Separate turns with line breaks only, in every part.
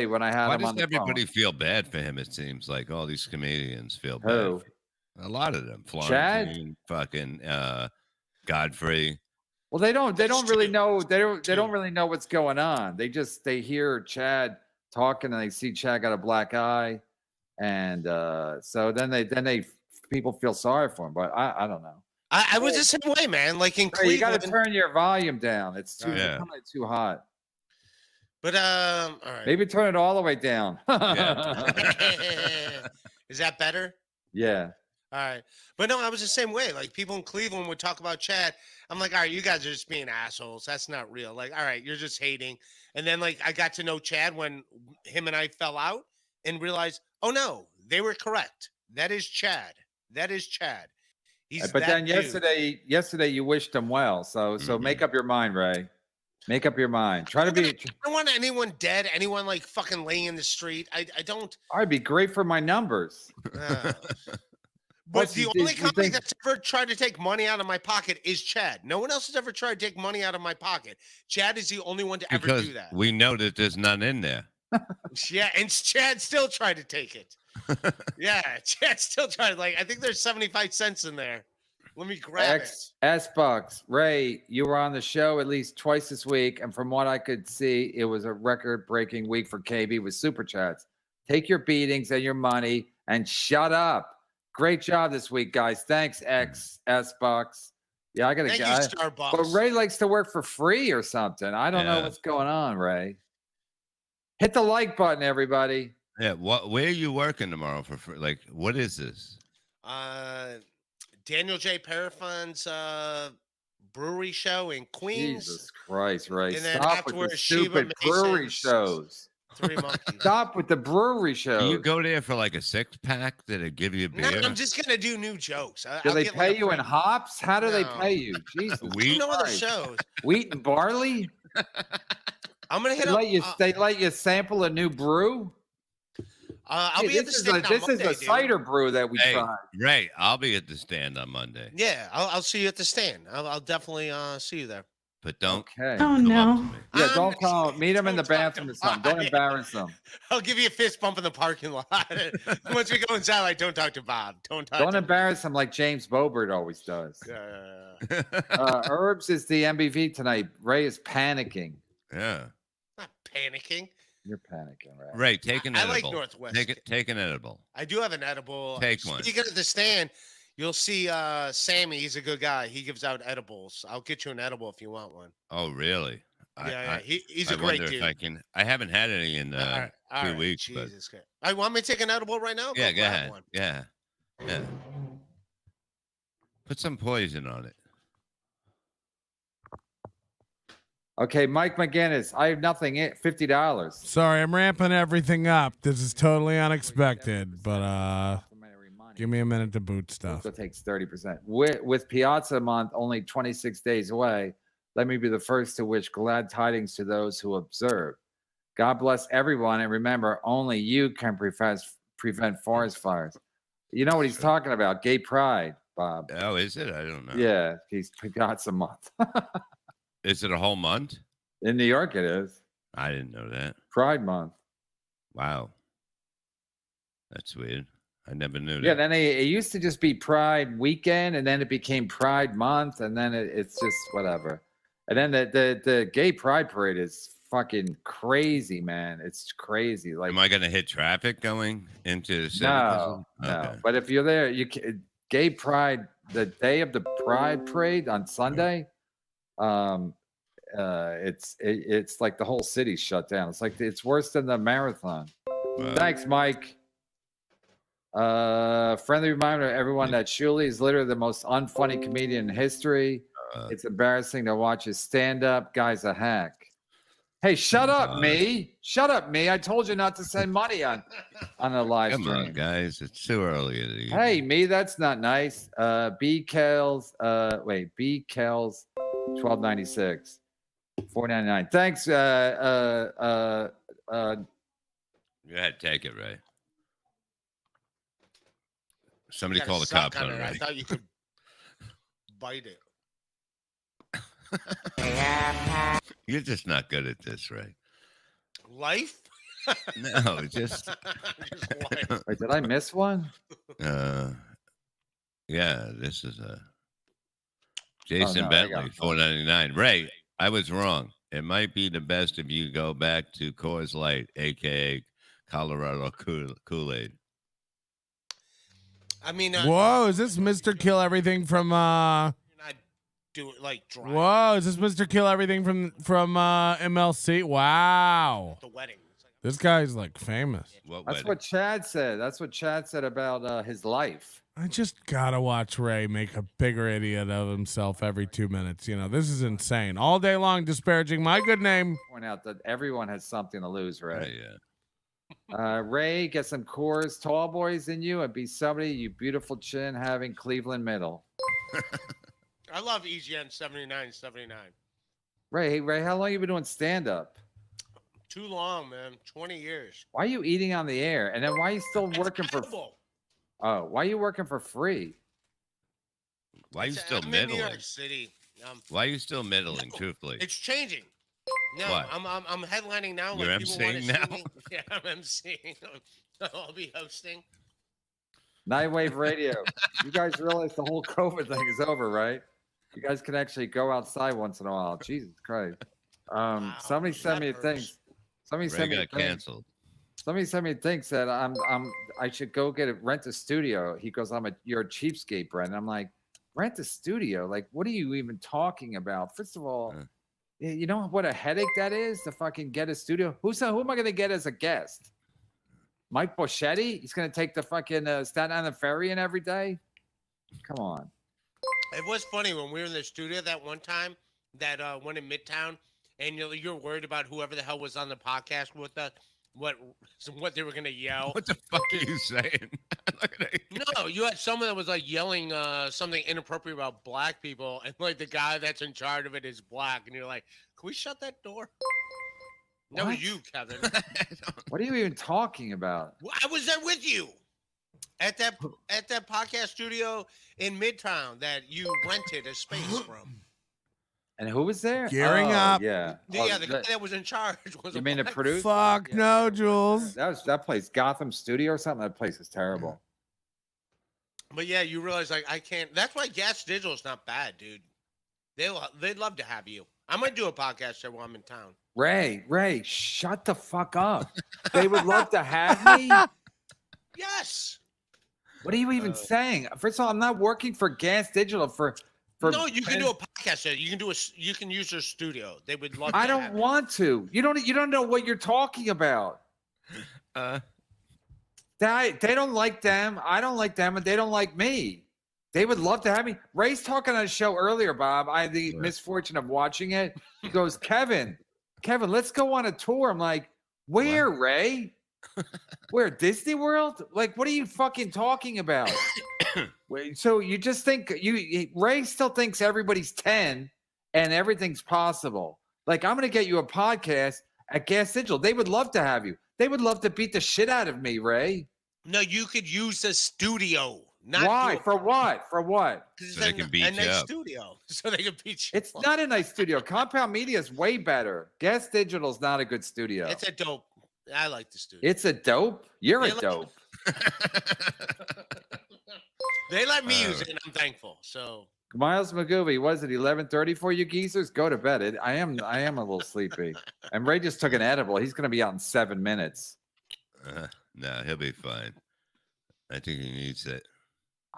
when I had
Why
him
does
on the
everybody
phone.
feel bad for him? It seems like all these comedians feel bad.
Who?
A lot of them.
Chad?
Florentine, fucking Godfrey.
Well, they don't really know. They don't
Two.
really know what's going on. They hear Chad talking and they see Chad got a black eye, and so then people feel sorry for him. But I don't know.
I was the same way, man. Like in
Hey,
Cleveland,
you got to turn your volume down. It's too
Yeah.
too hot.
But all right.
Maybe turn it all the way down.
Is that better?
Yeah.
All right. But no, I was the same way. Like people in Cleveland would talk about Chad. I'm like, all right, you guys are just being assholes. That's not real. Like, all right, you're just hating. And then like I got to know Chad when him and I fell out and realized, oh no, they were correct. That is Chad. That is Chad. He's
But
that
then
dude.
yesterday you wished him well. So make up your mind, Ray. Make up your mind. Try to be.
I don't want anyone dead, anyone like fucking laying in the street. I don't.
I'd be great for my numbers.
But the only company that's ever tried to take money out of my pocket is Chad. No one else has ever tried to take money out of my pocket. Chad is the only one to ever do that.
We know that there's none in there.
Yeah, and Chad still tried to take it. Yeah, Chad still tried. Like, I think there's 75 cents in there. Let me grab it.
S-Bucks. Ray, you were on the show at least twice this week, and from what I could see, it was a record-breaking week for KB with superchats. Take your beatings and your money and shut up. Great job this week, guys. Thanks, S-Bucks. Yeah, I got a guy.
Starbucks.
But Ray likes to work for free or something. I don't know what's going on, Ray. Hit the like button, everybody.
Yeah, where are you working tomorrow for free? Like, what is this?
Daniel J. Parafon's brewery show in Queens.
Jesus Christ, Ray.
And then
Stop with the stupid brewery shows.
Three Monkeys.
Stop with the brewery shows.
Do you go there for like a 6-pack? Did it give you a beer?
No, I'm just going to do new jokes.
Do they pay you in hops? How do they pay you? Jesus.
We know other shows.
Wheat and barley?
I'm going to hit up.
They let you sample a new brew?
I'll be at the stand on Monday.
This is a cider brew that we tried.
Ray, I'll be at the stand on Monday.
Yeah, I'll see you at the stand. I'll definitely see you there.
But don't.
Okay.
Oh, no.
Yeah, don't call. Meet him in the bathroom or something. Don't embarrass them.
I'll give you a fist bump in the parking lot. Once we go inside, like, don't talk to Bob. Don't
embarrass him like James Bobert always does. Herbs is the MBV tonight. Ray is panicking.
Yeah.
Not panicking.
You're panicking, right?
Ray, take an edible.
I like Northwest.
Take an edible.
I do have an edible.
Take one.
Speaking of the stand, you'll see Sammy. He's a good guy. He gives out edibles. I'll get you an edible if you want one.
Oh, really?
Yeah. He's a great dude.
I haven't had any in 2 weeks.
Jesus Christ. I want me to take an edible right now?
Yeah, go ahead. One. Yeah. Put some poison on it.
Okay, Mike McGinnis. I have nothing. $50.
Sorry, I'm ramping everything up. This is totally unexpected, but give me a minute to boot stuff.
So it takes 30%. With Piazza Month only 26 days away, let me be the first to wish glad tidings to those who observe. God bless everyone, and remember, only you can prevent forest fires. You know what he's talking about? Gay pride, Bob.
Oh, is it? I don't know.
Yeah, he's Piazza Month.
Is it a whole month?
In New York, it is.
I didn't know that.
Pride Month.
Wow. That's weird. I never knew that.
Yeah, then it used to just be Pride Weekend, and then it became Pride Month, and then it's just whatever. And then the Gay Pride Parade is fucking crazy, man. It's crazy. Like,
am I going to hit traffic going into the city?
No. But if you're there, Gay Pride, the day of the Pride Parade on Sunday. It's like the whole city's shut down. It's like it's worse than the marathon. Thanks, Mike. Friendly reminder to everyone that Shuley is literally the most unfunny comedian in history. It's embarrassing to watch his stand-up. Guy's a hack. Hey, shut up, me. Shut up, me. I told you not to send money on a live stream.
Come on, guys. It's too early.
Hey, me, that's not nice. B Kells, B Kells, $12.96, $4.99. Thanks.
Go ahead, take it, Ray. Somebody call the cops on it.
I thought you could bite it.
You're just not good at this, Ray.
Life?
No, just
lying.
Wait, did I miss one?
yeah, this is Jason
no, I
Bentley,
got one.
$4.99. Ray, I was wrong. It might be the best if you go back to Coors Light, aka Colorado Kool-Aid.
I mean,
Whoa, is this Mr. Kill Everything from
you're not doing like dry
Whoa, is this Mr. Kill Everything from MLC? Wow.
at the wedding. It's like,
This guy's like famous.
What
That's
wedding?
what Chad said. That's what Chad said about his life.
I just gotta watch Ray make a bigger idiot of himself every 2 minutes. You know, this is insane. All day long disparaging my good name.
Point out that everyone has something to lose, right?
Right, yeah.
Ray, get some Coors Tall Boys in you and be somebody, you beautiful chin having Cleveland middle.
I love EGN 79.
Ray, how long you been doing stand up?
Too long, man. 20 years.
Why are you eating on the air? And then why are you still
It's
working for
edible.
why are you working for free?
Why are you
It's-
still
I'm in New
middling?
York City.
Why are you still middling, truthfully?
It's changing. No,
What?
I'm headlining now.
You're
like people wanna
emceeing
see
now?
me. Yeah, I'm emceeing. I'll be hosting.
Nightwave Radio. You guys realize the whole COVID thing is over, right? You guys can actually go outside once in a while. Jesus Christ. Somebody sent me a
that
thing.
hurts.
Somebody
Ray
sent me a
got
thing.
canceled.
Somebody sent me a thing said I should go rent a studio. He goes, you're a cheapskate, Brennan. I'm like, rent a studio? Like, what are you even talking about? First of all, you know what a headache that is to fucking get a studio. Who am I gonna get as a guest? Mike Boschetti? He's gonna take the fucking Staten Island ferry in every day? Come on.
It was funny when we were in the studio that one time that one in Midtown, and you're worried about whoever the hell was on the podcast with us, what they were gonna yell.
What the fuck are you saying? Look at it.
No, you had someone that was like yelling something inappropriate about black people, and like the guy that's in charge of it is black, and you're like, "Can we shut that door?" That was
What?
you, Kevin.
What are you even talking about?
I was there with you at that podcast studio in Midtown that you rented a space from.
And who was there?
Gearing up.
Yeah.
Yeah, the guy that was in charge was.
You
a
mean the
black-
producer?
Fuck
Yeah.
no, Jules.
That place, Gotham Studio or something. That place is terrible.
But yeah, you realize like I can't. That's why Gas Digital is not bad, dude. They'd love to have you. I'm gonna do a podcast there while I'm in town.
Ray, shut the fuck up. They would love to have me.
Yes.
What are you even saying? First of all, I'm not working for Gas Digital for
No, you can do a podcast there. You can use their studio. They would love.
I
to
don't
have
want to. You don't know what you're talking about. They don't like them. I don't like them, and they don't like me. They would love to have me. Ray's talking on a show earlier, Bob. I had the misfortune of watching it. He goes, Kevin, let's go on a tour. I'm like, where, Ray? Where, Disney World? Like, what are you fucking talking about? Wait, so you just think Ray still thinks everybody's 10 and everything's possible. Like, I'm going to get you a podcast at Gas Digital. They would love to have you. They would love to beat the shit out of me, Ray.
No, you could use the studio. Not
Why?
do a-
For what? For what?
Because
So they
it's
can
a
beat you
nice
up.
studio, so they can beat you.
It's
up.
not a nice studio. Compound Media is way better. Gas Digital's not a good studio.
It's a dope. I like the studio.
It's a dope. You're
They
a
like-
dope.
They let me use it, and I'm thankful. So
Miles McGoovey, was it 11:30 for you geezers? Go to bed. I am a little sleepy. And Ray just took an edible. He's going to be out in 7 minutes.
No, he'll be fine. I think he needs it.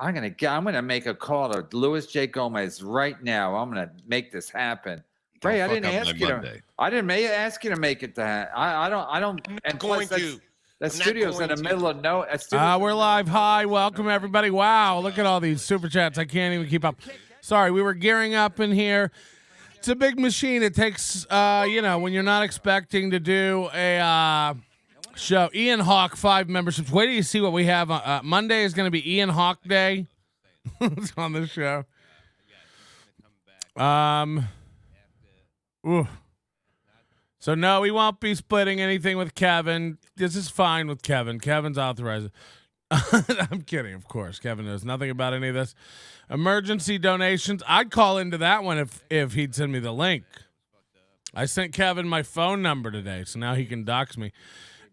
I'm gonna make a call to Louis J. Gomez right now. I'm gonna make this happen. Ray, I
Don't
didn't
fuck up
ask
my
you to.
Monday.
I didn't ask you to make it to. I don't.
I'm
And
going
plus,
to.
that
I'm not
studio's in the
going to.
middle of no. that studio's in
We're
the
live.
middle of
Hi,
nowhere.
welcome everybody. Wow, look at all these super chats. I can't even keep up. Sorry, we were gearing up in here. It's a big machine. It takes, when you're not expecting to do a show. Ian Hawk, 5 memberships. Wait till you see what we have. Monday is going to be Ian Hawk Day. It's on this show. Ooh. So no, we won't be splitting anything with Kevin. This is fine with Kevin. Kevin's authorized. I'm kidding, of course. Kevin knows nothing about any of this. Emergency donations. I'd call into that one if he'd send me the link. I sent Kevin my phone number today, so now he can dox me.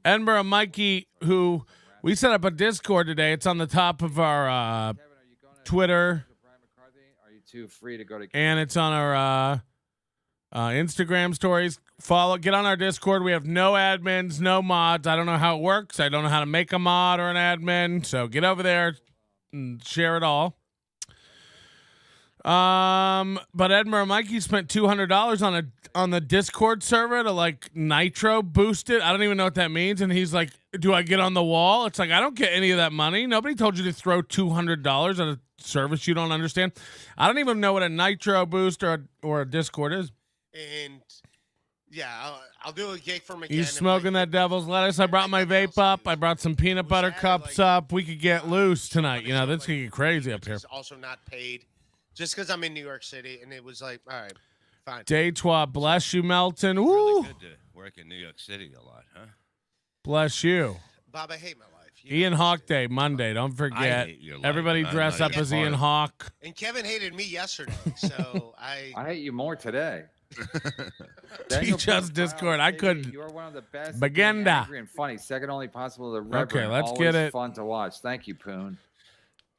Edinburgh Mikey, who we set up a Discord today. It's on the top of our Twitter,
Are you too free to go to?
and it's on our Instagram stories. Get on our Discord. We have no admins, no mods. I don't know how it works. I don't know how to make a mod or an admin. So get over there and share it all. But Edinburgh Mikey spent $200 on the Discord server to like nitro boost it. I don't even know what that means. And he's like, "Do I get on the wall?" It's like, I don't get any of that money. Nobody told you to throw $200 at a service you don't understand. I don't even know what a nitro boost or a Discord is.
And yeah, I'll do a gig for him again.
You smoking that devil's lettuce? I brought my vape up. I brought some peanut butter cups up. We could get loose tonight. You know, this could get crazy up here.
Also not paid. Just because I'm in New York City, and it was like, all right, fine.
Day-twa, bless you, Melton.
Really
Woo!
good to work in New York City a lot, huh?
Bless you.
Bob, I hate my life.
Ian Hawk Day, Monday. Don't forget.
hate your life,
Everybody
and I'm
dress
not
up as Ian
part of it.
Hawk.
And Kevin hated me yesterday, so
I hate you more today.
Teach us Discord. I couldn't.
You are one of the best.
Bagenda.
Angry and funny, second only possible to the Reverend.
Okay, let's
Always
get it.
Fun to watch. Thank you, Poon.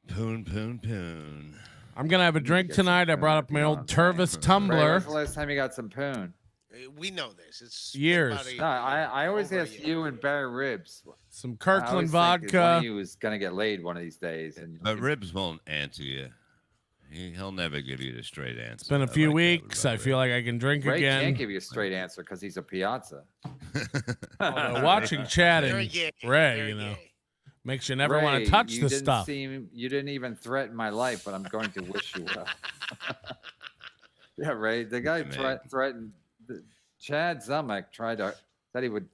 Poon.
I'm going to have a drink
Get some
tonight. I
Poon
brought
if
up my
you
old
want.
Tervis
Ray,
tumbler.
when's the last time you got some Poon?
we know this. It's
Years.
about a-
No, I always
over a
ask
year.
you and Barry Ribs.
Some
I
Kirkland
always think that one
vodka.
of you is gonna get laid one of these days. And
But Ribs won't answer you. He'll never give you the straight answer.
It's been a few weeks. I feel like I can drink
Ray
again.
can't give you a straight answer because he's a piazza.
Although watching Chad
Very
and
gay,
Ray,
very
you know,
gay.
makes you never want
Ray,
to touch
you
the
didn't
stuff.
You didn't even threaten my life, but I'm going to wish you well. Yeah, Ray. The guy
Man.
threatened. Chad Zumek said he would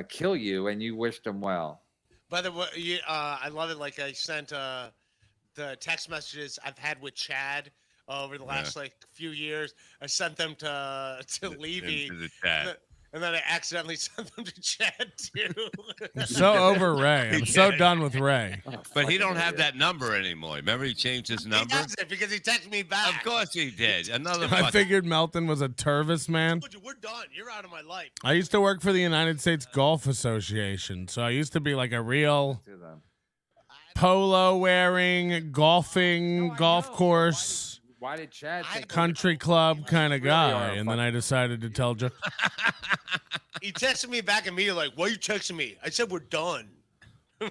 kill you, and you wished him well.
By the way, I love it. Like I sent the text messages I've had with Chad over the last like few years. I sent them to Levy,
Into the chat.
and then I accidentally sent them to Chad too.
I'm so over Ray. I'm so done with Ray.
Oh,
But he
fucking
don't have
idiot.
that number anymore. Remember he changed his
He
number?
does it because he texted me back.
Of course he did. Another
I
fucking
figured Melton was a Tervis man.
Told you, we're done. You're out of my life.
I used to work for the United States Golf Association, so I used to be like a real
To them.
polo wearing, golfing, golf course,
Why did Chad think
country club kind of
really are
guy.
a
And then I decided to tell Joe.
He texted me back immediately, like, "Why are you texting me?" I said, "We're done." I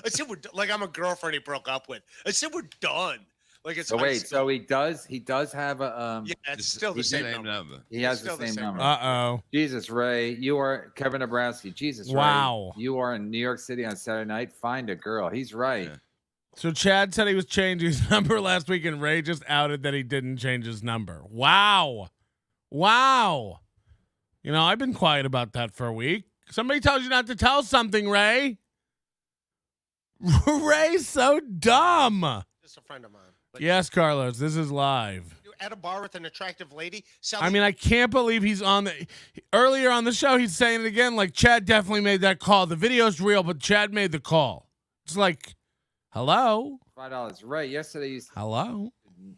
said, like I'm a girlfriend he broke up with. I said, "We're done." Like it's.
So wait,
still-
so he does have a
yeah, it's still the
It's
same number.
he has
Still
the
the
same
same
number.
Uh-oh.
Jesus, Ray, you are Kevin Nebraska. Jesus,
Wow.
Ray, you are in New York City on Saturday night. Find a girl. He's right.
Yeah.
So Chad said he was changing his number last week, and Ray just outed that he didn't change his number. Wow. Wow. You know, I've been quiet about that for a week. Somebody tells you not to tell something, Ray. Ray's so dumb.
Just a friend of mine. Like,
Yes, Carlos, this is live.
you're at a bar with an attractive lady.
I mean, I can't believe he's on the earlier on the show. He's saying it again. Like Chad definitely made that call. The video's real, but Chad made the call. It's like, hello,
$5. Ray, yesterday
hello.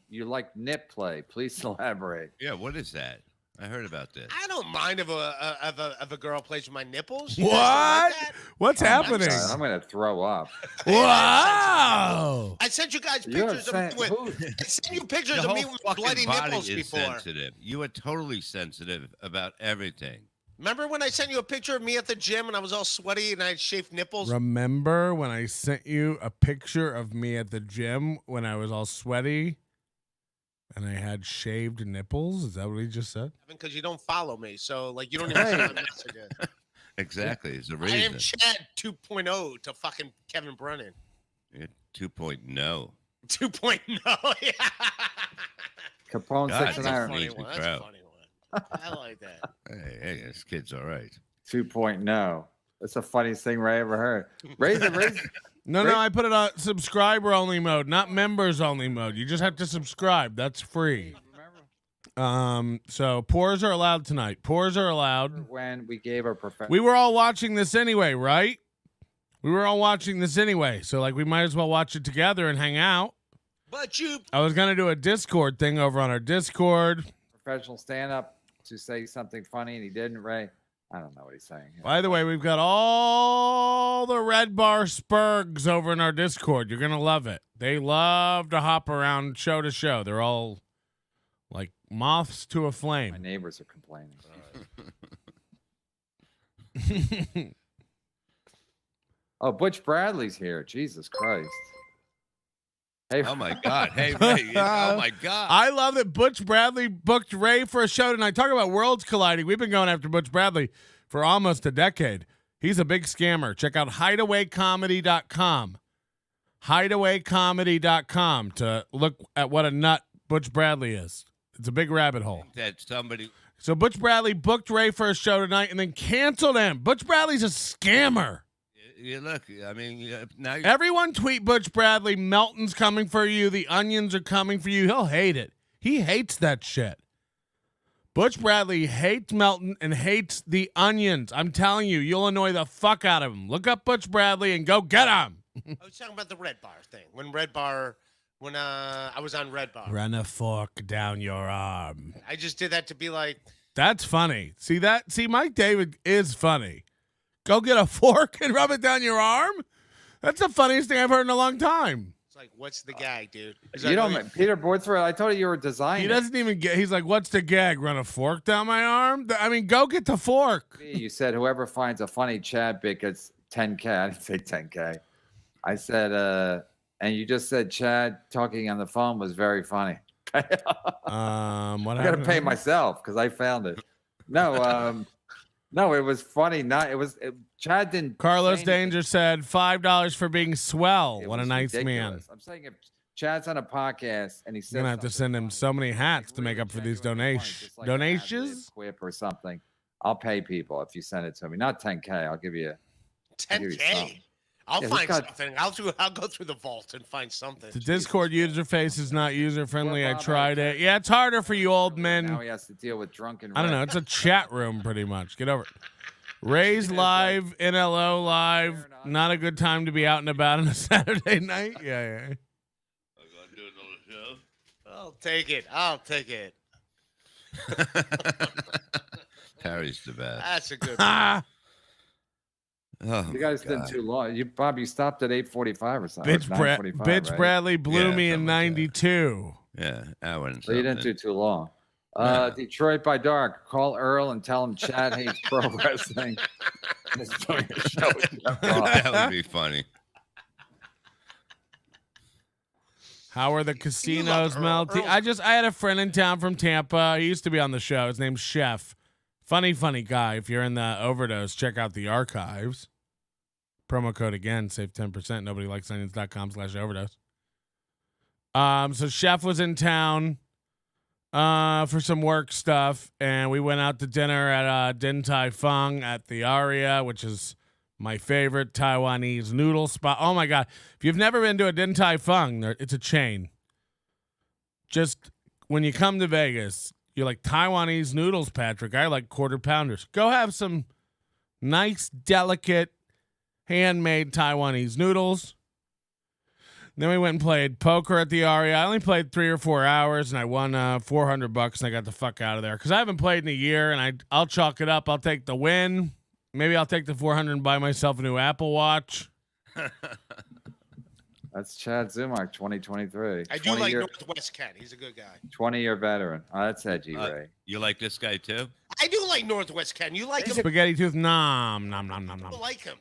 you liked nip play. Please elaborate.
Yeah, what is that? I heard about this.
I don't mind if a girl plays with my nipples. You guys don't like
What?
that?
What's
Oh my
happening?
God, I'm gonna throw up.
Wow.
I sent you guys
You're
pictures of me
saying-
with.
who-
I sent you pictures
The
of
whole
me with
fucking
bloody
body
nipples
is
before.
sensitive. You are totally sensitive about everything.
Remember when I sent you a picture of me at the gym and I was all sweaty and I had shaved nipples?
Remember when I sent you a picture of me at the gym when I was all sweaty and I had shaved nipples? Is that what he just said?
Because you don't follow me, so like you don't even see my
Right.
messages.
Exactly. It's a
I am
reason.
Chad 2.0 to fucking Kevin Brennan.
You're 2.0.
2.0, yeah.
Capone
God,
six
That's
and
a
I-
Iron
funny
Needs to
one. That's a
grow.
funny one. I like that.
Hey, this kid's all right.
2.0. That's the funniest thing Ray ever heard. Raise.
No,
Right?
I put it on subscriber only mode, not members only mode. You just have to subscribe. That's free. So pours are allowed tonight. Pours are allowed.
When we gave our professional.
We were all watching this anyway, right? We were all watching this anyway. So like we might as well watch it together and hang out.
But you,
I was gonna do a Discord thing over on our Discord.
Professional stand up to say something funny and he didn't. Ray, I don't know what he's saying.
By the way, we've got all the Red Bar Spurgs over in our Discord. You're going to love it. They love to hop around show to show. They're all like moths to a
My
flame.
neighbors are complaining. Oh, Butch Bradley's here. Jesus Christ. Hey,
Oh my God! Hey Ray! Oh my God!
I love that Butch Bradley booked Ray for a show tonight. Talk about worlds colliding. We've been going after Butch Bradley for almost a decade. He's a big scammer. Check out hideawaycomedy.com. Hideawaycomedy.com to look at what a nut Butch Bradley is. It's a big rabbit hole.
That somebody.
So Butch Bradley booked Ray for a show tonight and then canceled him. Butch Bradley's a scammer.
You look. I mean, now.
Everyone tweet Butch Bradley. Melton's coming for you. The onions are coming for you. He'll hate it. He hates that shit. Butch Bradley hates Melton and hates the onions. I'm telling you, you'll annoy the fuck out of him. Look up Butch Bradley and go get him.
I was talking about the Red Bar thing. When I was on Red Bar.
Run a fork down your arm.
I just did that to be like,
That's funny. See, Mike David is funny. Go get a fork and rub it down your arm? That's the funniest thing I've heard in a long time.
it's like, what's the gag, dude? He's
you
like,
don't, Peter Borthford, I told you were designing.
He doesn't even get, he's like, what's the gag? Run a fork down my arm? I mean, go get the fork.
You said whoever finds a funny Chad bit gets 10K. I didn't say 10K. I said, and you just said Chad talking on the phone was very funny.
What
I got to
happened?
pay myself because I found it. No, no, it was funny. Chad didn't.
Carlos
say anything.
Danger said $5 for being swell.
It
What a
was
nice man.
ridiculous. I'm saying if Chad's on a podcast and he says
You're gonna have to send him so many hats to make up for these donations. Donations?
Quip or something. I'll pay people if you send it to me. Not 10K. I'll give you. I'll give you
10K.
something.
I'll
Yeah,
find
he's got-
something. I'll go through the vault and find something.
The Discord user face is not user friendly. I
Bob,
tried it. Yeah, it's harder for you old men.
Now he has to deal with drunken.
I don't know. It's a chat room pretty much. Get over it. Ray's live, NLO live. Not a good time to be out and about on a Saturday night. Yeah.
I'll take it. I'll take it.
Harry's the best.
That's a good one.
Ah,
Oh,
You guys
God.
did too long. Bob, you stopped at 8:45 or something.
Bitch,
Or 9:45,
Bitch
right?
Bradley blew
Yeah,
me in
something like that.
92.
Yeah, hour and
So you didn't
something.
do too long.
Yeah.
Detroit by dark. Call Earl and tell him Chad hates pro wrestling. Just doing a show with Jeff Ross.
That would be funny.
How are the casinos melting?
Earl.
I had a friend in town from Tampa. He used to be on the show. His name's Chef. Funny guy. If you're in the Overdose, check out the archives. Promo code again, save 10%. NobodyLikesOnions.com/overdose. So Chef was in town for some work stuff, and we went out to dinner at Din Tai Fung at the Aria, which is my favorite Taiwanese noodle spot. Oh my God. If you've never been to a Din Tai Fung, it's a chain. Just when you come to Vegas, you're like, Taiwanese noodles, Patrick. I like quarter pounders. Go have some nice, delicate, handmade Taiwanese noodles. Then we went and played poker at the Aria. I only played 3 or 4 hours, and I won $400, and I got the fuck out of there. Because I haven't played in a year, and I'll chalk it up. I'll take the win. Maybe I'll take the $400 and buy myself a new Apple Watch.
That's Chad Zumach, 2023.
I do like
20-year
Northwest Ken. He's a good guy.
20-year veteran. Oh, that's edgy, Ray.
You like this guy too?
I do like Northwest Ken. You like him?
Spaghetti tooth, nom, nom, nom, nom, nom.
I like him.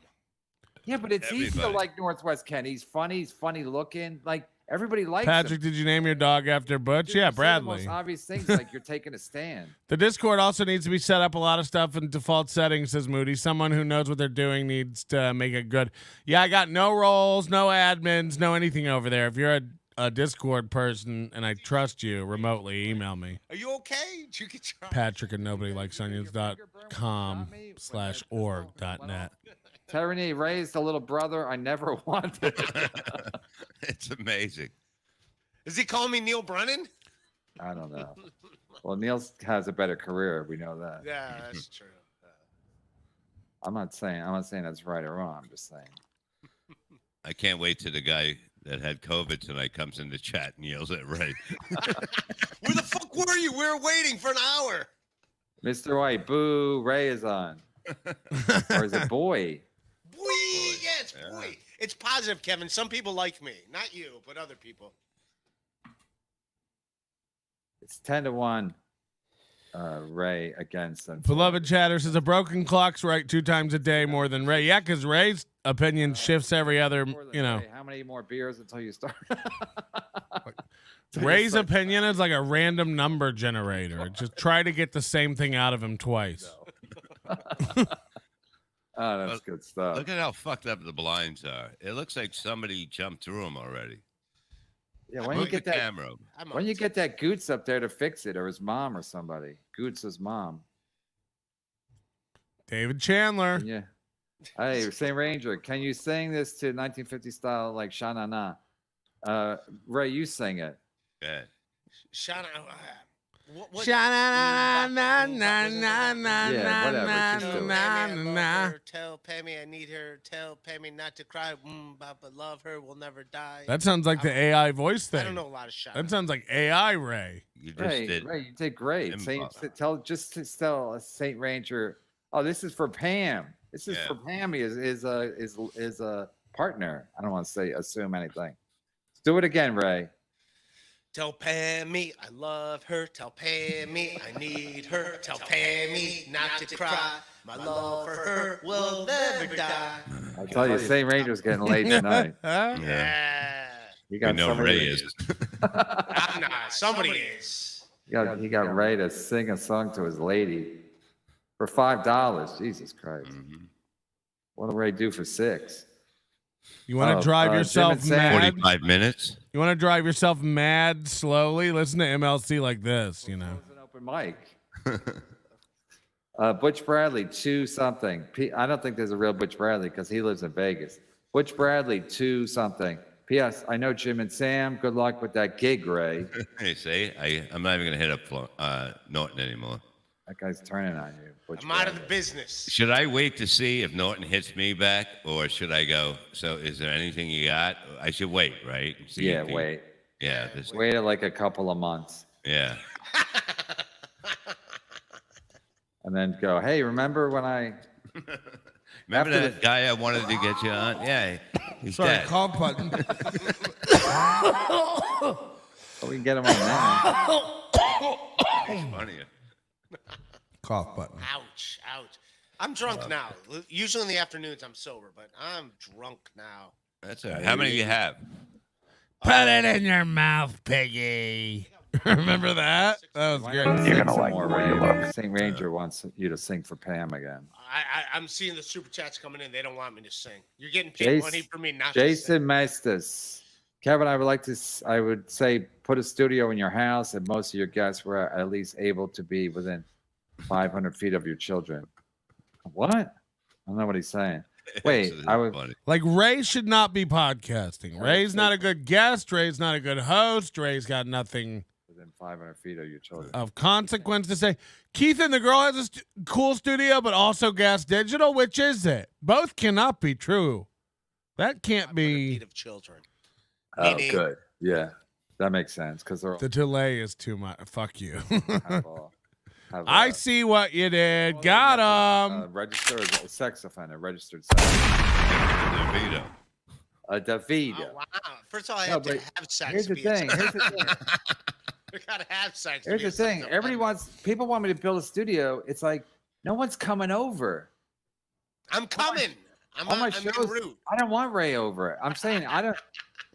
Yeah, but it's easy to
Everybody.
like Northwest Ken. He's funny looking. Like everybody likes
Patrick,
him.
did you name your dog after Butch?
Dude,
Yeah,
you say the
Bradley.
most obvious things like you're taking a stand.
The Discord also needs to be set up a lot of stuff in default settings, says Moody. Someone who knows what they're doing needs to make it good. Yeah, I got no roles, no admins, no anything over there. If you're a Discord person and I trust you remotely, email me.
Are you okay? Did you get your
Patrick at nobodylikesonions.com/org.net.
Tyranny raised a little brother I never wanted.
It's amazing.
Is he calling me Neil Brennan?
I don't know. Well, Neil has a better career. We know that.
Yeah, that's true.
I'm not saying that's right or wrong. I'm just saying.
I can't wait till the guy that had COVID tonight comes in the chat and yells at Ray.
Where the fuck were you? We were waiting for an hour.
Mr. White, boo, Ray is on. Or is it boy?
Boy, yeah, it's boy. It's positive, Kevin. Some people like me, not you, but other people.
It's 10-1. Ray against them.
Beloved chatter says a broken clock's right 2 times a day more than Ray. Yeah, because Ray's opinion shifts every other, you know.
Ray, how many more beers until you start?
Ray's opinion is like a random number generator. Just try to get the same thing out of him twice.
Oh, that's good stuff.
Look at how fucked up the blinds are. It looks like somebody jumped through them already.
Yeah, when you get that
camera.
when you get that Goots up there to fix it, or his mom or somebody. Goots' mom.
David Chandler.
Yeah. Hey, St. Ranger, can you sing this to 1950 style like Sha Na Na? Ray, you sing it.
Yeah.
Shana, what?
Sha na na na na na
Yeah, whatever,
na
just do it.
na
Pammy, I
na
love
na.
her. Tell Pammy I need her. Tell Pammy not to cry. But love her. We'll never die.
That sounds like the AI voice thing.
I don't know a lot of Shana.
That sounds like AI Ray.
You just
Ray,
did.
Ray, you did great.
Improv.
Tell St. Ranger. Oh, this is for Pam. This is
Yeah.
for Pam. Is a partner. I don't want to assume anything. Let's do it again, Ray.
Tell Pammy I love her. Tell Pammy I need her. Tell Pammy not to cry. My love for her will never die.
I tell you, St. Ranger's getting late tonight.
Huh?
Yeah.
Yeah.
You
You
got
know
somebody.
Ray is.
I'm not. Somebody is.
He got Ray to sing a song to his lady for $5. Jesus Christ!
Mhm.
What'll Ray do for $6?
You want to
Oh,
drive
Jim
yourself
and Sam.
mad?
45 minutes.
You want to drive yourself mad slowly? Listen to MLC like this, you know.
It was an open mic. Butch Bradley, 2 something. I don't think there's a real Butch Bradley because he lives in Vegas. Butch Bradley, 2 something. P.S. I know Jim and Sam. Good luck with that gig, Ray.
Hey, see, I'm not even going to hit up Norton anymore.
That guy's turning on you. Butch
I'm out of the
Bradley.
business.
Should I wait to see if Norton hits me back, or should I go? So, is there anything you got? I should wait, right? See
Yeah,
if he-
wait.
Yeah, this,
Wait like a couple of months.
yeah.
And then go, hey, remember when I...
Remember
After
that guy I wanted to get you on? Yeah, he's
Sorry,
dead.
call button.
Oh, we can get him on now.
He's funnier.
Cough button.
Ouch, ouch. I'm drunk now. Usually in the afternoons I'm sober, but I'm drunk now.
That's all right. How many do you have?
Put it in your mouth, piggy. Remember that? That was
Why
great.
not
You're
sing
gonna
some
like
more,
what you
Ray?
love.
St. Ranger wants you to sing for Pam again.
I'm seeing the super chats coming in. They don't want me to sing. You're getting paid money for me not to sing.
Jason Mestis. Kevin, I would say put a studio in your house and most of your guests were at least able to be within 500 feet of your children. What? I don't know what he's saying. Wait,
It's
I would.
funny.
Like Ray should not be podcasting. Ray's not a good guest. Ray's not a good host. Ray's got nothing
Within 500 feet of your children.
of consequence to say. Keith and the girl has a cool studio, but also Gas Digital. Which is it? Both cannot be true. That can't
500
be.
feet of children.
Oh,
Meaning-
good. Yeah, that makes sense because they're all.
The delay is too much. Fuck you.
have all- have,
I see what you did. Got him.
Registered as a sex offender. Registered sex.
Devito.
David.
Oh, wow. First of all, I
No,
have to
but
have sex.
Here's
to
the
be a
thing.
sex-
Here's the thing.
I gotta have sex. to
Here's
be a
the thing.
sex
Everyone
offender.
people want me to build a studio. It's like no one's coming over.
I'm coming. I'm
All my
on
shows.
en route.
I don't want Ray over it. I'm saying I don't.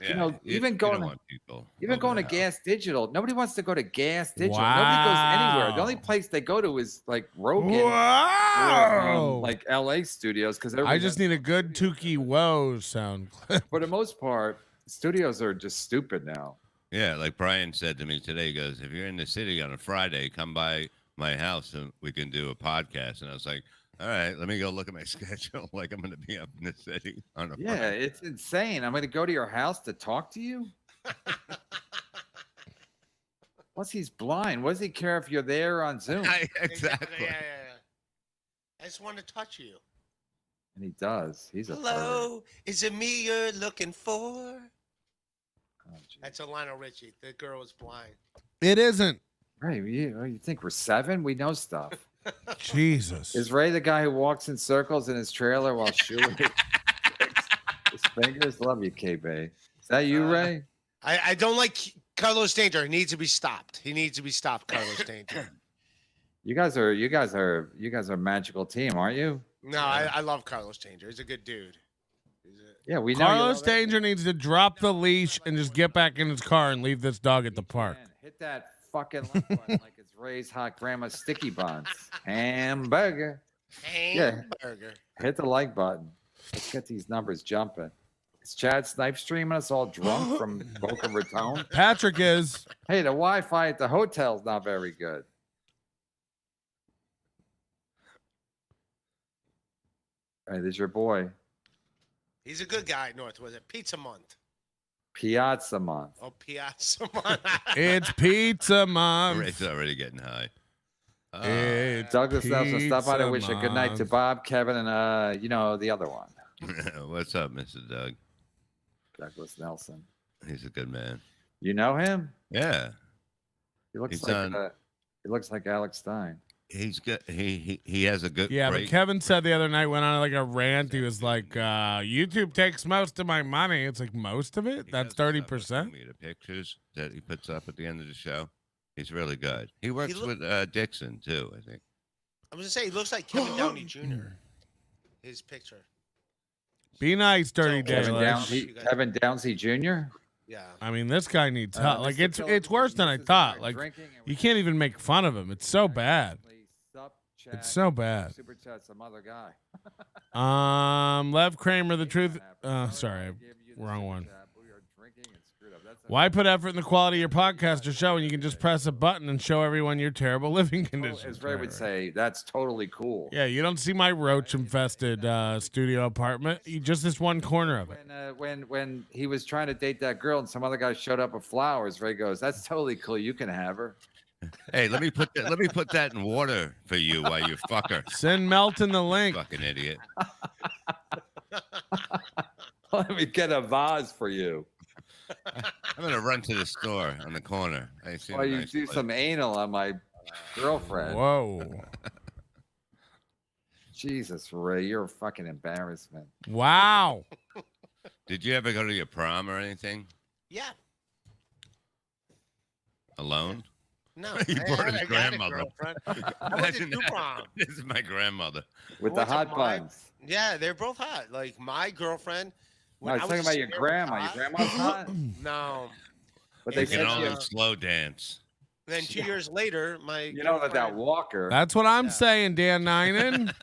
Yeah,
know, even
you
going
don't
to-
want people
Even
over
going
the
to
house.
Gas Digital, nobody wants to go to Gas Digital. Nobody goes anywhere. The only
Wow.
place they go to is like Rogan, or,
Wow.
like LA studios, because
I just need a good Tukey Woe sound clip.
For the most part, studios are just stupid now.
Yeah, like Brian said to me today, he goes, if you're in the city on a Friday, come by my house and we can do a podcast. And I was like, all right, let me go look at my schedule. Like I'm going to be up in the city on a
Yeah,
Friday.
it's insane. I'm going to go to your house to talk to you. Plus, he's blind. What does he care if you're there on Zoom?
Exactly.
Yeah, yeah, yeah. I just want to touch you.
And he does. He's a pervert.
Hello, is it me you're looking for?
Oh, gee.
That's a Lionel Richie. The girl was blind.
It isn't.
Right? You think we're 7? We know stuff.
Jesus.
Is Ray the guy who walks in circles in his trailer while shooting his fingers? Love you, KB. Is that you, Ray?
I don't like Carlos Danger. He needs to be stopped. He needs to be stopped, Carlos Danger.
You guys are a magical team, aren't you?
No, I love Carlos Danger. He's a good dude.
Yeah, we know.
Carlos Danger needs to drop the leash and just get back in his car and leave this dog at the park.
Hit that fucking like button like it's Ray's hot grandma's sticky buns. Hamburger.
Hamburger.
Hit the like button. Let's get these numbers jumping. Is Chad snipe streaming us all drunk from Boca Raton?
Patrick is.
Hey, the Wi-Fi at the hotel's not very good. Hey, there's your boy.
He's a good guy, North. Was it Pizza Month?
Piazza month.
Oh, Piazza Month.
It's pizza month.
Ray's already getting high.
It's
Douglas Nelson, stop by to wish a
pizza
good night to
month.
Bob, Kevin, and the other one.
What's up, Mr. Doug?
Douglas Nelson.
He's a good man.
You know him?
Yeah,
He looks
He's
like
on-
he looks like Alex Stein.
he's good. He has a good.
Yeah, but
great-
Kevin said the other night, went on like a rant. He was like, YouTube takes most of my money. It's like, most of it?
he
That's
does stuff with
30%?
me, the pictures that he puts up at the end of the show. He's really good. He works
look-
with Dixon too, I think.
I was gonna say he looks like Kevin Downey Jr. His picture.
Be nice, Dirty
So,
Kevin
Daylish.
Downsy Jr.
Yeah.
I mean, this guy needs help. Like,
Mr.
it's worse than I
Phillips,
thought.
we're
Like,
drinking and
you
we're
can't even make fun of him. It's so bad.
Sup,
It's so bad.
Super chat some other guy.
Lev Kramer, the truth. Sorry, wrong one. Why put effort in the quality of your podcast or show when you can just press a button and show everyone your terrible living conditions?
As Ray
Right,
would
right.
say, that's totally cool.
Yeah, you don't see my roach-infested studio apartment. Just this one corner of it.
When he was trying to date that girl and some other guy showed up with flowers, Ray goes, "That's totally cool. You can have her."
Hey, let me put that in water for you while you fuck her.
Send Melton the link.
Fucking idiot.
Let me get a vase for you.
I'm gonna run to the store on the corner. I see.
While you do some anal on my girlfriend.
Whoa.
Jesus, Ray, you're a fucking embarrassment.
Wow.
Did you ever go to your prom or anything
Yeah.
alone?
No.
He
I
brought
had-
his
I had a
grandmother.
girlfriend. I went to
Imagine
two
that.
prom.
This is my grandmother.
With the
What's
hot
up, Mike?
buns.
Yeah, they're both hot. Like my girlfriend.
No, I was talking about your grandma. Your grandma's hot?
No.
But they
And
You can
said
then,
only slow dance.
Then 2 years later, my
you know that
girlfriend-
walker.
That's what I'm
Yeah.
saying, Dan Ninen.
I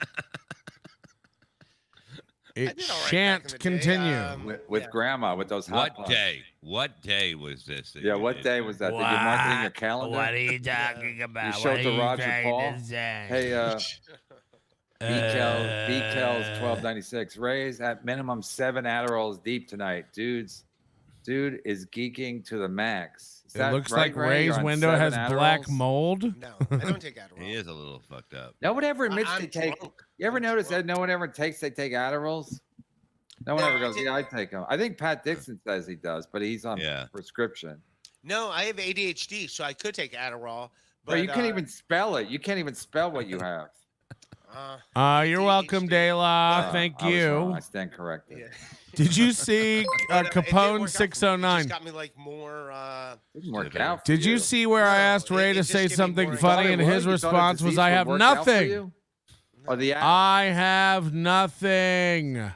It
did all right back
shan't
in the day.
continue.
with
Yeah.
grandma with those hot
What
buns.
day? What day was this? that
Yeah,
you
what
did?
day was that? Did you mark it in your calendar?
What are you talking about?
You showed
What
to
are you
Roger
trying
Paul?
to say?
Hey, BKels 1296. Ray's at minimum 7 Adderalls deep tonight. Dude is geeking to the max. Is
It
that
looks
right,
like
Ray? You're
Ray's
on
window
7
has black
Adderalls?
mold.
No, I don't take Adderall.
He is a little fucked up.
No one ever admits
I'm
they take.
drunk.
You ever
I'm
notice
drunk.
that no one ever takes? They take Adderalls. No one
No,
ever
I
goes.
didn't.
Yeah, I take them. I think Pat Dixon says he does, but he's on
Yeah.
prescription.
No, I have ADHD, so I could take Adderall. But
Bro, you can't even spell it. You can't even spell what you have.
You're welcome, De La. Thank
I was wrong.
you.
I stand corrected.
Yeah.
Did you see
But, it didn't work
Capone
out for me. It
609?
just got me like more.
Didn't work out. For
Did you see where I
No,
asked Ray
it
to
just
say
gave me
something
more
funny,
Thought
and
it
his
would? You thought a
response was,
disease
"I
would
have
work out for
nothing.
you? Or the
I have nothing."
It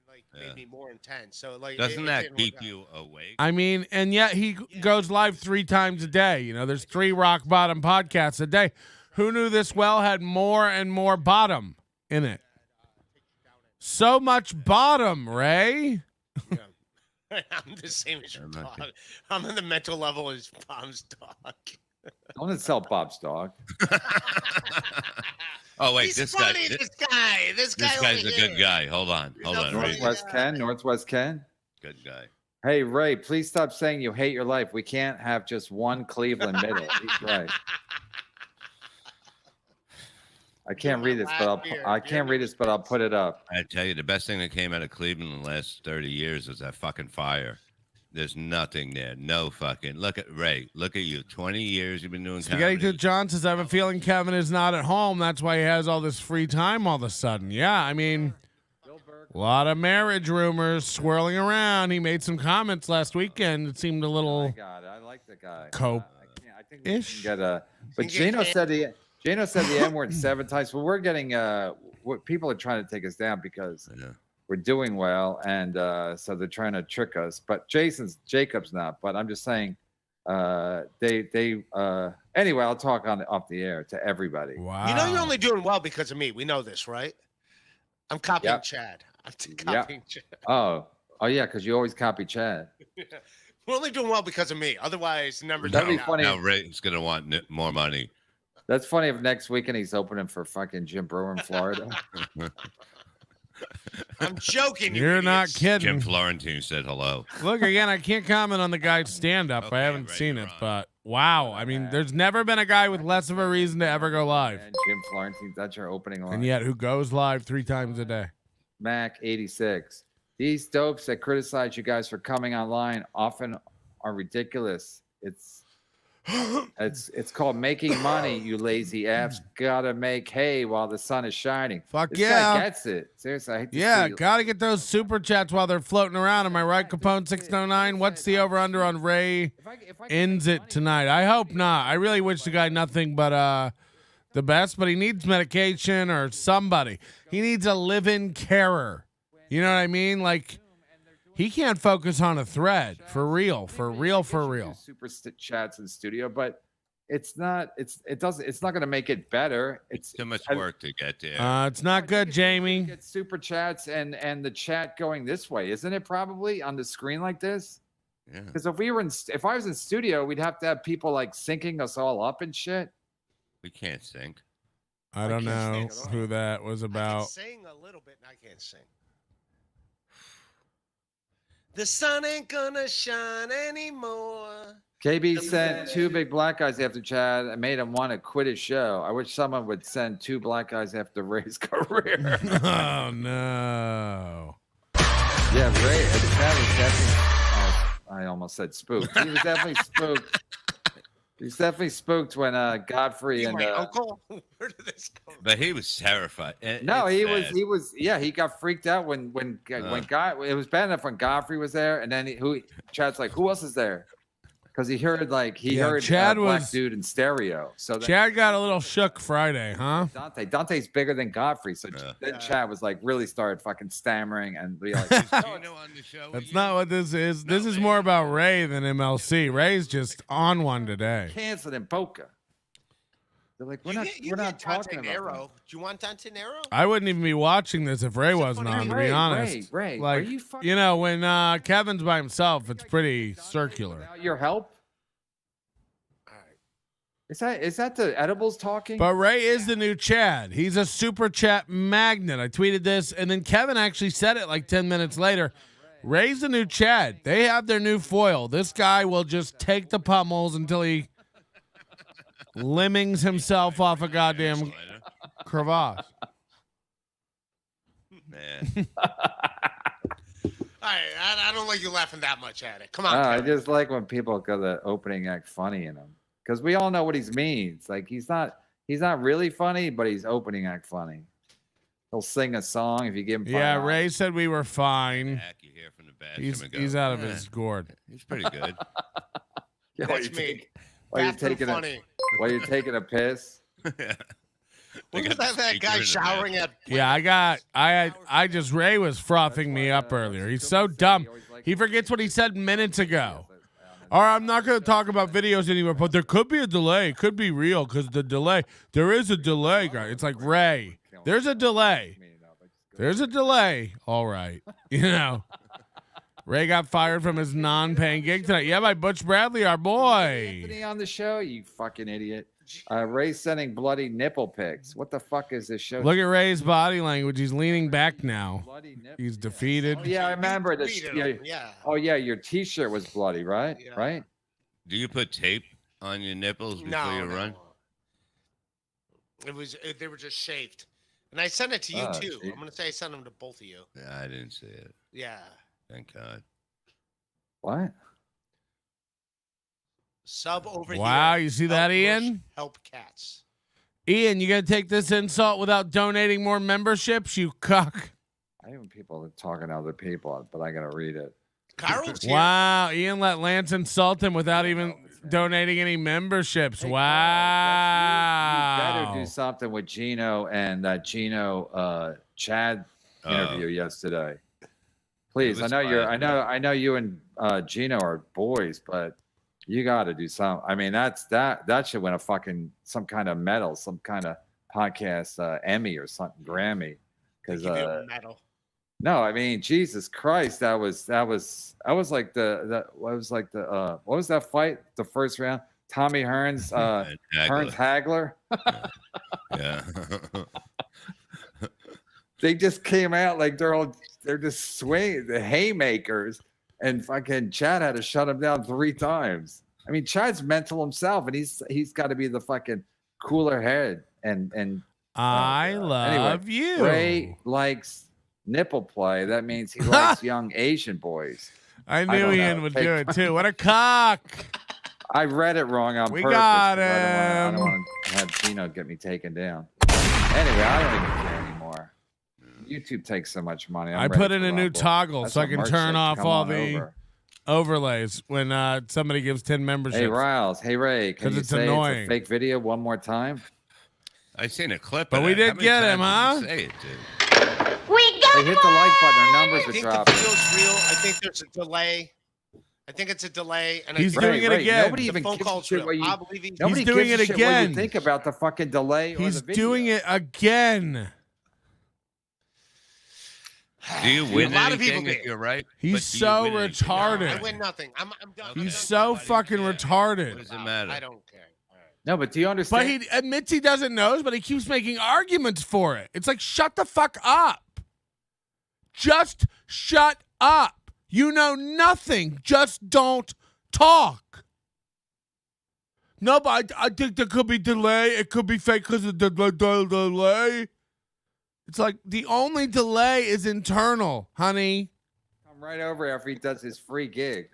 like
Yeah.
made me more intense. So like,
Doesn't
it
that
didn't
keep
work out.
you awake?
I mean, and yet he goes live 3 times a day. You know, there's 3 rock bottom podcasts a day. Who knew this well had more and more bottom in it? So much bottom, Ray.
Yeah. I'm the same as your
I'm not
dog.
good.
I'm on the mental level as Bob's dog.
Don't insult Bob's dog.
Oh wait,
He's
this
funny.
guy.
This guy. This guy.
This guy's
over
a good
here.
guy. Hold on. Hold
No,
on.
Northwest-
Reed.
Northwest Ken. Northwest Ken.
Good guy.
Hey Ray, please stop saying you hate your life. We can't have just one Cleveland middle. He's right. I can't read this, but I'll put it up.
I tell you, the best thing that came out of Cleveland in the last 30 years was that fucking fire. There's nothing there. No fucking. Look at Ray. Look at you. 20 years you've been doing
Spaghetti
comedy.
to John says, I have a feeling Kevin is not at home. That's why he has all this free time all of a sudden. Yeah, I mean, a lot of marriage rumors swirling around. He made some comments last weekend. It seemed a little
I like the guy.
cope.
I think we can get a. But Jano said the N word 7 times. Well, we're getting what people are trying to take us down because we're doing well, and so they're trying to trick us. But Jacob's not. But I'm just saying, anyway. I'll talk off the air to everybody.
Wow.
You know you're only doing well because of me. We know this, right? I'm copying Chad. I'm copying Chad.
Oh yeah, because you always copy Chad.
We're only doing well because of me. Otherwise, the numbers
That'd be
don't
funny.
Now Ray's gonna want more money.
That's funny if next weekend he's opening for fucking Jim Brewer in Florida.
I'm joking.
You're not
idiots.
kidding.
Jim Florentine said hello.
Look, again, I can't comment on the guy's stand-up.
Okay,
I haven't
right,
seen
you're
it,
on.
but wow. I mean, there's never been a guy with less of a reason to ever go live.
And Jim Florentine, that's your opening line.
And yet, who goes live 3 times a day?
Mac 86. These dopes that criticize you guys for coming online often are ridiculous. It's called making money, you lazy apps. Gotta make hay while the sun is shining.
Fuck
This
yeah.
guy gets it. Seriously, I hate to
Yeah,
see
gotta get those super chats while they're floating around. Am I right, Capone 609? What's the over/under on Ray ends it tonight? I hope not. I really wish the guy nothing but the best, but he needs medication or somebody. He needs a live-in carer. You know what I mean? Like, he can't focus on a thread. For real.
Super chats in studio, but it's not going to make it better. It's
Too much work to get there.
It's not good, Jamie.
Get super chats and the chat going this way, isn't it? Probably on the screen like this.
Yeah.
Because if I was in studio, we'd have to have people like syncing us all up and shit.
We can't sync.
I don't know
stand
who that was
I can
about.
sing a little bit, and I can't sing. The sun ain't gonna shine anymore.
KB sent 2 big black guys after Chad and made him want to quit his show. I wish someone would send 2 black guys after Ray's career.
Oh, no.
Yeah, Ray. Chad was definitely. I almost said spooked. He was definitely spooked. He was definitely spooked when Godfrey and
My uncle? Where did this come from?
But he was terrified.
no,
It's
he
sad.
was. Yeah, he got freaked out when God. It was bad enough when Godfrey was there, and then Chad's like, who else is there? Because he heard
Chad
black
was-
dude in stereo. So then
Chad got a little shook Friday, huh?
Dante's bigger than Godfrey. So
Yeah.
then Chad was like really started fucking stammering and be like,
Do you know on the show?
That's not what this is. This is more about Ray than MLC. Ray's just on one today.
canceled in Boca. They're like, we're not talking about
Nero. Do you want Dante Nero?
I wouldn't even be watching this if Ray wasn't on, to be honest.
Ray,
Like,
are you fucking
you know, when Kevin's by himself, it's pretty circular.
without your help?
All right.
Is that the edibles talking?
But Ray is the new Chad. He's a super chat magnet. I tweeted this, and then Kevin actually said it like 10 minutes later. Ray's the new Chad. They have their new foil. This guy will just take the pummels until he lemmings himself off a goddamn crevasse.
Man.
All right, I don't like you laughing that much at it. Come on,
I
Kevin.
just like when people go the opening act funny in him because we all know what he means. Like he's not really funny, but he's opening act funny. He'll sing a song if you give him.
Yeah,
$5.
Ray said we were fine.
Back, you hear from the bathroom and go,
He's out of
"Eh,
his gourd.
He's pretty good.
Yeah,
That's me.
While you're
Bathroom
taking
funny.
while you're taking a piss.
What was that guy showering at?
Yeah, I just Ray was frothing me up earlier. He's so dumb. He forgets what he said minutes ago. All right, I'm not going to talk about videos anymore, but there could be a delay. It could be real because the delay. There is a delay, guy. It's like Ray. There's a delay. There's a delay. All right. You know. Ray got fired from his non-paying gig tonight. Yeah, by Butch Bradley, our boy.
Anthony on the show, you fucking idiot. Ray's sending bloody nipple pics. What the fuck is this show?
Look at Ray's body language. He's leaning back now.
Bloody nipple.
He's defeated.
Oh, yeah, I remember this.
Tweeted
Yeah.
him, yeah.
Oh yeah, your T-shirt was bloody, right?
Yeah.
Right.
Do you put tape on your nipples before
No,
you run?
They were just shaved, and I sent it to you
Oh,
too.
gee.
I'm gonna say I sent them to both of you.
Yeah, I didn't see it.
Yeah.
Thank God.
What?
Sub over here.
Wow, you see that,
Help
Ian?
Mersh, help cats.
Ian, you gonna take this insult without donating more memberships, you cuck?
I even people are talking to other people, but I gotta read it.
Carl's here.
Wow, Ian let Lance insult him without even donating any memberships.
Hey, Carl,
Wow.
you better do something with Gino and that Gino Chad interview yesterday. Please, I
was
know you're.
fine,
I know you and Gino are boys, but you got to do something. I mean, that should win a fucking some kind of medal, some kind of podcast Emmy or something, Grammy. Because
Give you a medal.
no, I mean, Jesus Christ, that was like what was that fight? The first round, Tommy Hearns, Hearns Hagler.
Yeah.
They just came out like they're just swinging the haymakers, and fucking Chad had to shut him down 3 times. I mean, Chad's mental himself, and he's got to be the fucking cooler head. And
I love
anyway,
you.
Ray likes nipple play. That means he likes young Asian boys.
I knew
don't
Ian
know.
would
Take-
do it too. What a cock.
I read it wrong on
We
purpose.
got
'Cause I
him.
don't want to have Gino get me taken down. Anyway, I don't even care anymore. YouTube takes so much money.
I put in a new toggle
That's
so I
what
can
Merch
turn
said,
off
come
all
on
the
over.
overlays when somebody gives 10 memberships.
Hey, Riles. Hey, Ray. Can
'Cause
you
it's
say
annoying.
it's a fake video one more time?
I seen a clip.
But
of
we
that.
did
How many
get him,
times
huh?
did you say it, dude?
Hey, hit the like button. Our numbers
I
are
think the
dropping.
video's real. I think there's a delay. I think it's a delay. And
He's
I think
doing it
Ray,
again.
Nobody
the
even
phone
gives a
call's
shit
real.
what you.
I believe he's
Nobody
doing
gives a
it
shit what
again.
you think about the fucking delay.
He's
or the video.
doing it again.
Do you win
A lot of
anything
people
if
do.
you're right?
He's
But do you
so
win anything?
retarded.
I win nothing. I'm done. I'm
He's
done.
so
Nobody
fucking
cares.
retarded.
What does it matter?
I don't care. All right.
No, but do you understand?
But he admits he doesn't know, but he keeps making arguments for it. It's like, shut the fuck up. Just shut up. You know nothing. Just don't talk. No, but I think there could be delay. It could be fake because of the delay. It's like the only delay is internal, honey.
Come right over after he does his free gig.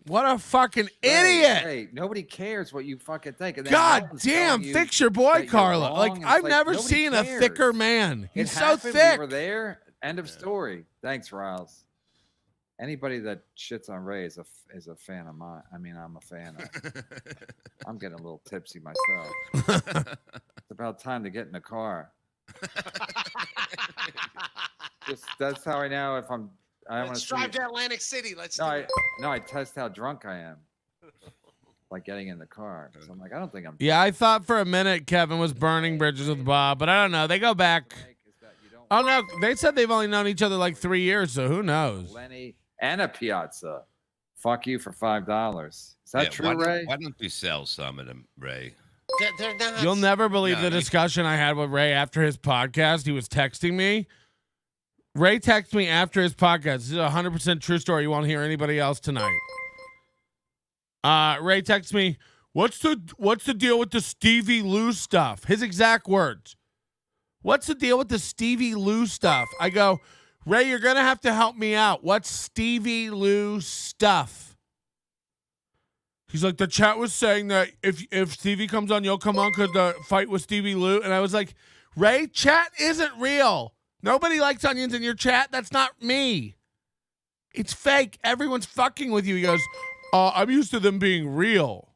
What a fucking
Hey,
idiot.
Hey, nobody cares what you fucking think. And then
God
Melton's
damn,
telling you
fix your boy,
that you're
Carla.
wrong,
Like,
and
I've
it's
never
nobody
seen a
cares.
thicker man. He's
It
so
happened.
thick.
We were there. End of story. Thanks, Riles. Anybody that shits on Ray is a fan of mine. I mean, I'm a fan of. I'm getting a little tipsy myself. It's about time to get in the car. That's how I know if I'm. I want to
Let's
see.
drive to Atlantic City. Let's
No,
do it.
I test how drunk I am. Like getting in the car. So I'm like, I don't think I'm.
Yeah, I thought for a minute Kevin was burning bridges with Bob, but I don't know. They go back. Oh, no. They said they've only known each other like 3 years, so who knows?
Lenny and a Piazza. Fuck you for $5. Is that
Yeah,
true, Ray?
Why don't you sell some of them, Ray?
They're not.
You'll never believe
No,
the
they-
discussion I had with Ray after his podcast. He was texting me. Ray texted me after his podcast. This is a 100% true story. You won't hear anybody else tonight. Ray texts me, what's the deal with the Stevie Lou stuff? His exact words. What's the deal with the Stevie Lou stuff? I go, Ray, you're going to have to help me out. What's Stevie Lou stuff? He's like, the chat was saying that if Stevie comes on, you'll come on because the fight with Stevie Lou. And I was like, Ray, chat isn't real. Nobody likes onions in your chat. That's not me. It's fake. Everyone's fucking with you. He goes, I'm used to them being real.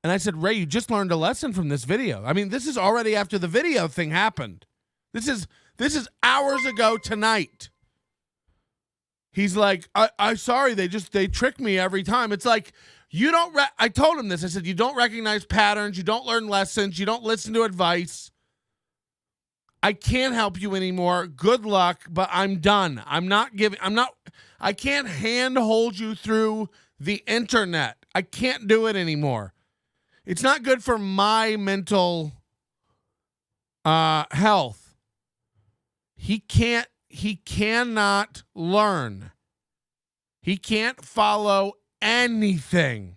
And I said, Ray, you just learned a lesson from this video. I mean, this is already after the video thing happened. This is hours ago tonight. He's like, I sorry, they trick me every time. It's like, you don't, I told him this. I said, you don't recognize patterns. You don't learn lessons. You don't listen to advice. I can't help you anymore. Good luck, but I'm done. I can't handhold you through the internet. I can't do it anymore. It's not good for my mental health. He cannot learn. He can't follow anything.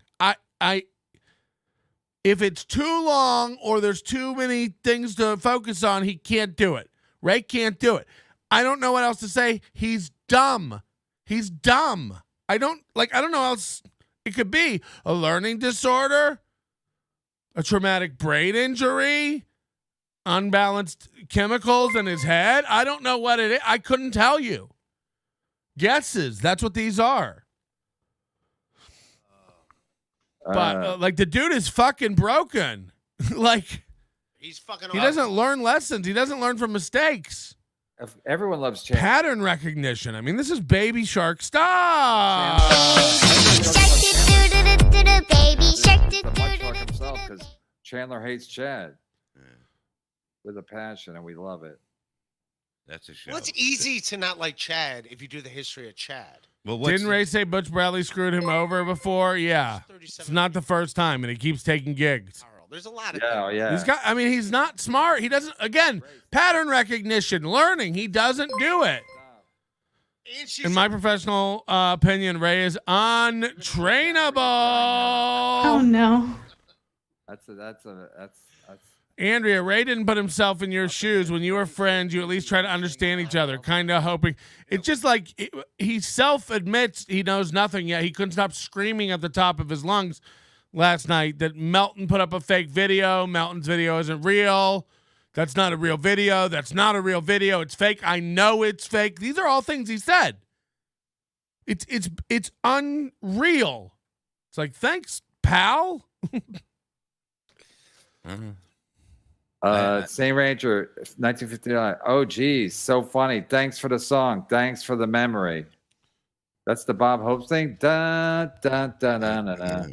If it's too long or there's too many things to focus on, he can't do it. Ray can't do it. I don't know what else to say. He's dumb. He's dumb. I don't know else it could be. A learning disorder, a traumatic brain injury, unbalanced chemicals in his head. I don't know what it is. I couldn't tell you. Guesses. That's what these are. But like the dude is fucking broken. Like
He's fucking.
he doesn't learn lessons. He doesn't learn from mistakes.
Everyone loves Chandler.
Pattern recognition. I mean, this is Baby Shark. Stop.
Baby shark,
Because Chandler hates Chad with a passion, and we love it.
That's a show.
Well, it's easy to not like Chad if you do the history of Chad.
Well,
Didn't Ray say Butch Bradley screwed him over before? Yeah. It's not the first time, and he keeps taking gigs.
There's a lot of
Yeah.
He's not smart. He doesn't, again, pattern recognition, learning. He doesn't do it. In my professional opinion, Ray is untrainable.
Oh no.
That's
Andrea, Ray didn't put himself in your shoes. When you were friends, you at least try to understand each other, kind of hoping. It's just like he self-admits he knows nothing yet. He couldn't stop screaming at the top of his lungs last night that Melton put up a fake video. Melton's video isn't real. That's not a real video. That's not a real video. It's fake. I know it's fake. These are all things he said. It's unreal. It's like, thanks, pal.
Saint Ranger, 1959. Oh, geez, so funny. Thanks for the song. Thanks for the memory. That's the Bob Hope thing. Da, da, da, da, da, da.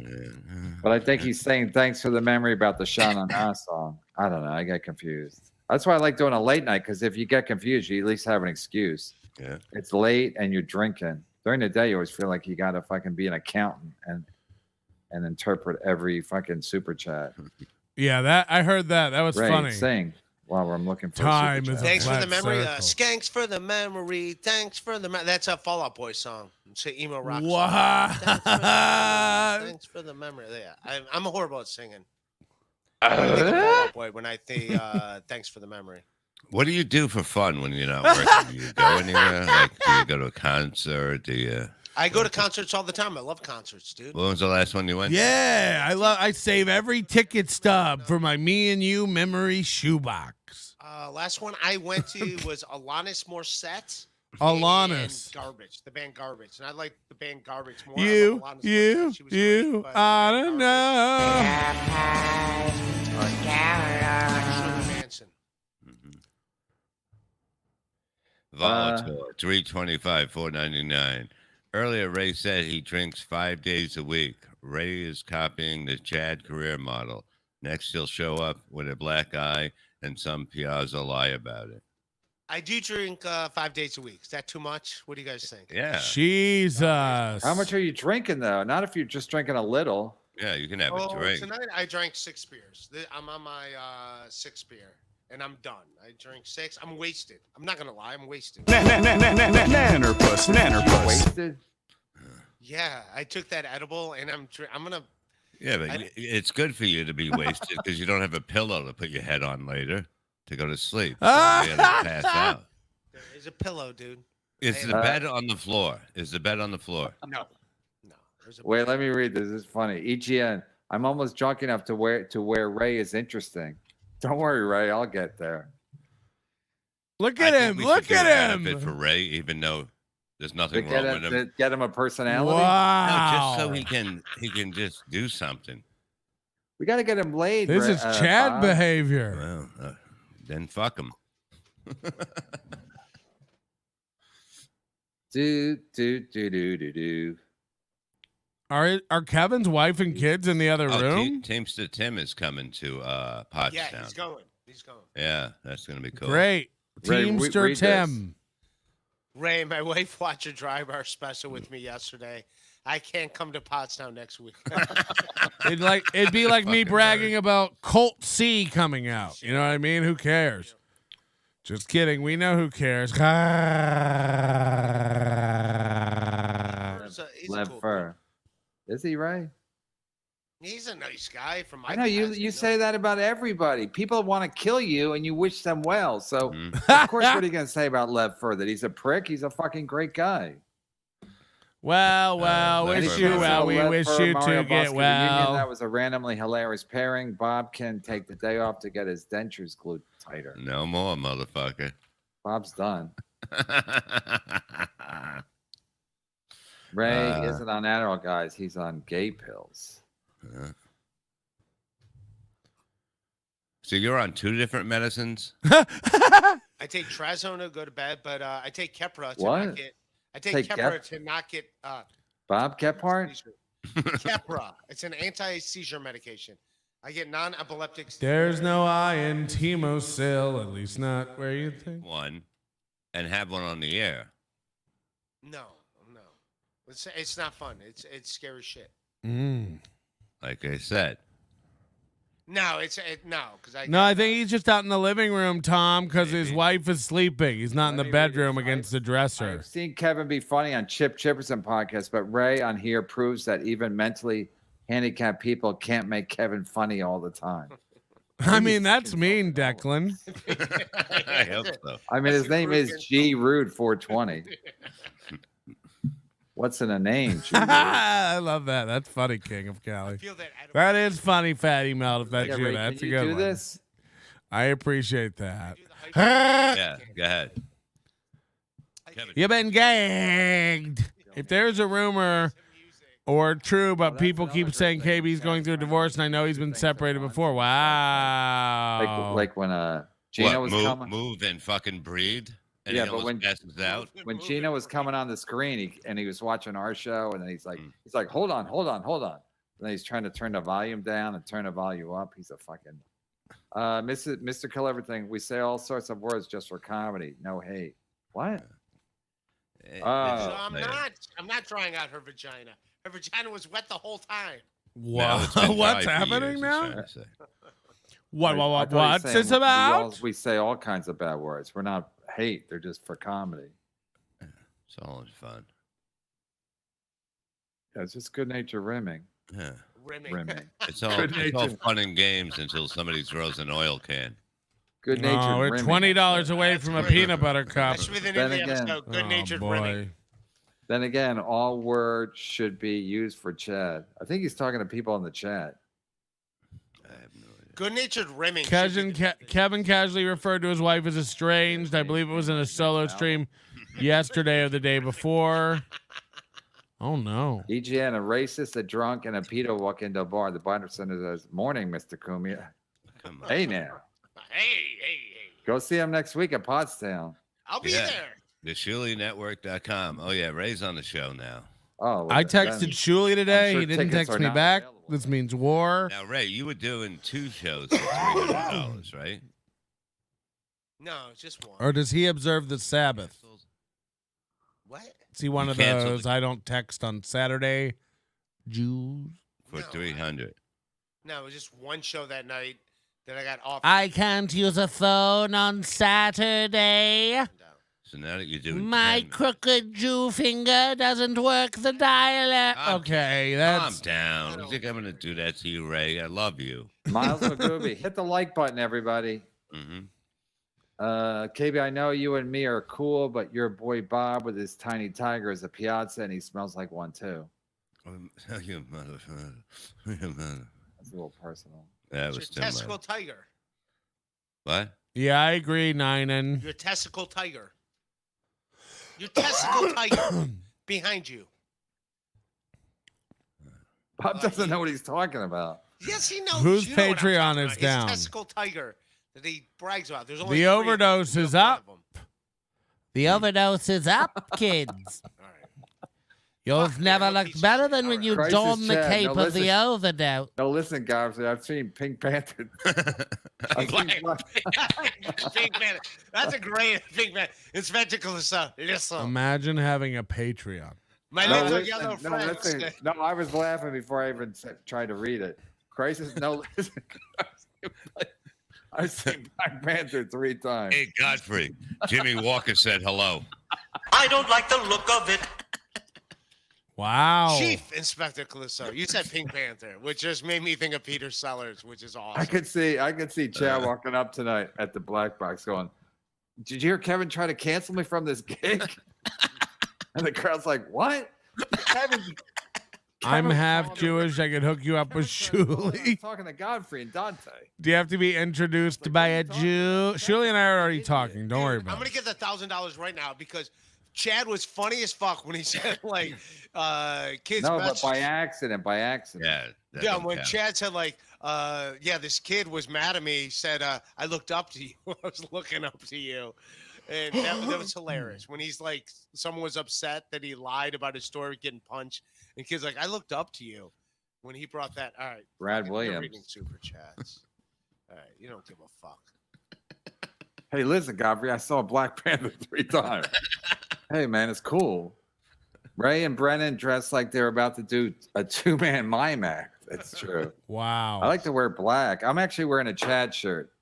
But I think he's saying thanks for the memory about the Sha Na Na song. I don't know. I get confused. That's why I like doing a late night, because if you get confused, you at least have an excuse.
Yeah.
It's late and you're drinking. During the day, you always feel like you got to fucking be an accountant and interpret every fucking super chat.
Yeah, that I heard that. That was
Ray,
funny.
Sing while I'm looking for
Time
a super
is
chat.
Thanks for the
Flat
memory.
circle.
Skanks for the memory. Thanks for the That's a Fall Out Boy song. It's an emo rock song.
What?
Thanks for the memory. Yeah, I'm horrible at singing. I think of Fall Out Boy when I think thanks for the memory.
What do you do for fun when you're not working? Do you go anywhere? Like, do you go to a concert? Do you?
I go to concerts all the time. I love concerts, dude.
When was the last one you went?
Yeah, I save every ticket stub for my Me and You memory shoebox.
Last one I went to was Alanis Morissette.
Alanis.
And Garbage, the band Garbage, and I like the band Garbage more.
You,
I love Alanis Morissette. She was great, but
I
the
don't
band
know.
Garbage- Manson.
Volatile, 325, 499. Earlier, Ray said he drinks 5 days a week. Ray is copying the Chad career model. Next, he'll show up with a black eye and some Piazza lie about it.
I do drink 5 days a week. Is that too much? What do you guys think?
Yeah.
Jesus.
How much are you drinking, though? Not if you're just drinking a little.
Yeah, you can have a drink.
Tonight I drank 6 beers. I'm on my 6th beer, and I'm done. I drank 6. I'm wasted. I'm not gonna lie. I'm wasted.
Nannerpuss. Wasted?
Yeah, I took that edible, and I'm gonna.
Yeah, but it's good for you to be wasted because you don't have a pillow to put your head on later to go to sleep. So you gotta pass out.
There is a pillow, dude.
Is the bed on the floor? Is the bed on the floor?
No. There's a
Wait, let me read this. This is funny. EGN. I'm almost drunk enough to where Ray is interesting. Don't worry, Ray. I'll get there.
Look
I
at
think
him.
we
Look
should do a
at
benefit
him.
for Ray, even though there's
To
nothing
get,
wrong with him.
to get him a personality.
No,
Wow.
just so he can just do something.
We got to get him laid.
This is Chad
Bob.
behavior.
Well, then fuck him.
Do.
Are Kevin's wife and kids in the other room?
Teamster Tim is coming to Pottstown.
Yeah, he's going.
Yeah, that's gonna be cool.
Great.
Ray,
Teamster
read
Tim.
Ray, my wife watched a Dry Bar special with me yesterday. I can't come to Pottstown next week.
It'd be like me
Fucking
bragging about Colt C coming out. You know what I mean? Who cares? Just kidding. We know who cares.
He's a
Lev
cool
Fur. Is he, Ray?
guy. He's a nice guy. From my
I know you
capacity,
say that about everybody. People want to kill you and you wish them well. So,
Mhm.
of course, what are you going to say about Lev Fur? That he's a prick? He's a fucking great guy.
Well,
Any
wish you
chance
well.
of
We
let
wish
for
you
Mario
to get
Bosco reunion? That
well.
was a randomly hilarious pairing. Bob can take the day off to get his dentures glued tighter.
No more, motherfucker.
Bob's done. Ray isn't on Adderall, guys. He's on gay pills.
So you're on 2 different medicines?
I take trazodone to go to bed, but I take Keppra to
What?
not get. I take
Take
Keppra to not get.
Bob Kephart?
seizure. Keppra. It's an anti-seizure medication. I get non-epileptic.
There's no I in Timosil, at least not where you think.
One. And have one on the air.
No. It's not fun. It's scary shit.
Like I said.
No, no, because
I think he's just out in the living room, Tom, because his wife is sleeping. He's not in the
Let me read
bedroom
this.
against the dresser.
I've seen Kevin be funny on Chip Chipperson podcast, but Ray on here proves that even mentally handicapped people can't make Kevin funny all the time.
I mean, that's mean, Declan.
I hope so.
I mean, his name is G Rude 420. What's in a name? G. Rude?
I love that. That's funny, King of Cali.
feel that.
That is funny, Fatty Melt. If that's
Yeah,
you,
Ray,
that's
can
a
you
good
do
one.
this?
I appreciate that.
Yeah, go ahead. Kevin.
You've been gagged. If there's a rumor or true, but people keep saying KB's going through a divorce, and I know he's been separated before. Wow.
Like when Gina was
move,
coming.
move and fucking breathe. And
Yeah,
he
but
almost
when-
passes out.
When Gina was coming on the screen, he was watching our show, and then he's like, hold on. And then he's trying to turn the volume down and turn the volume up. He's a fucking Mr. Kill Everything. We say all sorts of words just for comedy. No hate. What?
Hey,
So
Oh.
I'm not drying out her vagina. Her vagina was wet the whole time.
no, it's been
What's
dry for
happening
years, he's
now?
trying to say.
What?
I thought he was
What's
saying
this about?
We say all kinds of bad words. We're not hate. They're just for comedy.
It's all in fun.
Yeah, it's just good natured rimming.
Yeah.
Rimming.
It's all fun and games until somebody throws an oil can.
Good natured
No, we're
rimming.
$20 away from a
great.
peanut butter cup.
That's within
Then
the
again-
episode. Good natured
oh,
rimming.
boy.
Then again, all words should be used for Chad. I think he's talking to people in the chat.
I have no idea.
Good natured rimming.
Kevin casually referred to his wife as estranged. I believe it was in a solo stream yesterday or the day before. Oh, no.
EGN, a racist, a drunk, and a pedo walk into a bar. The bartender says, "Morning, Mr. Cumia."
Come on.
Hey now.
Hey.
Go see him next week at Pottstown.
I'll be
Yeah.
there.
TheShuliNetwork.com. Oh, yeah, Ray's on the show now.
Oh,
I
then-
texted Shuli today.
sure
He didn't
tickets
text
are
me
not
back.
available.
This means war.
Now, Ray, you were doing 2 shows for $300, right?
No, it's just one.
Or does he observe the Sabbath?
What?
Is he one
You
of
canceled
those
it.
I don't text on Saturday Jews?
For
No,
$300.
No, it was just one show that night that I got off.
I can't use a phone on Saturday.
So now that you're doing
My
10,
crooked Jew finger doesn't work the dialect.
Calm-
Okay,
calm
that's
down. You think I'm going to do that to you, Ray? I love you.
Miles McGooby, hit the like button, everybody.
Mm-hmm.
KB, I know you and me are cool, but your boy Bob with his tiny tiger is a piazza, and he smells like one too.
You motherfucker.
That's a little personal.
That
It's
was
your
too
testicle
much.
tiger.
What?
yeah, I agree, Ninen.
Your testicle tiger. Your testicle tiger behind you.
Bob doesn't know what he's talking about.
Yes, he knows.
Whose
You know what I'm
Patreon
talking
is
about.
down?
His testicle tiger that he brags about. There's only
The
3 of them.
overdose
You
is
don't have
up.
them.
The overdose is up, kids.
All right.
You've
Fuck,
never
I'm a
looked
piece of
better
shit.
than when
All
you
right.
don
Crisis
the
chat.
cape
No,
of
listen.
the overdose.
No, listen, guys. I've seen Pink Panther. I've seen
Pink man. That's a great Pink man. Inspector Clouseau. Listen.
Imagine having a Patreon.
My
No,
little
listen,
yellow
no,
friends.
listen. No, I was laughing before I even tried to read it. Crisis. No, listen. I've seen Black Panther 3 times.
Hey, Godfrey. Jimmy Walker said hello.
I don't like the look of it.
Wow.
Chief Inspector Clouseau. You said Pink Panther, which just made me think of Peter Sellers, which is awesome.
I could see Chad walking up tonight at the Black Box going, "Did you hear Kevin try to cancel me from this gig?" And the crowd's like, "What?"
I'm
Kevin
half
called
Jewish. I could hook you up with Shuli.
talking to Godfrey and Dante.
Do you have to be introduced by a Jew? Shuli and I are already talking. Don't worry
I'm
about
gonna
it.
get the $1,000 right now because Chad was funny as fuck when he said like kids.
No, but
message-
by accident.
Yeah. that
Yeah,
don't
when
count.
Chad said like, yeah, this kid was mad at me. He said, I looked up to you. I was looking up to you. And that was hilarious. When he's like, someone was upset that he lied about his story getting punched. And kid's like, I looked up to you. When he brought that, all right.
Brad
you're
Williams.
reading super chats. All right, you don't give a fuck.
Hey, listen, Godfrey, I saw Black Panther 3 times. Hey, man, it's cool. Ray and Brennan dressed like they're about to do a 2-man mime act. It's true.
Wow.
I like to wear black. I'm actually wearing a Chad shirt.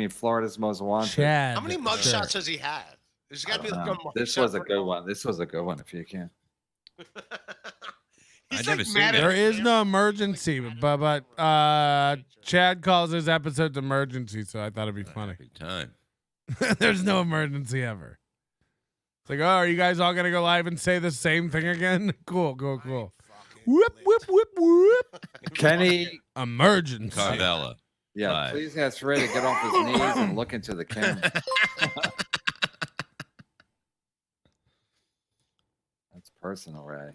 Florida's most wanted.
Chad.
How many mug
Sure.
shots does he have? There's got to be like a mug
This
shot
was a
for
good
no-
one. This was a good one if you can.
He's
never
like
seen
mad
that.
at
There
me.
is no emergency, but Chad calls his episodes emergency, so I thought it'd be funny.
Big time.
There's no emergency ever. It's like, oh, are you guys all gonna go live and say the same thing again? Cool.
Fucking
Whoop,
lit.
whoop, whoop, whoop.
Kenny,
Emergency.
Carvella.
yeah,
Right.
please ask Ray to get off his knees and look into the camera. That's personal, Ray.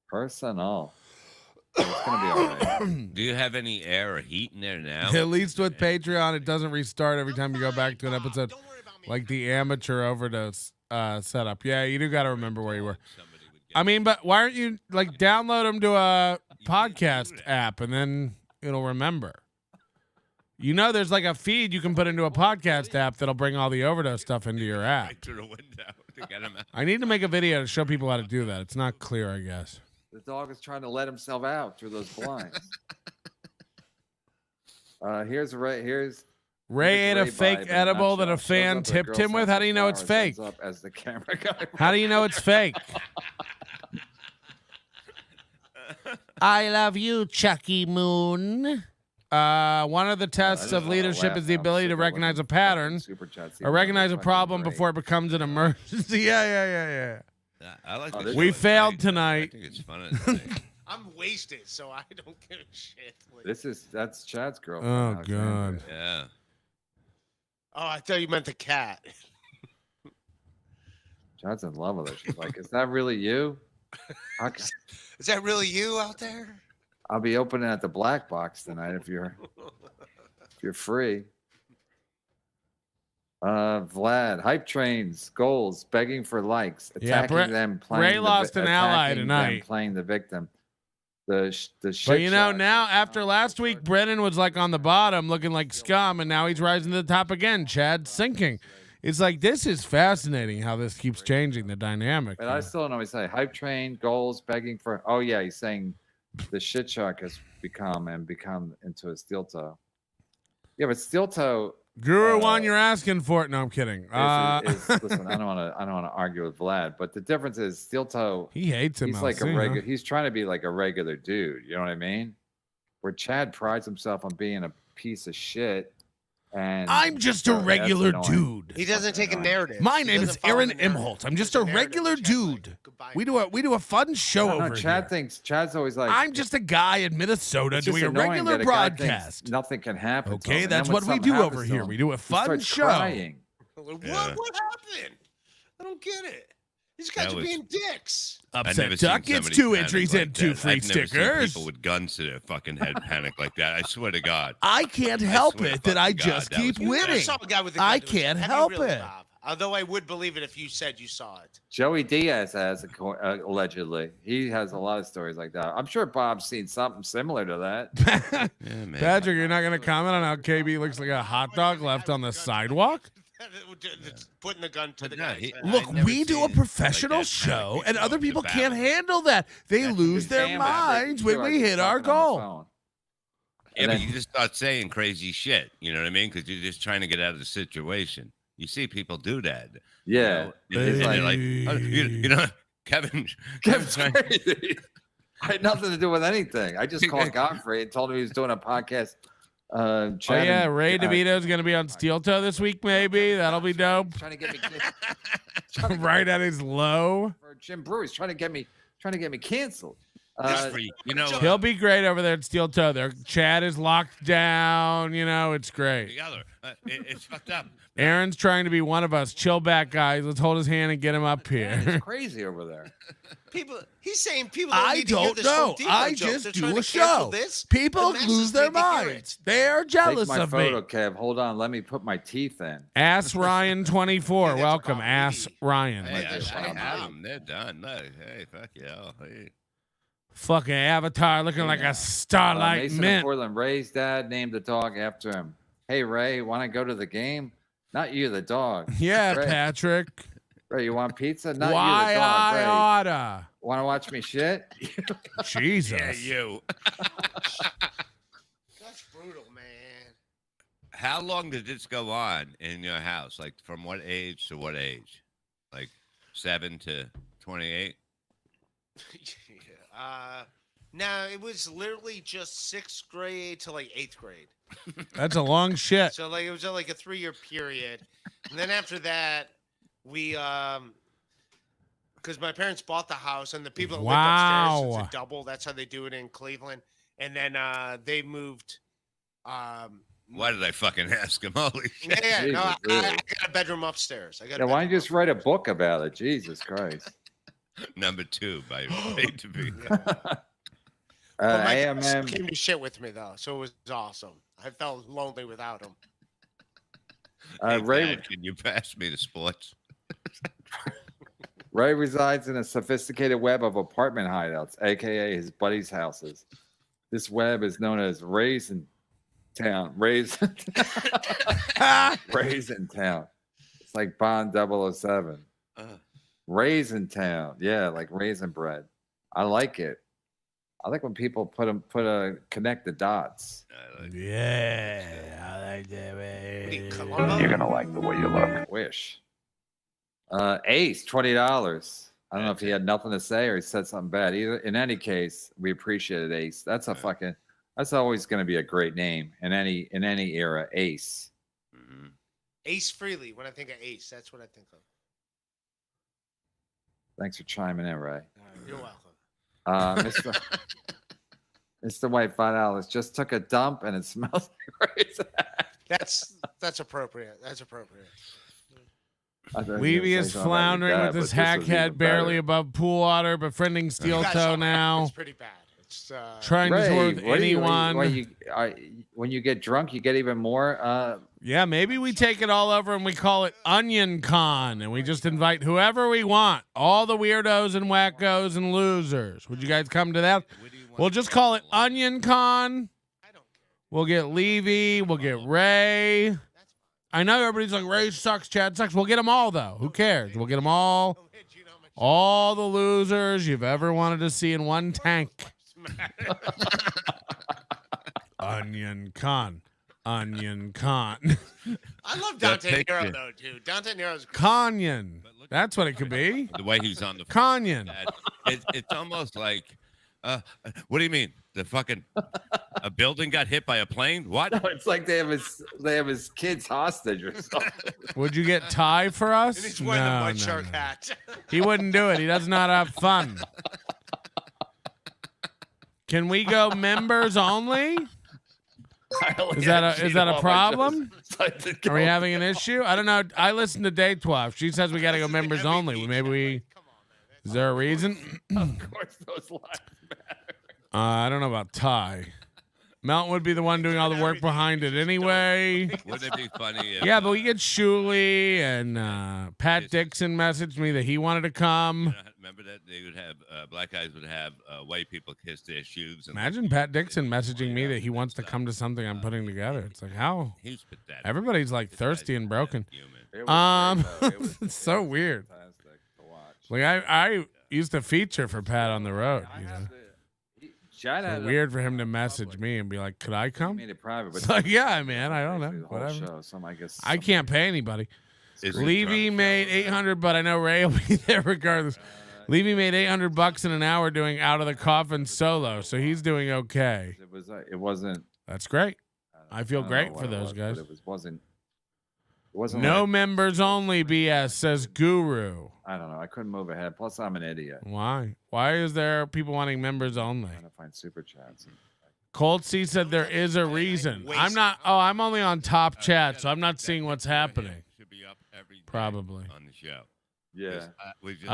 Personal. It's gonna be all right.
Do you have any air or heat in there now?
At least with Patreon, it doesn't restart every time you go back to an episode,
Don't worry about me.
like the amateur overdose setup. Yeah, you do got to remember where you were.
Somebody would get
I mean, but why aren't you like download them to a podcast app and then it'll remember? You know, there's like a feed you can put into a podcast app that'll bring all the overdose stuff into your app.
right through the window to get him out.
I need to make a video to show people how to do that. It's not clear, I guess.
The dog is trying to let himself out through those blinds. Here's Ray. Here's
Ray ate a
Ray
fake
vibe in a
edible that a
nutshell. Shows
fan
up at a
tipped
girl's
him with.
house
How do you know it's
flowers,
fake?
ends up as the camera guy.
How do you know it's fake? I love you, Chucky Moon. One of the tests of leadership is the ability to recognize a pattern or recognize a problem before it becomes an emergency. Yeah.
I like
Oh,
this
this
We
one.
failed
I
tonight.
think it's fun. tonight.
I'm wasted, so I don't give a shit. Like-
That's Chad's girlfriend.
Oh,
Alexandra.
God.
Yeah.
oh, I thought you meant the cat.
Chad's in love with her. She's like, "Is that really you?" Okay.
Is that really you out there?
I'll be opening at the Black Box tonight if you're free. Vlad, hype trains, goals, begging for likes,
Yeah,
attacking them, playing
Ray
the
lost an ally
attacking them,
tonight.
playing the victim. The
But
shit
you know,
shock.
now after last week, Brennan was like on the bottom looking like scum, and now he's rising to the top again. Chad's sinking. It's like, this is fascinating how this keeps changing the dynamic.
But I still don't know what he's saying. Hype train, goals, begging for. Oh yeah, he's saying the shit shark has become into a steel toe. Yeah, but steel toe
Guru one, you're asking for it. No, I'm kidding.
listen, I don't want to argue with Vlad, but the difference is steel toe.
He hates him.
He's
I'll
like
see,
a
huh?
regular. He's trying to be like a regular dude. You know what I mean? Where Chad prides himself on being a piece of shit. And
I'm just a
that's
regular
annoying.
dude.
He doesn't take a narrative.
My
He
name is
doesn't follow
Aaron
the narrative.
Imholt. I'm just
There's
a
narrative,
regular
Chad's like,
dude.
goodbye.
We do a fun show
No,
over
Chad
here.
thinks Chad's always like.
I'm just a guy in Minnesota
it's just
doing a
annoying
regular
that a guy thinks
broadcast.
Nothing can happen. to
Okay,
him. And
that's
then when
what we
something
do
happens
over
to
here.
him,
We do a
he
fun
starts
show.
crying.
What?
Yeah.
What happened? I don't get it. These guys
That
are
was-
being dicks.
I've
Upset
never
Duck
seen
gets
somebody
2
panic
entries
like
and 2
that.
free
I've never seen
stickers.
people with guns to their fucking head panic like that. I swear to God.
I can't help
swear to
it that I
fucking God,
just
that was
keep
weird.
I
winning.
saw a guy with a
I
gun to his
can't
head. Have you
help
really,
it.
Bob? Although I would believe it if you said you saw it.
Joey Diaz has allegedly. He has a lot of stories like that. I'm sure Bob's seen something similar to that.
Yeah, man.
Patrick, you're not going to comment on how KB looks like a hot dog left on the sidewalk?
Putting the gun to the
No,
guy.
he-
Look,
I never
we do a
seen
professional
like that
show,
panic
and other
before.
people
It's a
can't
battle.
handle that. They
That's
lose their
Damn,
minds
Patrick,
when
you're
we
like
hit our
talking on the
goal.
phone.
Yeah,
And
but
then-
you just start saying crazy shit. You know what I mean? Because you're just trying to get out of the situation. You see people do that.
Yeah.
You know, and
It's
they're
like,
like, oh, you know, Kevin.
Kevin's
trying-
crazy. I had nothing to do with anything. I just called Godfrey and told him he was doing a podcast
Oh yeah, Ray DeVito's gonna be on Steel Toe this week. Maybe that'll be dope.
Trying to get me
Right at his low.
for Jim Brewer's trying to get me canceled.
Just for you know,
He'll be great over there at Steel Toe. Their chat is locked down. You know, it's great.
together. It's fucked up.
Aaron's trying to be one of us. Chill back, guys. Let's hold his hand and get him up here.
It's crazy over there.
He's saying people don't need to hear this Home Depot
I
joke.
just
They're
do
trying
a
to cancel
show.
This.
People
The masses
lose their
need to hear it.
minds. They are
Take
jealous
my
of
photo,
me.
Kev. Hold on. Let me put my teeth in.
Ass Ryan 24.
that's a
Welcome,
problem.
Ass Ryan.
Hey,
this
I
one.
have them. They're done. Look, hey, fuck yeah. Hey.
Fucking Avatar looking like a starlight
Mason of
mint.
Portland. Ray's dad named the dog after him. Hey, Ray, want to go to the game? Not you, the dog.
Yeah,
Ray,
Patrick.
Ray, you want pizza? Not
Why
you, the dog.
I
Ray,
oughta.
want to watch me shit?
Jesus.
Yeah, you.
That's brutal, man.
How long did this go on in your house? Like from what age to what age? Like 7 to 28?
No, it was literally just 6th grade to like 8th grade.
That's a long shit.
So like it was like a 3-year period, and then after that, we because my parents bought the house and the people that lived upstairs,
Wow.
it's a double. That's how they do it in Cleveland. And then they moved.
Why did I fucking ask him? Holy shit.
Yeah, no, I
Jesus, really?
got a bedroom upstairs. I got.
Yeah,
a
why don't you
bedroom
just write a book about it? Jesus Christ.
Number 2 by paid to be.
Well, my parents
AMM.
came to shit with me though, so it was awesome. I felt lonely without him.
Hey,
Ray,
Dad, can you pass me the sports?
Ray resides in a sophisticated web of apartment hideouts, aka his buddies' houses. This web is known as Raisin Town. Raisin Town. It's like Bond 007. Raisin Town. Yeah, like raisin bread. I like it. I like when people connect the dots.
Yeah, I like that.
What are you,
Man.
Columbo?
You're gonna like the way you look. Wish. Ace, $20. I don't know if he had nothing to say or he said something bad. Either in any case, we appreciate it, Ace. That's always gonna be a great name in any era. Ace.
Mhm.
Ace Frehley. When I think of Ace, that's what I think of.
Thanks for chiming in, Ray.
You're welcome.
Mr. White, $5. Just took a dump and it smells like raisin.
That's appropriate. That's appropriate.
Levy is floundering with his hack head barely above pool water, befriending Steel
You guys
Toe
saw that.
now.
It's pretty bad. It's
Trying to tour with anyone.
When you get drunk, you get even more.
Yeah, maybe we take it all over and we call it Onion Con, and we just invite whoever we want, all the weirdos and wackos and losers. Would you guys come to that? We'll just call it Onion Con. We'll get Levy. We'll get Ray. I know everybody's like, Ray sucks, Chad sucks. We'll get them all, though. Who cares? We'll get them all. All the losers you've ever wanted to see in one tank. Onion Con. Onion Con.
I love Dante Nero though, dude. Dante Nero's
Conyon. That's what it could be.
The way he's on the
Conyon.
it's almost like, what do you mean? The fucking a building got hit by a plane? What?
No, it's like they have his kids hostage or something.
Would you get Ty for us?
and he's wearing a mud shark hat.
He wouldn't do it. He does not have fun. Can we go members only? Is that a problem? Are we having an issue? I don't know. I listened to Day 12. She says we got to go members only. Maybe we. Is there a reason?
Of course, those lines matter.
I don't know about Ty. Melton would be the one doing all the work behind it anyway.
Wouldn't it be funny if,
Yeah, but we get Shuley and Pat Dixon messaged me that he wanted to come.
remember that they would have black guys would have white people kiss their shoes. And
Imagine Pat Dixon messaging me that he wants to come to something I'm putting together. It's like, how?
he's pathetic.
Everybody's like thirsty and broken.
Human.
It's so weird.
Fantastic to watch.
Like I used to feature for Pat on the road. You know? So weird for him to message me and be like, "Could I come?"
Made it private, but
It's like, yeah, man. I don't know.
the whole
Whatever.
show, so I guess
I can't pay anybody.
Is he
Levy
drunk?
made 800, but I know Ray will be there regardless. Levy made $800 in an hour doing Out of the Coffin solo, so he's doing okay.
It wasn't.
That's great. I feel
don't know
great
what
for
it
those
was,
guys.
but it wasn't
No
like,
members only BS, says Guru.
I don't know. I couldn't move ahead. Plus, I'm an idiot.
Why? Why is there people wanting members only?
I'm trying to find super chats.
Cold C said there is a reason. I'm not. Oh, I'm only on top chat, so I'm not seeing what's happening.
Should be up every day
Probably.
on the show.
Yeah.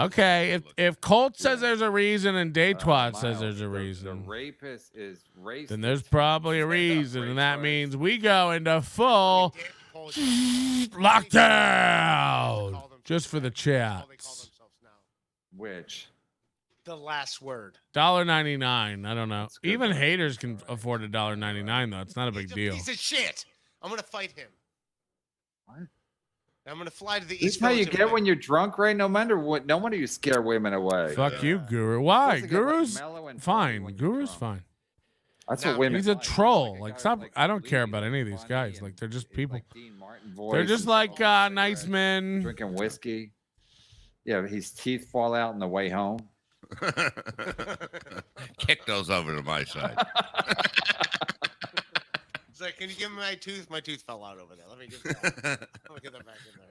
Okay, if Colt says there's a reason and Daytwad says
Miles,
there's a
The
reason,
rapist is racist.
then there's probably a reason, and that
Retard.
means we go into full lockdown just for the chat.
Which?
The last word.
$1.99. I don't know.
That's good,
Even
though.
haters can afford $1.99 though. It's not a big
He's
deal.
Piece of shit. I'm gonna fight him.
What?
I'm gonna fly to the
This
East
is how you
Village and
get
fight
when you're drunk, right? No matter what. No wonder you scare women away.
Fuck you, Guru. Why?
Supposed to get, like,
Guru's
mellow and
fine.
funny when you're
Guru's
drunk.
fine.
That's
No,
what women.
He's a
like.
troll.
a
Like,
guy
stop.
like
I don't care
Levy
about
who's
any of these
funny
guys.
and
Like, they're just
is
people.
like Dean Martin voice
They're just
and
like
smoking
nice
cigarettes,
men.
drinking whiskey. Yeah, his teeth fall out on the way home.
Kick those over to my side.
It's like, can you give me my tooth? My tooth fell out over there. Let me get that. Let me get that back in there.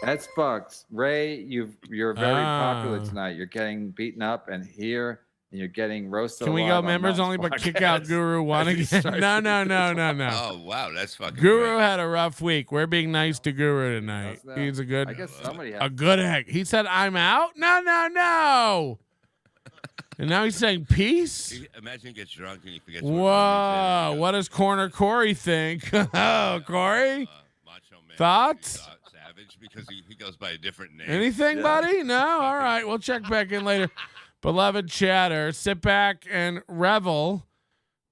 That's Bucks. Ray, you're very popular
Ah.
tonight. You're getting beaten up and here, and you're getting roasted.
Can we
alive
go
on
members
Melton's
only, but kick out
podcast.
Guru one
As he
again?
starts
No,
to
no,
do
no,
this
no,
one.
no.
Oh wow, that's fucking
Guru
great.
had a rough week. We're being nice to Guru tonight.
How's that?
He's a good,
I guess somebody
a
has.
good egg. He said, "I'm out." No, no, no. And now he's saying peace.
Imagine he gets drunk and he forgets.
Whoa! What does Corner Corey think? Oh, Corey,
Macho Man,
thoughts?
Savage, because he goes by a different name.
Anything,
Yeah.
buddy? No. All right, we'll check back in later. Beloved chatter, sit back and revel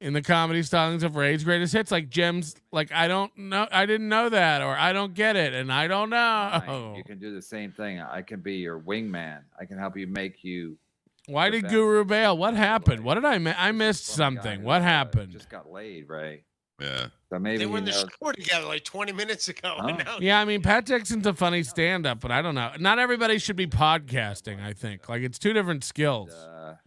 in the comedy stylings of Ray's greatest hits, like gems. Like I don't know, I didn't know that, or I don't get it, and I don't know.
Fine. You can do the same thing. I can be your wingman. I can help you make you.
Why
the
did
best.
Guru bail? What happened? What did I miss? I missed
Some guy
something.
who,
What happened?
Just got laid, Ray.
Yeah.
So maybe
They were in
he
the
knows.
shower together like 20 minutes ago. And
Oh.
now
Yeah, I mean, Pat Jackson's a funny stand-up, but I don't know. Not everybody should be podcasting. I think like it's two different skills.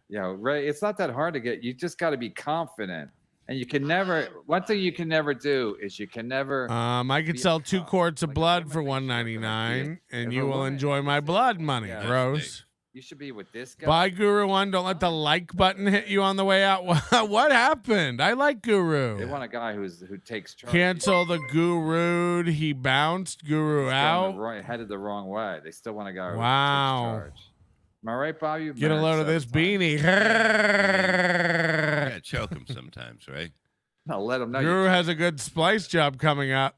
Yeah, Ray. It's not that hard to get. You just got to be confident, and you can never. One thing you can never do is you can never.
I could
be a
sell 2
cuck.
quarts of
Like, a
blood
woman
for
thinks you're gonna
$1.99,
be-
and
if
you
a
will
woman-
enjoy my blood money.
Yeah.
Gross.
You should be with this guy.
Bye, Guru One. Don't let the like button hit you on the way out. What happened? I like
They
Guru.
want a guy who takes charge.
Cancel the Guru. He bounced Guru
He's going
out.
the wrong, headed the wrong way. They still want a guy who
Wow.
takes charge. Am I right, Bob? You've
Get a
married
load of this
7 times.
beanie.
Yeah, choke him sometimes, right?
No, let him know.
Guru has a good splice job coming up.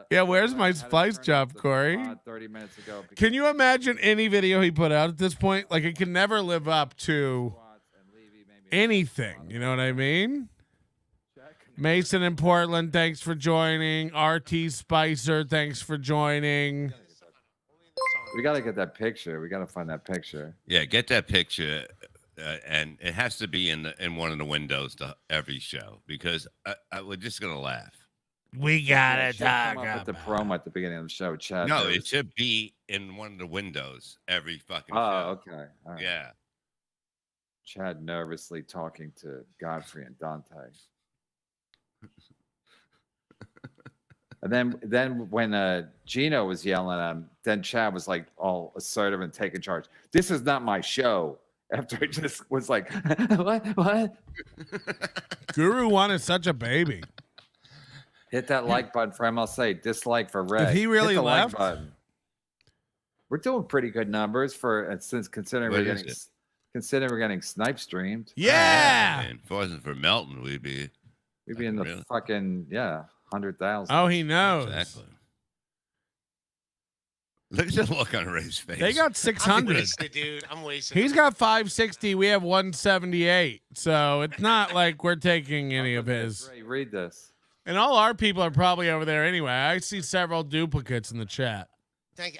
Yeah, where's my
I had to
splice
turn
job,
off the
Corey?
pod 30 minutes ago.
Can you imagine any video he put out at this point? Like, it can never live up to anything. You know what I mean? Mason in Portland, thanks for joining. RT Spicer, thanks for joining.
We got to get that picture. We got to find that picture.
Yeah, get that picture, and it has to be in one of the windows to every show because we're just gonna laugh.
We
Yeah,
gotta
it should come
talk
up at the
about.
promo at the beginning of the show, Chad.
No,
There
it
was-
should be in one of the windows every fucking
Oh,
show.
okay. All right.
Yeah.
Chad nervously talking to Godfrey and Dante. And then when Gino was yelling at him, then Chad was like all assertive and taking charge. This is not my show. After it just was like, what?
Guru One is such a baby.
Hit that like button for MLC. Dislike for Ray.
he really
Hit the
left?
like button. We're doing pretty good numbers for since considering
What
we're
is
getting
it?
considering we're getting snipe streamed.
Yeah.
Man, if it wasn't for Melton, we'd be
We'd be in the
Really?
fucking 100,000.
Oh, he knows.
exactly. Look at the look on Ray's face.
They got
I'm
600.
wasted, dude. I'm wasted.
He's got 560. We have 178. So it's not like we're taking any of his.
Ray, read this.
And all our people are probably over there anyway. I see several duplicates in the chat.
Thank you.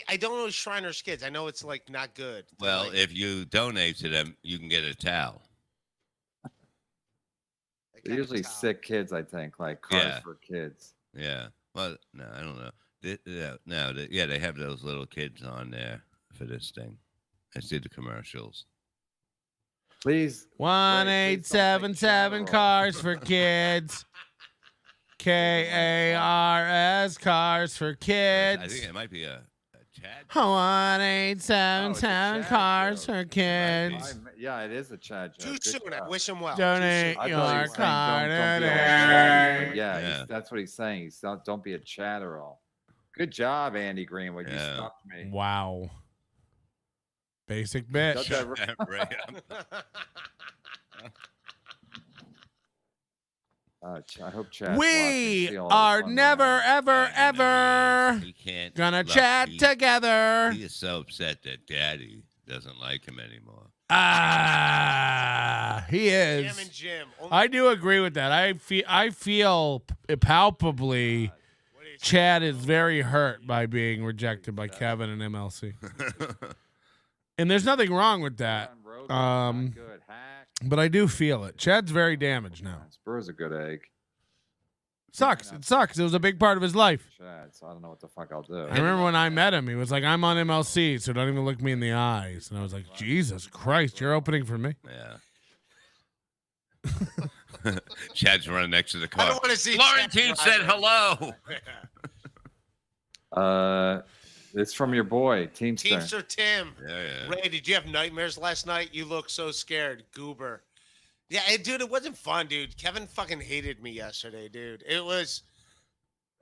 I don't know Shriner's kids. I know it's like not good.
Well,
Like,
if you donate to them, you can get a towel.
that
They're
kind of
usually
towel.
sick kids, I think, like cars
Yeah.
for kids.
Yeah. Well, no, I don't know. They have those little kids on there for this thing. I see the commercials.
Please.
1877
Ray,
cars for kids. KARS, cars for
I
kids.
think it might be a Chad.
1877
Chad
cars
joke.
for kids.
Yeah, it is a Chad joke.
Too
Good
soon. I
job.
wish him well.
Donate
I thought he
your
was saying
card
don't be all
today.
chatty, but
Yeah.
that's what he's saying. He's don't be a chatterall. Good job, Andy Greenwood. You
Yeah.
stopped me.
Wow. Basic
Got
bitch.
that right.
Right.
I hope Chad's
We
watching. See all the
are
fun
never,
around.
ever, ever
He can't.
gonna
look,
chat
he-
together.
He is so upset that Daddy doesn't like him anymore.
He
Jim
is.
and Jim.
I do agree with that. I feel palpably
What is-
Chad is very hurt by being rejected by Kevin and MLC. And there's nothing wrong with that.
On road, not
Um,
good. Hack.
But I do feel it. Chad's very damaged now.
Spur's a good egg.
Sucks. It sucks. It was a big part of his life.
Chad, so I don't know what the fuck I'll do.
I remember when I met him, he was like, I'm on MLC, so don't even look me in the eyes. And I was like, Jesus Christ, you're opening for me?
Yeah. Chad's running next to the
I
car.
don't want to see.
Florentine
Chad
said
driving.
hello.
It's from your boy, Teamster.
Teamster Tim.
Yeah.
Ray, did you have nightmares last night? You look so scared, goober. Yeah, dude, it wasn't fun, dude. Kevin fucking hated me yesterday, dude. It was,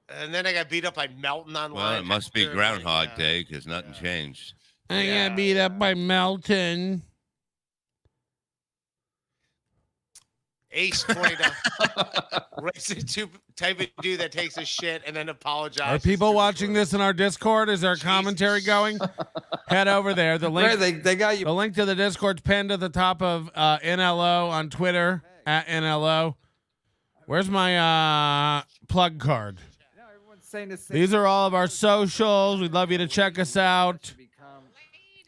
and then I got beat up by Melton online.
Well, it must be
after,
Groundhog
like,
Day because nothing changed.
I
Yeah,
got beat up by Melton.
Ace $20. Ray's the type of dude that takes a shit and then apologizes.
Are people
to
watching
the
this in our Discord? Is there commentary going? Head over there. The link.
They got you.
The link to the Discord's pinned at the top of NLO on Twitter at NLO. Where's my plug card?
Everyone's saying the same
These are all of our socials. We'd love you to check us out.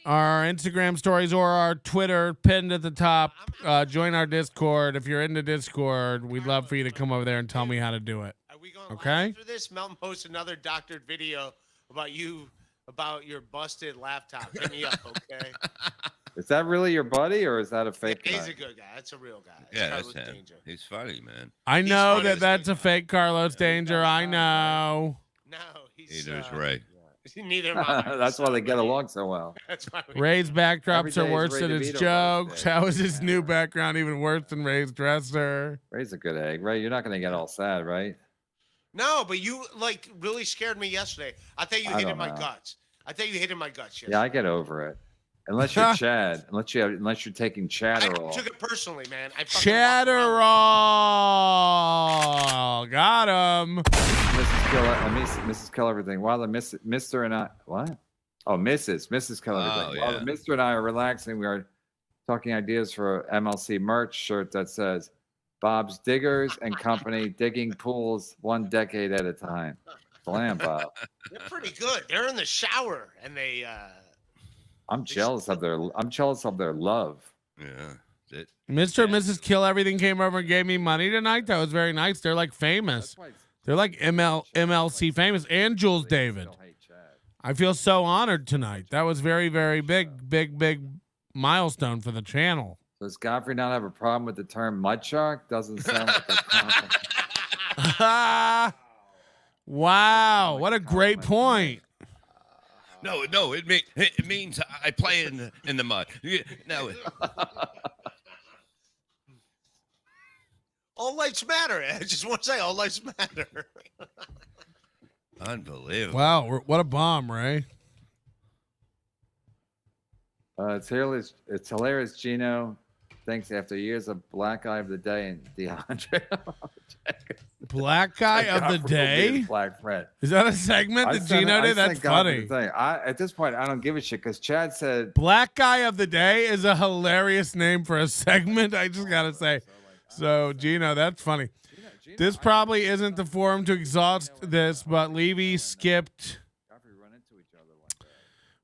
Our Instagram stories or our Twitter pinned at the top. Join our Discord. If you're into Discord, we'd love for you to come over there and tell me how to do it.
Are we going
Okay.
live after this? Melton posts another doctored video about your busted laptop. Hit me up, okay?
Is that really your buddy or is that a fake
He's
guy?
a good guy. That's a real guy.
Yeah,
Carlos
that's him.
Danger.
He's funny, man.
I know
funny
that
as
that's a
fuck.
fake Carlos Danger. I know.
No, he's
Neither is Ray.
Neither am I.
That's why they get along so well.
That's why we
Ray's
Every
backdrops
day
are
is
worse
Ray
than his
Devito
jokes.
birthday.
How is his new background even worse than Ray's dresser?
Ray's a good egg. Ray, you're not going to get all sad, right?
No, but you like really scared me yesterday. I thought you
I
hated
don't
my
know.
guts. I thought you hated my guts yesterday.
Yeah, I get over it. Unless you're Chad. Unless you're taking
I
Chatterall.
took it personally, man. I fucking walked around-
Chatterall. Got him.
Mrs. Kill Everything. While the Mr. and I, what? Oh, Mrs. Kill Everything.
Oh,
While
yeah.
the Mr. and I are relaxing, we are talking ideas for a MLC merch shirt that says Bob's Diggers and Company digging pools 1 decade at a time. Slam, Bob.
They're pretty good. They're in the shower and they
I'm jealous of their love.
Yeah. It,
Mr. and Mrs. Kill Everything came over and gave me money tonight. That was very nice. They're like famous.
That's why it's-
They're like MLC famous and Jules David.
Still hate Chad.
I feel so honored tonight. That was very, very big milestone for the channel.
Does Godfrey not have a problem with the term mud shark? Doesn't sound like a compliment.
Wow, what a great point.
no, it means I play in the mud. No,
all lives matter. I just want to say all lives matter.
unbelievable.
Wow, what a bomb, Ray.
It's hilarious. Gino thinks after years of Black Eye of the Day and DeAndre.
Black guy of the day?
Black Fred.
Is that a segment that Gino did? That's funny.
At this point, I don't give a shit because Chad said
Black guy of the day is a hilarious name for a segment. I just gotta say. So Gino, that's funny. This probably isn't the forum to exhaust this, but Levy skipped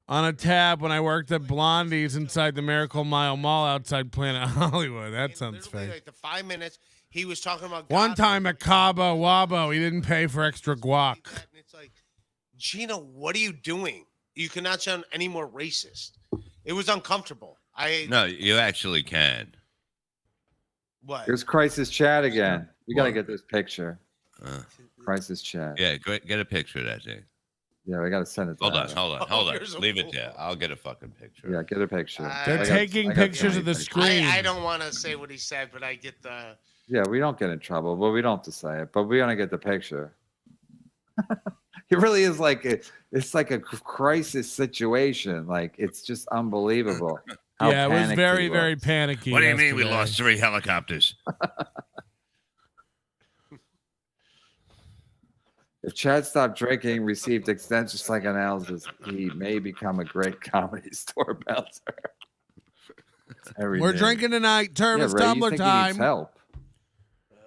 on a tab when I worked at Blondie's inside the Miracle Mile Mall outside Planet Hollywood. That sounds
Literally,
fake.
like the 5 minutes he was talking about
One
Godfrey.
time at Cabo Wabo, he didn't pay for extra guac.
And it's like, Gino, what are you doing? You cannot sound any more racist. It was uncomfortable.
No, you actually can.
What?
Here's Crisis Chad again. We got to get this picture. Crisis chat.
Yeah, get a picture of that thing.
Yeah, we got to send it to
Hold on,
her.
hold on.
here's a
Leave it
fool.
there. I'll get a fucking picture.
Yeah, get a picture.
They're
I got-
taking
I got
pictures of the
pictures.
screen.
I don't want to say what he said, but I get the.
Yeah, we don't get in trouble, but we don't have to say it. But we want to get the picture. It really is like it's like a crisis situation. Like it's just unbelievable. how
Yeah, it was
panicked
very,
he
very
was.
panicky.
What do you mean we
yesterday.
lost 3 helicopters?
If Chad stopped drinking, received extensive psychoanalysis, he may become a great comedy store bouncer.
We're drinking tonight. Tervis
Ray, you
tumbler
think he needs
time.
help?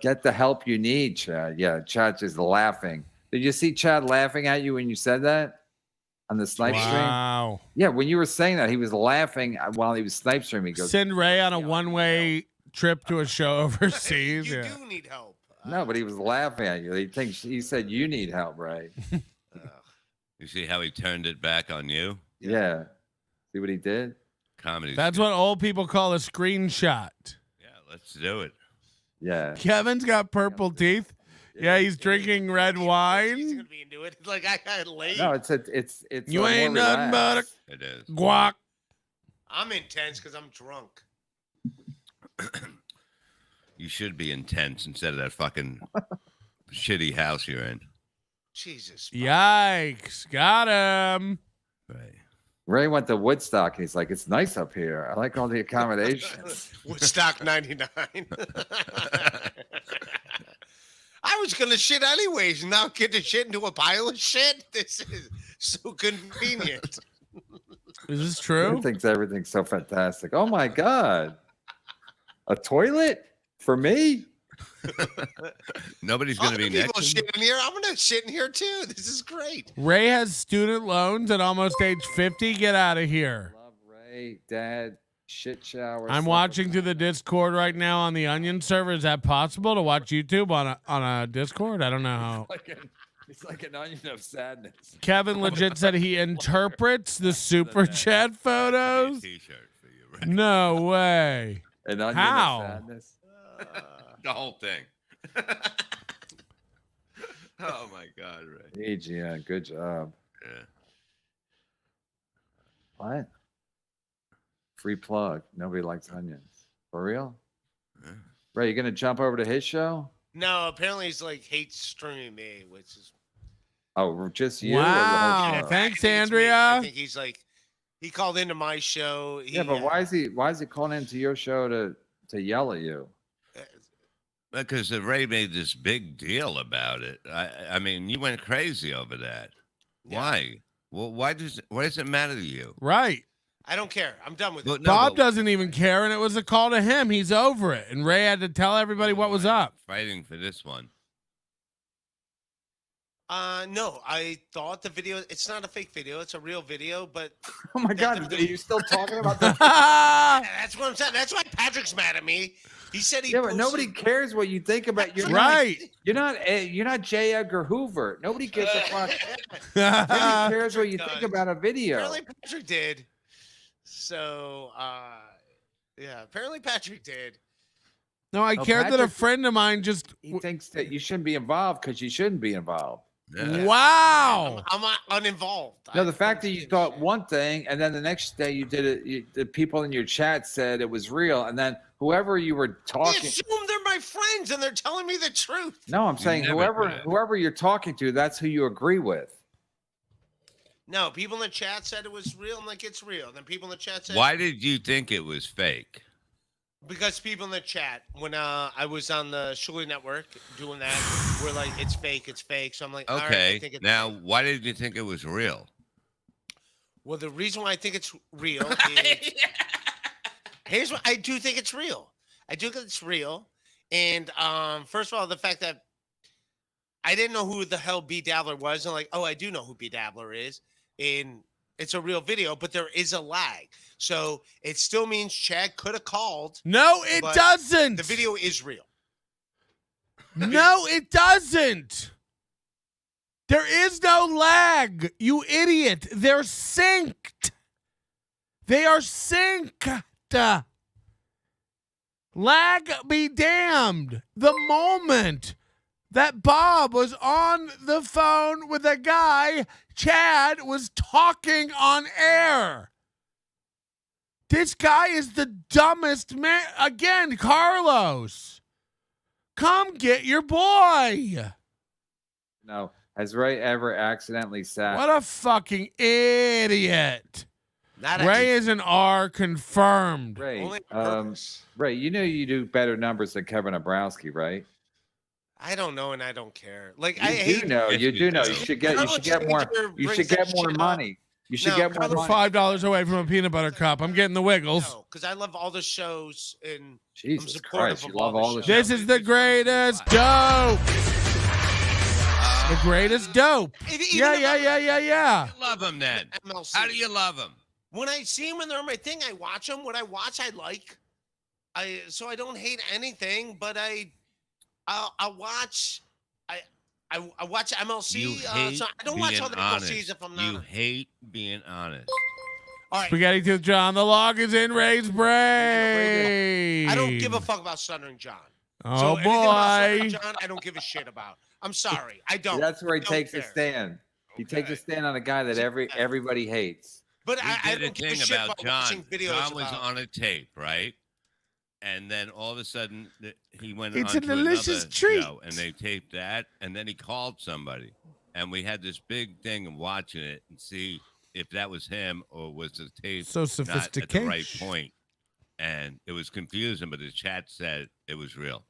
Get the help you need, Chad. Yeah, Chad just laughing. Did you see Chad laughing at you when you said that on the snipe stream?
Wow.
Yeah, when you were saying that, he was laughing while he was snipe streaming. He goes,
Send Ray on a one-way trip to a show overseas.
You
Yeah.
do need help.
no, but he was laughing at you. He said you need help, Ray.
You see how he turned it back on you?
Yeah. See what he did?
Comedy.
That's what old people call a screenshot.
Yeah, let's do it.
Yeah.
Kevin's got purple teeth. Yeah, he's drinking red
He's
wine.
gonna be into it. Like I got late.
No, it's
You
more
ain't nothing but a
relaxed.
It is.
guac.
I'm intense because I'm drunk.
You should be intense instead of that fucking shitty house you're in.
Jesus.
Yikes. Got him.
Right.
Ray went to Woodstock and he's like, it's nice up here. I like all the accommodations.
Woodstock 99. I was gonna shit anyways. Now get to shit into a pile of shit. This is so convenient.
Is this
He
true?
thinks everything's so fantastic. Oh my God. A toilet for me?
Nobody's going to
Other
be
people
next.
shit in here. I'm gonna shit in here too. This is great.
Ray has student loans at almost age 50. Get out of here.
Love Ray, Dad, shit shower.
I'm watching through the Discord right now on the Onion server. Is that possible to watch YouTube on a Discord? I don't know how.
It's like an onion of sadness.
Kevin legit said he interprets the super chat photos.
T-shirt for you, right?
No way.
An onion
How?
of sadness.
The whole thing. Oh my God, Ray.
AGN, good job.
Yeah.
What? Free plug. Nobody likes onions. For real?
Yeah.
Ray, you gonna jump over to his show?
No, apparently he's like hates streaming me, which is
Oh, just you? or the
Wow.
whole
Oh,
show?
thanks,
I think it's me. I
Andrea.
think he's like he called into my show.
Yeah, but why is he calling into your show to yell at you?
Because Ray made this big deal about it. I mean, you went crazy over that.
Yeah.
Why? Well, why does it matter to you?
Right.
I don't care. I'm done with
Well,
it.
no,
Bob
but-
doesn't even care, and it was a call to him. He's over it. And Ray had to tell everybody what was up.
Fighting for this one.
No, I thought the video. It's not a fake video. It's a real video, but
Oh my God, are you still talking about that?
that's what I'm saying. That's why Patrick's mad at me. He said he.
Yeah, but
posted-
nobody cares what you think about your
Right.
You're not J. Edgar Hoover. Nobody gives a fuck.
no,
Nobody cares what you think about a video.
Apparently Patrick did. So, yeah, apparently Patrick did.
I
Oh,
cared that a
Patrick-
friend of mine just.
He thinks that you shouldn't be involved because you shouldn't be involved.
Yeah.
Wow.
I'm not uninvolved.
No,
I
the fact that
don't
you
give a
thought
shit.
one thing and then the next day you did it, the people in your chat said it was real, and then whoever you were
They
talking.
assume they're my friends and they're telling me the truth.
No, I'm saying
never did.
whoever you're talking to, that's who you agree with.
No, people in the chat said it was real. I'm like, it's real. Then people in the chat said,
Why did you think it was fake?
Because people in the chat, when I was on the Shuli Network doing that, were like, it's fake, it's fake. So I'm like, all right, I
Okay.
think it's
Now,
fake.
why did you think it was real?
Well, the reason why I think it's real is here's what I do think it's real. I do think it's real. And first of all, the fact that I didn't know who the hell B Dabbler was, and like, oh, I do know who B Dabbler is, and it's a real video, but there is a lag. So it still means Chad could have called.
No, it
But
doesn't.
The video is real.
No, it doesn't. There is no lag, you idiot. They're synced. They are synced. Lag be damned. The that Bob was on the phone with a guy Chad was talking on air. This guy is the dumbest man. Again, Carlos, come get your boy.
No. Has Ray ever accidentally sat?
What a fucking idiot.
Not
Ray is an R confirmed.
Ray,
Only purpose.
Ray, you know you do better numbers than Kevin Abrowski, right?
I don't know, and I don't care. Like
You
I
do
hate.
know.
Yes,
You
you
do know.
do.
You should get more. You should
brings that
get more
shit up.
money. You should
No,
get more
Carlos-
We're
money.
$5 away from a peanut butter cup. I'm getting the wiggles.
No, because I love all the shows and
Jesus
supportive
Christ, you
of
love
all the
all the
shows.
This is the greatest dope. The greatest dope.
Even
Yeah,
if
yeah,
I'm-
yeah, yeah, yeah.
You love him then.
MLC.
How do you love him?
When I see them and they're on my thing, I watch them. When I watch, I like. So I don't hate anything, but I watch. I watch MLC.
You hate
so I don't watch
being
other
honest.
MLCs if I'm not.
You hate being honest.
All right.
Spaghetti Tooth John, the log is in Ray's brain.
I don't give a fuck about Stuttering John.
Oh,
So anything about Stuttering
boy.
John, I don't give a shit about. I'm sorry, I don't.
That's where he
Don't
takes a
care.
stand. He takes a
Okay.
stand on a guy that everybody hates.
But
We
I
did a
don't give a
thing
shit
about
about watching
John.
videos
John was
about.
on a tape, right? And then all of a sudden, he went
It's
on
a
to
delicious
another
treat.
show, and they taped that, and then he called somebody, and we had this big thing of watching it and see if that was him or was the tape
So
not at the right
sophisticated.
point. And it was confusing, but the chat said it was real.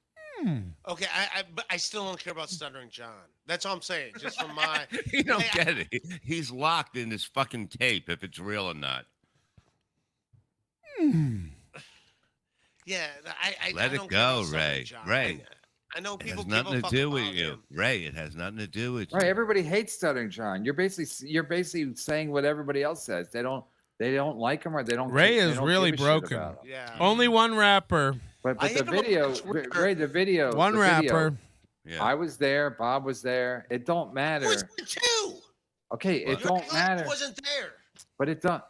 Okay, but I still don't care about Stuttering John. That's all I'm saying. Just from my.
You don't
Hey,
get it. He's locked in this fucking tape if it's real or not.
Yeah, I
Let
I
it
don't care
go,
about Stuttering
Ray.
John.
Ray.
I know
It
people
has
give
nothing
a
to
fuck
do with
about
you.
him.
Ray, it has nothing to do with you.
Right? Everybody hates Stuttering John. You're basically saying what everybody else says. They don't like him or they don't.
Ray
they
is
don't
really
give a shit
broken.
about him.
Yeah.
Only one rapper.
But
I
the
hate him on
video,
Twitter.
Ray, the video,
One
the video,
rapper.
Yeah.
I was there. Bob was there. It don't
I
matter.
was there too.
Okay, it
What?
You're
don't
glad I
matter.
wasn't there.
But it don't.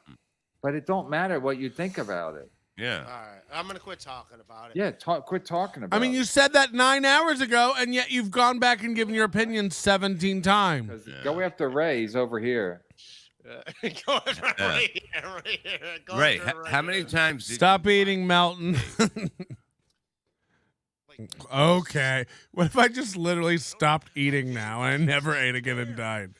But it don't matter what you think about it.
Yeah.
All right, I'm gonna quit talking about it.
Yeah, quit talking about.
I mean, you said that 9 hours ago, and yet you've gone back and given your opinion 17 times.
Because go after Ray. He's over here.
Go after right here, right here. Go
Ray,
after right
how many
here.
times did
Stop eating, Melton. Okay. What if I just literally stopped eating now and I never ate again and died?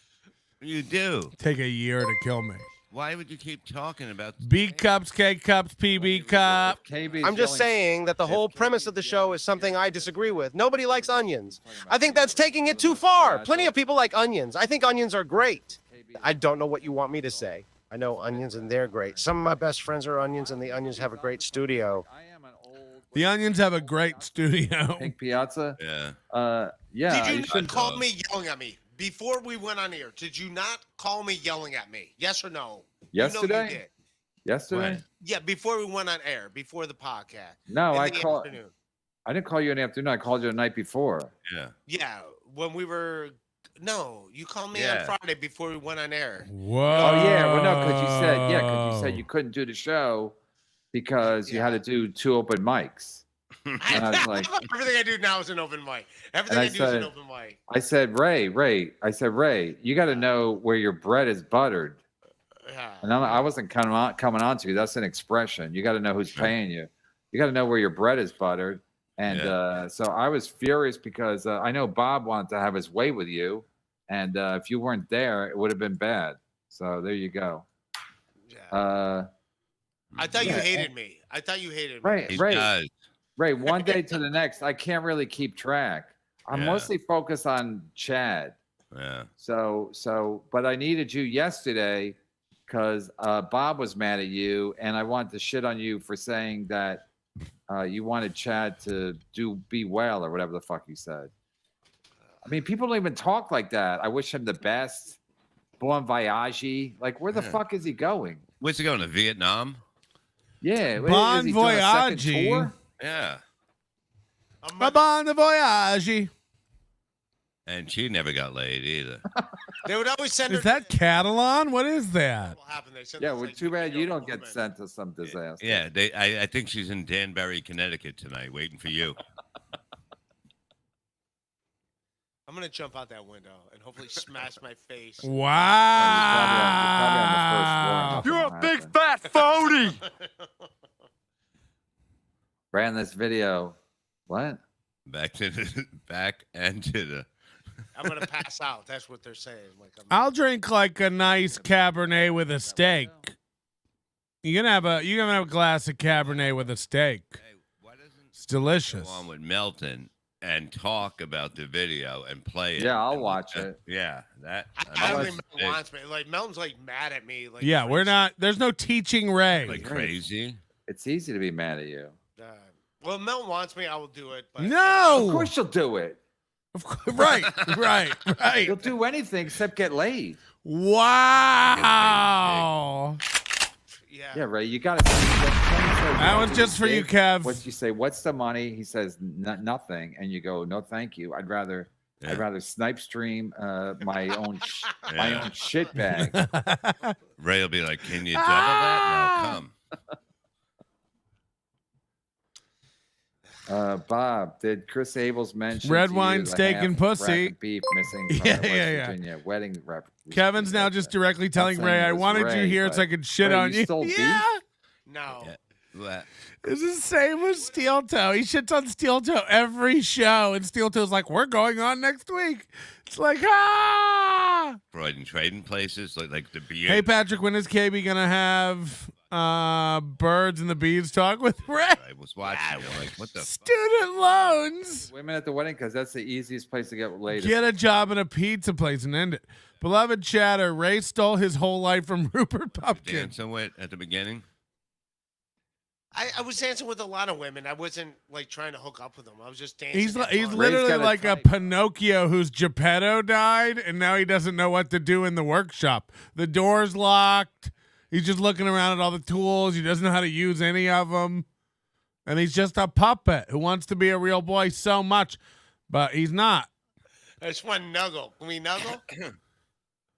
you do?
Take a year to kill me.
Why would you keep talking about
B cups, K cups, PB cup.
KB 's
I'm just
yelling-
saying that the whole premise of the show is something I disagree with. Nobody likes onions. I think that's taking it too far. Plenty of people like onions. I think onions are great. I don't know what you want me to say. I know onions and they're great. Some of my best friends are onions and the onions have a great studio.
I am an old
The Onions have a great studio.
Pink Piazza.
Yeah.
Yeah.
Did you
you
not
should-
call me yelling at me before we went on air? Did you not call me yelling at me? Yes or no? You know you
Yesterday?
did.
Yesterday?
When?
Yeah, before we went on air, before the podcast.
No,
in
I
the
called.
afternoon.
I didn't call you in the afternoon. I called you the night before.
Yeah.
Yeah, when we were. No, you called me
Yeah.
on Friday before we went on air.
Whoa.
Oh yeah, well no, because you said you couldn't do the show because you had to do 2 open mics. And I was like,
Everything I do now is an open mic. Everything
And
I
I
do is an
said-
open mic.
I said, Ray, you got to know where your bread is buttered.
Yeah.
And I wasn't coming on to you. That's an expression. You got to know who's paying you. You got to know where your bread is buttered. And so I was furious because I know Bob wanted to have his way with you. And if you weren't there, it would have been bad. So there you go.
Yeah. I thought you
yeah.
hated me. I thought you hated me.
Ray,
He
Ray,
does.
Ray, one day to the next, I can't really keep track. I'm
Yeah.
mostly focused on Chad.
Yeah.
But I needed you yesterday because Bob was mad at you, and I wanted to shit on you for saying that you wanted Chad to be well or whatever the fuck you said. I mean, people don't even talk like that. I wish him the best. Bon voyage. Like, where the
Yeah.
fuck is he going?
Where's he going to Vietnam?
Yeah.
Bon
is he doing a second
voyage.
tour?
Yeah.
I'm
A
ready.
bon voyage.
And she never got laid either.
They would always send her.
Is that Catalan? What is that?
What happened? They sent
Yeah,
us,
well,
like,
too bad you
video
don't get
woman.
sent to some disaster.
Yeah, I think she's in Danbury, Connecticut tonight, waiting for you.
I'm gonna jump out that window and hopefully smash my face.
Wow.
You're a big fat phony. Ran this video. What?
Back and to the.
I'm gonna pass out. That's what they're saying. Like
I'll drink like a nice Cabernet with a steak. You can have a glass of Cabernet with a steak.
Hey, why doesn't
It's delicious.
go on with Melton and talk about the video and play it?
Yeah, I'll watch it.
Yeah, that.
I don't
mean,
think Melton wants me. Like Melton's like mad at me. Like
Yeah, we're
crazy.
not. There's no teaching Ray.
like crazy.
It's easy to be mad at you.
Well, Melton wants me. I will do it. But
No.
Of course you'll do it.
Of course, right.
You'll do anything except get laid.
Wow.
Yeah.
Yeah, Ray, you got to. That
one's just for you, Kev.
What you say? What's the money? He says nothing, and you go, no, thank you. I'd rather snipe stream my own shit bag.
Ray will be like, "Can you double that?" No, come.
Bob, did Chris Abels mention
Red
to
wine,
you the
steak,
half
and pussy?
rack of beef missing from
Yeah,
the West
yeah.
Virginia wedding rep?
Kevin's now just directly telling
saying
Ray,
it
I
was
wanted
Ray,
you here
but-
so I could shit
Ray,
on
you
you.
stole beef?
Yeah.
No.
Yeah. What?
It's the same with Steel Toe. He shits on Steel Toe every show, and Steel Toe's like, we're going on next week. It's like,
Freud and trading places like the beer.
Hey, Patrick, when is KB going to have Birds and the Bees talk with Ray?
I was watching. They're like, what the?
Student loans.
Women at the wedding, because that's the easiest place to get laid.
Get a job in a pizza place and end it. Beloved chatter, Ray stole his whole life from Rupert Pupkin.
Dancing with at the beginning.
I was dancing with a lot of women. I wasn't like trying to hook up with them. I was just dancing.
He's
to have
he's
fun.
literally
got a
like a
type.
Pinocchio whose Geppetto died, and now he doesn't know what to do in the workshop. The door's locked. He's just looking around at all the tools. He doesn't know how to use any of them, and he's just a puppet who wants to be a real boy so much, but he's not.
I just want to nuggle. Can we nuggle?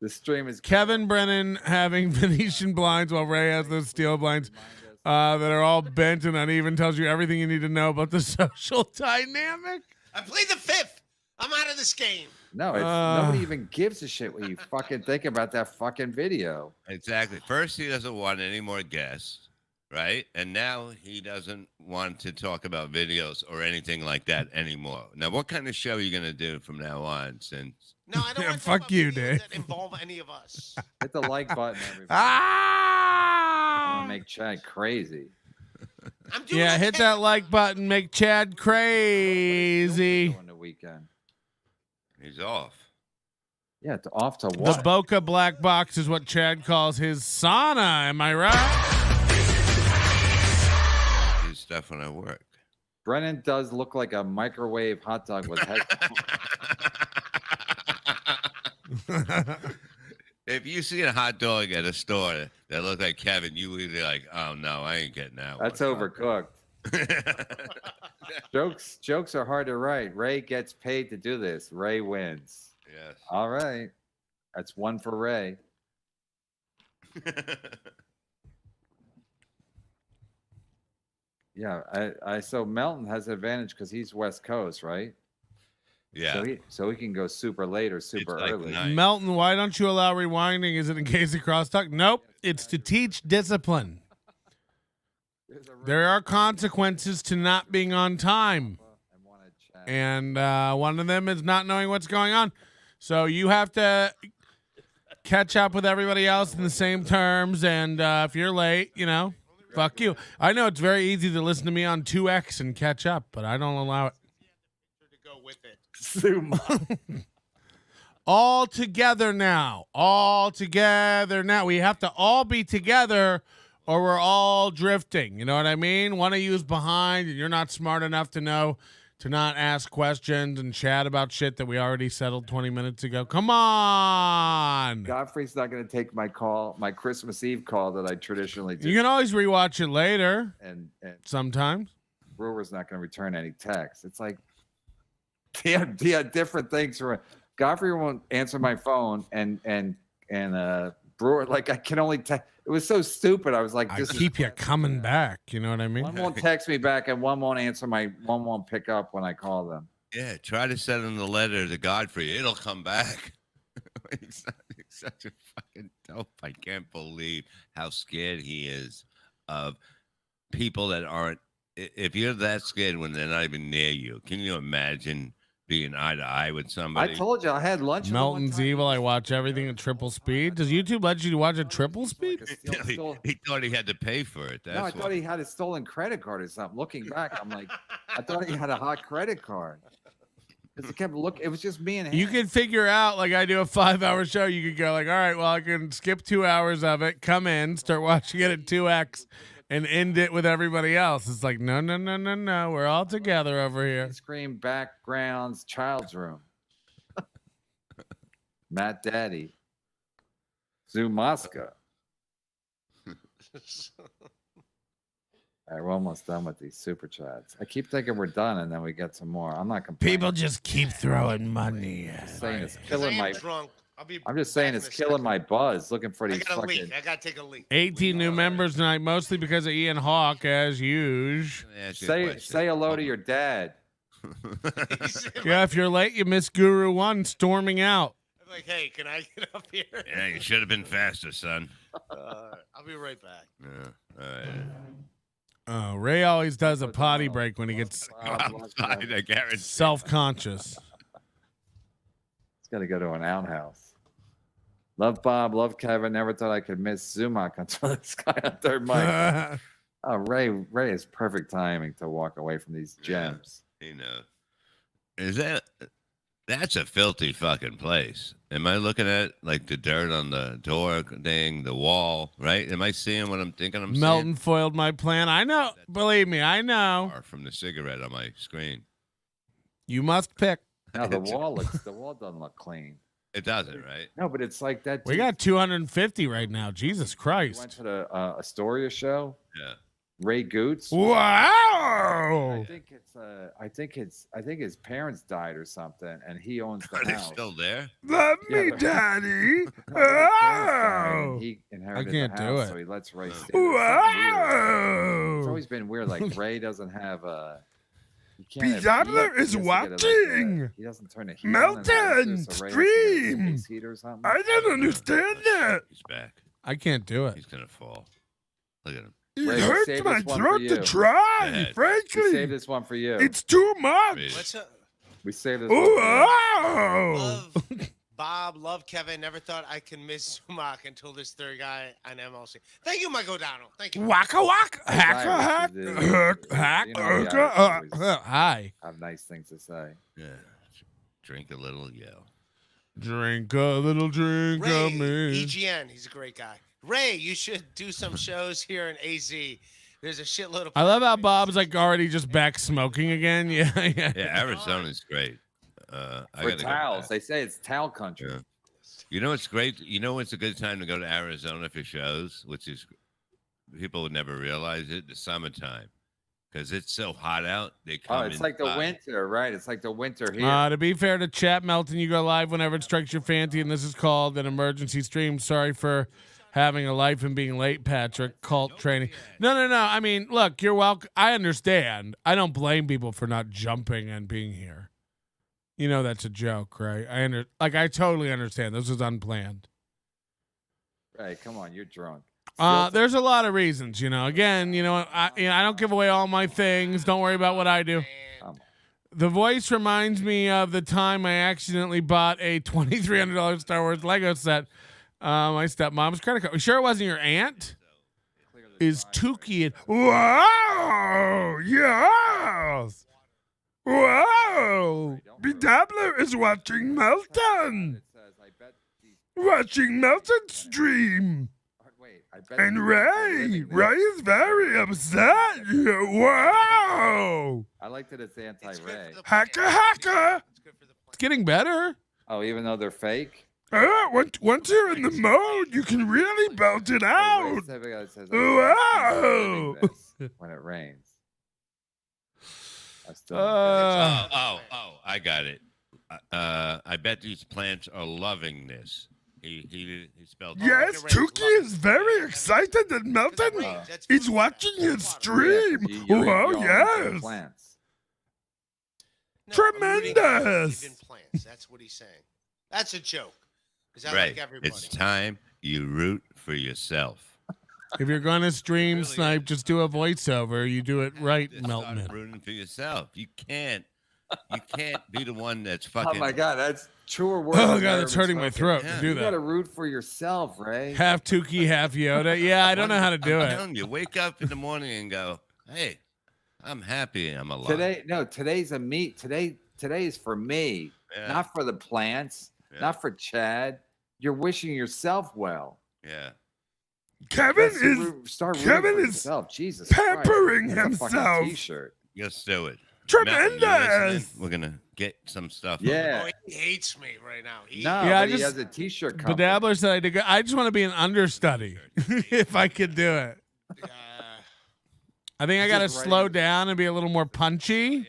The stream is
Kevin Brennan having Venetian blinds while Ray has those steel blinds that are all bent and uneven. Tells you everything you need to know about the social dynamic.
I played the fifth. I'm out of this game.
no. It's, nobody even gives a shit what you fucking think about that fucking video.
Exactly. First, he doesn't want any more guests, right? And now he doesn't want to talk about videos or anything like that anymore. Now, what kind of show are you going to do from now on? Since
No, I don't
Yeah,
want to
fuck
talk about
you,
videos
Dave.
that involve any of us.
Hit the like button, everybody. I want
Ah!
to make Chad crazy.
I'm doing
Yeah, hit
okay.
that like button. Make Chad crazy.
On the weekend.
he's off.
Yeah, it's off to
The
what?
Boca Black Box is what Chad calls his sauna. Am I right?
He's stuff when I work.
Brennan does look like a microwave hot dog with head.
If you see a hot dog at a store that looks like Kevin, you would be like, "Oh no, I ain't getting that
That's
one."
overcooked. Jokes are hard to write. Ray gets paid to do this. Ray wins.
Yes.
All right. That's one for Ray. Yeah, so Melton has an advantage because he's West Coast, right?
Yeah.
So he can go super late or super
It's like
early.
night.
Melton, why don't you allow rewinding? Is it in case of crosstalk? Nope. It's to teach discipline. There are consequences to not being on time. And one of them is not knowing what's going on. So you have to catch up with everybody else in the same terms. And if you're late, fuck you. I know it's very easy to listen to me on 2X and catch up, but I don't allow it.
To go with it.
All together now. All together now. We have to all be together or we're all drifting. You know what I mean? One of you is behind and you're not smart enough to know to not ask questions and chat about shit that we already settled 20 minutes ago. Come on.
Godfrey's not going to take my call, my Christmas Eve call that I traditionally do.
You can always rewatch it later
and
sometimes.
Brewer's not going to return any texts. It's like, yeah, different things. Godfrey won't answer my phone, and Brewer, like, I can only text. It was so stupid. I was like,
I
this
keep you coming back. You know what I mean?
One won't text me back, and one won't answer one won't pick up when I call them.
Yeah, try to send him the letter to Godfrey. It'll come back. He's such a fucking dope. I can't believe how scared he is of people that aren't. If you're that scared when they're not even near you, can you imagine being eye to eye with somebody?
I told you I had lunch. with him one
Melton's
time.
evil. I watch everything at triple speed. Does YouTube let you watch at triple speed?
He thought he had to pay for it. That's
No, I thought he had a stolen credit card or something. Looking back, I'm like, I thought he had a hot credit card. Because he kept looking. It was just me and him.
You could figure out, like I do a 5-hour show, you could go like, all right, well, I can skip 2 hours of it, come in, start watching it at 2x, and end it with everybody else. It's like, no. We're all together over here.
Scream backgrounds, child's room. Matt Daddy. Zumaska. All right, we're almost done with these super chats. I keep thinking we're done, and then we get some more. I'm not complaining.
People just keep throwing money.
I'm saying it's
'Cause I
killing
am
my.
drunk.
I'm just saying it's killing my buzz. Looking for
I
these
got a
fucking.
leak. I got to take a leak.
18 new members tonight, mostly because of Ian Hawk, as usual.
Say hello to your dad.
Yeah, if you're late, you miss Guru 1 storming out.
I'm like, hey, can I get up here?
Yeah, you should have been faster, son.
I'll be right back.
Yeah, all right.
Ray always does a potty break when he gets
Outside, I guarantee.
self-conscious.
It's got to go to an outhouse. Love Bob, love Kevin. Never thought I could miss Zumak until this guy on third mic. Oh, Ray is perfect timing to walk away from these gems.
You know, that's a filthy fucking place. Am I looking at like the dirt on the door thing, the wall, right? Am I seeing what I'm thinking I'm
Melton foiled my plan. I know. Believe me, I know.
seeing? From the cigarette on my screen.
You must pick.
No, the wall doesn't look clean.
It doesn't, right?
No, but it's like that.
We got 250 right now. Jesus
We
Christ.
went to the Astoria show.
Yeah.
Ray Goots.
Wow.
I think his parents died or something, and he owns the
Are they
house.
still there?
Love
Yeah,
me,
but-
Daddy.
His parents died, and
Oh.
he inherited
can't
the
do
house,
it.
so he lets Ray stay there. It's
Wow.
always been weird. Like Ray doesn't have a.
Bizarre is watching.
He doesn't turn the heat on in the
Melton,
house, so Ray has to get a
stream.
space heater or something.
I don't understand that.
He's back.
I can't do it.
He's gonna fall. Look at him.
It
Ray, we
hurts
saved
my
this one
throat
for
to
you.
try,
Yeah.
We saved
frankly.
this one for you.
It's too much.
Please.
What's up?
We saved this one for you.
Wow.
Love Bob, love Kevin. Never thought I could miss Zumak until this third guy on MLC. Thank you, Mike O'Donnell. Thank you.
Waka waka. Hacker hack. Hack.
You know the Irish always
Hi.
have nice things to say.
Yeah. Drink a little, yell.
Drink a little drink
Ray,
of me.
EGN. He's a great guy. Ray, you should do some shows here in AZ. There's a shitload of.
I love how Bob's like already just back smoking again. Yeah.
Yeah, Arizona's great. I
For
gotta go
towels,
back.
they say it's towel country.
Yeah. You know what's great? You know what's a good time to go to Arizona for shows, which is people would never realize it. The summertime, because it's so hot out. They come.
Oh, it's like the
inside.
winter, right? It's like the winter here.
To be fair to chat, Melton, you go live whenever it strikes your fancy, and this is called an emergency stream. Sorry for having a life and being late, Patrick. Cult training. No. I mean, look, you're welcome. I understand. I don't blame people for not jumping and being here. You know that's a joke, right? I totally understand. This was unplanned.
Right, come on, you're drunk.
There's a lot of reasons, you know. Again, I don't give away all my things. Don't worry about what I do. The voice reminds me of the time I accidentally bought a $2,300 Star Wars Lego set. My stepmom's credit card. You sure it wasn't your aunt? Is Tukey and wow, yes, wow. BW is watching Melton. Watching Melton stream. And Ray is very upset. Wow.
I like that it's anti-Ray.
Hacker. It's getting better.
Oh, even though they're fake?
Once you're in the mode, you can really belt it out. Wow.
When it rains.
I got it. I bet these plants are loving this. He spelled.
Yes, Tukey is very excited that Melton is watching his stream. Oh, yes.
Plants.
No, I'm rooting for
Tremendous.
even plants. That's what he's saying. That's a joke. Because I
Right.
like everybody.
It's time you root for yourself.
If you're going to stream
Really
snipe, just do a voiceover. You do it right,
Just start
Melton.
rooting for yourself. You can't be the one that's fucking.
Oh my God, that's truer words.
Oh
than
God,
ever
it's
been
hurting my
spoken.
throat
Yeah.
to do
You got to
that.
root for yourself, Ray.
Half Tukey, half Yoda. Yeah, I don't know how to do
I'm
it.
telling you, wake up in the morning and go, "Hey, I'm happy I'm alive."
Today's a meet. Today is for me,
Yeah.
not for the plants,
Yeah.
not for Chad. You're wishing yourself well.
Yeah.
Kevin
Start rooting
Kevin
for
is
yourself. Jesus
pampering
Christ. That's a fucking
himself.
T-shirt.
Let's do it.
Tremendous.
Melton, you listening? We're gonna get some stuff.
Yeah.
Oh, he hates me right now.
No,
Yeah, I
but he
just-
has a T-shirt company.
Bedabbler said I did good. I just want to be an understudy if I could do it. I think I got to
just
slow
writing-
down and be a little more punchy.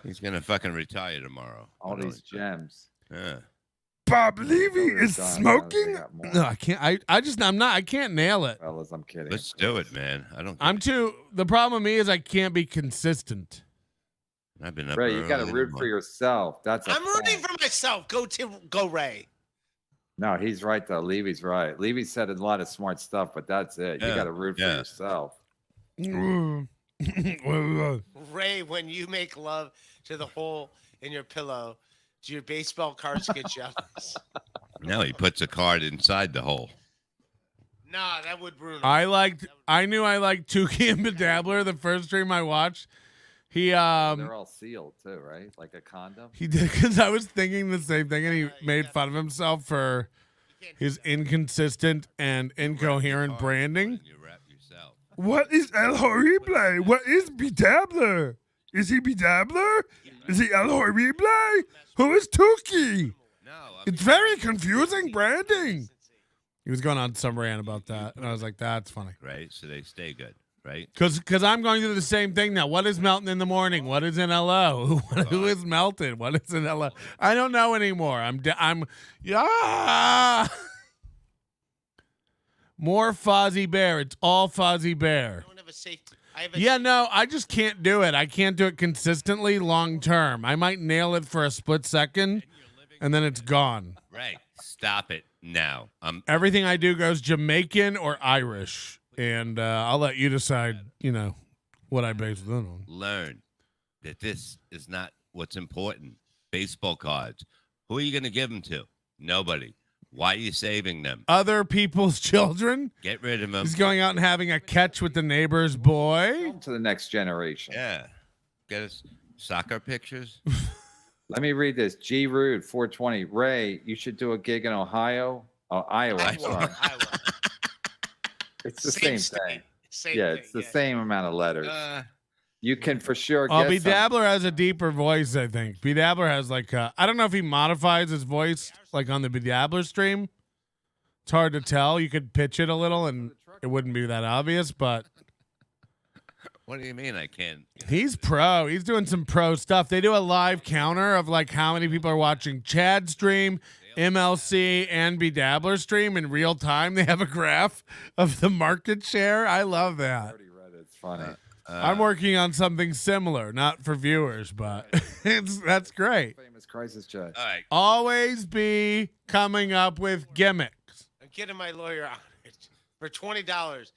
He's gonna fucking retire tomorrow.
All these gems.
Yeah.
Bob Levy
is smoking?
No, I can't. I can't nail it.
Fellas, I'm kidding.
Let's do it, man.
The problem with me is I can't be consistent.
I've been up.
Ray, you got to
early in
root
the
for yourself. That's.
I'm rooting for myself. Go Ray.
No, he's right though. Levy's right. Levy said a lot of smart stuff, but that's it. You
Yeah,
got to root for
yeah.
yourself.
Ray, when you make love to the hole in your pillow, do your baseball cards get jealous?
No, he puts a card inside the hole.
Nah, that would ruin it.
I knew I liked Tukey and Bedabbler the first stream I watched. He
They're all sealed too, right? Like a condom.
He did, because I was thinking the same thing, and he made fun of himself for his inconsistent and incoherent branding.
You wrap yourself.
What is El Horrible? What is Bedabbler? Is he Bedabbler? Is he El Horrible? Who is Tukey?
No,
It's very confusing branding. He was going on some rant about that, and I was like, that's funny.
right. So they stay good, right?
Because I'm going through the same thing now. What is Melton in the morning? What is in LO? Who is Melton? What is in LO? I don't know anymore. Yeah. More Fozzie Bear. It's all Fozzie Bear.
I don't have a safety. I have a
Yeah, no, I just can't do it. I can't do it consistently long term. I might nail it for a split second, and then it's gone.
Right. Stop it now.
Everything I do goes Jamaican or Irish, and I'll let you decide, what I base it on.
Learn that this is not what's important. Baseball cards. Who are you going to give them to? Nobody. Why are you saving them?
Other people's children?
Get rid of them.
He's going out and having a catch with the neighbor's boy?
To the next generation.
Yeah. Get us soccer pictures.
Let me read this. G. Rude, 420. Ray, you should do a gig in Ohio. Oh, Iowa. Sorry.
Iowa.
It's the
Same
same thing.
Same
Yeah,
thing,
it's the same amount of letters. You can for sure
Oh,
get some.
Bedabbler has a deeper voice, I think. Bedabbler has I don't know if he modifies his voice like on the Bedabbler stream. It's hard to tell. You could pitch it a little and it wouldn't be that obvious, but
What do you mean I can't?
he's pro. He's doing some pro stuff. They do a live counter of how many people are watching Chad stream, MLC, and Bedabbler stream in real time. They have a graph of the market share. I love
I
that.
already read it. It's funny.
I'm working on something similar, not for viewers, but that's great.
Famous crisis chat.
All right.
Always be coming up with gimmicks.
I'm getting my lawyer on it. For $20,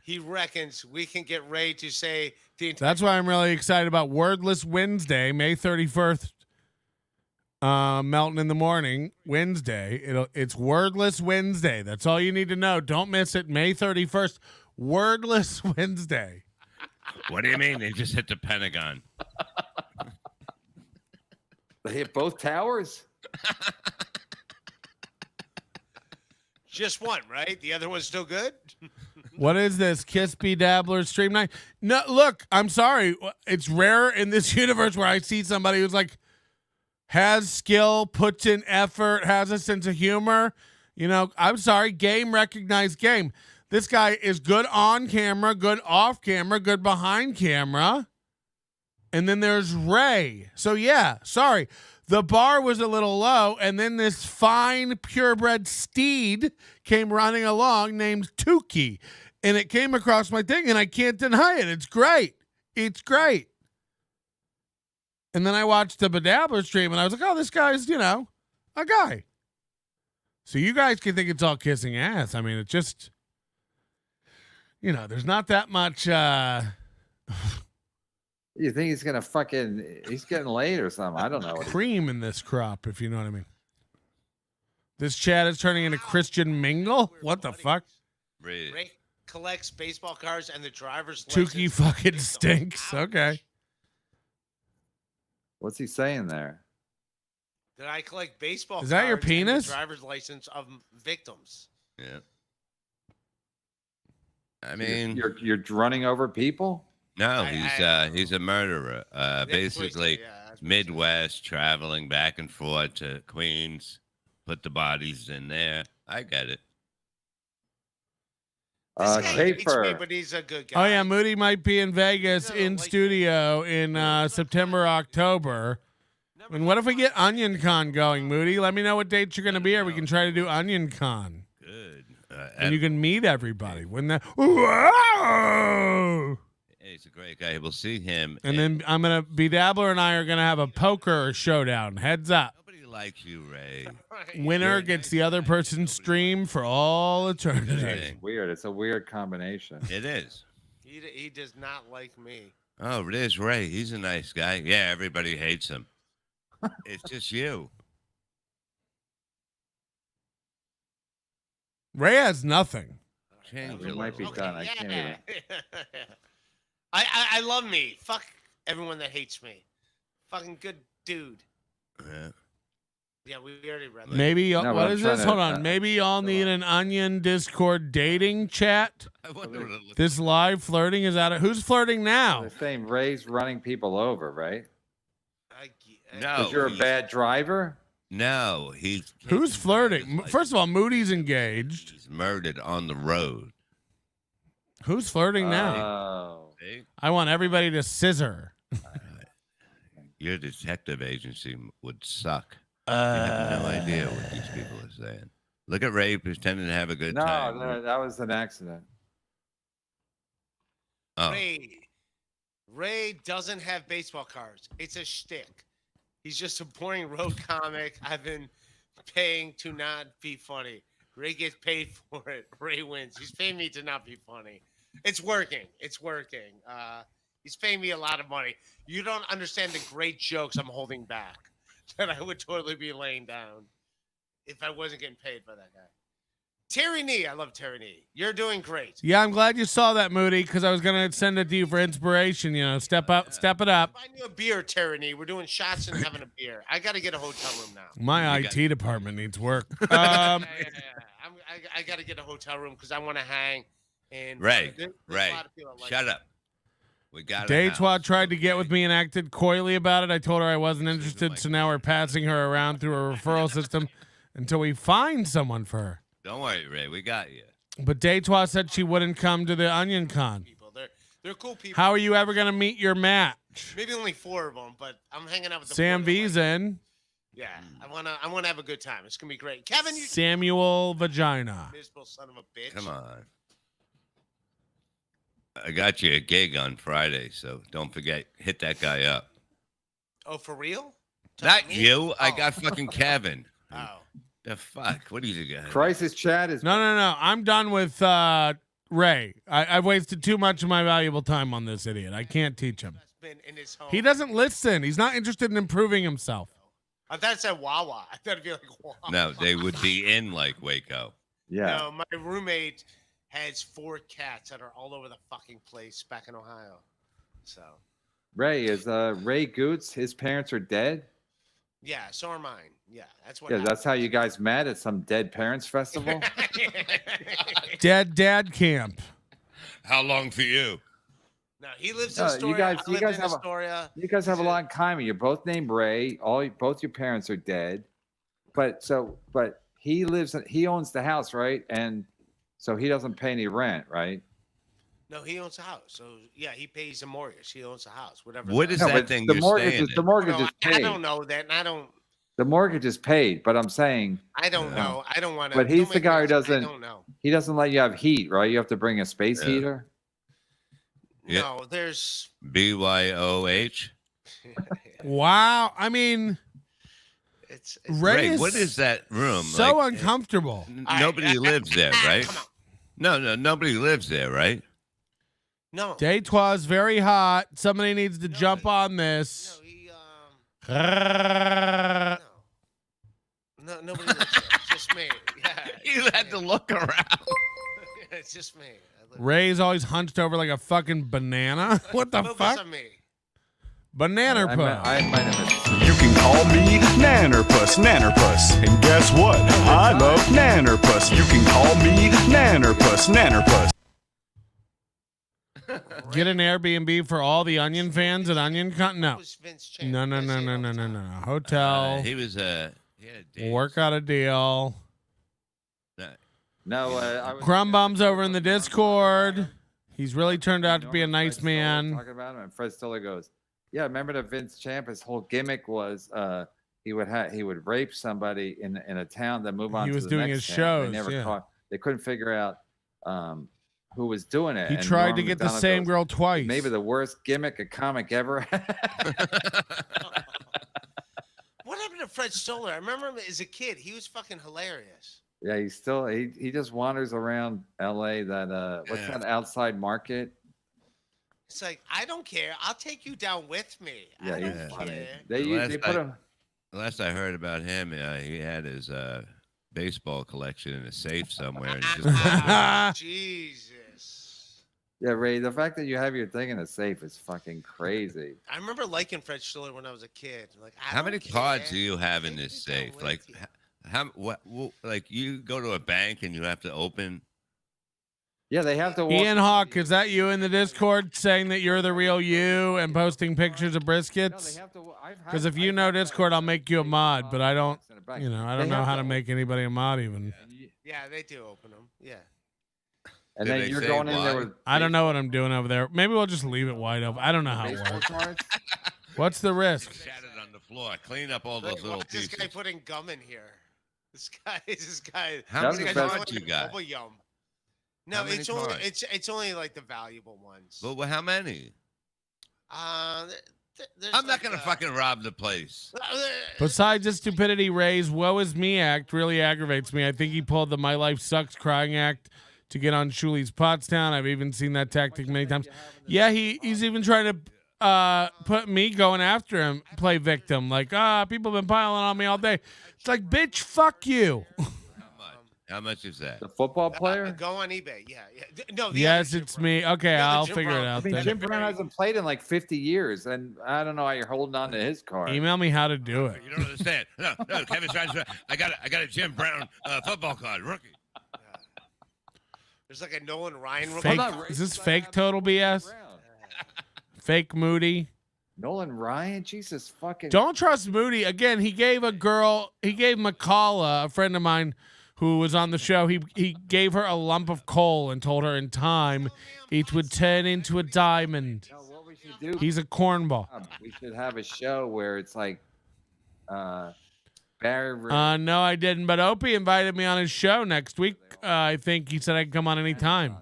he reckons we can get Ray to say the entire.
That's why I'm really excited about Wordless Wednesday, May 31st. Melton in the morning, Wednesday. It's Wordless Wednesday. That's all you need to know. Don't miss it. May 31st, Wordless Wednesday.
What do you mean? They just hit the Pentagon.
They hit both towers.
Just one, right? The other one's still good.
What is this? Kiss Bedabbler stream night? No, look, I'm sorry. It's rare in this universe where I see somebody who's has skill, puts in effort, has a sense of humor. I'm sorry. Game recognized game. This guy is good on camera, good off camera, good behind camera. And then there's Ray. So, yeah, sorry. The bar was a little low, and then this fine, purebred steed came running along named Tukey. And it came across my thing, and I can't deny it. It's great. It's great. And then I watched the Bedabbler stream, and I was like, oh, this guy's, a guy. So you guys can think it's all kissing ass. I mean, it's just, there's not that much.
You think he's going to he's getting laid or something. I don't know.
Cream in this crop, if you know what I mean. This chat is turning into Christian Mingle? What the fuck?
Ray collects baseball cards and the driver's
Tukey
license.
fucking stinks. Okay.
What's he saying there?
That I collect baseball
Is that your
cards and the
penis?
driver's license of victims.
Yeah. I mean,
you're running over people?
no, he's a murderer. Basically,
that's what he
Midwest, traveling back and forth to Queens, put the bodies in there. I get it.
said. This guy hates me,
Schaefer.
but he's a good guy.
Oh, yeah. Moody might be in Vegas in studio in September, October. And what if we get Onion Con going, Moody? Let me know what dates you're going to be here. We can try to do Onion Con.
Good.
And you can meet everybody. Wouldn't that? Whoa!
He's a great guy. We'll see him.
And then I'm going to, Bedabbler and I are going to have a poker showdown. Heads up.
Nobody likes you, Ray.
Winner gets the other person's stream for all eternity.
It's weird. It's a weird combination.
It is.
He does not like me.
Oh, it is Ray. He's a nice guy. Yeah, everybody hates him. It's just you.
Ray has nothing.
Change
It
a
might be
little.
done. I can't even.
I love me. Fuck everyone that hates me. Fucking good dude.
Yeah.
Yeah, we already read that.
Maybe,
No, but
what
I'm
is
trying
this?
to-
Hold on. Maybe y'all need an Onion Discord dating chat?
I wonder what it looks
This live flirting is out of. Who's flirting now?
The same Ray's running people over, right?
No,
Because you're a
he's-
bad driver?
No, he's
Who's flirting? First of all, Moody's engaged.
He's murdered on the road.
Who's flirting now?
Oh.
See?
I want everybody to scissor.
Your detective agency would suck. You have no idea what these people are saying. Look at Ray pretending to have a good time.
No, that was an accident.
Oh,
Ray doesn't have baseball cards. It's a shtick. He's just a boring road comic. I've been paying to not be funny. Ray gets paid for it. Ray wins. He's paying me to not be funny. It's working. It's working. He's paying me a lot of money. You don't understand the great jokes I'm holding back that I would totally be laying down if I wasn't getting paid by that guy. Terry Nee. I love Terry Nee. You're doing great.
Yeah, I'm glad you saw that, Moody, because I was going to send it to you for inspiration. Step up, step it up.
Buy you a beer, Terry Nee. We're doing shots and having a beer. I got to get a hotel room now.
My IT department needs work.
I got to get a hotel room because I want to hang. And
Ray,
there's a
Ray,
lot of people that like
shut
it.
up. We got
Daytwa tried to get with me and acted coyly about it. I told her I wasn't interested, so now we're passing her around through a referral system until we find someone for her.
Don't worry, Ray. We got you.
But Daytwa said she wouldn't come to the Onion Con.
People. They're cool people.
How are you ever going to meet your match?
Maybe only 4 of them, but I'm hanging out with the
Sam
4 that
V's
like it.
in.
Yeah, I wanna have a good time. It's gonna be great. Kevin, you
Samuel Vagina.
miserable son of a bitch.
Come on. I got you a gig on Friday, so don't forget, hit that guy up.
Oh, for real?
Not
Me?
you. I
Oh.
got fucking Kevin.
Oh.
The fuck? What are you guys?
Crisis chat is.
No. I'm done with Ray. I've wasted too much of my valuable time on this idiot. I can't teach him.
That's been in his home.
He doesn't listen. He's not interested in improving himself.
I thought it said Wawa. I thought it'd be like Wawa.
No, they would be in like Waco.
Yeah.
No, my roommate has 4 cats that are all over the fucking place back in Ohio. So,
Ray is Ray Goots. His parents are dead.
yeah, so are mine. Yeah, that's what.
Yeah, that's how you guys met at some dead parents festival.
Dead dad camp.
How long for you?
No, he lives in
No,
Astoria.
you guys-
I
you
live
guys
in
have a-
Astoria.
You guys have a
He's
lot in common. You're both named Ray. Both your parents are dead. But he lives. He owns the house, right? And so he doesn't pay any rent, right?
No, he owns a house. So yeah, he pays a mortgage. He owns a house. Whatever.
What is
No,
that
but
thing
the
you're
mortgage
staying
is the
in?
mortgage
No,
is
I
paid.
don't know that. And I don't.
The mortgage is paid, but I'm saying
I don't know. I don't want to.
But he's the guy who doesn't-
I don't know.
he doesn't let you have heat, right? You have to bring a space
Yeah.
heater.
Yeah.
No, there's
BYOH?
Wow. I mean,
It's
Ray
Ray, what is that room?
so
Like,
uncomfortable.
nobody lives there, right?
Come on.
No, nobody lives there, right?
No.
Detroit's very hot. Somebody needs to jump on this.
No, no, nobody lives there. It's just me. Yeah.
You had to look around.
It's just me.
Ray's always hunched over like a fucking banana. What the
Focus
fuck?
on me.
Banana
I
puss.
might have missed.
You can call me Nannerpuss, Nannerpuss. And guess what? I love Nannerpuss. You can call me Nannerpuss, Nannerpuss.
Get an Airbnb for all the Onion fans at Onion Con. No.
Who's Vince Chan?
No.
I say it all the time.
Hotel.
He was he had a date.
Work out a deal.
No, I was
Crumbum's over in the Discord. He's really turned out to be a nice
Fred Stoller
man.
Talking about him, and Fred Stoller goes, "Yeah, remember that Vince Champ? His whole gimmick was he would rape somebody in a town, then move on.
He
to
was
the
doing
next
his
town.
shows,
They never
yeah.
caught. They couldn't figure out who was doing it.
He
And
tried
Norm
to get the
Macdonald
same
goes,
girl twice.
Maybe the worst gimmick a comic ever had."
What happened to Fred Stoller? I remember him as a kid. He was fucking hilarious.
Yeah, he's still he just wanders around L.A. That what's
Yeah.
that outside market?
It's like, I don't care. I'll take you down with me.
Yeah,
I
he's
don't
funny.
care.
They put him.
The last I heard about him, he had his baseball collection in a safe somewhere. And just,
Jesus.
Yeah, Ray. The fact that you have your thing in a safe is fucking crazy.
I remember liking Fred Stoller when I was a kid. Like, I
how
don't
many
care.
cards do you have in
Take
this
you down
safe?
with
Like,
you.
like you go to a bank and you have to open.
Yeah, they have to. Walk
Ian Hawk, is that you in the Discord saying that you're the real you and posting pictures of briskets? Because if you know Discord, I'll make you a mod, but I don't, I don't know how to make anybody a mod even.
Yeah, they do open them. Yeah.
And
Do
then
they
you're
say
going in there
why?
with.
I don't know what I'm doing over there. Maybe we'll just leave it wide open. I don't know how it
baseball
works.
cards.
What's the risk?
Shattered on the floor. Clean up all
Look,
those little
watch this
pieces.
guy putting gum in here. This guy.
How
That's
many
the best-
cards you got?
Bubble yum. No,
How many
it's only
cards?
it's only like the valuable ones.
But how many?
There's
I'm not
like,
gonna fucking rob the place.
Besides the stupidity Ray's woe is me act really aggravates me. I think he pulled the my life sucks crying act to get on Shuli's Pottstown. I've even seen that tactic many times. Yeah, he's even trying to put me going after him, play victim. Like, people have been piling on me all day. It's like, bitch, fuck you.
How much is that?
The football player.
Go on eBay. Yeah. No. The
Yes,
other
it's
Jim
me. Okay,
Yeah, the
I'll
Jim
figure
Brown.
it
I
out
mean,
then.
Jim Brown hasn't played in like 50 years, and I don't know how you're holding on to his card.
Email me how to do it.
You don't understand. No, Kevin's trying to. I got a Jim Brown football card, rookie.
There's like a Nolan Ryan rookie.
Fake,
Hold on,
is this fake total BS? Fake Moody?
Nolan Ryan, Jesus fucking.
Don't trust Moody. Again, he gave McCalla, a friend of mine who was on the show, he gave her a lump of coal and told her in time it would turn into a diamond.
No, what we should do?
He's a cornball.
We should have a show where it's like, Barry.
No, I didn't, but Opie invited me on his show next week. I think he said I could come on anytime.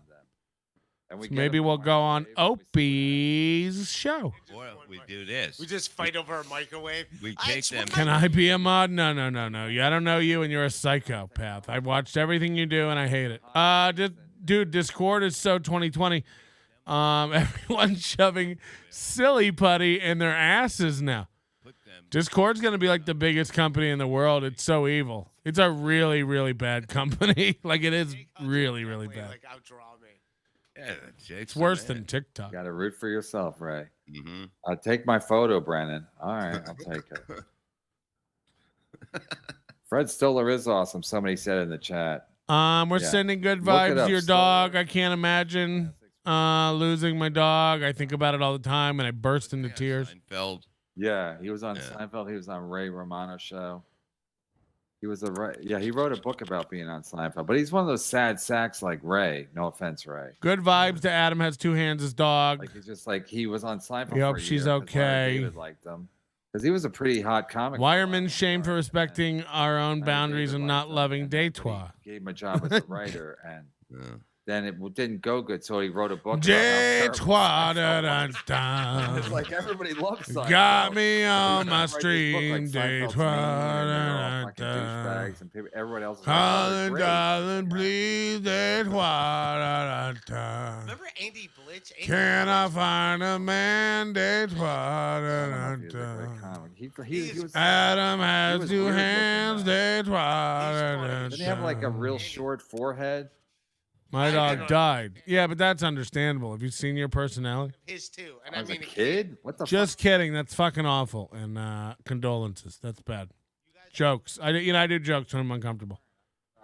And we
So
get
maybe
him
we'll
on
go on
live.
Opie's show.
Or we do this.
We just fight over a microwave.
We
I
take
just
them.
want
Can I be a mod? No. I don't know you, and you're a psychopath. I've watched everything you do, and I hate it. Dude, Discord is so 2020. Everyone's shoving silly putty in their asses now.
Put them.
Discord's gonna be like the biggest company in the world. It's so evil. It's a really, really bad company. Like it is really, really bad.
Like outdraw me.
Yeah,
It's worse than TikTok.
Got to root for yourself, Ray.
Mm-hmm.
I'll take my photo, Brennan. All right, I'll take it. Fred Stoller is awesome. Somebody said in the chat.
We're
Yeah.
sending good
Look it
vibes
up,
to your
Stoller.
dog. I can't imagine losing my dog. I think about it all the time, and I burst into tears.
Seinfeld.
Yeah, he was on
Yeah.
Seinfeld. He was on Ray Romano's show. He was he wrote a book about being on Seinfeld, but he's one of those sad sacks like Ray. No offense, Ray.
Good vibes to Adam has two hands as dog.
Like he's just like he was on Seinfeld.
We
for
hope
a
she's
year 'cause Larry
okay.
David liked him because he was a pretty hot comic.
Wireman's shame for respecting our own
Larry
boundaries
David
and
liked
not
him,
loving
and then
Detroit.
he gave him a job as a writer, and
Yeah.
then it didn't go good. So he wrote a book.
It's
about it's like everybody loves Seinfeld.
Got me on my
Write this book
stream.
Seinfeld's mean, and they're all fucking douchebags, and everyone else is like,
Darling,
great.
darling, please, that's what
Remember Andy Blitz?
Can I find a man that's what
He's a great comic. He was,
Adam
he
has
was
two
weird looking,
hands,
though.
that's
Didn't he have like a real short forehead?
My dog died. Yeah, but that's understandable. Have you seen your personality?
His too. And
As
I mean,
a kid? What the
Just kidding. That's fucking awful. And condolences. That's bad. Jokes. I do jokes when I'm uncomfortable.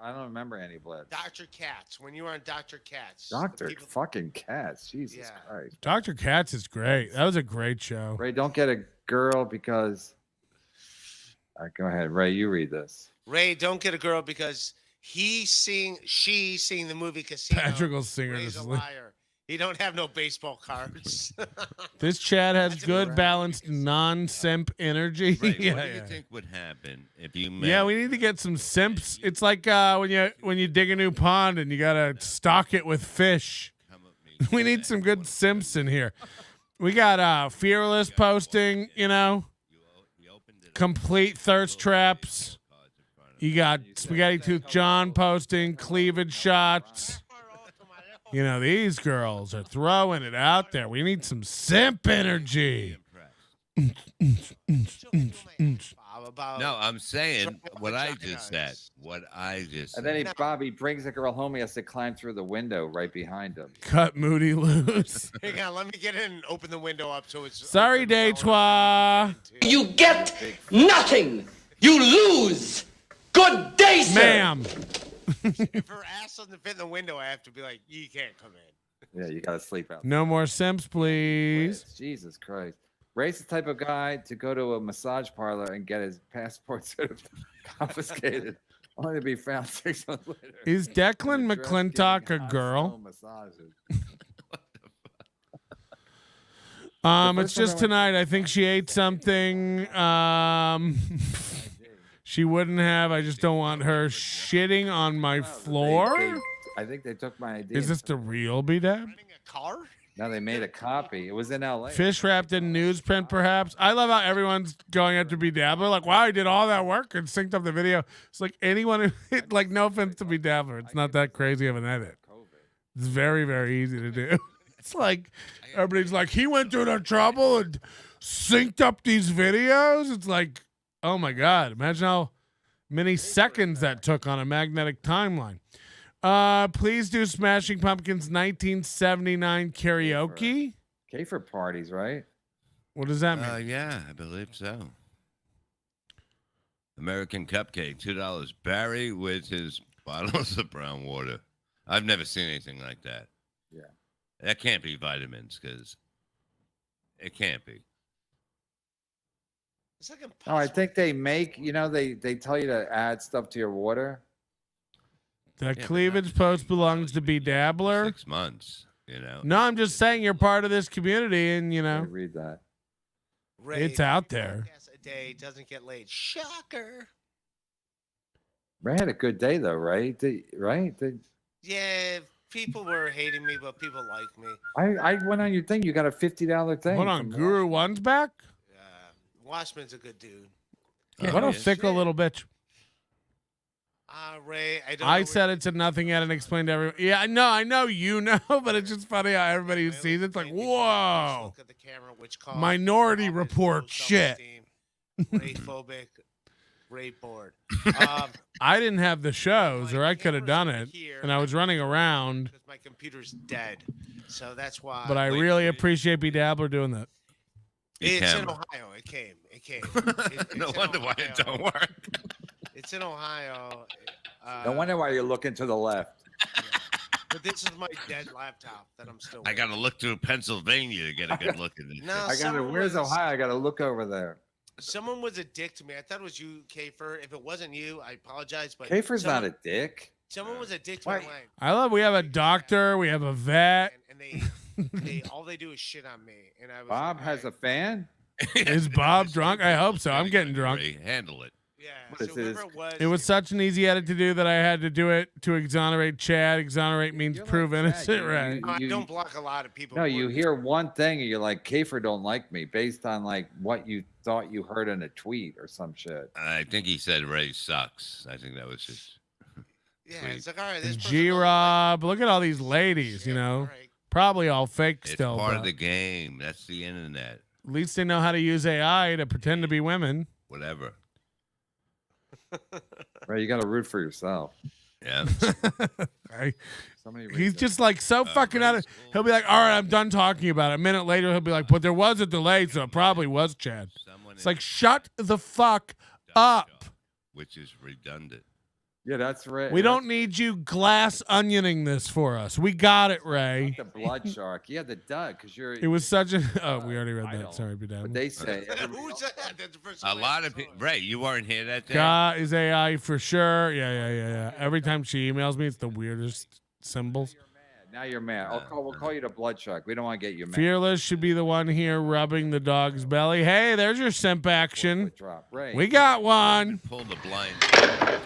I don't remember any Blitz.
Dr. Katz. When you were on Dr. Katz.
Dr. fucking Katz. Jesus Christ.
Dr. Katz is great. That was a great show.
Ray, don't get a girl because. All right, go ahead. Ray, you read this.
Ray, don't get a girl because she's seeing the movie Casino.
Patrick will sing her to
Ray's a
sleep.
liar. He don't have no baseball cards.
This chat has
That's
good,
right.
balanced, non-simp energy.
Right,
yeah,
what do you
yeah.
think would happen if you met?
Yeah, we need to get some simps. It's like when you dig a new pond and you gotta stock it with fish. We need some good simps in here. We got Fearless posting, complete thirst traps. You got Spaghetti Tooth John posting cleavage shots. These girls are throwing it out there. We need some simp energy.
No, I'm saying what I just said. What I just
And
said.
then Bobby brings the girl home. He has to climb through the window right behind him.
Cut Moody loose.
Hang on, let me get in and open the window up so it's.
Sorry, Detroit.
You get nothing. You lose. Good day, sir.
Ma'am.
If her ass doesn't fit in the window, I have to be like, you can't come in.
Yeah, you got to sleep out.
No more simps, please.
Jesus Christ. Ray's the type of guy to go to a massage parlor and get his passport confiscated, only to be found 6 months later.
Is Declan McClintock a girl? It's just tonight. I think she ate something. She wouldn't have. I just don't want her shitting on my floor.
I think they took my idea.
Is this the real B-Dab?
A car?
No, they made a copy. It was in L.A.
Fish wrapped in newsprint, perhaps. I love how everyone's going after B-Dabbler. Like, wow, he did all that work and synced up the video. It's like anyone who, no offense to B-Dabbler. It's not that crazy of an edit. It's very, very easy to do. It's like, everybody's like, he went through the trouble and synced up these videos. It's like, oh my God. Imagine how many seconds that took on a magnetic timeline. Please do Smashing Pumpkins 1979 karaoke.
K for parties, right?
What does that mean?
Yeah, I believe so. American Cupcake, $2. Barry with his bottles of brown water. I've never seen anything like that.
Yeah.
That can't be vitamins, because it can't be.
It's like
Oh, I think they make, they tell you to add stuff to your water.
That cleavage post belongs to B-Dabbler.
6 months,
No, I'm just saying you're part of this community, and
I read that.
Ray,
it's out there.
a day doesn't get laid. Shocker.
Ray had a good day though, right? Right?
Yeah, people were hating me, but people like me.
I went on your thing. You got a $50 thing.
Hold on, Guru One's back?
Washman's a good dude.
What a fickle little bitch.
Ray,
I said it to nothing yet and explained to everyone. Yeah, I know you know, but it's just funny how everybody who sees it's like, whoa.
Look at the camera, which call
Minority Report shit.
Ray phobic, Ray bored.
I didn't have the shows, or I could have done it, and I was running around.
Because my computer's dead, so that's why.
But I really appreciate B-Dabbler doing that.
It's in Ohio. It came.
No wonder why it don't work.
It's in Ohio.
No wonder why you're looking to the left.
Yeah. But this is my dead laptop that I'm still.
I got to look through Pennsylvania to get a good look at this.
No,
where's Ohio? I got to look over there.
Someone was a dick to me. I thought it was you, Kafer. If it wasn't you, I apologize. But
Kafer's not a dick.
Someone was a dick to me.
I love. We have a doctor. We have a vet.
And they all they do is shit on me. And I was
Bob has a fan.
Is Bob drunk? I hope so. I'm getting drunk.
Handle it.
Yeah.
What
So
is it?
whoever it was.
It was such an easy edit to do that I had to do it to exonerate Chad. Exonerate means
You're like
prove
Chad,
innocent,
you-
right?
I don't block a lot of people.
No,
who
you
are-
hear one thing and you're like, Kafer don't like me based on like what you thought you heard in a tweet or some shit.
I think he said Ray sucks. I think that was his.
Yeah,
tweet.
it's like, all right, this person
G
doesn't like
Rob, look at all these ladies, you
shit,
know.
all right.
Probably all fake
It's
still.
part
But
of the game. That's the internet.
at least they know how to use AI to pretend to be women.
Whatever.
Right? You got to root for yourself.
Yeah.
Right?
So many
He's
reasons.
just like so fucking out of. He'll be like, all right, I'm done talking about it. A minute later, he'll be like, but there was a delay, so it probably was Chad.
Someone
It's like, shut the fuck up.
which is redundant.
Yeah, that's right.
We don't need you glass onioning this for us. We got it, Ray.
The blood shark. Yeah, the dud, because you're.
It was such a. Oh, we already read
I
that.
don't.
Sorry, be
But
down.
they say.
Who's that? That's the first
A
time I
lot
ever
of
saw
people.
it.
Ray, you weren't here that day.
God is AI for sure. Yeah. Every time she emails me, it's the weirdest symbols.
Now you're mad. We'll call you the blood shark. We don't want to get you mad.
Fearless should be the one here rubbing the dog's belly. Hey, there's your simp action.
Drop. Right.
We got one.
Pull the blind.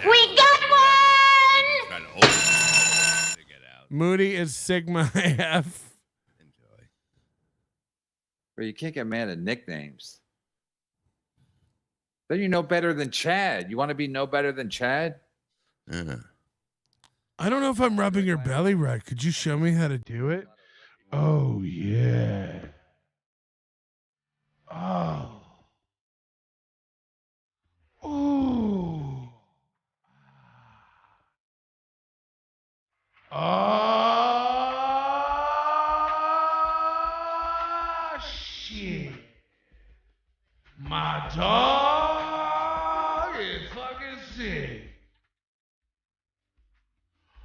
We got one!
Try to open it to get out.
Moody is Sigma F.
Enjoy.
But you can't get mad at nicknames. Then you know better than Chad. You want to be no better than Chad?
I don't know if I'm rubbing your belly right. Could you show me how to do it? Oh, yeah. Oh. Ooh. Oh, shit. My dog is fucking sick.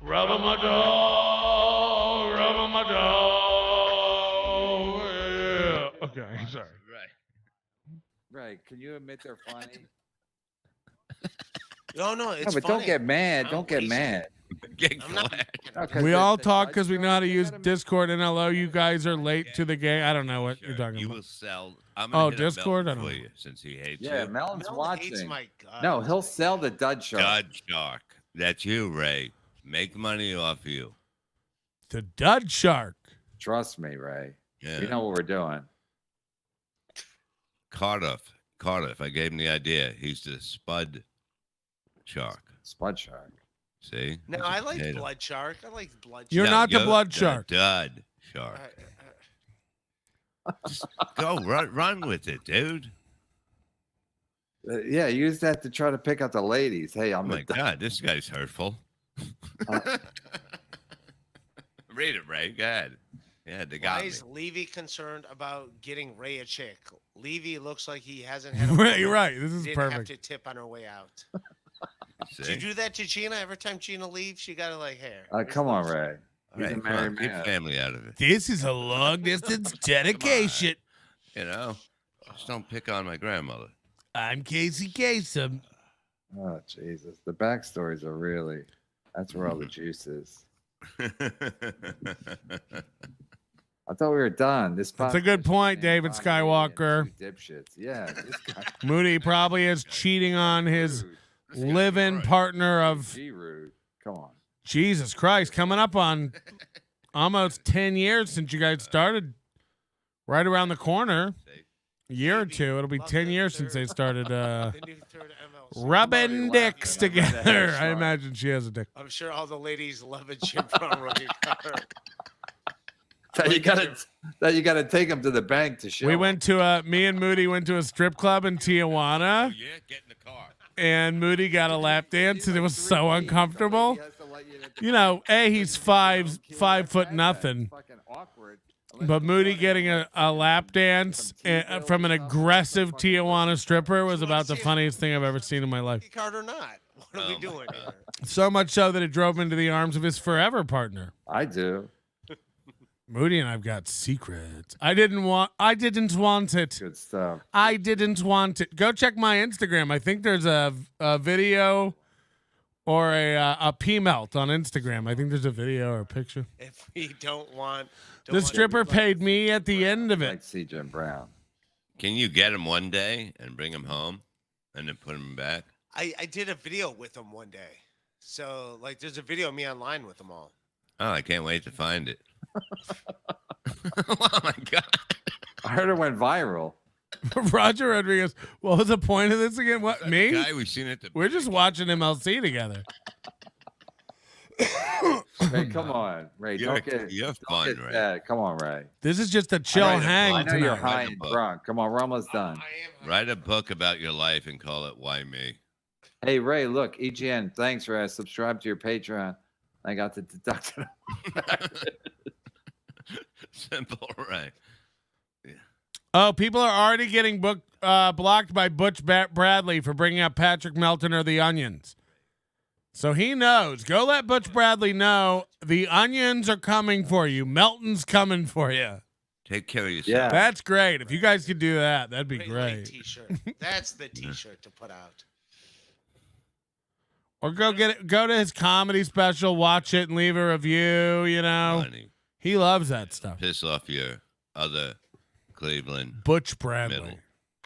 Rub on my dog, rub on my dog. Yeah. Okay, sorry.
Right.
Right. Can you admit they're funny?
No, it's
No, but
funny.
don't get mad.
I'm
Don't get
lazy.
mad.
Get
I'm not-
quiet.
No, 'cause
We
the-
all
the
talk
judge
because we know how to
they
use
gotta-
Discord and hello, you guys are late to the game. I don't know what you're talking
You
about.
will sell. I'm
Oh,
gonna hit up
Discord?
Melton
I don't
for
know.
you since he hates
Yeah,
you.
Melon's
Mel hates
watching.
my God.
No, he'll sell the dud shark.
Dud Shark. That's you, Ray. Make money off you.
The Dud Shark.
Trust me, Ray.
Yeah.
You know what we're doing.
Cardiff. I gave him the idea. He's the Spud Shark.
Spud shark.
See?
No,
He's a
I like
potato.
blood shark. I like blood
You're
shark.
not the blood
the
shark.
Dud Shark. Just go run with it, dude.
Yeah, use that to try to pick up the ladies. Hey,
Oh
I'm
my
the dud.
God, this guy's hurtful. Read it, Ray. Go ahead. Yeah, they got
Why
me.
is Levy concerned about getting Ray a chick? Levy looks like he hasn't had a
Right, you're
woman
right. This is
didn't have
perfect.
to tip on her way out.
See?
Do you do that to Gina? Every time Gina leaves, she got to like hair.
Come on, Ray. He's
Right,
a
come
married
on, keep
man.
family out of it.
This is a long distance dedication.
You know, just don't pick on my grandmother.
I'm Casey Kasem.
Oh, Jesus. The backstories are really, that's where all the juice is. I thought we were done. This
That's a good point, David Skywalker.
Dipshits. Yeah. This guy.
Moody probably is cheating on his
Rude.
live-in partner of
G rude. Come on.
Jesus Christ, coming up on almost 10 years since you guys started. Right around the corner, a year or two. It'll be 10 years since they started
The new third ML.
rubbing dicks
laughing at
together.
that.
I imagine she has a dick.
I'm sure all the ladies love a Jim Brown rookie card.
That you gotta take him to the bank to show.
We
him.
went to me and Moody went to a strip club in Tijuana,
Oh, yeah, get in the car.
and Moody got a lap dance, and it was so uncomfortable.
He has to let you
You know, he's 5'0" nothing.
Fucking awkward.
But Moody getting a lap dance from an aggressive Tijuana stripper was about the funniest thing I've ever seen in my life.
Rookie card or not? What are we
Oh, my
doing
God.
here?
So much so that it drove him into the arms of his forever partner.
I do.
Moody and I've got secrets. I didn't want it.
Good stuff.
I didn't want it. Go check my Instagram. I think there's a video or a P-melt on Instagram. I think there's a video or a picture.
If we don't want...
The stripper paid me at the end of
Like
it.
C. Jim Brown.
Can you get him one day and bring him home and then put him back?
I did a video with them one day. So, like, there's a video of me online with them all.
Oh, I can't wait to find it. Oh my God.
I heard it went viral.
Roger Rodriguez. What was the point of this again? What,
That
me?
guy we've seen at the
We're just watching MLC together.
Ray, come on, Ray.
You're
Don't
fun,
get
Ray.
sad. Come on, Ray.
This is just a chill hang
I know you're
tonight.
high and drunk. Come on, we're almost done.
Write a book about your life and call it Why Me?
Hey, Ray, look, EGN, thanks, Ray. I subscribed to your Patreon. I got to deduct it.
Simple, right?
Oh, people are already getting blocked by Butch Bradley for bringing up Patrick Melton or the Onions. So he knows. Go let Butch Bradley know the Onions are coming for you. Melton's coming for you.
Take care of yourself.
Yeah.
That's great. If you guys could do that, that'd be great.
T-shirt. That's the T-shirt to put out.
Or go to his comedy special, watch it, and leave a review. You know,
Money.
he loves that stuff.
Piss off your other Cleveland.
Butch Bradley.
Middle.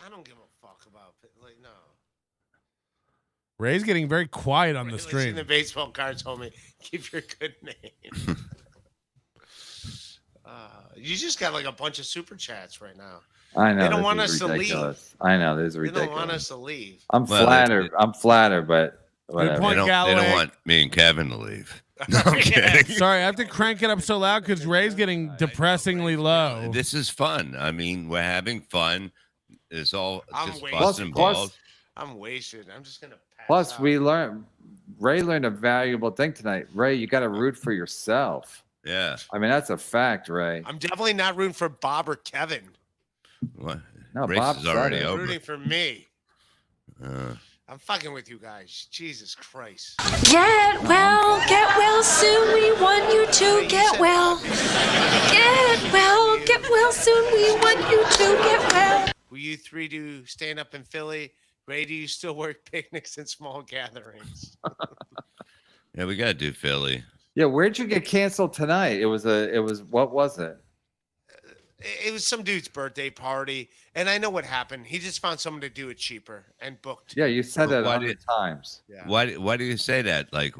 I don't give a fuck about like no.
Ray's getting very quiet on the stream.
The baseball cards told me keep your good name. You just got like a bunch of super chats right now.
I know.
They don't
this
want
is
us to
ridiculous. I know. This is
They
ridiculous.
don't want us to leave.
I'm
Well,
flattered. I'm flattered, but whatever.
point.
They
Galloway.
don't want me and Kevin to leave. No, I'm kidding.
Sorry, I have to crank it up so loud because Ray's getting depressingly low.
This is fun. I mean, we're having fun. It's all
I'm
just
waiting.
busting
Plus-
balls.
I'm wasted. I'm just gonna pass
Plus,
out.
Ray learned a valuable thing tonight. Ray, you got to root for yourself.
Yeah.
I mean, that's a fact, Ray.
I'm definitely not rooting for Bob or Kevin.
What?
No,
Race
Bob
is
said
already
it.
over.
Rooting for me.
Uh,
I'm fucking with you guys. Jesus Christ.
Get well soon. We want you to get well. Get well soon. We want you to get well.
Will you three do stand up in Philly? Ray, do you still work picnics and small gatherings?
yeah, we got to do Philly.
Yeah, where'd you get canceled tonight? It was what was it?
It was some dude's birthday party, and I know what happened. He just found someone to do it cheaper and booked.
Yeah, you said
But
that
why
100 times.
Yeah.
Why do you say that? Like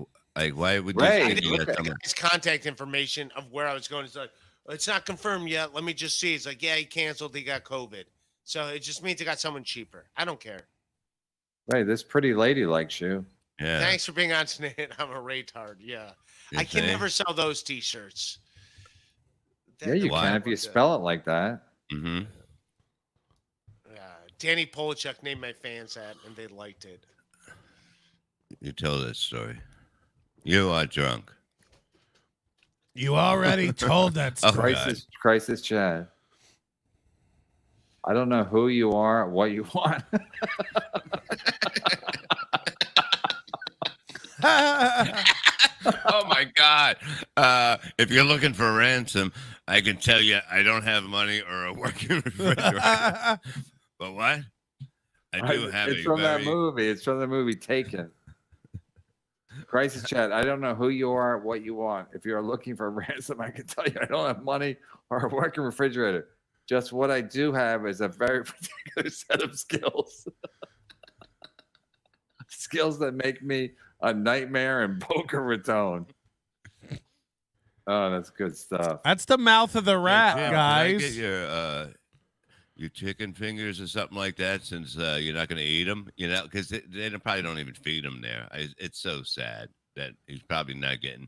why would you
Ray,
I
say
didn't
look
get
that?
the guy's contact information of where I was going. It's like, it's not confirmed yet. Let me just see. It's like, yeah, he canceled. He got COVID. So it just means he got someone cheaper. I don't care.
Ray, this pretty lady likes you.
Yeah.
Thanks for being on tonight. I'm a retard. Yeah.
You
I can
see?
never sell those T-shirts.
Yeah, you
Why?
can if you spell it like that.
Mm-hmm.
Yeah. Danny Polachuk named my fans that, and they liked it.
You tell that story. You are drunk.
You already told that
Oh,
story.
God.
Crisis Chad. I don't know who you are, what you want.
Oh my God! If you're looking for a ransom, I can tell you I don't have money or a working refrigerator. But what? I do have
it's
a
from that
very
movie. It's from the movie Taken. Crisis Chat. I don't know who you are, what you want. If you're looking for a ransom, I can tell you I don't have money or a working refrigerator. Just what I do have is a very particular set of skills. Skills that make me a nightmare in Boca Raton. Oh, that's good stuff.
That's the mouth of the rat,
Jim, can I get
guys.
your chicken fingers or something like that, since you're not going to eat them, you know, because they probably don't even feed them there. It's so sad that he's probably not getting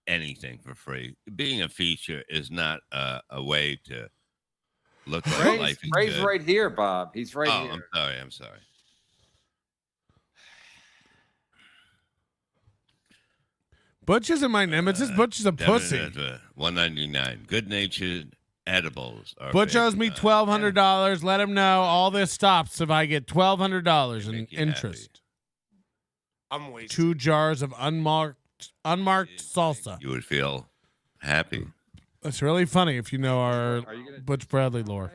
anything for free. Being a feature is not a way to look like life is
Ray's
good.
right here, Bob. He's right
Oh,
here.
I'm sorry.
Butch isn't my nemesis. Butch is a pussy.
$1.99. Good-natured edibles. Are
Butch owes me
big,
$1,200. Let him know all this stops if I get $1,200 in
make you
interest.
I'm wasted.
2 jars of unmarked salsa.
You would feel happy.
That's really funny if you know our
Are you gonna-
Butch Bradley lore.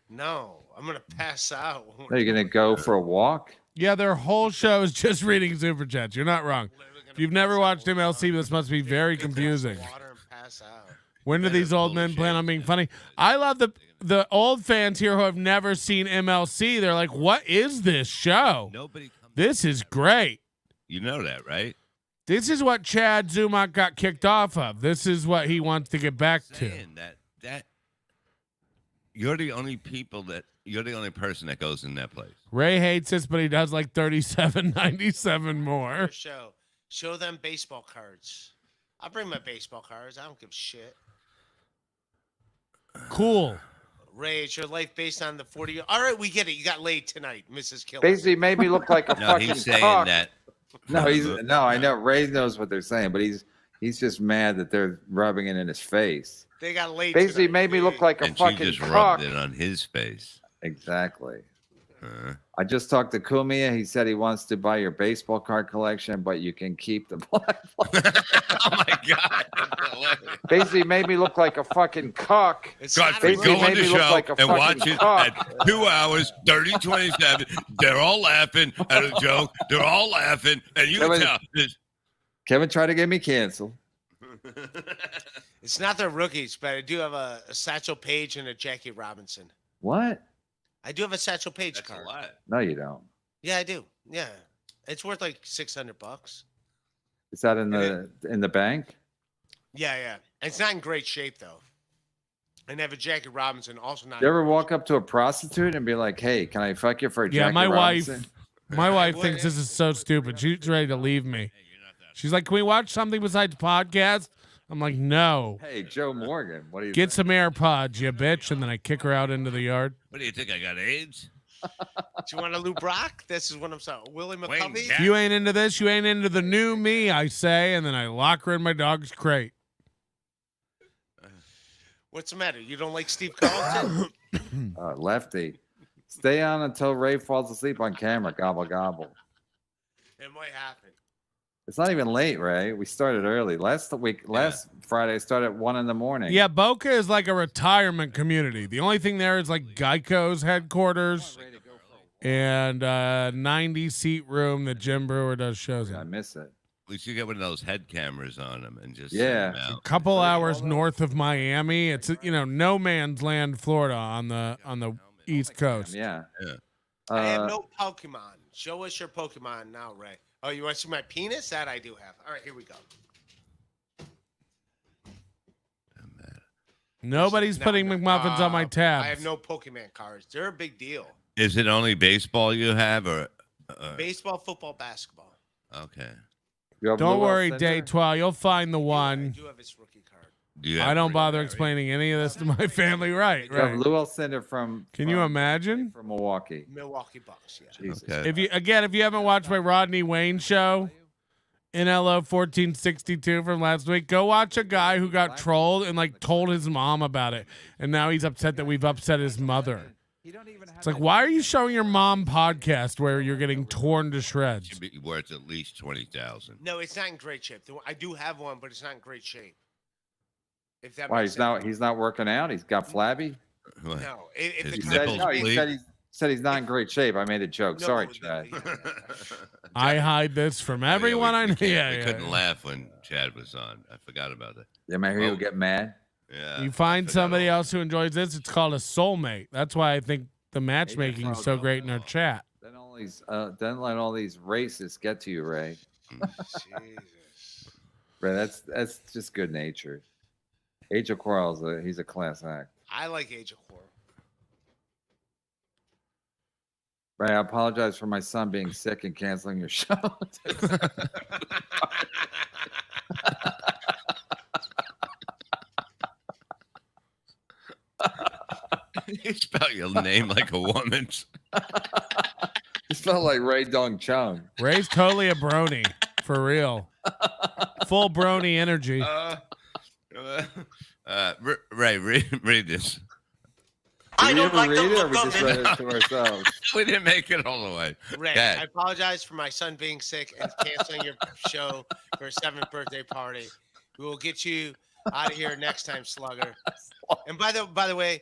No, I'm gonna pass out.
Are you going to go for a walk?
Yeah, their whole show is just reading super chats. You're not wrong. If you've never watched MLC, this must be very confusing.
Water and pass out.
When do these old men plan on being funny? I love the old fans here who have never seen MLC. They're like, "What is this show?"
Nobody comes
This is great.
You know that, right?
This is what Chad Zumach got kicked off of. This is what he wants to get back to.
That you're the only person that goes in that place.
Ray hates this, but he does like $37.97 more.
Show them baseball cards. I'll bring my baseball cards. I don't give a shit.
Cool.
Ray, it's your life based on the 40. All right, we get it. You got laid tonight, Mrs. Killer.
Basically, made me look like a fucking
he's saying
cock.
that.
No, I know. Ray knows what they're saying, but he's just mad that they're rubbing it in his face.
They got laid.
Basically,
tonight,
made me look like a
And
fucking
she just
cock.
rubbed it on his face.
Exactly. I just talked to Kumia. He said he wants to buy your baseball card collection, but you can keep the black one.
Oh my God.
Basically, made me look like a fucking cock.
Godfrey,
Basically
go on
made
the
me look
show
like a
and watch
fucking
it
cock.
at 2 hours, 30:27. They're all laughing at a joke. They're all laughing. And you can tell.
Kevin tried to get me canceled.
It's not the rookies, but I do have a Satchel Paige and a Jackie Robinson.
What?
I do have a Satchel Paige card.
A lot.
No, you don't.
Yeah, I do. Yeah, it's worth like $600.
Is that in the bank?
Yeah. It's not in great shape though. And I have a Jackie Robinson, also not.
You ever walk up to a prostitute and be like, "Hey, can I fuck you for a Jackie
my
Robinson?"
wife thinks this is so stupid. She's ready to leave me. She's like, "Can we watch something besides podcast?" I'm like, "No."
Hey, Joe Morgan, what do you
Get
think?
some AirPods, you bitch, and then I kick her out into the yard.
What do you think? I got AIDS?
Do you want a Lou Brock? This is what I'm saying. Willie McCovey.
If you ain't into this, you ain't into the new me, I say, and then I lock her in my dog's crate.
What's the matter? You don't like Steve Carlton?
Lefty. Stay on until Ray falls asleep on camera. Gobble gobble.
It might happen.
It's not even late, Ray. We started early. Last Friday, I started at 1 a.m.
Yeah, Boca is like a retirement community. The only thing there is like Geico's headquarters and a 90-seat room that Jim Brewer does shows
I
in.
miss it.
We should get one of those head cameras on them and just
Yeah.
send them out.
A couple hours north of Miami. It's no man's land, Florida on the East Coast.
Yeah.
I have no Pokemon. Show us your Pokemon now, Ray. Oh, you want to see my penis? That I do have. All right, here we go.
Nobody's putting McMuffins on my tabs.
I have no Pokemon cards. They're a big deal.
Is it only baseball you have, or
Baseball, football, basketball.
okay?
Don't worry, Day 12. You'll find the
I
one.
do have his rookie card.
Do you
I
have
don't bother
Barry?
explaining any of this to my family. Right,
You have
right.
Lou Alcindor from.
Can you imagine?
From Milwaukee.
Milwaukee Bucks, yeah.
Jesus.
Okay.
If you haven't watched my Rodney Wayne show, NLO 1462 from last week, go watch a guy who got trolled and like told his mom about it, and now he's upset that we've upset his mother. It's like, why are you showing your mom podcast where you're getting torn to shreds?
Should be worth at least 20,000.
No, it's not in great shape. I do have one, but it's not in great shape. If that
Why
makes
he's
sense.
not working out? He's got flabby.
What?
No, if
His
the
nipples
card-
bleed?
He said he's not in great shape. I made a joke.
No,
Sorry,
no,
Chad.
yeah.
I hide this from everyone I know.
We
Yeah,
couldn't laugh when Chad was on. I forgot about that.
Yeah, man, he'll get mad.
Yeah.
You find somebody else who enjoys this, it's called a soulmate. That's why I think the matchmaking is so great in our chat.
Don't let all these racists get to you, Ray.
Jesus.
Ray, that's just good nature. Age of Quarrels, he's a class act.
I like Age of Quarrel.
Ray, I apologize for my son being sick and canceling your show.
You spell your name like a woman's.
You spell like Ray Dong Chung.
Ray's totally a brony, for real. Full brony energy.
Ray, read this.
Did we ever read it, or we just read it to ourselves?
We didn't make it all the way.
Ray,
Okay.
I apologize for my son being sick and canceling your show for his 7th birthday party. We will get you out of here next time, Slugger. And by the way,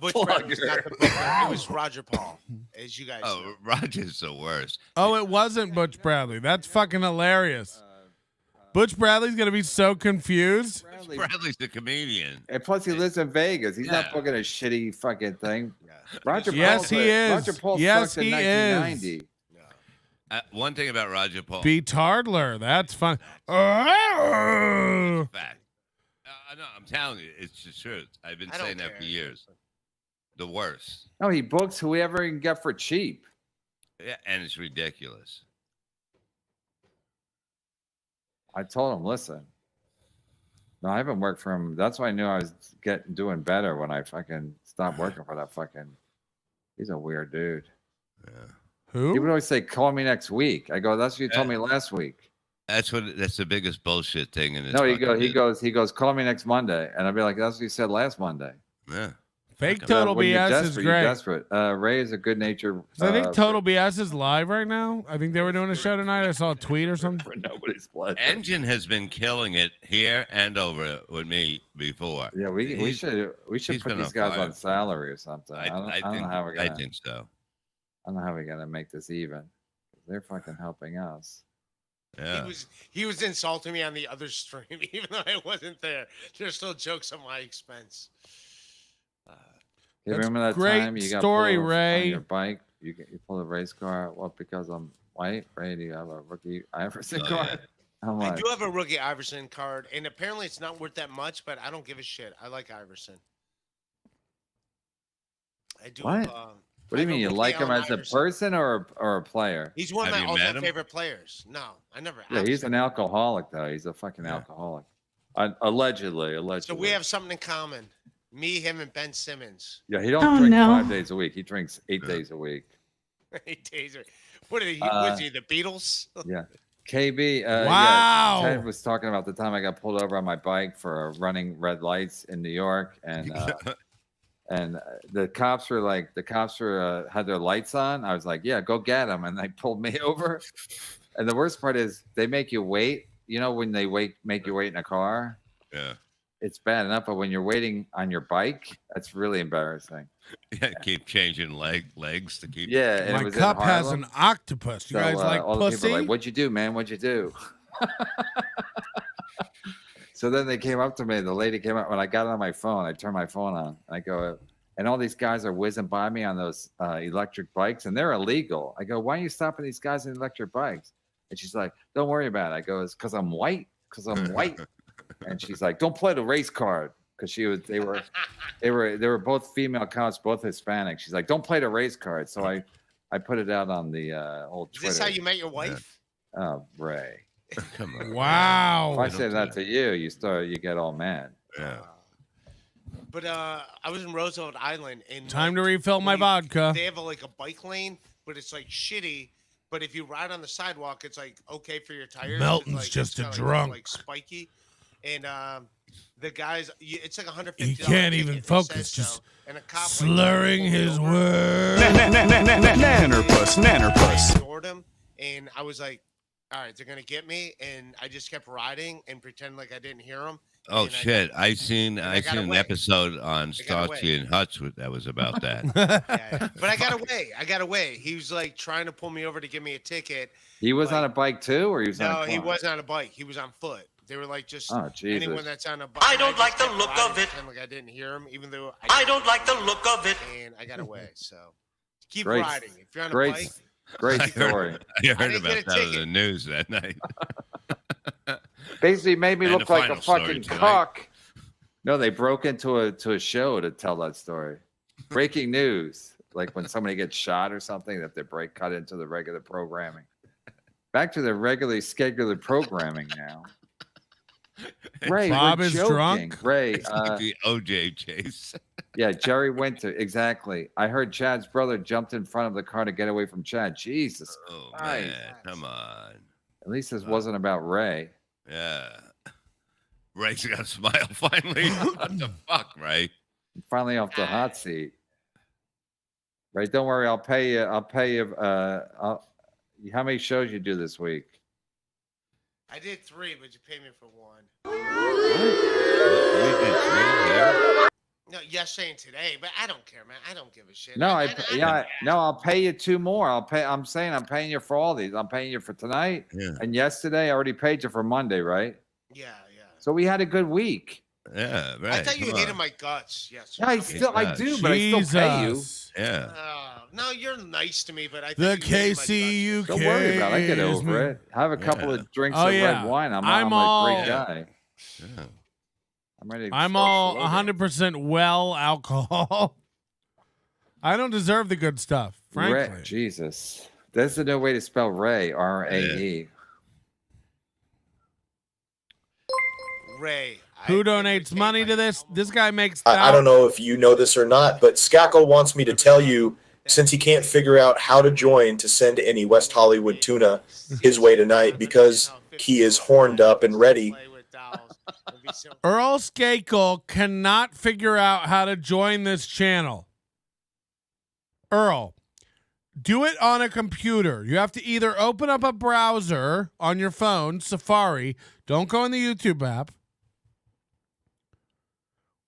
Butch Brennan was not the booker. It was Roger Paul, as you guys know.
Oh, Roger's the worst.
Oh, it wasn't Butch Bradley. That's fucking hilarious. Butch Bradley's going to be so confused.
Bradley's the comedian.
And plus, he lives in Vegas. He's not booking a shitty fucking thing. Roger
Yes,
Paul,
he is.
Roger Paul
Yes,
sucked in
he is.
1990.
One thing about Roger Paul.
B. Tardler. That's fun.
Fact. No, I'm telling you, it's the truth. I've been saying that for years. The worst.
No, he books whoever he can get for cheap.
Yeah, and it's ridiculous.
I told him, listen. No, I haven't worked for him. That's why I knew I was doing better when I fucking stopped working for that fucking. He's a weird dude.
Yeah.
Who?
He would always say, "Call me next week." I go, "That's what you told me last week."
That's the biggest bullshit thing in this.
No, he goes, "Call me next Monday," and I'd be like, "That's what you said last Monday."
Yeah.
Fake Total
When you're
BS is
desperate,
great.
you're desperate. Ray is a good natured.
I think Total BS is live right now. I think they were doing a show tonight. I saw a tweet or something.
For nobody's pleasure.
Engine has been killing it here and over with me before.
Yeah, we should put these guys on salary or something. I don't know how we're gonna.
I think so.
I don't know how we're gonna make this even. They're fucking helping us.
Yeah.
He was insulting me on the other stream, even though I wasn't there. There's still jokes on my expense.
Hey, remember that
great
time you got
story,
pulled
Ray.
on your bike? You pulled a race car. Well, because I'm white. Ray, do you have a rookie Iverson card? How
I
much?
do have a rookie Iverson card, and apparently it's not worth that much, but I don't give a shit. I like Iverson. I do.
What? What do you mean? You like him as a person or a player?
He's one of my all-time favorite players. No, I never.
Yeah, he's an alcoholic though. He's a fucking alcoholic. Allegedly.
So we have something in common. Me, him, and Ben Simmons.
Yeah, he don't drink 5 days a week. He drinks 8 days a week.
8 days. What are he? Was he the Beatles?
Yeah. KB.
Wow.
Yeah, Ted was talking about the time I got pulled over on my bike for running red lights in New York, and the cops were had their lights on. I was like, yeah, go get them, and they pulled me over. And the worst part is they make you wait. You know when they make you wait in a car.
Yeah.
It's bad enough, but when you're waiting on your bike, that's really embarrassing.
Yeah, keep changing legs to keep.
Yeah, and
My
it was
cup has an octopus. You guys like
all
pussy?
the people were like, "What'd you do, man? What'd you do?" So then they came up to me. The lady came up when I got on my phone. I turned my phone on. And I go, and all these guys are whizzing by me on those electric bikes, and they're illegal. I go, "Why are you stopping these guys on electric bikes?" And she's like, "Don't worry about it." I go, "It's because I'm white. Because I'm white." And she's like, "Don't play the race card," because they were both female cops, both Hispanic. She's like, "Don't play the race card." So I put it out on the old Twitter.
Is this how you met your wife?
Oh, Ray.
Come on.
Wow.
If I say that to you, you get all mad.
Yeah.
But I was in Roosevelt Island, and
Time to refill my vodka.
They have a bike lane, but it's like shitty. But if you ride on the sidewalk, it's like okay for your tires.
Melton's just a drunk.
Like spiky, and the guys, it's like $150.
He can't even focus, just
and a cop
slurring his words.
Nannerpuss.
Ignored him, and I was like, all right, they're gonna get me, and I just kept riding and pretend like I didn't hear them.
Oh shit! I seen an episode on Starsky and Hutch that was about that.
Yeah. But I got away. He was like trying to pull me over to give me a ticket.
He was on a bike too, or he was on a car?
No, he wasn't on a bike. He was on foot. They were like just
Jesus.
anyone that's on a bike.
I don't like the look of it.
Like I didn't hear him, even though
I don't like the look of it.
And I got away. So keep
Great.
riding. If you're on a bike.
Great story.
I heard about that on the news that night.
Basically made me
And
look
the
like a
final story
fucking
tonight.
cock. No, they broke into a show to tell that story. Breaking news, like when somebody gets shot or something, that they cut into the regular programming. Back to the regularly scheduled programming now. Ray,
Bob
we're
is
joking.
drunk.
Ray,
It's like the OJ chase.
yeah, Jerry went to exactly. I heard Chad's brother jumped in front of the car to get away from Chad. Jesus
Oh
Christ.
man, come on.
At least this wasn't about Ray.
Yeah. Ray's got a smile finally. What the fuck, Ray?
Finally off the hot seat. Right, don't worry. I'll pay you. How many shows you do this week?
I did 3, but you paid me for 1.
We did 3 here.
No, yesterday and today, but I don't care, man. I don't give a shit.
No, I'll pay you 2 more. I'm saying I'm paying you for all these. I'm paying you for tonight and yesterday. I already paid you for Monday, right?
Yeah.
So we had a good week.
Yeah, right.
I thought you
Come
hated
on.
my guts yesterday.
Yeah, I do, but I still pay you.
Yeah.
Oh No, you're nice to me, but I think
The
you made my
KCUK.
Don't worry about it. I get over it. Have a couple of drinks
Oh,
of
yeah.
red wine. I'm
I'm
a great guy.
Yeah.
I'm ready. To
I'm
start
all
floating.
100% well alcohol. I don't deserve the good stuff, frankly.
Ray, Jesus. That's the no way to spell Ray. R-A-E.
Ray.
Who donates money to this? This guy makes.
I don't know if you know this or not, but Skackle wants me to tell you, since he can't figure out how to join to send any West Hollywood tuna his way tonight because he is horned up and ready.
Earl Skakel cannot figure out how to join this channel. Earl, do it on a computer. You have to either open up a browser on your phone, Safari. Don't go in the YouTube app.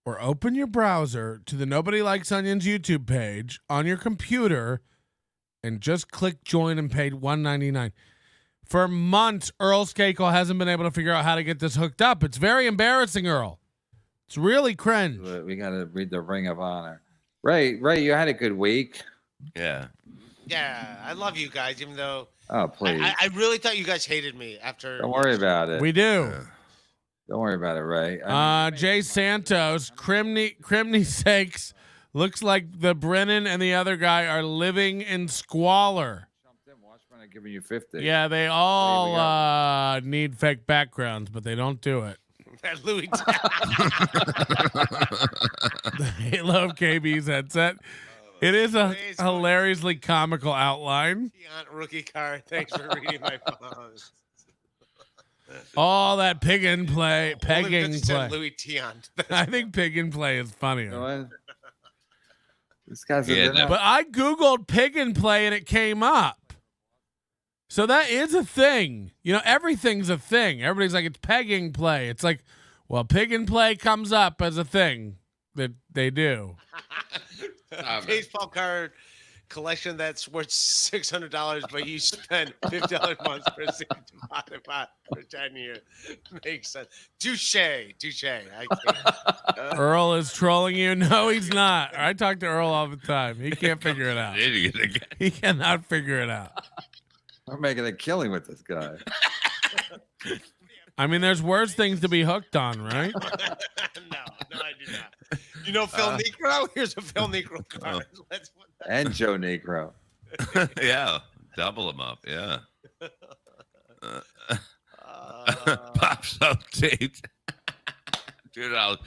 Or open your browser to the Nobody Likes Onions YouTube page on your computer and just click join and pay $1.99. For months, Earl Skakel hasn't been able to figure out how to get this hooked up. It's very embarrassing, Earl. It's really cringe.
We got to read the Ring of Honor. Ray, you had a good week.
Yeah.
Yeah, I love you guys, even though
Oh, please.
I really thought you guys hated me after.
Don't worry about it.
We do.
Don't worry about it, Ray.
Jay Santos, Crimney sakes, looks like the Brennan and the other guy are living in squalor.
I'm giving you 50.
Yeah, they all need fake backgrounds, but they don't do it.
That Louis
The Halo of KB's headset. It is a hilariously comical outline.
rookie card. Thanks for reading my phone.
All that pig and play, pegging play.
Louis Tion.
I think pig and play is funnier.
You know what? This guy's
But I Googled pig and play and it came up. So that is a thing. You know, everything's a thing. Everybody's like, it's pegging play. It's like, well, pig and play comes up as a thing that they do.
Baseball card collection that's worth $600, but you spend $50 a month for a deposit for 10 years. Makes sense. Touche. I can't.
Earl is trolling you. No, he's not. I talk to Earl all the time. He can't figure it out. He cannot figure it out.
We're making a killing with this guy.
I mean, there's worse things to be hooked on, right?
No, I do not. You know Phil Negro? Here's a Phil Negro card.
And Joe Negro.
Yeah, double them up. Yeah. Pops update. $2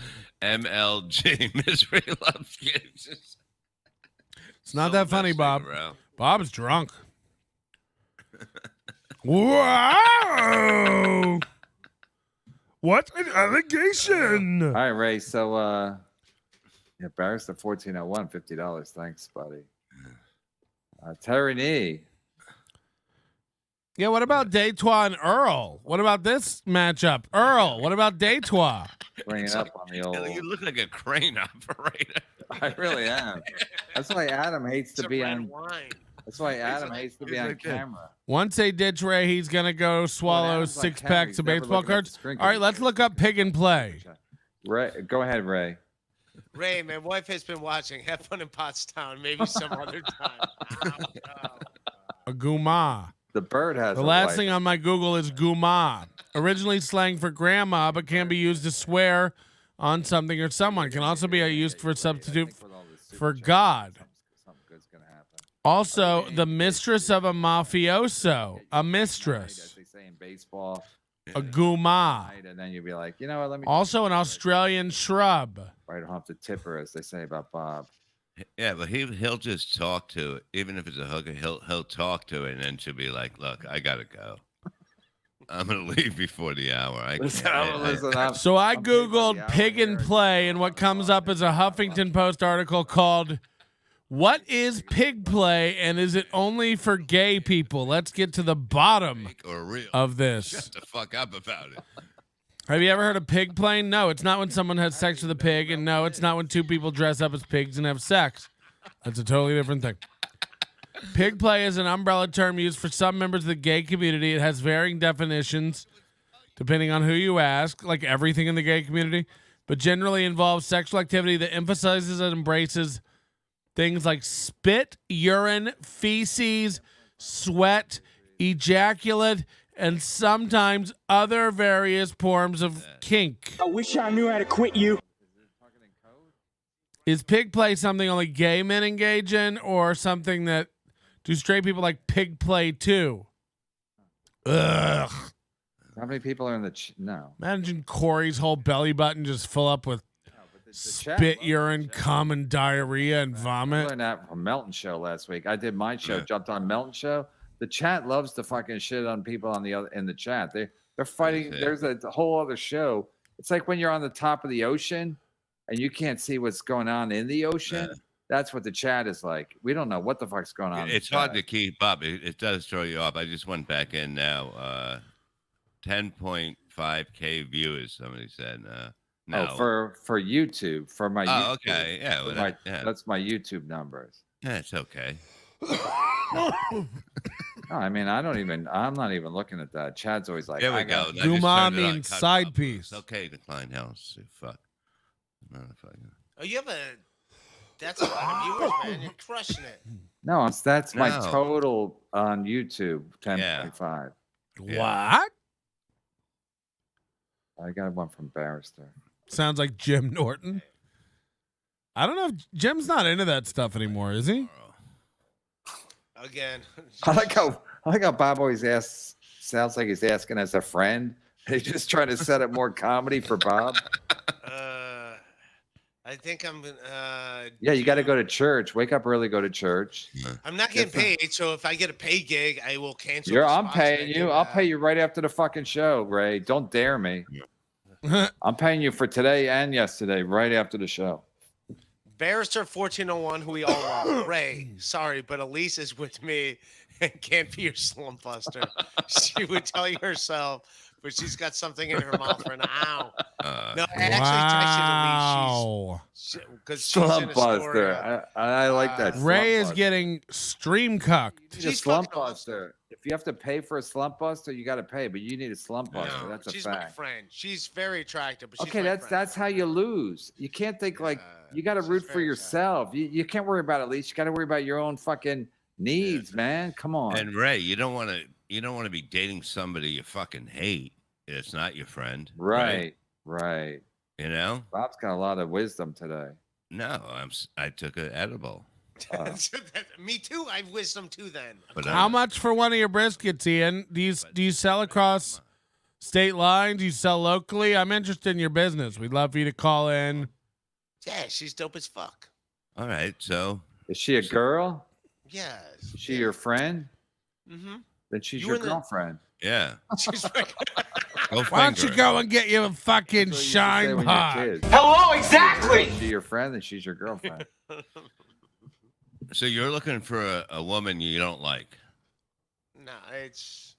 MLG misery loves games.
It's not that funny, Bob. Bob's drunk. Wow! What an allegation!
All right, Ray. So, yeah, Barris to 1401, $50. Thanks, buddy. Terry Nee.
Yeah, what about Detroit and Earl? What about this matchup? Earl, what about Detroit?
Bring it up on the old.
You look like a crane operator.
I really am. That's why Adam hates to be on. That's why Adam hates to be on camera.
Once they ditch Ray, he's going to go swallow
Adam's on
6
camera.
packs
He's
of
never
baseball
looking at the
cards.
screen.
All right, let's look up pig and play.
Ray, go ahead, Ray.
Ray, my wife has been watching. Have fun in Pottstown. Maybe some other time.
A guma.
The bird has
The
a
last
wife.
thing on my Google is guma. Originally slang for grandma, but can be used to swear on something or someone. Can also be used for a substitute for God. Also, the mistress of a mafioso. A mistress.
As they say in baseball.
A guma.
And then you'd be like, you know what? Let me.
Also an Australian shrub.
Right off the tipper, as they say about Bob.
Yeah, but he'll just talk to it, even if it's a hooker. He'll talk to it, and then she'll be like, "Look, I gotta go. I'm gonna leave before the hour."
So I Googled pig and play, and what comes up is a Huffington Post article called "What is pig play, and is it only for gay people?" Let's get to the bottom of this.
Shut the fuck up about it.
Have you ever heard of pig playing? No, it's not when someone has sex with a pig, and no, it's not when two people dress up as pigs and have sex. That's a totally different thing. Pig play is an umbrella term used for some members of the gay community. It has varying definitions depending on who you ask, like everything in the gay community, but generally involves sexual activity that emphasizes and embraces things like spit, urine, feces, sweat, ejaculate, and sometimes other various forms of kink.
I wish I knew how to quit you.
Is pig play something only gay men engage in, or something that do straight people like pig play too? Ugh.
How many people are in the no?
Imagine Corey's whole belly button just full up with spit, urine, cum, and diarrhea and
I
vomit.
learned that from Melton show last week. I did my show, jumped on Melton show. The chat loves to fucking shit on people on the other in the chat. They're fighting. There's a whole other show. It's like when you're on the top of the ocean and you can't see what's going on in the ocean. That's what the chat is like. We don't know what the fuck's going on.
It's hard to keep up. It does throw you off. I just went back in now. 10.5K viewers, somebody said. No.
Oh, for YouTube, for my YouTube.
Okay. Yeah, well,
That's my YouTube numbers.
Yeah, it's okay.
No, I mean, I'm not even looking at that. Chad's always like,
There we go.
Umami and side piece.
It's okay, Decline House. Fuck. Motherfucker.
Oh, you have that's a lot of viewers, man. You're crushing it.
No, that's my
No.
total on YouTube, 10.5.
What?
I got one from Barrister.
Sounds like Jim Norton. I don't know if Jim's not into that stuff anymore, is he?
Again.
I like how Bob always asks. Sounds like he's asking as a friend. He's just trying to set up more comedy for Bob.
I think I'm.
Yeah, you got to go to church. Wake up early, go to church.
I'm not getting paid, so if I get a pay gig, I will cancel.
I'm paying you. I'll pay you right after the fucking show, Ray. Don't dare me. I'm paying you for today and yesterday, right after the show.
Barrister 1401, who we all love. Ray, sorry, but Elise is with me and can't be your slump buster. She would tell you herself, but she's got something in her mouth right now. No, I actually texted Elise. Because
Slump buster. I like that.
Ray is getting stream cucked.
She's a slump buster. If you have to pay for a slump buster, you got to pay, but you need a slump buster.
No,
That's a
she's
fact.
my friend. She's very attractive. But she's
Okay,
my
that's how you lose. You can't think like you got to root for yourself. You can't worry about it, Elise. You got to worry about your own fucking needs, man. Come on.
And Ray, you don't want to be dating somebody you fucking hate. It's not your friend.
Right.
You know?
Bob's got a lot of wisdom today.
No, I took an edible.
Me too. I have wisdom too. Then.
But
How much for one of your briskets, Ian? Do you sell across state lines? Do you sell locally? I'm interested in your business. We'd love for you to call in.
Yeah, she's dope as fuck.
All right, so
is she a girl?
Yes.
Is she your friend?
Mm-hmm.
Then she's your girlfriend.
Yeah.
Why don't you go and get you a fucking shine pot?
Hello, exactly.
Is she your friend? Then she's your girlfriend.
So you're looking for a woman you don't like?
No, it's.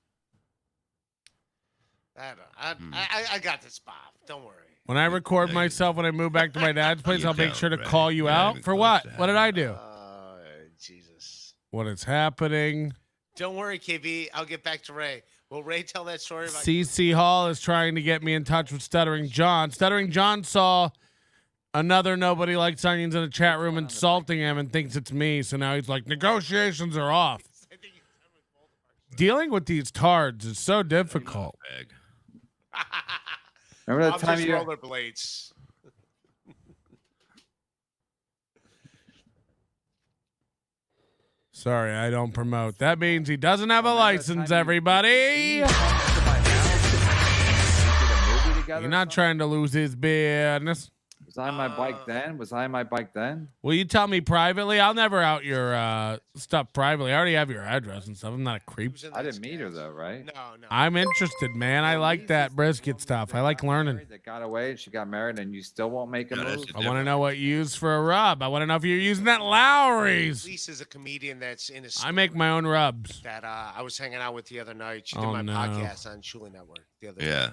I got this, Bob. Don't worry.
When I record myself when I move back to my dad's place, I'll make sure to call you out. For what? What did I do?
Jesus.
What is happening?
Don't worry, KB. I'll get back to Ray. Will Ray tell that story about
CC Hall is trying to get me in touch with Stuttering John. Stuttering John saw another Nobody Likes Onions in the chat room insulting him and thinks it's me. So now he's like, negotiations are off. Dealing with these tards is so difficult.
Remember that time
just
you
rollerblades.
Sorry, I don't promote. That means he doesn't have a license, everybody. You're not trying to lose his business.
Was I on my bike then?
Will you tell me privately? I'll never out your stuff privately. I already have your address and stuff. I'm not a creep.
I didn't meet her though, right?
No.
I'm interested, man. I like that brisket stuff. I like learning.
That got away and she got married and you still won't make a move?
I want to know what you use for a rub. I want to know if you're using that Lowry's.
Elise is a comedian that's in a
I make my own rubs.
that I was hanging out with the other night. She did my podcast on Shuli Network the other day.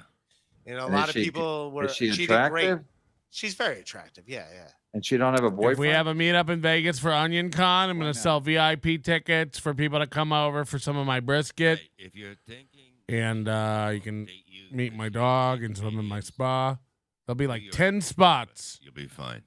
And a lot of people were.
Is she
did
attractive?
great. She's very attractive. Yeah.
And she don't have a boyfriend?
If we have a meetup in Vegas for Onion Con, I'm going to sell VIP tickets for people to come over for some of my brisket.
If you're thinking,
and you can meet my dog and swim in my spa. There'll be like 10 spots.
You'll be fine.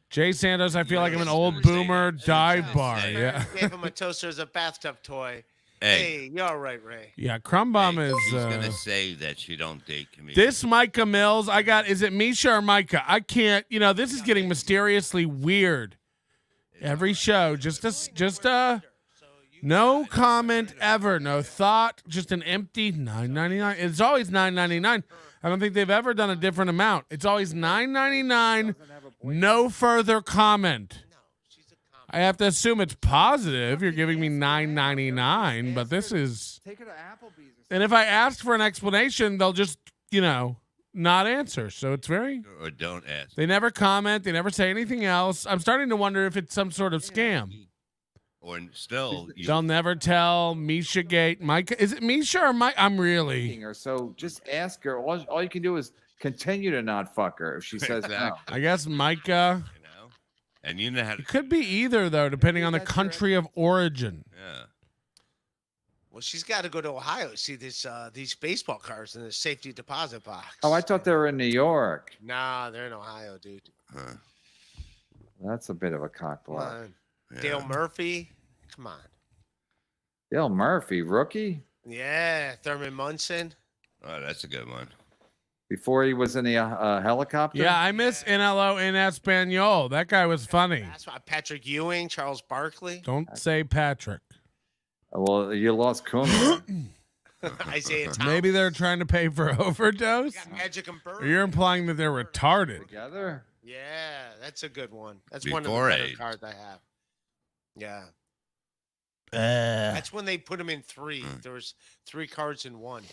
Jay Santos, I feel like I'm an
He's
old
gonna say
boomer
that.
dive
He's
bar.
gonna say
Yeah.
Gave him a toaster as a bathtub toy. Hey, you're all right, Ray.
Yeah, Crumb Bomb is.
He's gonna say that you don't date comedians.
This Micah Mills, I got. Is it Misha or Micah? I can't. You know, this is getting mysteriously weird. Every show, just no comment ever, no thought, just an empty $9.99. It's always $9.99. I don't think they've ever done a different amount. It's always $9.99. No further comment. I have to assume it's positive. You're giving me $9.99, but this is.
Take her to Applebee's.
And if I ask for an explanation, they'll just, not answer. So it's very.
Or don't ask.
They never comment. They never say anything else. I'm starting to wonder if it's some sort of scam.
Or still,
They'll never tell Misha Gate. Micah, is it Misha or Mike? I'm really.
So just ask her. All you can do is continue to not fuck her if she says no.
Exactly.
I guess Micah.
And you know how to.
It could be either, though, depending on the country of origin.
Yeah.
Well, she's got to go to Ohio. See these baseball cards in the safety deposit box.
Oh, I thought they were in New York.
Nah, they're in Ohio, dude.
Huh.
That's a bit of a cock
Come
block.
on.
Yeah.
Dale Murphy. Come on.
Dale Murphy, rookie,
Yeah, Thurman Munson.
Oh, that's a good one.
before he was in the helicopter.
Yeah, I miss NLO in Espanol. That guy was funny.
That's why Patrick Ewing, Charles Barkley,
Don't say Patrick.
Well, you lost Kuma.
Isaiah Thomas.
Maybe they're trying to pay for overdose.
Got Magic and Bird.
Or you're implying that they're retarded.
Together.
Yeah, that's a good one. That's one of the
Before
better
age.
cards I have. Yeah. That's when they put them in three. There was 3 cards in one.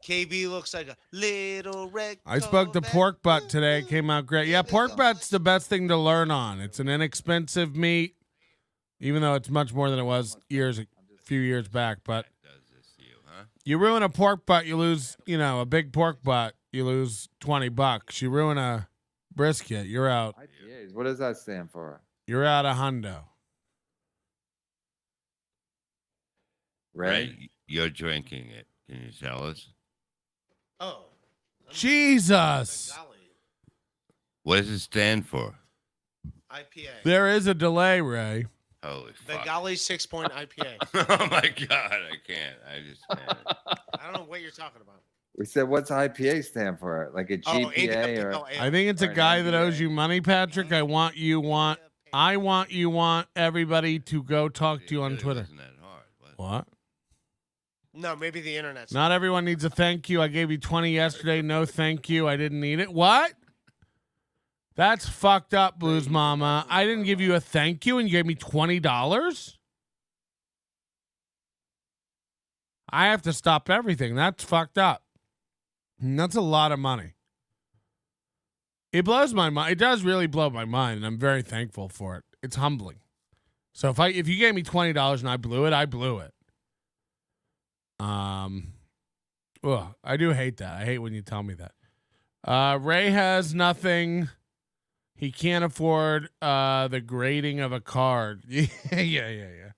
KB looks like a little red.
I spoke to Pork Butt today. It came out great. Yeah, Pork Butt's the best thing to learn on. It's an inexpensive meat, even though it's much more than it was a few years back. But
Does this to you, huh?
you ruin a pork butt, you lose, a big pork butt, you lose $20. You ruin a brisket, you're out.
IPAs. What does that stand for?
You're out a hundo.
Ray.
Right, you're drinking it. Can you tell us?
Oh.
Jesus.
Bengali
What does it stand for?
IPA.
There is a delay, Ray.
Holy fuck.
Bengali 6-point IPA.
Oh my God, I can't. I just can't.
I don't know what you're talking about.
We said, what's IPA stand for? Like a GPA or?
I think it's a
Or an
guy that
NBA.
owes you money, Patrick. I want everybody to go talk to you on
Really
Twitter.
wasn't that hard, was it?
What?
No, maybe the internet's
Not everyone needs a thank you. I gave you 20 yesterday. No thank you. I didn't need it. What? That's fucked up, Blues Mama. I didn't give you a thank you and you gave me $20? I have to stop everything. That's fucked up. And that's a lot of money. It blows my mind. It does really blow my mind, and I'm very thankful for it. It's humbling. So if you gave me $20 and I blew it, I blew it. I do hate that. I hate when you tell me that. Ray has nothing. He can't afford the grading of a card. Yeah.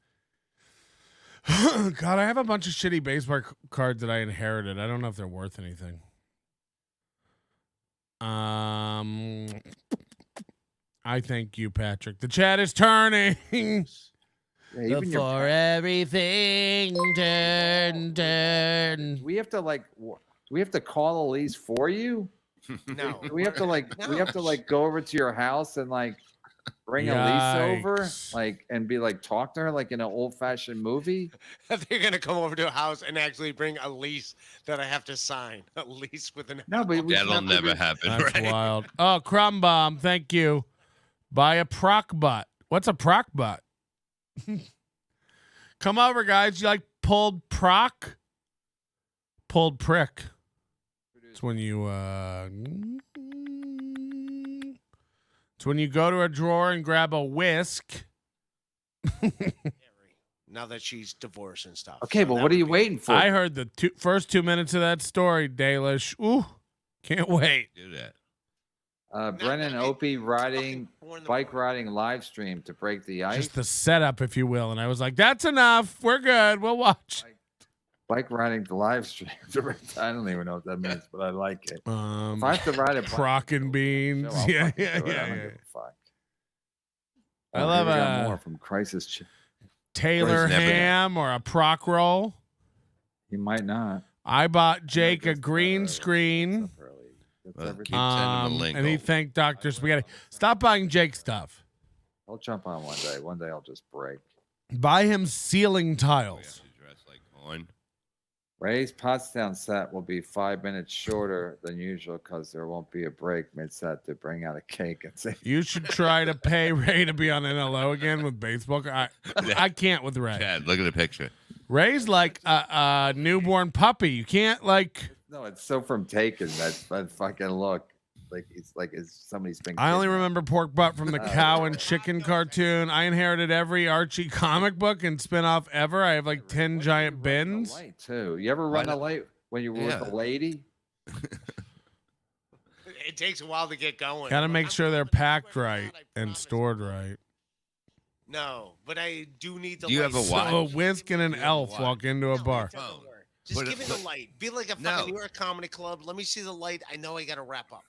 God, I have a bunch of shitty baseball cards that I inherited. I don't know if they're worth anything. I thank you, Patrick. The chat is turning.
Yeah, even your
Before everything turn.
we have to we have to call Elise for you.
No.
We have to go over to your house and bring Elise over,
Yikes.
and be talk to her like in an old fashioned movie.
They're going to come over to a house and actually bring a lease that I have to sign. A lease with an.
No, but we
That'll
can't leave
never
it-
happen,
That's
right?
wild. Oh, Crumb Bomb, thank you. Buy a proc butt. What's a proc butt? Come over, guys. You like pulled proc? Pulled prick. It's when you it's when you go to a drawer and grab a whisk.
Now that she's divorced and stuff.
Okay,
So
but
that
what are
would
you
be-
waiting for?
I heard the first 2 minutes of that story, Dalish. Ooh, can't wait.
Do that.
Brennan Opie riding
Fucking 4 in the
bike
morning.
riding live stream to break the ice.
Just the setup, if you will. And I was like, that's enough. We're good. We'll watch.
Bike riding the live stream. I don't even know what that means, but I like it. If I have to ride a bike,
crock and beans.
I'll
Yeah,
fucking
yeah,
do it. I
yeah,
don't
yeah.
give a fuck.
I
Oh,
love
here we got
a
more from Crisis.
Taylor
never-
ham or a proc roll.
He might not.
I bought Jake a
It's
green
up
screen.
early. That's
Well,
everything.
keep sending him a link.
And he thanked Dr. Spaghetti. Stop buying Jake stuff.
I'll jump on one day. One day I'll just break.
Buy him ceiling
We have
tiles.
to dress like corn.
Ray's Pottstown set will be 5 minutes shorter than usual because there won't be a break mid-set to bring out a cake and say,
You should try to pay Ray to be on NLO again with baseball. I can't with Ray.
Chad, look at the picture.
Ray's like a newborn puppy. You can't like.
no, it's so from Taken that fucking look. It's somebody's been.
I only
kidnapped.
remember pork butt from the cow and chicken cartoon. I inherited every Archie comic book and spinoff ever. I have like 10 giant
The
bins.
light too. You ever run a light when you were
Yeah.
with a lady?
It takes a while to get going.
Got to make
I'm
sure they're
going to
packed
work
right
out, I
and
promise.
stored right.
No, but I do need the
Do you
light.
have a watch?
So a Whisk and an
You have a
elf
watch.
walk into a
No,
bar.
it doesn't
Phone.
work. Just
But
give me
it-
the light. Be like a
No.
fucking New York comedy club. Let me see the light. I know I got to wrap up.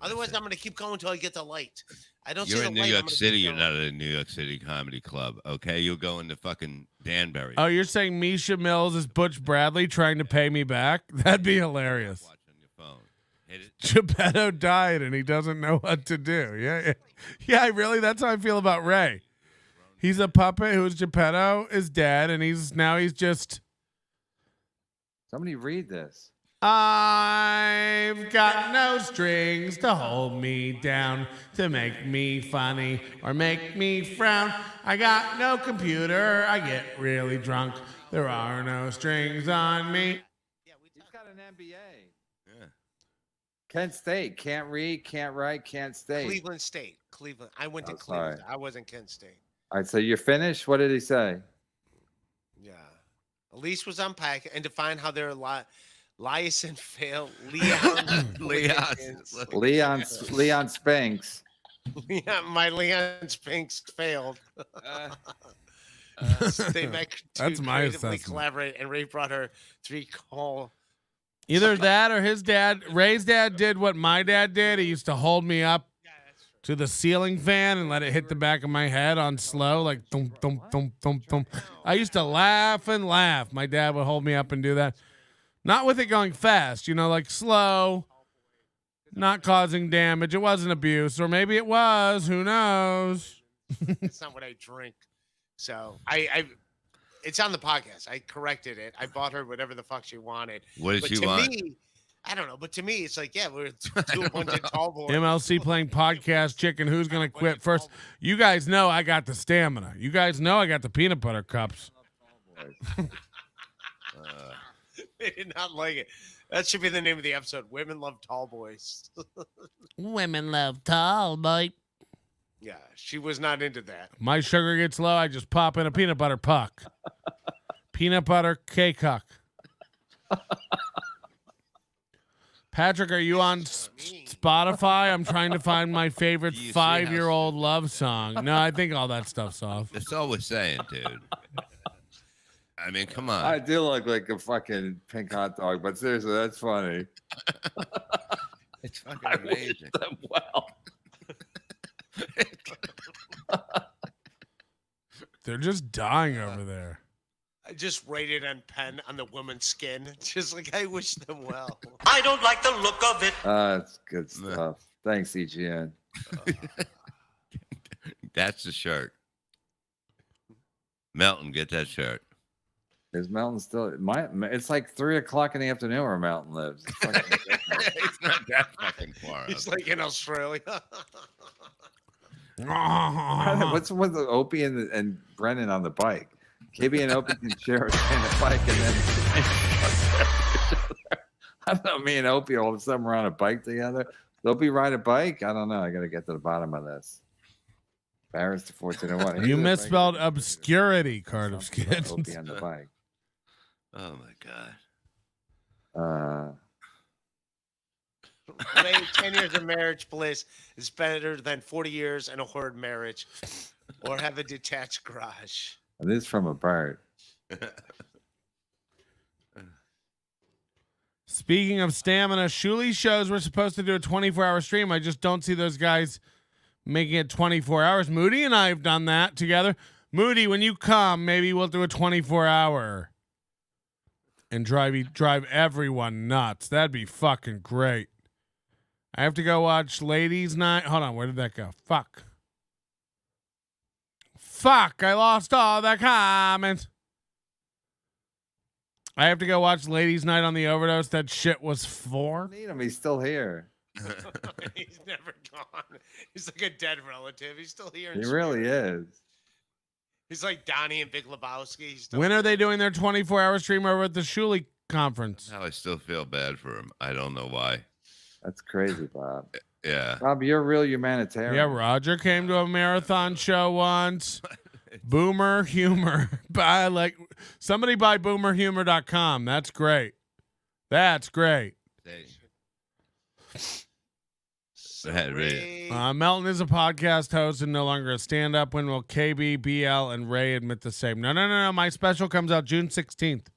Otherwise, I'm going to keep going until I get the light. I don't
You're
see the
in New
light. I'm
York
gonna keep
City. You're
going.
not at a New York City comedy club. Okay, you'll go into fucking Danbury.
Oh, you're saying Misha Mills is Butch Bradley trying to pay me back? That'd be hilarious.
Watch on your phone. Hit it.
Geppetto died and he doesn't know what to do. Yeah, really. That's how I feel about Ray. He's a puppet whose Geppetto is dead, and he's just.
Somebody read this.
I've got no strings to hold me down, to make me funny or make me frown. I got no computer. I get really drunk. There are no strings on me.
He's got an MBA.
Yeah.
Kent State. Can't read, can't write, can't state.
Cleveland State. Cleveland. I went to
Oh,
Cleveland.
sorry.
I wasn't Kent State.
All right, so you're finished? What did he say?
Yeah. Elise was unpacking and define how their liaison failed. Leon.
Leon Spinks.
Leon, my Leon Spinks failed. They met
That's
to
my
creatively
assessment.
collaborate, and Ray brought her 3 call.
Either that or his dad. Ray's dad did what my dad did. He used to hold me up to the ceiling fan and let it hit the back of my head on slow, like thump, thump, thump, thump, thump. I used to laugh and laugh. My dad would hold me up and do that. Not with it going fast, like slow, not causing damage. It wasn't abuse, or maybe it was. Who knows?
That's not what I drink. So it's on the podcast. I corrected it. I bought her whatever the fuck she wanted.
What did
But
she
to
want?
me, I don't know. But to me, it's like, yeah, we're two a bunch of tall boys.
MLC playing podcast chicken. Who's going to quit first? You guys know I got the stamina. You guys know I got the peanut butter cups.
They did not like it. That should be the name of the episode. Women love tall boys.
Women love tall, boy.
Yeah, she was not into that.
My sugar gets low. I just pop in a peanut butter puck. Peanut butter K-cuck. Patrick, are you on Spotify? I'm trying to find my favorite
Do you see
5-year-old love song. No, I think all that stuff's off.
That's all we're saying, dude. I mean, come on.
I do look like a fucking pink hot dog, but seriously, that's funny.
It's fucking amazing.
Them well.
They're just dying over there.
I just rated on pen on the woman's skin. Just like I wish them well.
I don't like the look of it.
That's good stuff. Thanks, EGN.
That's the shirt. Melton, get that shirt.
Is Melton still? It's like 3:00 in the afternoon where Melton lives. It's fucking ridiculous.
It's not that fucking far.
He's like in Australia.
What's with the Opie and Brennan on the bike? KB and Opie can share a bike, and then I don't know. Me and Opie all of a sudden we're on a bike together. Opie ride a bike? I don't know. I got to get to the bottom of this. Barris to 1401.
You misspelled obscurity, Card of Skins.
Opie on the bike.
Oh my god.
Ray, 10 years of marriage bliss is better than 40 years in a horde marriage or have a detached garage.
And this is from a bird.
Speaking of stamina, Shuli shows we're supposed to do a 24-hour stream. I just don't see those guys making it 24 hours. Moody and I have done that together. Moody, when you come, maybe we'll do a 24-hour and drive everyone nuts. That'd be fucking great. I have to go watch Ladies Night. Hold on, where did that go? Fuck, I lost all the comments. I have to go watch Ladies Night on the Overdose. That shit was for.
Need him. He's still here.
He's never gone. He's like a dead relative. He's still here.
He really is.
He's like Donnie and Big Lebowski. He's still
When are they doing their 24-hour stream over at the Shuli conference?
Now I still feel bad for him. I don't know why.
That's crazy, Bob.
Yeah.
Bob, you're a real humanitarian.
Yeah, Roger came to a marathon show once. Boomer Humor. Somebody buy boomerhumor.com. That's great. That's great.
Go ahead, read it.
Melton is a podcast host and no longer a stand-up. When will KB, BL, and Ray admit the same? No. My special comes out June 16th.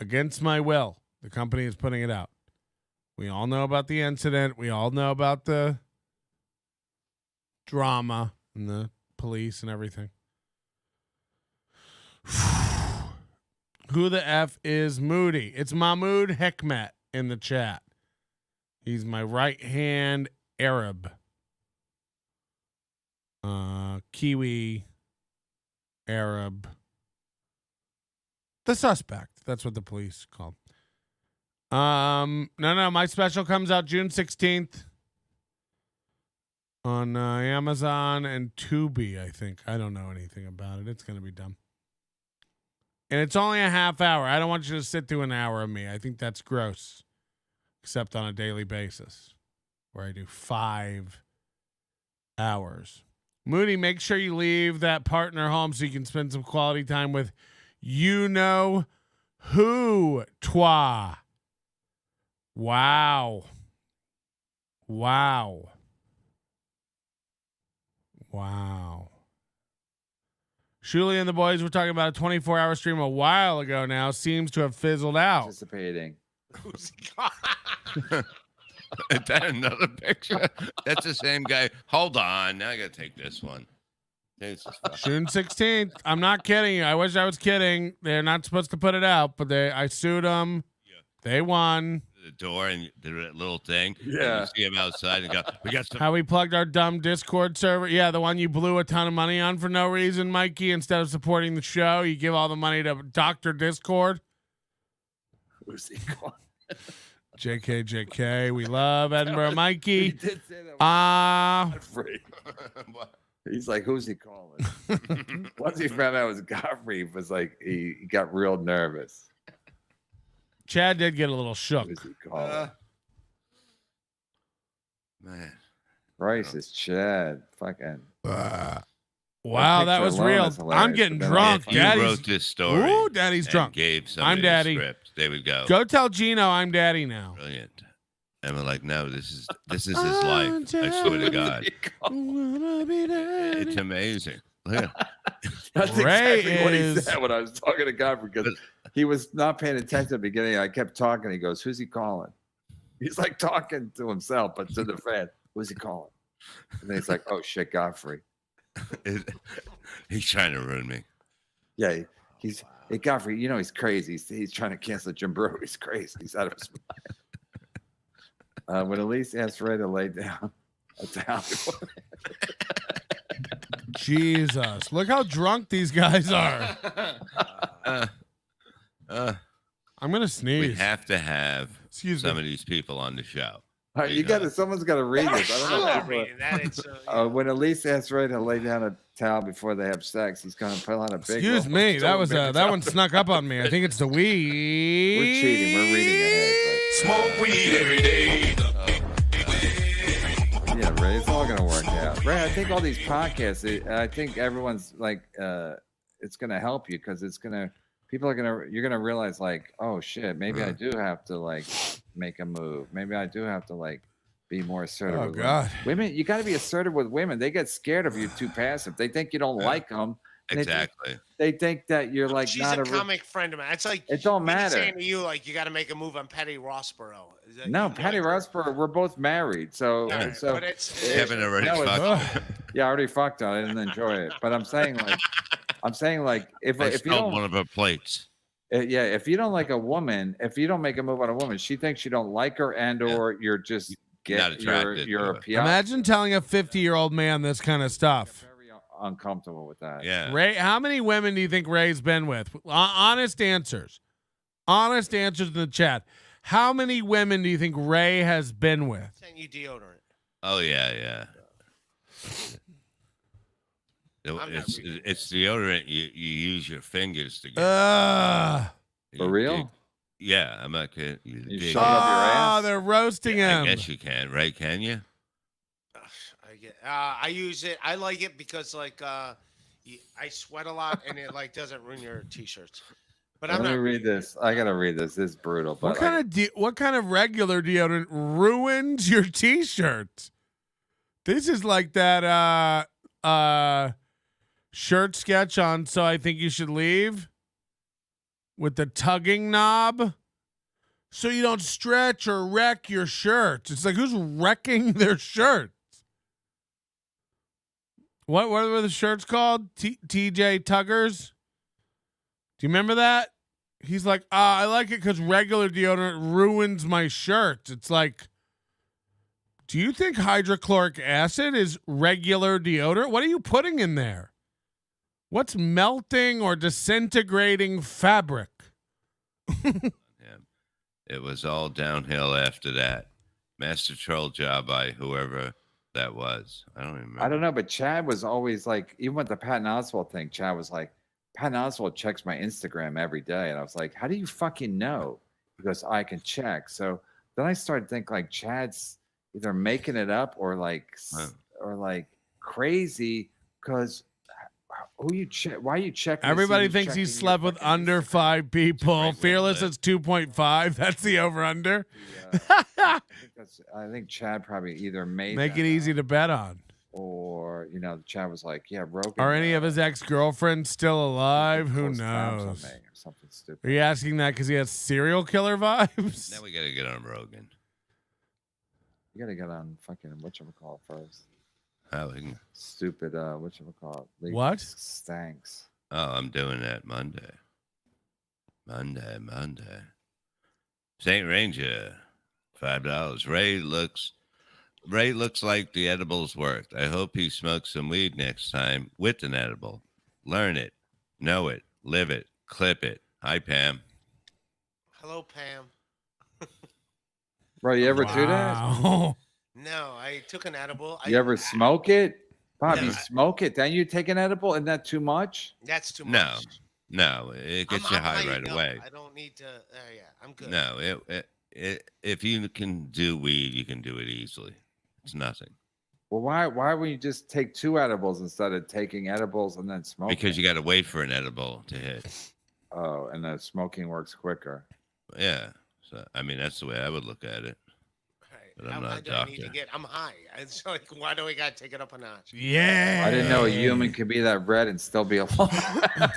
Against my will. The company is putting it out. We all know about the incident. We all know about the drama and the police and everything. Who the F is Moody? It's Mahmoud Hekmet in the chat. He's my right-hand Arab. Kiwi Arab. The suspect. That's what the police called. No. My special comes out June 16th on Amazon and Tubi, I think. I don't know anything about it. It's going to be dumb. And it's only a half hour. I don't want you to sit through an hour of me. I think that's gross. Except on a daily basis where I do 5 hours. Moody, make sure you leave that partner home so you can spend some quality time with you know who, toi. Wow. Shuli and the boys were talking about a 24-hour stream a while ago now. Seems to have fizzled out.
Participating.
Who's he called?
Is that another picture? That's the same guy. Hold on. Now I got to take this one.
June 16th. I'm not kidding you. I wish I was kidding. They're not supposed to put it out, but I sued them. Yeah. They won.
The door and the little thing.
Yeah.
And you see him outside and go, we got some.
How we plugged our dumb Discord server. Yeah, the one you blew a ton of money on for no reason, Mikey. Instead of supporting the show, you give all the money to Dr. Discord.
Who's he calling?
JK. We love Edinburgh Mikey.
He did say that. Godfrey.
What?
He's like, who's he calling? Once he found out it was Godfrey, it was like he got real nervous.
Chad did get a little shook.
Who's he calling?
Man.
Christ, it's Chad. Fucking.
Wow, that was real. I'm getting drunk.
If you wrote this story.
Ooh, Daddy's drunk. I'm Daddy.
Script, there we go.
Go tell Gino I'm Daddy now.
Brilliant. And we're like, no, this is his life. I swear to God. It's amazing. Yeah.
That's
Ray
exactly what he said when I was talking to God, because he was not paying attention at the beginning. I kept talking. He goes, who's he calling? He's like talking to himself, but to the fan. Who's he calling? And then he's like, oh, shit, Godfrey.
He's trying to ruin me.
Yeah, hey, Godfrey, you know he's crazy. He's trying to cancel Jim Brewer. He's crazy. He's out of his mind. When Elise asked Ray to lay down a towel.
Jesus, look how drunk these guys are. I'm gonna sneeze.
We have to have some of these people on the show.
Someone's got to read this. I don't know. When Elise asks Ray to lay down a towel before they have sex, he's going to put on a big.
Excuse me, that one snuck up on me. I think it's the weed.
We're cheating. We're reading ahead.
Smoke weed every day.
Yeah, Ray, it's all going to work out. Ray, I think all these podcasts. I think everyone's like, it's going to help you because it's going to. You're going to realize like, oh shit, maybe I do have to like make a move. Maybe I do have to like be more assertive.
Oh God.
Women, you got to be assertive with women. They get scared of you too passive. They think you don't like them
Exactly.
They think that you're like
She's
not
a
a
comic friend of mine. It's like
It don't
me
matter.
saying to you, like, you got to make a move on Patty Rossborough. Is that
No,
you
Patty
guys-
Rossborough, we're both married. So,
Yeah,
so
but it's
Kevin already
no, it's-
fucked.
yeah, I already fucked on it. I didn't enjoy it. But I'm saying like if
I
you
stole
don't
one of her plates.
yeah, if you don't like a woman, if you don't make a move on a woman, she thinks you don't like her and or you're just
Not attracted
you're
to
a
her.
PI.
Imagine telling a 50-year-old man this kind of stuff.
Very uncomfortable with that.
Yeah.
Ray, how many women do you think Ray's been with? Honest answers. Honest answers in the chat. How many women do you think Ray has been with?
Send you deodorant.
Oh yeah. It's deodorant. You use your fingers to get.
For real?
Yeah, I'm not kidding.
You shove it up your ass?
They're roasting
I
him.
guess you can, right? Can you?
I use it. I like it because like I sweat a lot and it like doesn't ruin your t-shirts. But
Let
I'm
me
not.
read this. I gotta read this. This is brutal. But
What kind of regular deodorant ruins your t-shirt? This is like that shirt sketch on So I Think You Should Leave with the tugging knob so you don't stretch or wreck your shirt. It's like, who's wrecking their shirts? What were the shirts called? TJ Tuggers? Do you remember that? He's like, I like it because regular deodorant ruins my shirt. It's like, do you think hydrochloric acid is regular deodorant? What are you putting in there? What's melting or disintegrating fabric?
It was all downhill after that. Master troll job by whoever that was. I don't remember.
I don't know, but Chad was always like, even with the Patton Oswalt thing, Chad was like, Patton Oswalt checks my Instagram every day. And I was like, how do you fucking know? He goes, I can check. So then I started to think like Chad's either making it up or like crazy because who you check? Why are you checking?
Everybody thinks he's slept with under 5 people. Fearless is 2.5. That's the over under.
I think Chad probably either made
Make
that
it easy
up,
to bet on.
or Chad was like, yeah, Rogan.
Are any of his ex-girlfriends still alive? Who
post tabs on
knows?
me or something stupid.
Are you asking that because he has serial killer vibes?
Now we got to get on Rogan.
You gotta get on fucking whatchamacallit first.
How we can-
Stupid whatchamacallit. Leave
What?
Stanks.
Oh, I'm doing that Monday. Saint Ranger, $5. Ray looks like the edible's worked. I hope he smokes some weed next time with an edible. Learn it, know it, live it, clip it. Hi, Pam.
Hello, Pam.
Bro, you ever do that?
Wow.
No, I took an edible.
You ever smoke it? Bob, you
No.
smoke it, then you take an edible? Isn't that too much?
That's too
No,
much.
no, it gets you high right
enough.
away.
I don't need to. Yeah, I'm good.
No, if you can do weed, you can do it easily. It's nothing.
Well, why wouldn't you just take 2 edibles instead of taking edibles and then smoking?
Because you got to wait for an edible to hit.
Oh, and the smoking works quicker.
Yeah. So, I mean, that's the way I would look at it. But I'm
How
not
high
a
do I need to
doctor.
get? I'm high. It's like, why do we got to take it up a notch?
Yeah.
I didn't know a human could be that red and still be alive. I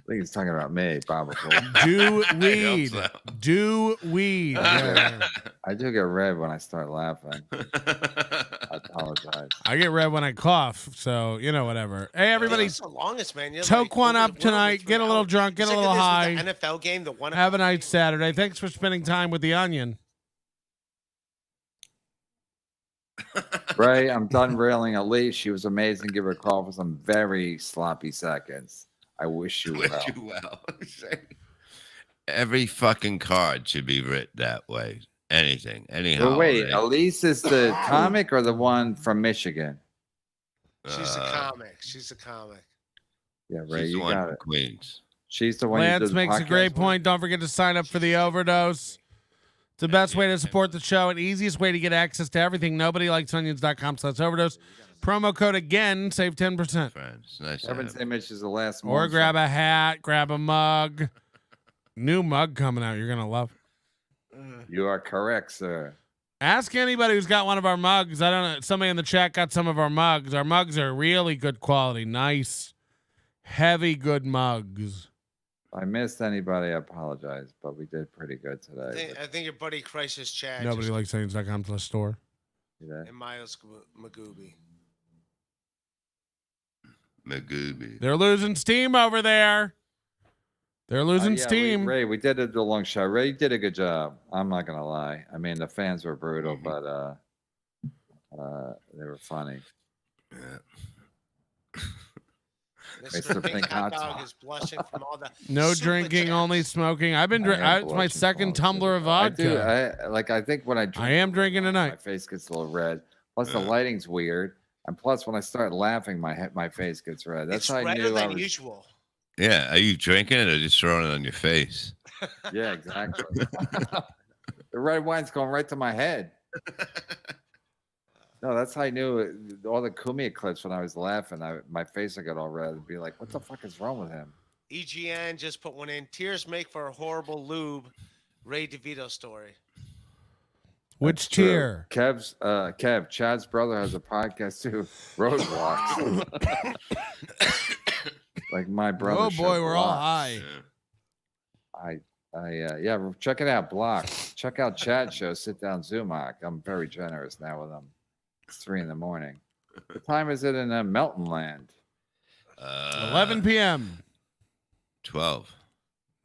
think he's talking about me, probably.
Do weed.
so.
Do weed. Yeah.
I do get red when I start laughing. I apologize.
I get red when I cough, so whatever. Hey, everybody,
That's the longest, man. You're
toke
like
one
over-
up
we're over
tonight.
3
Get a little
hours.
drunk. Get a
Sick of
little
this
high.
with the NFL game, the one.
Have a nice Saturday. Thanks for spending time with the Onion.
Ray, I'm done railing Elise. She was amazing. Give her a call for some very sloppy seconds. I wish you
Wish
well.
you well. Every fucking card should be written that way. Anything, any
Well, wait,
holiday.
Elise is the comic or the one from Michigan?
She's a comic. She's a comic.
Yeah, Ray,
She's the
you
one
got
from
it.
Queens.
She's the one. you
Lance
did the
makes a
podcast
great
with?
point. Don't forget to sign up for the Overdose. It's the best way to support the show and easiest way to get access to everything. NobodyLikesOnions.com/overdose. Promo code again, save 10%.
Friends. Nice.
Kevin's image is the last
Or
one.
grab a hat, grab a mug. New mug coming out. You're going to love.
You are correct, sir.
Ask anybody who's got one of our mugs. I don't know. Somebody in the chat got some of our mugs. Our mugs are really good quality. Nice. heavy good mugs.
If I missed anybody, I apologize, but we did pretty good today.
I think your buddy Crisis Chad.
Nobody likes things.com to the store.
And Miles Magooby.
They're losing steam over there. They're losing
Yeah,
steam.
Ray, we did a long show. Ray did a good job. I'm not gonna lie. I mean, the fans were brutal, but they were funny.
Mr. Pink Hot Dog is blushing from all the
No
super
drinking,
chats.
only smoking. I've been. It's my second tumbler of
I do.
vodka.
I think when I drink,
I am drinking tonight.
my face gets a little red. Plus the lighting's weird, and plus when I start laughing, my face gets red. That's
It's
how I
redder
knew I
than
was.
usual.
Yeah, are you drinking it or just throwing it on your face?
Yeah, exactly. The red wine's going right to my head. No, that's how I knew all the Kumia clips when I was laughing. My face would get all red and be like, "What the fuck is wrong with him?"
EGN just put one in. Tears make for a horrible lube. Ray DeVito story.
Which tier?
Kev, Chad's brother has a podcast too. Roadblocks. Like my brother.
Oh boy, we're all high.
Yeah, check it out. Block. Check out Chad show. Sit down, Zumach. I'm very generous now with them. It's 3 a.m. What time is it in Melton Land?
11 p.m.
12.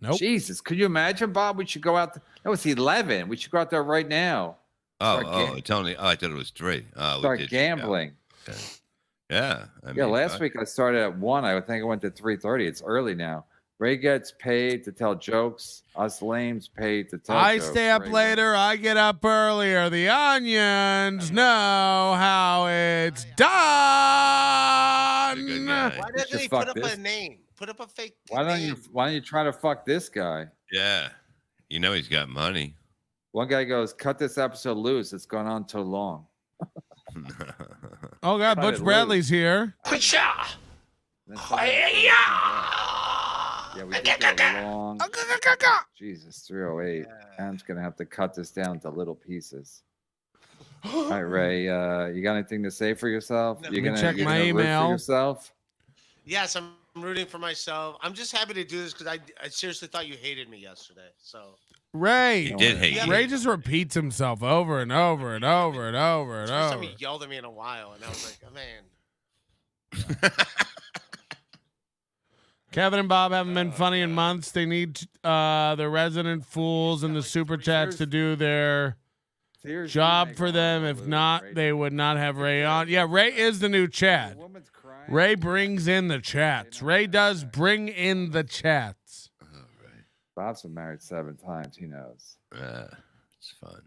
Nope.
Jesus, could you imagine, Bob? We should go out. No, it's 11. We should go out there right now.
It's only. Oh, I thought it was 3.
Start gambling.
Yeah.
Last week I started at 1. I would think I went to 3:30. It's early now. Ray gets paid to tell jokes. Us lames paid to tell
I
jokes.
stay up later. I get up earlier. The onions know how it's done.
Why doesn't he put up a name? Put up a fake name.
Why don't you try to fuck this guy?
Yeah. You know he's got money.
One guy goes, "Cut this episode loose. It's gone on too long."
Oh God, Butch Bradley's here.
Yeah, we did go long. Jesus, 308. Adam's gonna have to cut this down to little pieces. All right, Ray. You got anything to say for yourself?
No.
You're gonna
check my
root
email.
for yourself.
Yes, I'm rooting for myself. I'm just happy to do this because I seriously thought you hated me yesterday. So
Ray.
He did hate you.
Ray just repeats himself over and over and over and over and
it's the first time
over.
he yelled at me in a while, and I was like, oh, man.
Kevin and Bob haven't been funny in months. They need the resident fools and the super chats to do their job for them. If not, they would not have Ray on. Yeah, Ray is the new Chad. Ray brings in the chats. Ray does bring in the chats.
Bob's been married 7 times. He knows.
It's fun.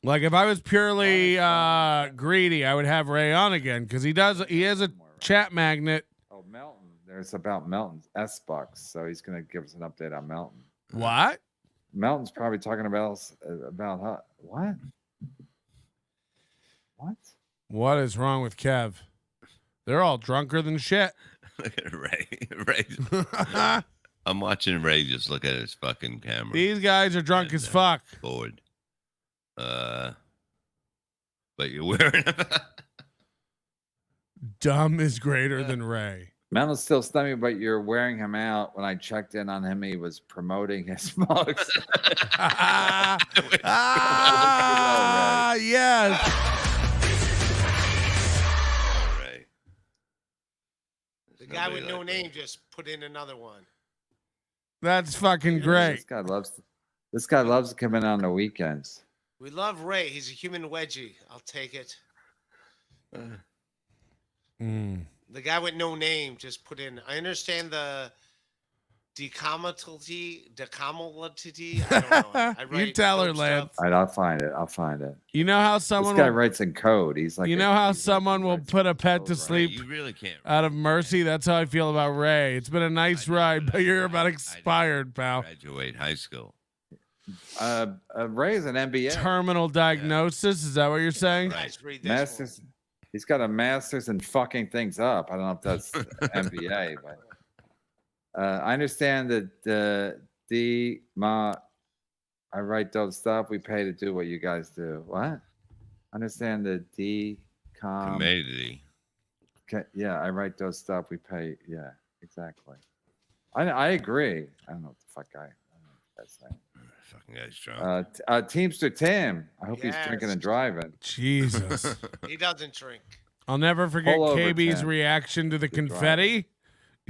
Like if I was purely greedy, I would have Ray on again because he is a chat magnet.
Oh, Melton. There's about Melton's S-Bucks, so he's gonna give us an update on Melton.
What?
Melton's probably talking about what? What?
What is wrong with Kev? They're all drunker than shit.
Look at Ray. I'm watching Ray just look at his fucking camera.
These guys are drunk as fuck.
Bored. But you're wearing them.
Dumb is greater than Ray.
Melton's still stunning, but you're wearing him out. When I checked in on him, he was promoting his mugs.
Yes.
Ray.
The guy with no name just put in another one.
That's fucking great.
This guy loves to come in on the weekends.
We love Ray. He's a human wedgie. I'll take it. The guy with no name just put in. I understand the decomality. I don't know.
You tell her, Lance.
All right, I'll find it.
You know how someone
this guy writes in code. He's like,
you know how someone will put a pet to sleep
You really can't.
out of mercy? That's how I feel about Ray. It's been a nice ride, but you're about expired, pal.
Graduate high school.
Ray is an MBA.
Terminal diagnosis. Is that what you're saying?
Guys, read this
Masters. He's got a master's in fucking things up. I don't know if that's MBA, but I understand that I write dope stuff. We pay to do what you guys do. What? I understand the
Comedy.
Yeah, I write those stuff. We pay. Yeah. Exactly. I agree. I don't know what the fuck I don't know what that's saying.
Fucking guy's drunk.
Teamster Tim. I hope he's drinking
Yes.
and driving.
Jesus.
He doesn't drink.
I'll never forget
Pull over,
KB's
Tim.
reaction to the
Good
confetti.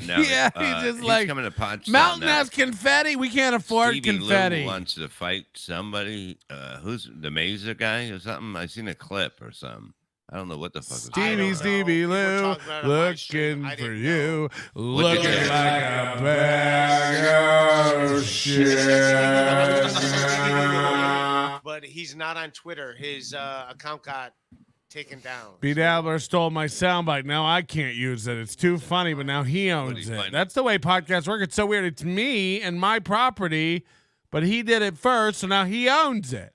No,
Yeah, he's just like,
coming to Pontstown
Mountain
now.
has confetti. We can't afford
Stevie
confetti.
Lou wants to fight somebody. Who's the Mazer guy or something? I seen a clip or something. I don't know what the fuck.
Stevie
know. People
Lou,
talking about it on my stream.
looking
I
for
didn't
you,
What'd you
looking
get?
like a bag of shit.
But he's not on Twitter. His account got taken down.
B. Dabbler stole my soundbite. Now I can't use it. It's too funny, but now he owns it. That's the way podcasts work. It's so weird. It's me and my property, but he did it first, so now he owns it.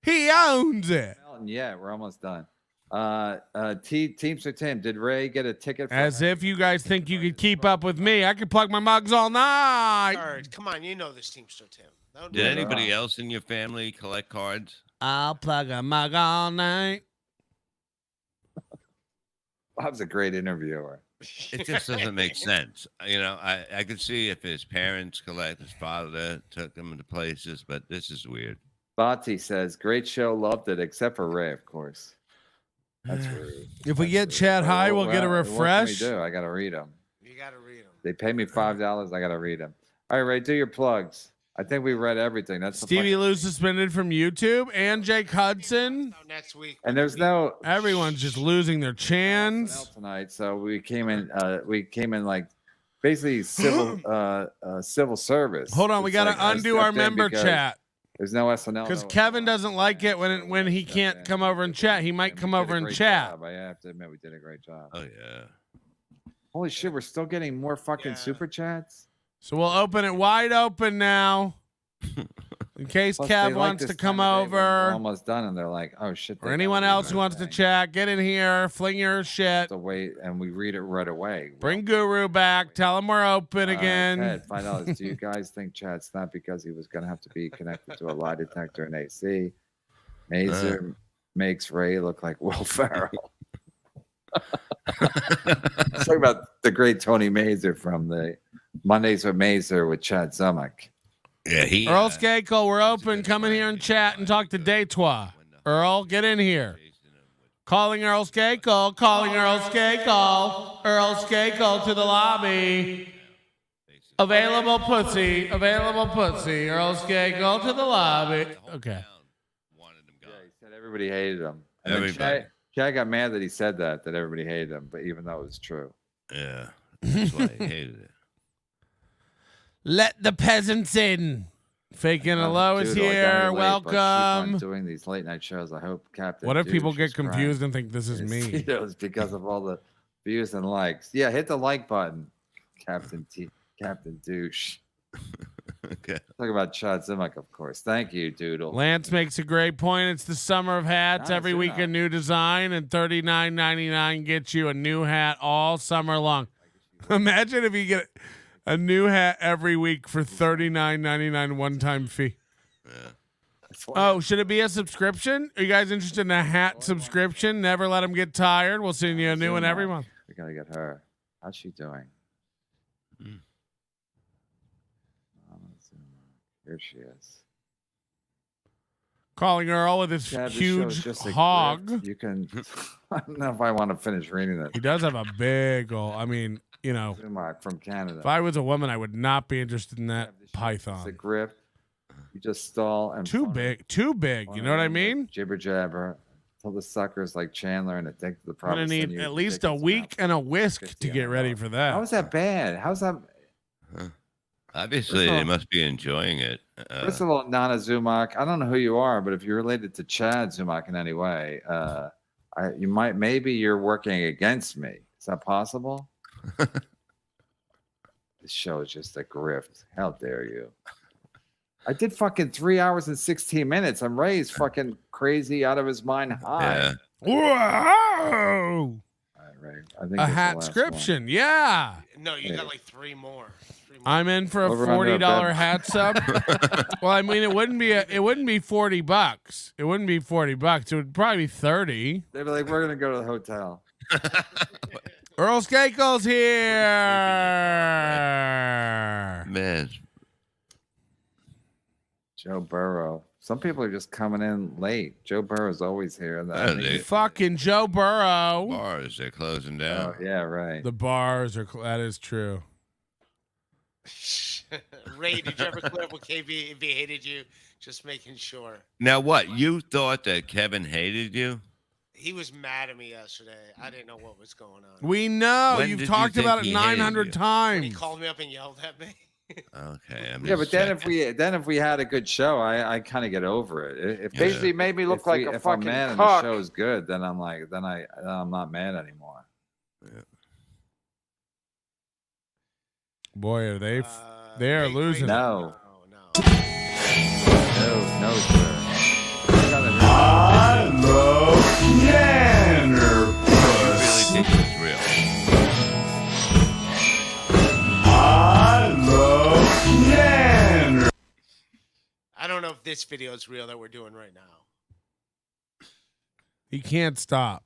He owns it.
Yeah, we're almost done. Teamster Tim, did Ray get a ticket?
As if you guys think you could keep up with me. I could plug my mugs all night.
All right, come on, you know this Teamster Tim. Don't do
Did
it.
anybody else in your family collect cards?
I'll plug a mug all night.
Bob's a great interviewer.
It just doesn't make sense. You know, I could see if his parents collect, his father took him to places, but this is weird.
Bati says, great show, loved it, except for Ray, of course. That's rude.
If we get Chad high, we'll get a refresh.
What can we do? I got to read them.
You got to read them.
They pay me $5. I got to read them. All right, Ray, do your plugs. I think we read everything. That's the
Stevie
fucking-
Lou suspended from YouTube and Jake Hudson.
Next week.
And there's no
Everyone's just losing their chance.
tonight, so we came in like basically civil civil service.
Hold on, we
It's
got to
like I
undo our
stepped in
member
because
chat
There's no SNL.
because
no-
Kevin doesn't like it when he can't come over and chat. He might
And we
come
did a
over and
great
chat.
job. I have to admit, we did a great job.
Oh yeah.
Holy shit, we're still getting more fucking
Yeah.
super chats.
So we'll open it wide open now, in case
Plus, they
Kev
like
wants
this
to come
time of day when we're
over,
almost done, and they're like, "Oh shit!"
or anyone else who wants to chat. Get in here, fling your shit.
To wait, and we read it right away.
Bring Guru back. Tell him we're open again.
Ted, $5. Do you guys think Chad snapped because he was going to have to be connected to a lie detector and AC? Mazer makes Ray look like Will Ferrell. Talk about the great Tony Mazer from the Mondays with Mazer with Chad Zumak.
Yeah, he.
Earl Skakel, we're open. Come in here and chat and talk to Detroit. Earl, get in here. Calling Earl Skakel. Calling Earl Skakel. Earl Skakel to the lobby. Available pussy. Available pussy. Earl Skakel to the lobby. Okay.
Wanted him
Yeah,
gone.
he said everybody hated him. And then
Everybody.
Chad got mad that he said that everybody hated him, but even though it was true.
Yeah, that's why he hated it.
Let the peasants in. Faking Hello is
Dude, I got
here.
here late, but keep on
Welcome.
doing these late night shows. I hope Captain.
What if people
Douche
get
is crying.
confused and think this is
His
me?
Tito's because of all the views and likes. Yeah, hit the like button, Captain Douche.
Okay.
Talk about Chad Zimak, of course. Thank you, Doodle.
Lance makes a great point. It's the summer of hats.
Nice,
Every week
yeah.
a new design, and $39.99 gets you a new hat all summer long. Imagine if you get a new hat every week for $39.99 one-time fee.
Yeah.
Oh, should it be a subscription? Are you guys interested in a hat subscription? Never let them get tired. We'll send you a new one every month.
We gotta get her. How's she doing?
Mm.
Here she is.
Calling Earl with his
Chad, this
huge
show's just a
hog.
grift. You can. I don't know if I want to finish reading this.
He does have a big old. I mean, you know,
Zumak from Canada.
if I was a woman, I would not be interested in that
It's a
python.
grift. You just stall and
Too big. Too big. You know what I mean?
Jibber jabber. Till the suckers like Chandler and addicted to the
I'm
problem.
gonna need at least a week and a whisk
50
to get ready for that.
How is that bad? How's that?
Obviously,
First of
they
all-
must be enjoying it.
First of all, Nana Zumak, I don't know who you are, but if you're related to Chad Zumak in any way, maybe you're working against me. Is that possible? This show is just a grift. How dare you? I did fucking 3 hours and 16 minutes. I'm Ray's fucking crazy out of his mind high.
Yeah.
Whoa!
All right, Ray. I think
A
it's the
hat
last
subscription. Yeah.
No, you
Yeah.
got like three more.
I'm in for a
Over under a
$40
bed.
hat sub. Well, I mean, it wouldn't be $40. It wouldn't be $40. It would probably be 30.
They'd be like, we're gonna go to the hotel.
Earl Skakel's here.
Man.
Joe Burrow. Some people are just coming in late. Joe Burrow's always here.
Fucking Joe Burrow.
Bars, they're closing down.
Oh, yeah, right.
The bars are. That is true.
Ray, did you ever clear up with KB if he hated you? Just making sure.
Now, what? You thought that Kevin hated you?
He was mad at me yesterday. I didn't know what was going on.
We know.
When
You've
did
talked
you think
about it
he hated
900
you?
times.
He called me up and yelled at me.
Okay.
Yeah, but then if we had a good show, I kind of get over it. If
Basically made me look
if
like
we-
a
if
fucking
I'm mad and
cock.
the show's good, then I'm like, then I'm not mad anymore.
Boy, are they? They are losing.
No.
No.
No, sir.
I love Nanner Puss.
Think it was real.
I love Nanner.
I don't know if this video is real that we're doing right now.
He can't stop.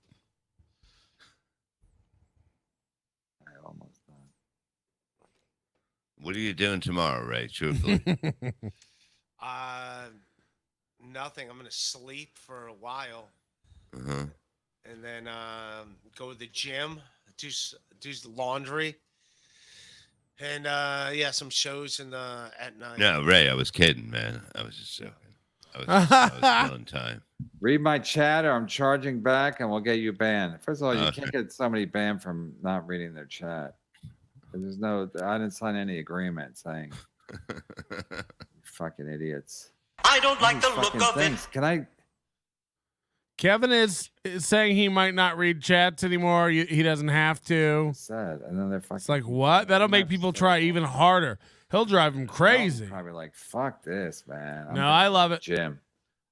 What are you doing tomorrow, Ray? Truthfully.
Nothing. I'm gonna sleep for a while,
Uh-huh.
and then go to the gym, do laundry, and some shows at night.
No, Ray, I was kidding, man. I was just joking. I was killing time.
Read my chat or I'm charging back and we'll get you banned. First of all, you
Okay.
can't get somebody banned from not reading their chat. I didn't sign any agreement saying, you fucking idiots.
I don't like the look
Fucking
of
things.
it.
Can I?
Kevin is saying he might not read chats anymore. He doesn't have to.
Sad. And then they're fucking.
It's like, what? That'll make people try even harder. He'll drive him crazy.
Probably like, fuck this, man. I'm
No,
gonna
I love it.
Jim.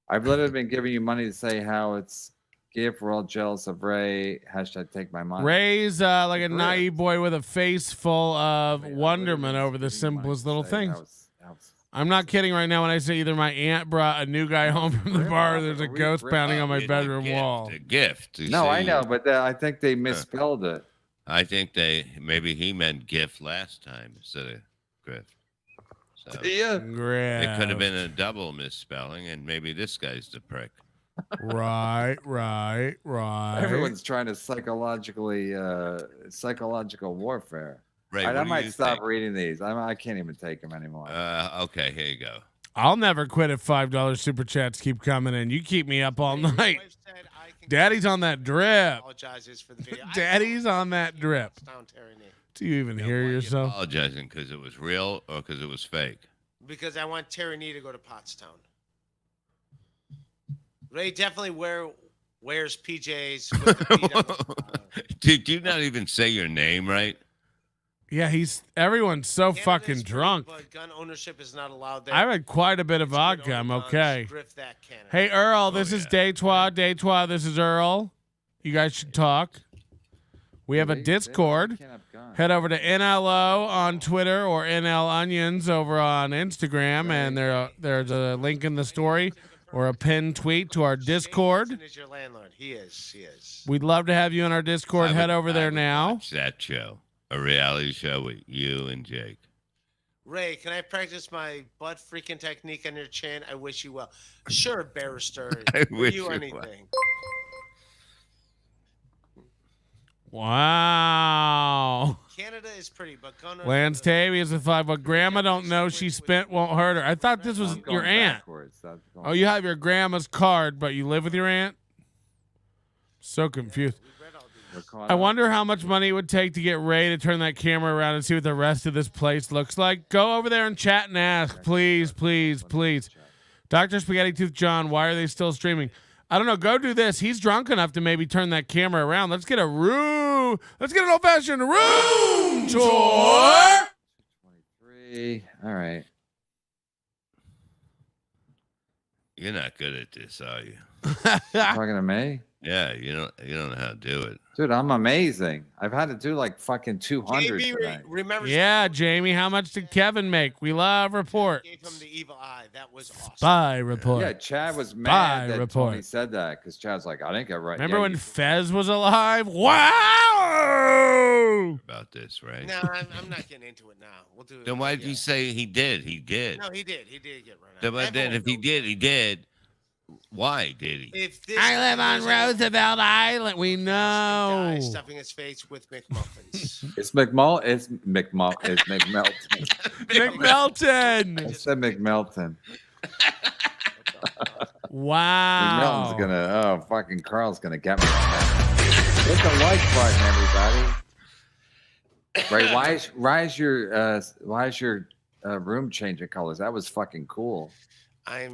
I've literally been giving you money to say how it's gift. We're all jealous of Ray. Hashtag take my money.
Ray's like a
Real.
naive boy with a face full of wonderment over the simplest little things. I'm not kidding right now when I say either my aunt brought a new guy home from the bar or there's a ghost pounding on my bedroom wall.
A gift. You
No, I
see.
know, but I think they misspelled it.
I think maybe he meant gift last time instead of grift. So
Yeah.
it could have been a double misspelling, and maybe this guy's the prick.
Right.
Everyone's trying to psychological warfare.
Ray,
I
what do
might
you
stop
think?
reading these. I can't even take them anymore.
Okay, here you go.
I'll never quit if $5 super chats keep coming in. You keep me up all night. Daddy's on that drip.
Apologizes for the video.
Daddy's on that drip. Do you even hear yourself?
Apologizing because it was real or because it was fake?
Because I want Terry Nee to go to Pottstown. Ray definitely wears PJs with the feet up.
Did you not even say your name right?
Yeah, everyone's so
Canada's
fucking
free,
drunk.
But gun ownership is not allowed there.
I've had quite a bit of vodka. I'm okay.
Grift that Canada.
Hey, Earl, this is Daytwa. This is Earl. You guys should talk. We have a Discord. Head over to NLO on Twitter or NL Onions over on Instagram, and there's a link in the story or a pinned tweet to our Discord.
Is your landlord. He is.
We'd love to have you in our Discord. Head over there now.
Watch that show, a reality show with you and Jake.
Ray, can I practice my butt freaking technique on your chin? I wish you well. Sure, barrister.
I
Will
wish
you
you
anything.
Wow.
Canada is pretty, but gun
Lance Tavy is a 5, but grandma don't know she spent won't hurt her. I thought this was your aunt. Oh, you have your grandma's card, but you live with your aunt? So confused. I wonder how much money it would take to get Ray to turn that camera around and see what the rest of this place looks like. Go over there and chat and ask, please. Dr. Spaghetti Tooth John, why are they still streaming? I don't know. Go do this. He's drunk enough to maybe turn that camera around. Let's get an old-fashioned room tour.
23. All right.
You're not good at this, are you?
Talking to me?
Yeah, you don't know how to do it.
Dude, I'm amazing. I've had to do like fucking 200 today.
Remember?
Yeah, Jamie, how much did Kevin make? We love reports.
Gave him the evil eye. That was awesome.
Spy report.
Yeah, Chad was mad that
report.
Tony said that because Chad's like, I didn't get right.
Remember
Yeah,
when
you-
Fez was alive? Wow!
About this, right?
No, I'm not getting into it now. We'll do it.
Then why did you say he did? He did.
No, he did. He did get run out.
But then if he did, he did. Why did he?
If this
I live on Roosevelt Island. We
guy
know.
stuffing his face with McMuffins.
It's McMull. It's McMull. It's McMelton.
McMelton.
I said McMelton.
Wow.
McMelton's gonna. Oh, fucking Carl's gonna get me. On that. Hit the like button, everybody. Ray, why is your room changing colors? That was fucking cool.
I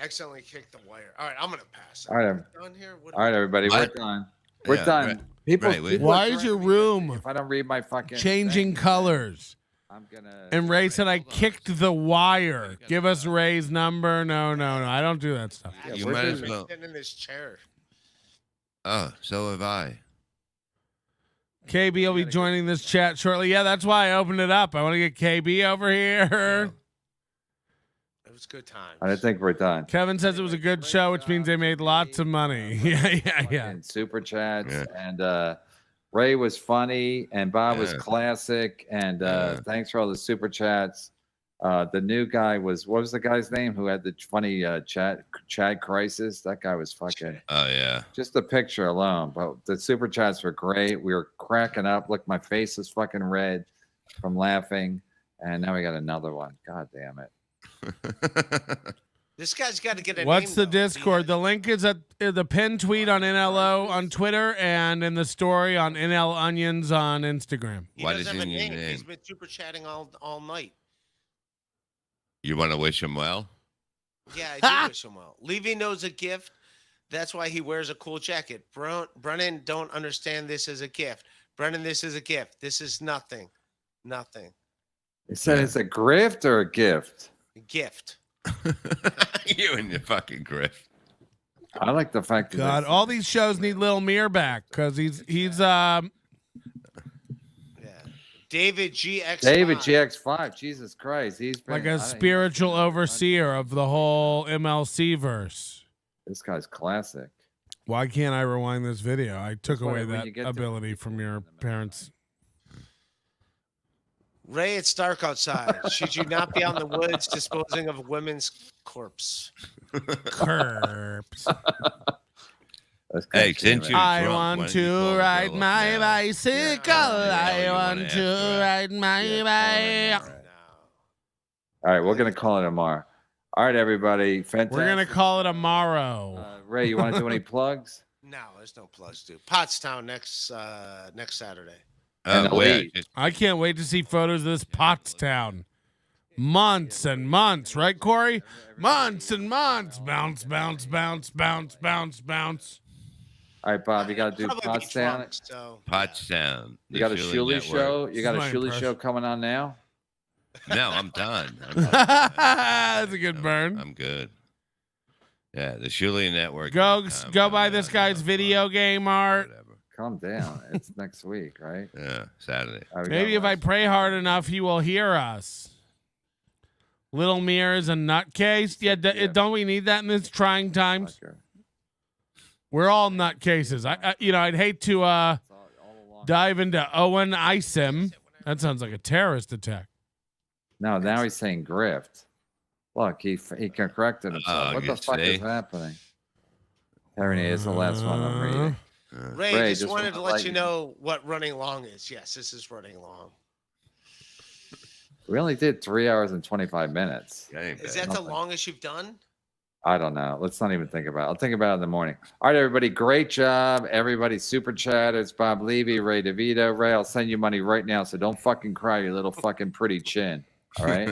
accidentally kicked the wire. All right, I'm gonna pass.
All right,
Done here? What
all right, everybody, we're
What?
done. We're
Yeah,
done.
right.
People,
Right,
people
Why
are
is your
trying to read
room
this. If I don't read my fucking
changing
thing,
colors?
I'm gonna.
And Ray said I kicked the wire. Give us Ray's number. No. I don't do that stuff.
Yeah,
You
we're
might as
doing-
well.
Sitting in this chair.
Oh, so have I.
KB will be joining this chat shortly. Yeah, that's why I opened it up. I want to get KB over here.
It was good times.
I think we're done.
Kevin says it was a good show, which means they made lots of money. Yeah.
And super chats
Yeah.
and Ray was funny and Bob was
Yeah.
classic and
Yeah.
thanks for all the super chats. The new guy was what was the guy's name who had the funny Chad Crisis? That guy was fucking
Oh yeah.
just the picture alone. But the super chats were great. We were cracking up. Look, my face is fucking red from laughing. And now we got another one. God damn it.
This guy's got to get a
What's
name,
the
though.
Discord? The link is at the pinned tweet on NLO on Twitter and in the story on NL Onions on Instagram.
He
Why
doesn't
does
have a
he need a
name.
name?
He's been super chatting all night.
You want to wish him well?
Yeah, I do wish him well. Levy knows a gift. That's why he wears a cool jacket. Brennan don't understand this as a gift. Brennan, this is a gift. This is nothing. Nothing.
He said it's a grift or a gift.
A gift.
You and your fucking grift.
I like the fact that
God, all these shows need Lil Mir back because he's
Yeah. David GX.
David GX5. Jesus Christ, he's been,
like
I
a
don't-
spiritual overseer of the whole MLC verse.
This guy's classic.
Why can't I rewind this video? I took
That's why
away
when
that
you get to-
ability from your parents.
Ray, it's dark outside. Should you not be out in the woods disposing of a women's corpse?
Curbs.
That's
Hey,
good shit,
since
man.
you-
I
drunk, why
want
don't you
to
call the
ride
girl up
my
now?
bicycle.
Yeah,
I
you wanna
want
ask
to
her.
ride my
Yeah,
bike.
No.
All right, we're gonna call it tomorrow. All right, everybody. Fantastic.
We're gonna call it tomorrow.
Ray, you want to do any plugs?
No, there's no plugs, dude. Pottstown next Saturday.
And
Wait,
Elite.
I can't wait to see photos of this Pottstown. Months and months, right, Corey? Months and months. Bounce, bounce, bounce, bounce, bounce, bounce.
All right, Bob, you got to do
Probably be
Pottstown.
drunk, so,
Pottstown.
You got a Shuli show. You got a
This is my
Shuli
impression.
show coming on now.
No, I'm done.
That's a good burn.
I'm good. Yeah, the Shuli Network.
Go buy this guy's video game art.
Whatever.
Calm down. It's next week, right?
Yeah, Saturday.
All right, we
Maybe
got
if I
one.
pray hard enough, he will hear us. Little Mir is a nutcase. Yeah, don't we need that in these trying times?
Fucker.
We're all nutcases. I'd hate to dive into Owen Isom. That sounds like a terrorist attack.
No, now he's saying grift. Look, he corrected himself.
Oh,
What
you
the fuck
see?
is happening? Terry is the last one I'm reading.
Ray,
Ray,
just
just
wanted to
wanna
let
let
you
you-
know what running long is. Yes, this is running long.
We only did 3 hours and 25 minutes.
Is that the longest you've done?
I don't know. Let's not even think about it. I'll think about it in the morning. All right, everybody. Great job. Everybody super chat. It's Bob Levy, Ray Devito. Ray, I'll send you money right now. So don't fucking cry, you little fucking pretty chin. All right.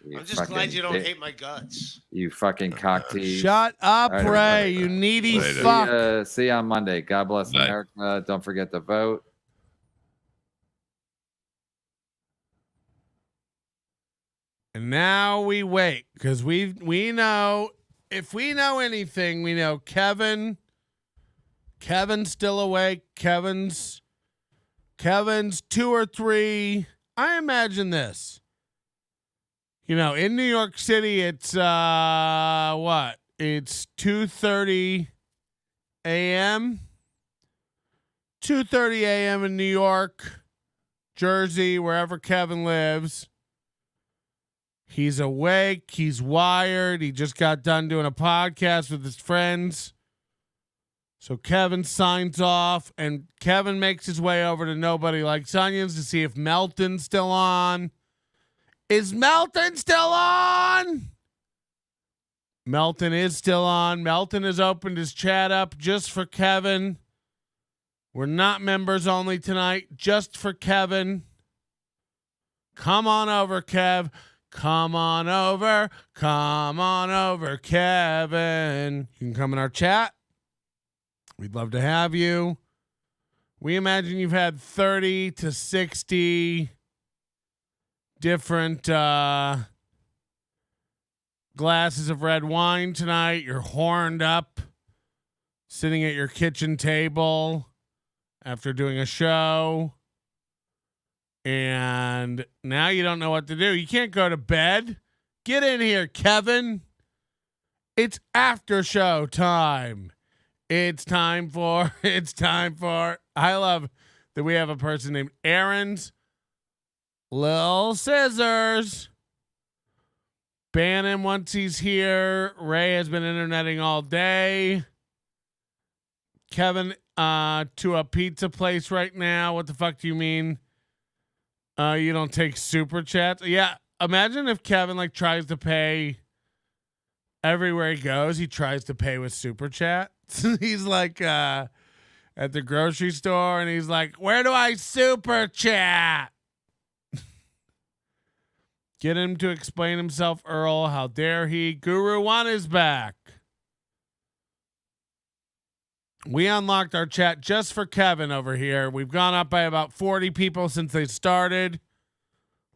You
I'm just glad you don't
dick.
hate my guts.
You fucking cock tease.
Shut up,
All right,
Ray,
everybody.
you needy
Later.
fuck.
See you on Monday. God bless
Bye.
America. Don't forget to vote.
And now we wait because we know if we know anything, we know Kevin Kevin's still awake. Kevin's 2 or 3. I imagine this. You know, in New York City, it's what? It's 2:30 a.m. 2:30 a.m. in New York, Jersey, wherever Kevin lives. He's awake. He's wired. He just got done doing a podcast with his friends. So Kevin signs off, and Kevin makes his way over to Nobody Likes Onions to see if Melton's still on. Is Melton still on? Melton is still on. Melton has opened his chat up just for Kevin. We're not members only tonight, just for Kevin. Come on over, Kev. Come on over. Come on over, Kevin. You can come in our chat. We'd love to have you. We imagine you've had 30 to 60 different glasses of red wine tonight. You're horned up, sitting at your kitchen table after doing a show, and now you don't know what to do. You can't go to bed. Get in here, Kevin. It's after show time. It's time for, I love that we have a person named Aaron's Lil Scissors. Ban him once he's here. Ray has been interneting all day. Kevin, to a pizza place right now. What the fuck do you mean? You don't take super chats? Yeah. Imagine if Kevin like tries to pay everywhere he goes. He tries to pay with super chat. He's like at the grocery store and he's like, where do I super chat? Get him to explain himself, Earl. How dare he? Guru One is back. We unlocked our chat just for Kevin over here. We've gone up by about 40 people since they started.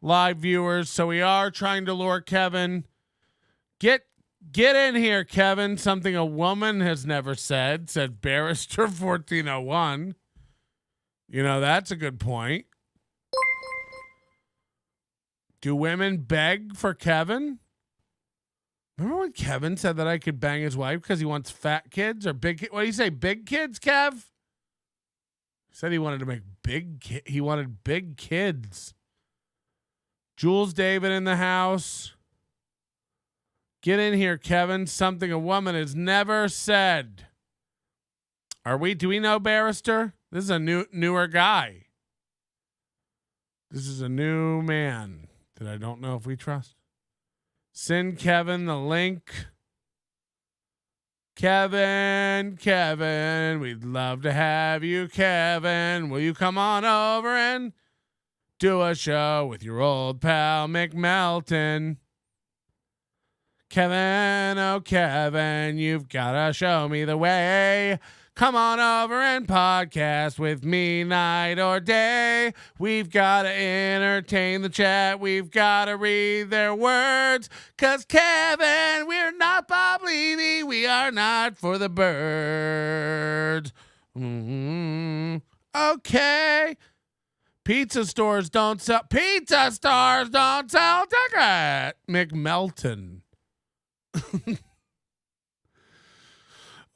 Live viewers. So we are trying to lure Kevin. Get in here, Kevin. Something a woman has never said Barrister 1401. You know, that's a good point. Do women beg for Kevin? Remember when Kevin said that I could bang his wife because he wants fat kids or big kids? What do you say, big kids, Kev? He said he wanted to make he wanted big kids. Jules David in the house. Get in here, Kevin. Something a woman has never said. Do we know Barrister? This is a newer guy. This is a new man that I don't know if we trust. Send Kevin the link. Kevin, we'd love to have you, Kevin. Will you come on over and do a show with your old pal McMelton? Kevin, oh Kevin, you've got to show me the way. Come on over and podcast with me night or day. We've got to entertain the chat. We've got to read their words. 'Cause Kevin, we're not Bob Levy. We are not for the birds. Okay. Pizza stars don't sell ticket. McMelton.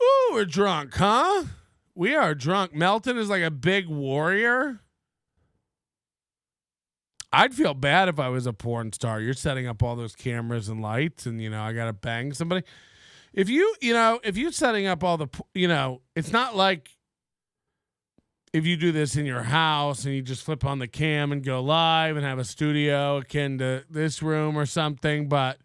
Ooh, we're drunk, huh? We are drunk. Melton is like a big warrior. I'd feel bad if I was a porn star. You're setting up all those cameras and lights and, I got to bang somebody. If you're setting up all the, it's not like if you do this in your house and you just flip on the cam and go live and have a studio akin to this room or something, but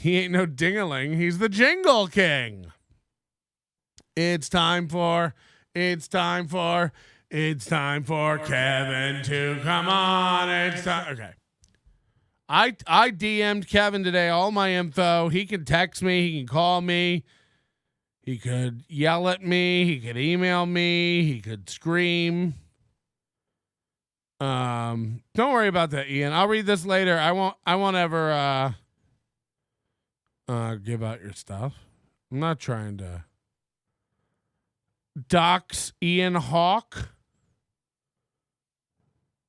he ain't no ding-a-ling. He's the Jingle King. It's time for Kevin to come on. It's time. Okay. I DM'd Kevin today all my info. He can text me. He can call me. He could yell at me. He could email me. He could scream. Don't worry about that, Ian. I'll read this later. I won't ever give out your stuff. I'm not trying to dox Ian Hawk.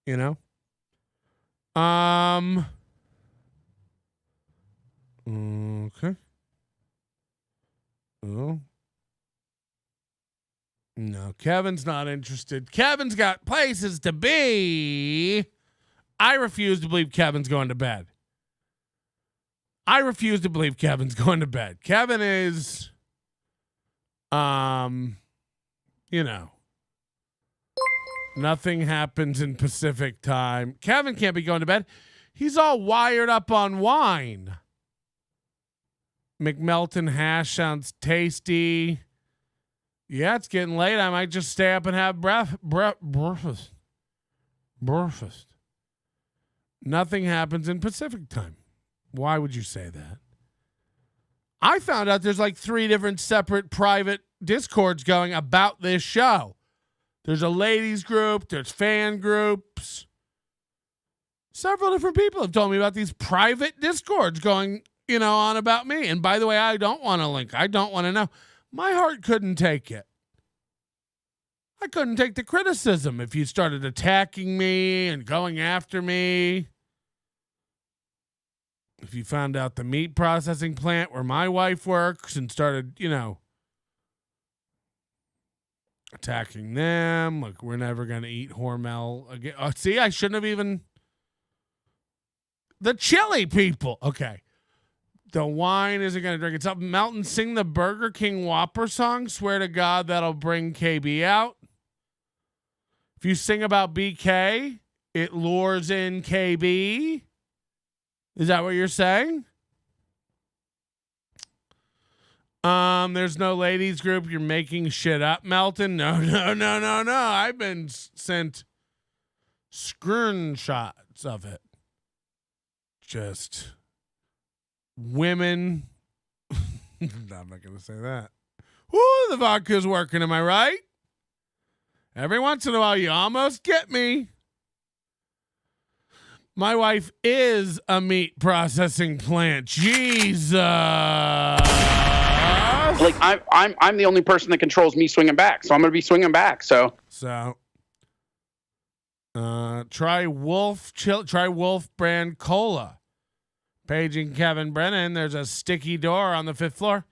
You know? Okay. Oh. No, Kevin's not interested. Kevin's got places to be. I refuse to believe Kevin's going to bed. I refuse to believe Kevin's going to bed. Kevin is, you know, nothing happens in Pacific time. Kevin can't be going to bed. He's all wired up on wine. McMelton hash sounds tasty. Yeah, it's getting late. I might just stay up and have breakfast. Breakfast. Nothing happens in Pacific time. Why would you say that? I found out there's like 3 different separate private Discords going about this show. There's a ladies group. There's fan groups. Several different people have told me about these private Discords going, you know, on about me. And by the way, I don't want to link. I don't want to know. My heart couldn't take it. I couldn't take the criticism if you started attacking me and going after me. If you found out the meat processing plant where my wife works and started, you know, attacking them. Like, we're never going to eat Hormel again. Oh, see, I shouldn't have even. The chili people. Okay. The wine isn't going to drink itself. Melton, sing the Burger King Whopper song. Swear to God, that'll bring KB out. If you sing about BK, it lures in KB. Is that what you're saying? There's no ladies group. You're making shit up, Melton. No. I've been sent screenshots of it. Just women. No, I'm not going to say that. Woo, the vodka's working. Am I right? Every once in a while, you almost get me. My wife is a meat processing plant. Jesus.
Like I'm the only person that controls me swinging back, so I'm gonna be swinging back. So
try Wolf brand cola. Paging Kevin Brennan. There's a sticky door on the 5th floor.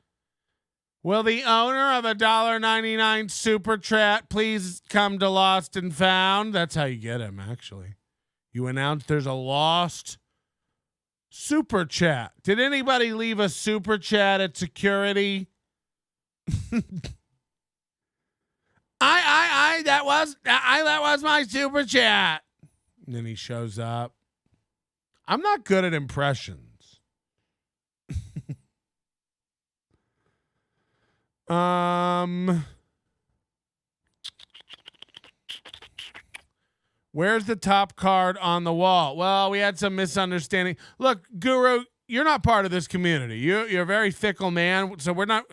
Will the owner of a $1.99 super chat please come to Lost and Found? That's how you get him, actually. You announce there's a lost super chat. Did anybody leave a super chat at security? That was my super chat. And then he shows up. I'm not good at impressions. Where's the top card on the wall? Well, we had some misunderstanding. Look, Guru, you're not part of this community. You're a very fickle man. So we're no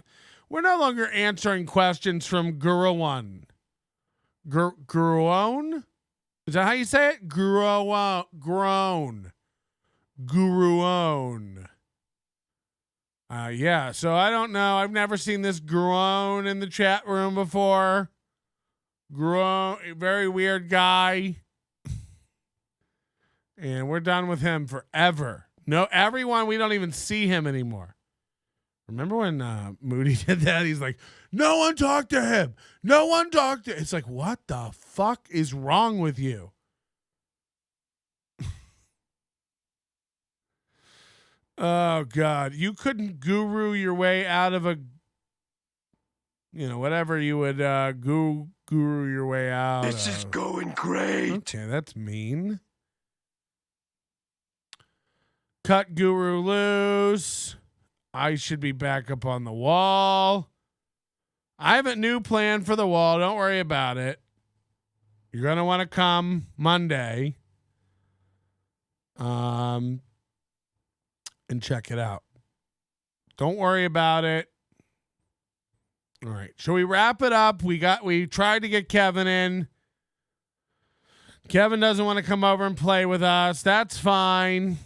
longer answering questions from Guru One. Guruon? Is that how you say it? Guruon. Yeah, so I don't know. I've never seen this Guruon in the chat room before. Guruon, very weird guy. And we're done with him forever. No, everyone, we don't even see him anymore. Remember when Moody did that? He's like, no one talked to him. No one talked to. It's like, what the fuck is wrong with you? Oh, God. You couldn't guru your way out of a, you know, whatever you would guru your way out.
This is going great.
Okay, that's mean. Cut Guru loose. I should be back up on the wall. I have a new plan for the wall. Don't worry about it. You're going to want to come Monday. And check it out. Don't worry about it. All right. Shall we wrap it up? We tried to get Kevin in. Kevin doesn't want to come over and play with us. That's fine.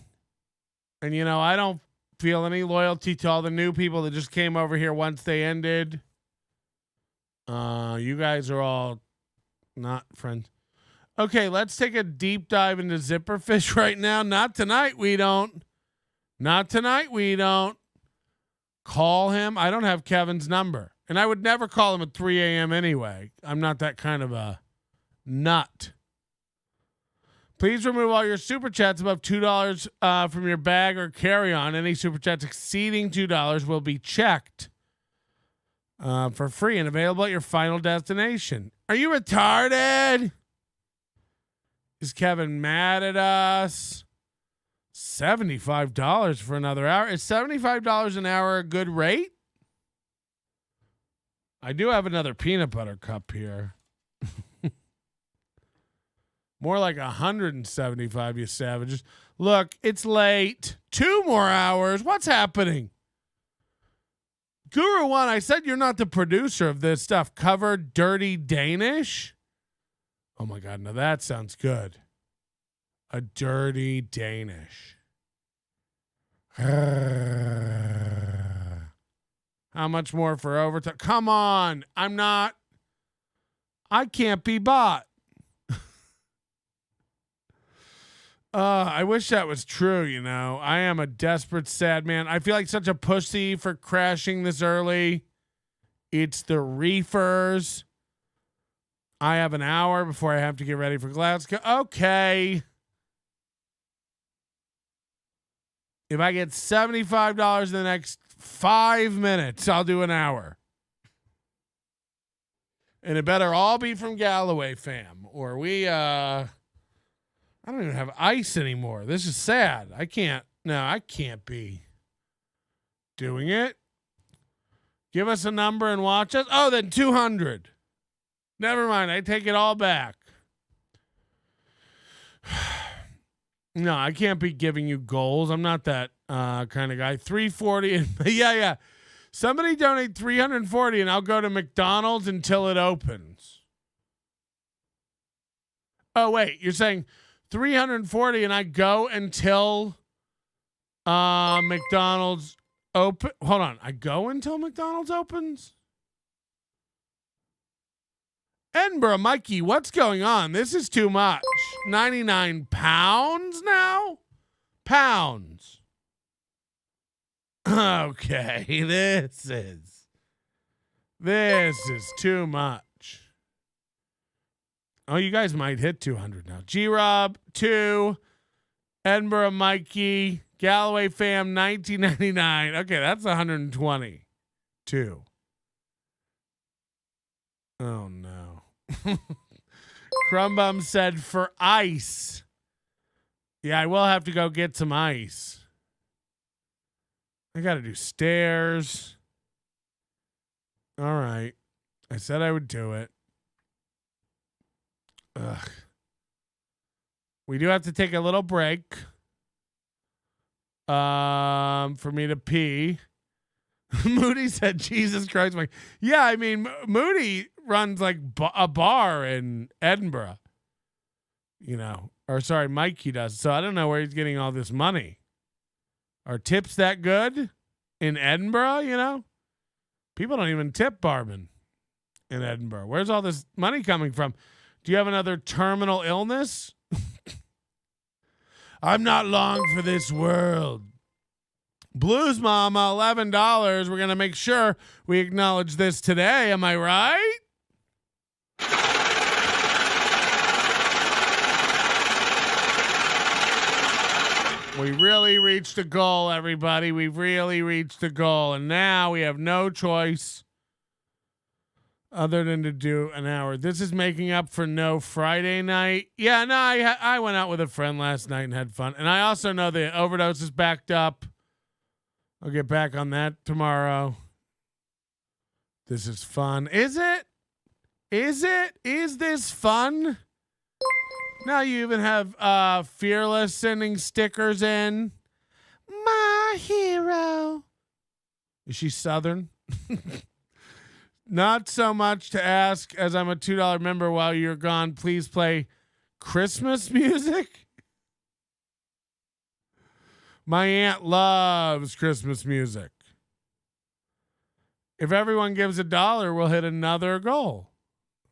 And, you know, I don't feel any loyalty to all the new people that just came over here once they ended. You guys are all not friends. Okay, let's take a deep dive into Zipperfish right now. Not tonight, we don't. Not tonight, we don't. Call him. I don't have Kevin's number. And I would never call him at 3 a.m. anyway. I'm not that kind of a nut. Please remove all your super chats above $2 from your bag or carry-on. Any super chats exceeding $2 will be checked for free and available at your final destination. Are you retarded? Is Kevin mad at us? $75 for another hour. Is $75 an hour a good rate? I do have another peanut butter cup here. More like 175, you savages. Look, it's late. 2 more hours. What's happening? Guru One, I said you're not the producer of this stuff. Cover Dirty Danish? Oh my God, now that sounds good. A Dirty Danish. How much more for overtime? Come on. I can't be bought. I wish that was true, you know. I am a desperate, sad man. I feel like such a pussy for crashing this early. It's the reefers. I have an hour before I have to get ready for Glasgow. Okay. If I get $75 in the next 5 minutes, I'll do an hour. And it better all be from Galloway fam. Or I don't even have ice anymore. This is sad. I can't be doing it. Give us a number and watch us. Oh, then 200. Never mind. I take it all back. No, I can't be giving you goals. I'm not that kind of guy. 340. And, yeah. Somebody donate 340 and I'll go to McDonald's until it opens. Oh, wait. You're saying 340 and I go until McDonald's open. Hold on. I go until McDonald's opens? Edinburgh, Mikey, what's going on? This is too much. 99 pounds now? Pounds. Okay, this is too much. Oh, you guys might hit 200 now. G-Rob, 2. Edinburgh, Mikey. Galloway fam, 1999. Okay, that's 120. 2. Oh, no. Crumbum said for ice. Yeah, I will have to go get some ice. I got to do stairs. All right. I said I would do it. Ugh. We do have to take a little break for me to pee. Moody said, Jesus Christ. Mike. Yeah, I mean, Moody runs like a bar in Edinburgh, you know, or sorry, Mikey does. So I don't know where he's getting all this money. Are tips that good in Edinburgh? You know, people don't even tip barman in Edinburgh. Where's all this money coming from? Do you have another terminal illness? I'm not long for this world. Blues Mama, $11. We're going to make sure we acknowledge this today. Am I right? We really reached a goal, everybody. We've really reached a goal. And now we have no choice other than to do an hour. This is making up for no Friday night. Yeah, no, I went out with a friend last night and had fun. And I also know the overdose is backed up. I'll get back on that tomorrow. This is fun. Is it? Is it? Is this fun? Now you even have Fearless sending stickers in. My hero. Is she Southern? Not so much to ask, as I'm a $2 member. While you're gone, please play Christmas music. My aunt loves Christmas music. If everyone gives $1, we'll hit another goal.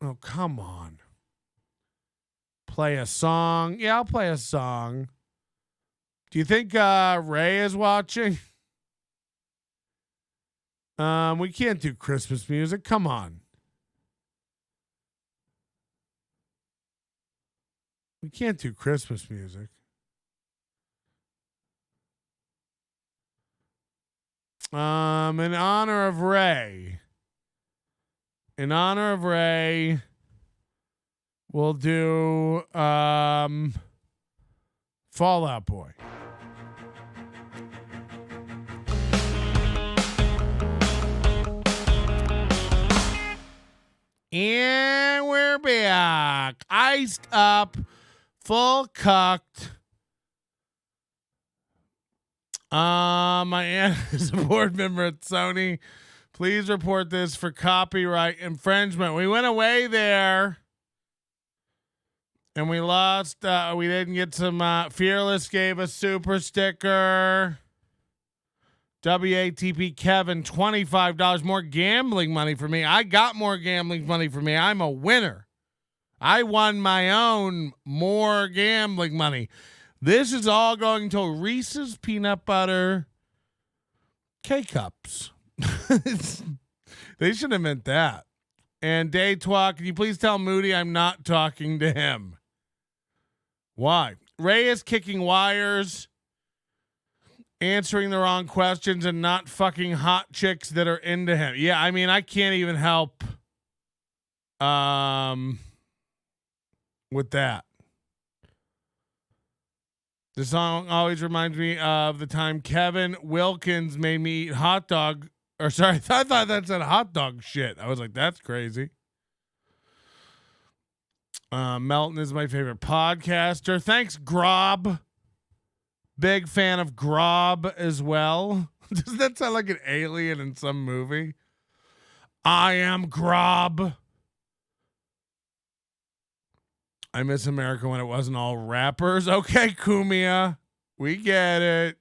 Oh, come on. Play a song. Yeah, I'll play a song. Do you think Ray is watching? We can't do Christmas music. Come on. We can't do Christmas music. In honor of Ray. We'll do Fall Out Boy. And we're back. Iced up, full cucked. My aunt is a board member at Sony. Please report this for copyright infringement. We went away there and we lost. We didn't get some. Fearless gave a super sticker. WATP Kevin, $25 more gambling money for me. I got more gambling money for me. I'm a winner. I won my own more gambling money. This is all going to Reese's Peanut Butter K-Cups. They should have meant that. And Day Talk, can you please tell Moody I'm not talking to him? Why? Ray is kicking wires, answering the wrong questions, and not fucking hot chicks that are into him. Yeah, I mean, I can't even help with that. The song always reminds me of the time Kevin Wilkins made me eat hot dog. Or sorry, I thought that said hot dog shit. I was like, that's crazy. Melton is my favorite podcaster. Thanks, Grob. Big fan of Grob as well. Doesn't that sound like an alien in some movie? I am Grob. I miss America when it wasn't all rappers. Okay, Kumia. We get it.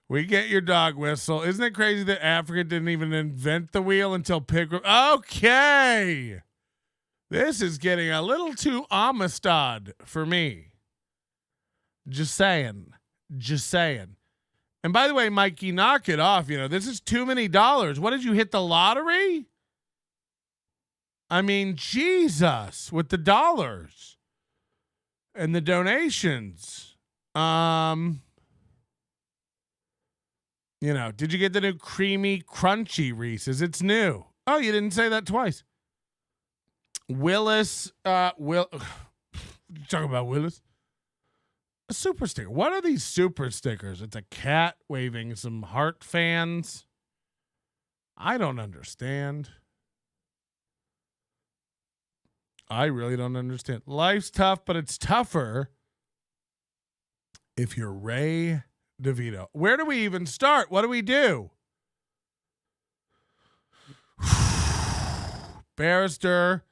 We get your dog whistle. Isn't it crazy that Africa didn't even invent the wheel until Pilgrim? Okay. This is getting a little too Amistad for me. Just saying. And by the way, Mikey, knock it off. You know, this is too many dollars. What did you hit the lottery? I mean, Jesus, with the dollars and the donations. You know, did you get the new creamy, crunchy Reese's? It's new. Oh, you didn't say that twice. Willis, talk about Willis. A super sticker. What are these super stickers? It's a cat waving some heart fans. I don't understand. I really don't understand. Life's tough, but it's tougher if you're Ray Devito. Where do we even start? What do we do? Barrister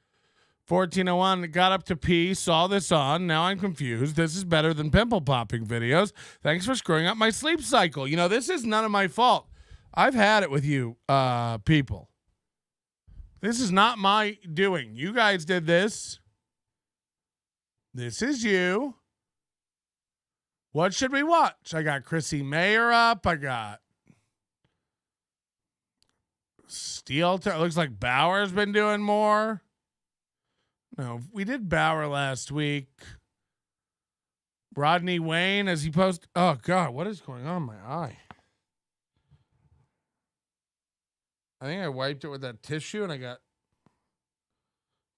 1401 got up to pee, saw this on. Now I'm confused. This is better than pimple popping videos. Thanks for screwing up my sleep cycle. You know, this is none of my fault. I've had it with you people. This is not my doing. You guys did this. This is you. What should we watch? I got Chrissy Mayer up. I got Steel. It looks like Bauer's been doing more. No, we did Bauer last week. Rodney Wayne, as he posted. Oh, God, what is going on in my eye? I think I wiped it with that tissue and I got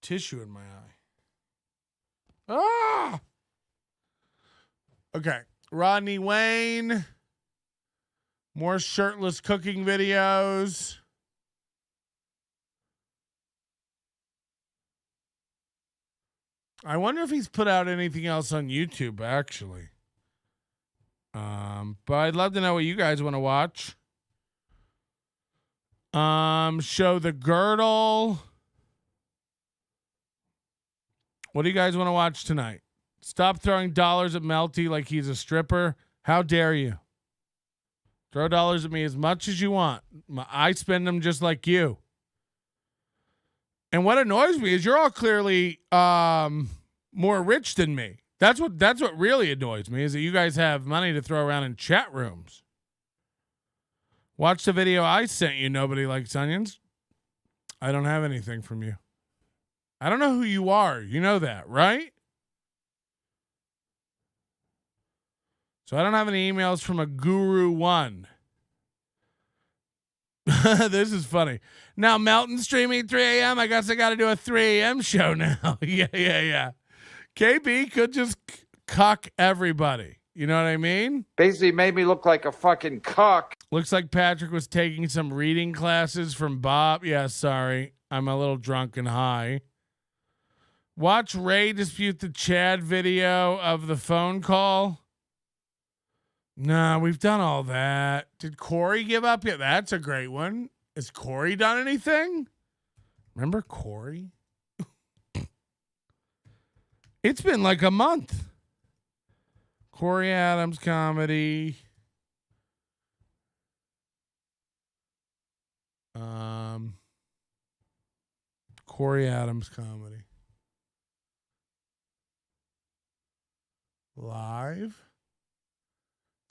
tissue in my eye. Ah! Okay. Rodney Wayne. More shirtless cooking videos. I wonder if he's put out anything else on YouTube, actually. But I'd love to know what you guys want to watch. Show the girdle. What do you guys want to watch tonight? Stop throwing dollars at Melty like he's a stripper. How dare you? Throw dollars at me as much as you want. I spend them just like you. And what annoys me is you're all clearly more rich than me. That's what really annoys me, is that you guys have money to throw around in chat rooms. Watch the video I sent you, Nobody Likes Onions. I don't have anything from you. I don't know who you are. You know that, right? So I don't have any emails from a Guru One. This is funny. Now Melton streaming at 3 a.m. I guess I got to do a 3 a.m. show now. Yeah. KB could just cuck everybody. You know what I mean?
Basically made me look like a fucking cuck.
Looks like Patrick was taking some reading classes from Bob. Yeah, sorry. I'm a little drunk and high. Watch Ray dispute the Chad video of the phone call. Nah, we've done all that. Did Corey give up yet? That's a great one. Has Corey done anything? Remember Corey? It's been like a month. Corey Adams comedy. Corey Adams comedy. Live.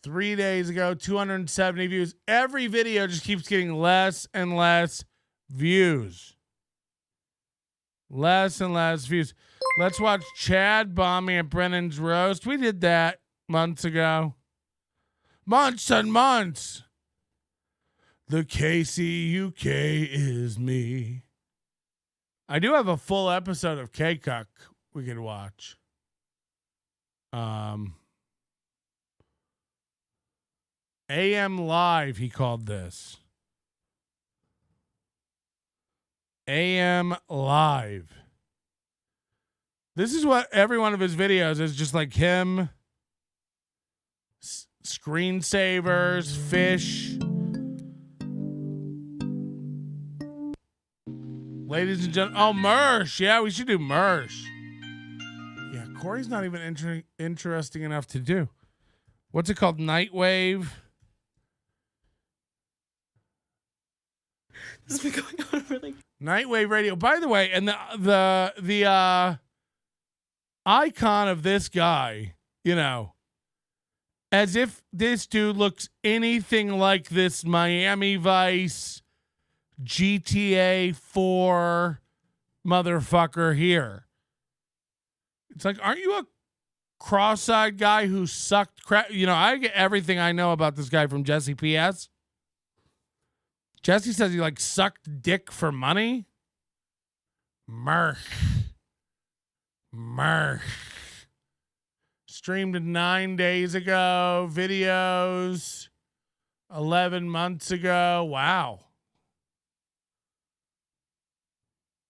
3 days ago, 270 views. Every video just keeps getting less and less views. Less and less views. Let's watch Chad bombing at Brennan's roast. We did that months ago. Months and months. The KCUK is me. I do have a full episode of K-Cuck we could watch. AM Live, he called this. AM Live. This is what every one of his videos is, just like him. Screensavers, fish. Ladies and gentlemen. Oh, Mersh. Yeah, we should do Mersh. Yeah, Corey's not even interesting enough to do. What's it called? Nightwave.
This has been going on really.
Nightwave Radio. By the way, and the icon of this guy, you know, as if this dude looks anything like this Miami Vice GTA 4 motherfucker here. It's like, aren't you a cross-eyed guy who sucked crap? You know, I get everything I know about this guy from Jesse P.S. Jesse says he like sucked dick for money. Mersh. Streamed 9 days ago. Videos 11 months ago. Wow.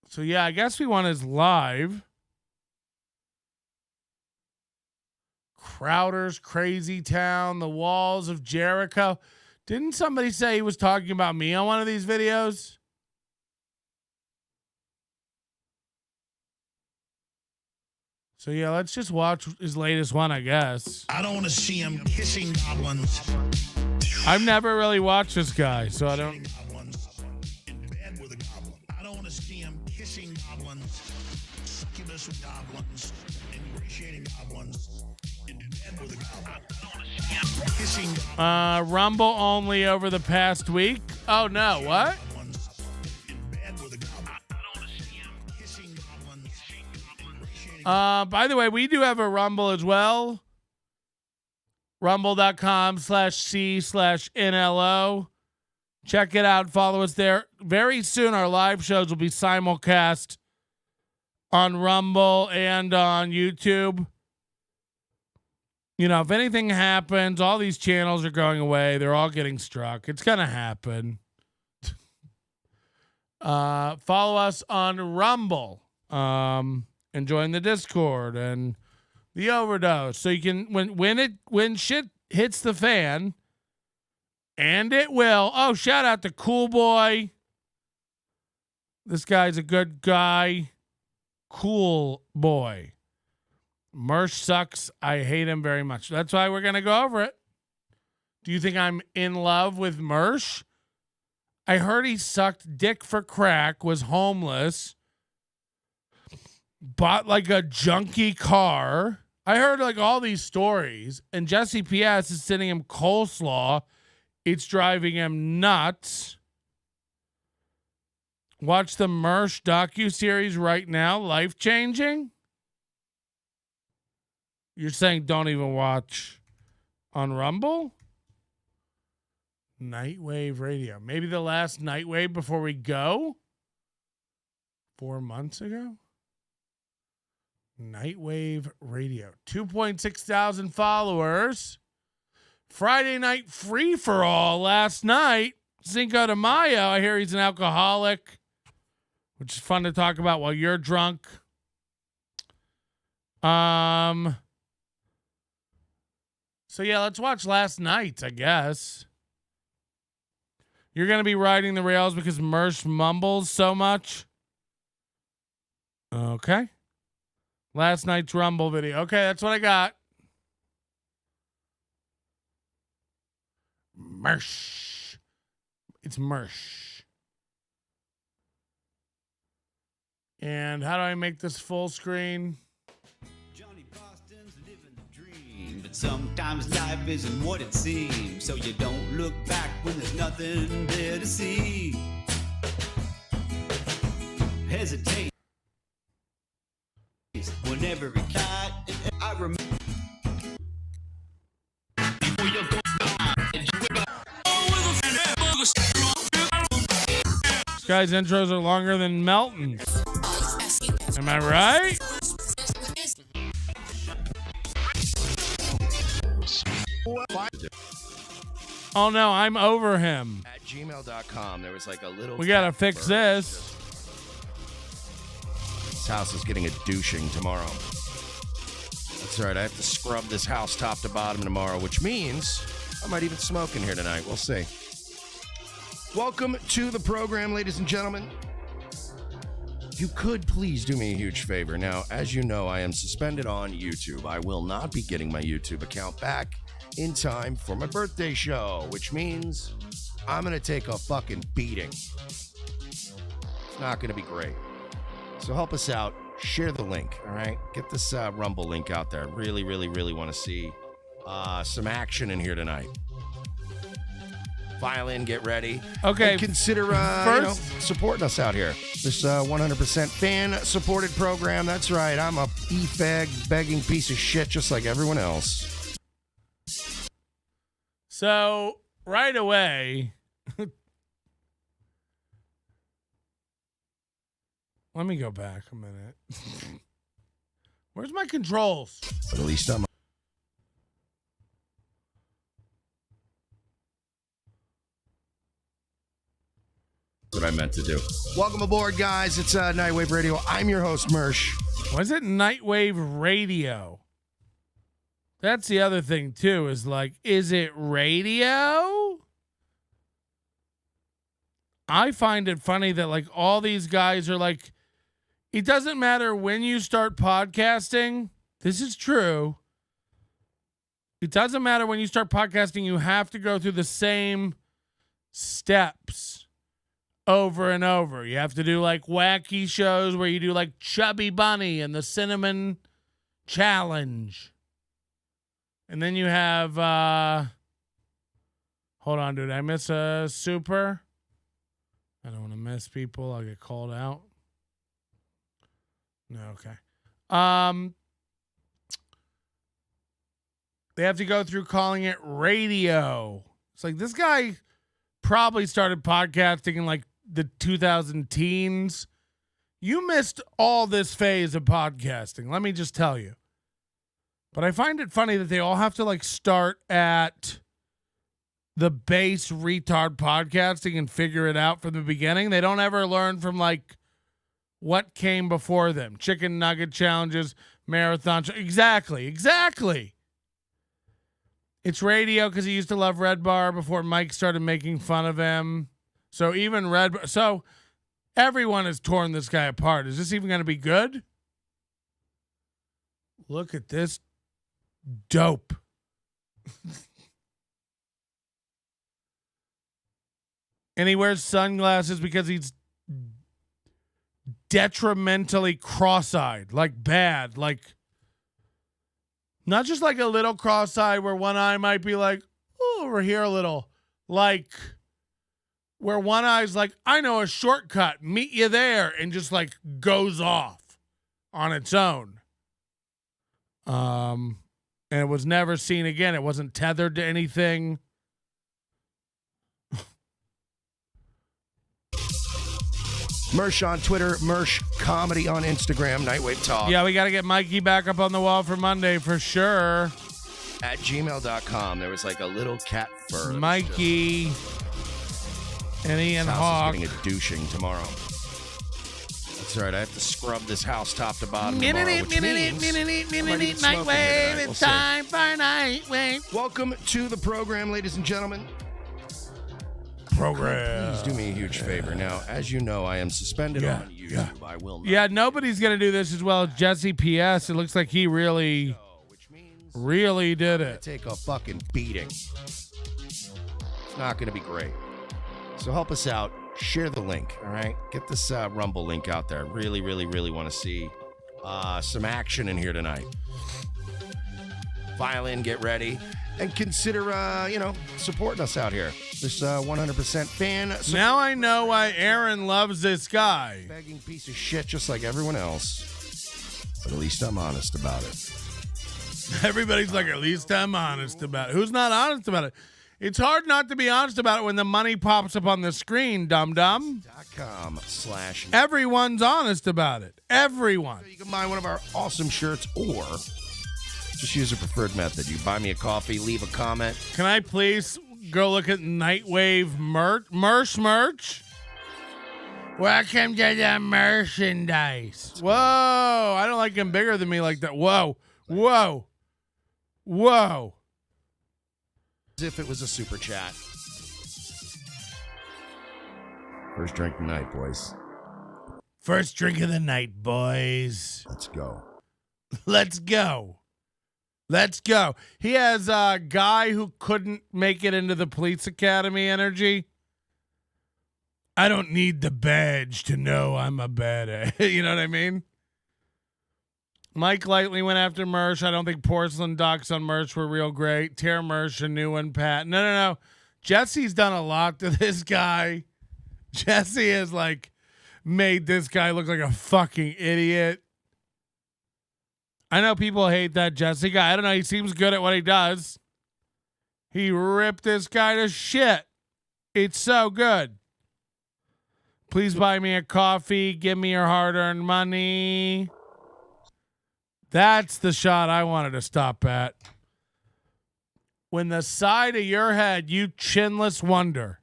So yeah, I guess we want his live. Crowder's Crazy Town, The Walls of Jericho. Didn't somebody say he was talking about me on one of these videos? So yeah, let's just watch his latest one, I guess.
I don't want to see him kissing goblins.
I've never really watched this guy, so I don't.
In bed with a goblin. I don't want to see him kissing goblins, succubus with goblins, ingratiating goblins. In bed with a goblin. I don't want to see him kissing.
Rumble only over the past week. Oh no, what? By the way, we do have a Rumble as well. Rumble.com/C/NLO. Check it out. Follow us there. Very soon, our live shows will be simulcast on Rumble and on YouTube. You know, if anything happens, all these channels are going away. They're all getting struck. It's going to happen. Follow us on Rumble. And join the Discord and the Overdose. So you can, when shit hits the fan, and it will. Oh, shout out to Cool Boy. This guy's a good guy. Cool Boy. Mersh sucks. I hate him very much. That's why we're going to go over it. Do you think I'm in love with Mersh? I heard he sucked dick for crack, was homeless, bought like a junky car. I heard like all these stories, and Jesse P.S. is sending him coleslaw. It's driving him nuts. Watch the Mersh docuseries right now. Life-changing? You're saying don't even watch on Rumble? Nightwave Radio. Maybe the last Nightwave before we go? 4 months ago? Nightwave Radio. 2.6 thousand followers. Friday night free-for-all last night. Cinco de Mayo. I hear he's an alcoholic, which is fun to talk about while you're drunk. So yeah, let's watch last night, I guess. You're going to be riding the rails because Mersh mumbles so much? Okay. Last night's Rumble video. Okay, that's what I got. Mersh. It's Mersh. And how do I make this full screen?
Johnny Boston's living the dream, but sometimes life isn't what it seems, so you don't look back when there's nothing there to see. Hesitate whenever it got. I remember.
This guy's intros are longer than Melton's. Am I right? Oh no, I'm over him.
At gmail.com, there was like a little.
We gotta fix this.
This house is getting a douching tomorrow. That's right. I have to scrub this house top to bottom tomorrow, which means I might even smoke in here tonight. We'll see. Welcome to the program, ladies and gentlemen. You could please do me a huge favor. Now, as you know, I am suspended on YouTube. I will not be getting my YouTube account back in time for my birthday show, which means I'm going to take a fucking beating. It's not going to be great. So help us out. Share the link, all right? Get this Rumble link out there. I really, really, really want to see some action in here tonight. File in, get ready.
Okay.
And consider
first,
supporting us out here. This 100% fan-supported program. That's right. I'm a e-fag begging piece of shit just like everyone else.
So, right away, let me go back a minute. Where's my controls?
But at least I'm. What I meant to do. Welcome aboard, guys. It's Nightwave Radio. I'm your host, Mersh.
Why is it Nightwave Radio? That's the other thing, too, is like, is it radio? I find it funny that, like, all these guys are like, it doesn't matter when you start podcasting. This is true. It doesn't matter when you start podcasting. You have to go through the same steps over and over. You have to do like wacky shows where you do like Chubby Bunny and the Cinnamon Challenge. And then you have, hold on, dude. I miss a super. I don't want to miss people. I'll get called out. No, okay. They have to go through calling it radio. It's like this guy probably started podcasting in like the 2000 teens. You missed all this phase of podcasting. Let me just tell you. But I find it funny that they all have to like start at the base retard podcasting and figure it out from the beginning. They don't ever learn from like what came before them. Chicken nugget challenges, marathon. Exactly. It's radio because he used to love Red Bar before Mike started making fun of him. So even Red Bar. So everyone has torn this guy apart. Is this even going to be good? Look at this dope. And he wears sunglasses because he's detrimentally cross-eyed, like bad, like not just like a little cross-eyed where one eye might be like, oh, over here a little, like where one eye's like, I know a shortcut, meet you there, and just like goes off on its own. And it was never seen again. It wasn't tethered to anything.
Mersh on Twitter, Mersh Comedy on Instagram, Nightwave Talk.
Yeah, we got to get Mikey back up on the wall for Monday for sure.
At gmail.com, there was like a little cat fur.
Mikey and Ian
House
Hawk.
is getting a douching tomorrow. That's right. I have to scrub this house top to bottom tomorrow, which means
Nightwave. It's time for Nightwave.
Welcome to the program, ladies and gentlemen.
Program.
Please do me a huge favor. Now, as you know, I am suspended on YouTube. I will not.
Yeah, nobody's going to do this as well as Jesse P.S. It looks like he really did it.
Take a fucking beating. It's not going to be great. So help us out. Share the link, all right? Get this Rumble link out there. Really, really, really want to see some action in here tonight. File in, get ready, and consider, supporting us out here. This 100% fan support.
Now I know why Aaron loves this guy.
Begging piece of shit just like everyone else. But at least I'm honest about it.
Everybody's like, at least I'm honest about it. Who's not honest about it? It's hard not to be honest about it when the money pops up on the screen, dum-dum.
.com/.
Everyone's honest about it. Everyone.
You can buy one of our awesome shirts or just use a preferred method. You buy me a coffee, leave a comment.
Can I please go look at Nightwave Mersh merch? Welcome to the merchandise. Whoa, I don't like him bigger than me like that. Whoa.
As if it was a super chat. First drink of the night, boys.
First drink of the night, boys.
Let's go.
Let's go. He has a guy who couldn't make it into the police academy energy. I don't need the badge to know I'm a badass. You know what I mean? Mike lightly went after Mersh. I don't think porcelain docs on Mersh were real great. Tear Mersh, a new one, Pat. No. Jesse's done a lot to this guy. Jesse has, made this guy look like a fucking idiot. I know people hate that Jesse guy. I don't know. He seems good at what he does. He ripped this guy to shit. It's so good. Please buy me a coffee. Give me your hard-earned money. That's the shot I wanted to stop at. When the side of your head, you chinless wonder.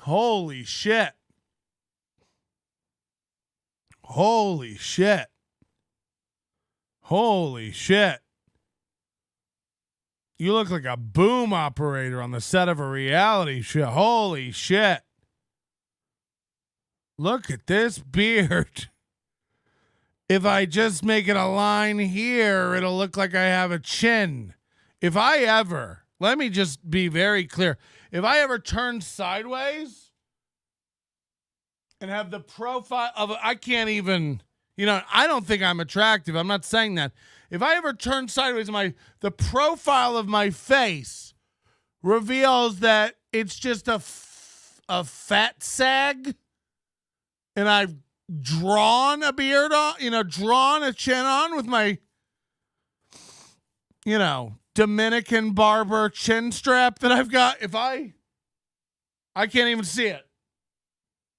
Holy shit. Holy shit. Holy shit. You look like a boom operator on the set of a reality show. Holy shit. Look at this beard. If I just make it a line here, it'll look like I have a chin. If I ever, let me just be very clear. If I ever turn sideways and have the profile of, I can't even, I don't think I'm attractive. I'm not saying that. If I ever turn sideways, the profile of my face reveals that it's just a fat sag, and I've drawn a beard on, drawn a chin on with my, Dominican barber chin strap that I've got. If I can't even see it.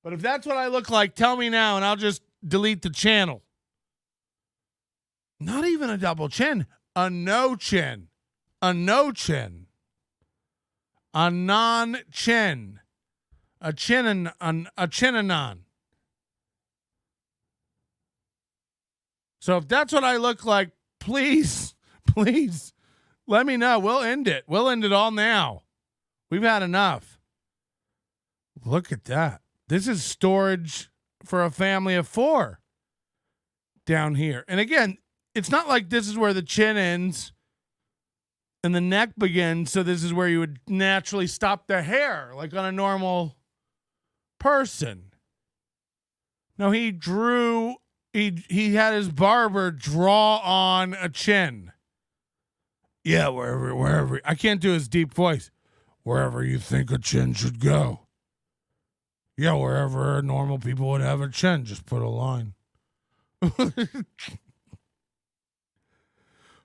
But if that's what I look like, tell me now and I'll just delete the channel. Not even a double chin, a no chin, a no chin, a non-chin, a chin and a chin and non. So if that's what I look like, please let me know. We'll end it. We'll end it all now. We've had enough. Look at that. This is storage for a family of 4. down here. And again, it's not like this is where the chin ends and the neck begins. So this is where you would naturally stop the hair, like on a normal person. No, he had his barber draw on a chin. Yeah, wherever. I can't do his deep voice. Wherever you think a chin should go. Yeah, wherever normal people would have a chin, just put a line.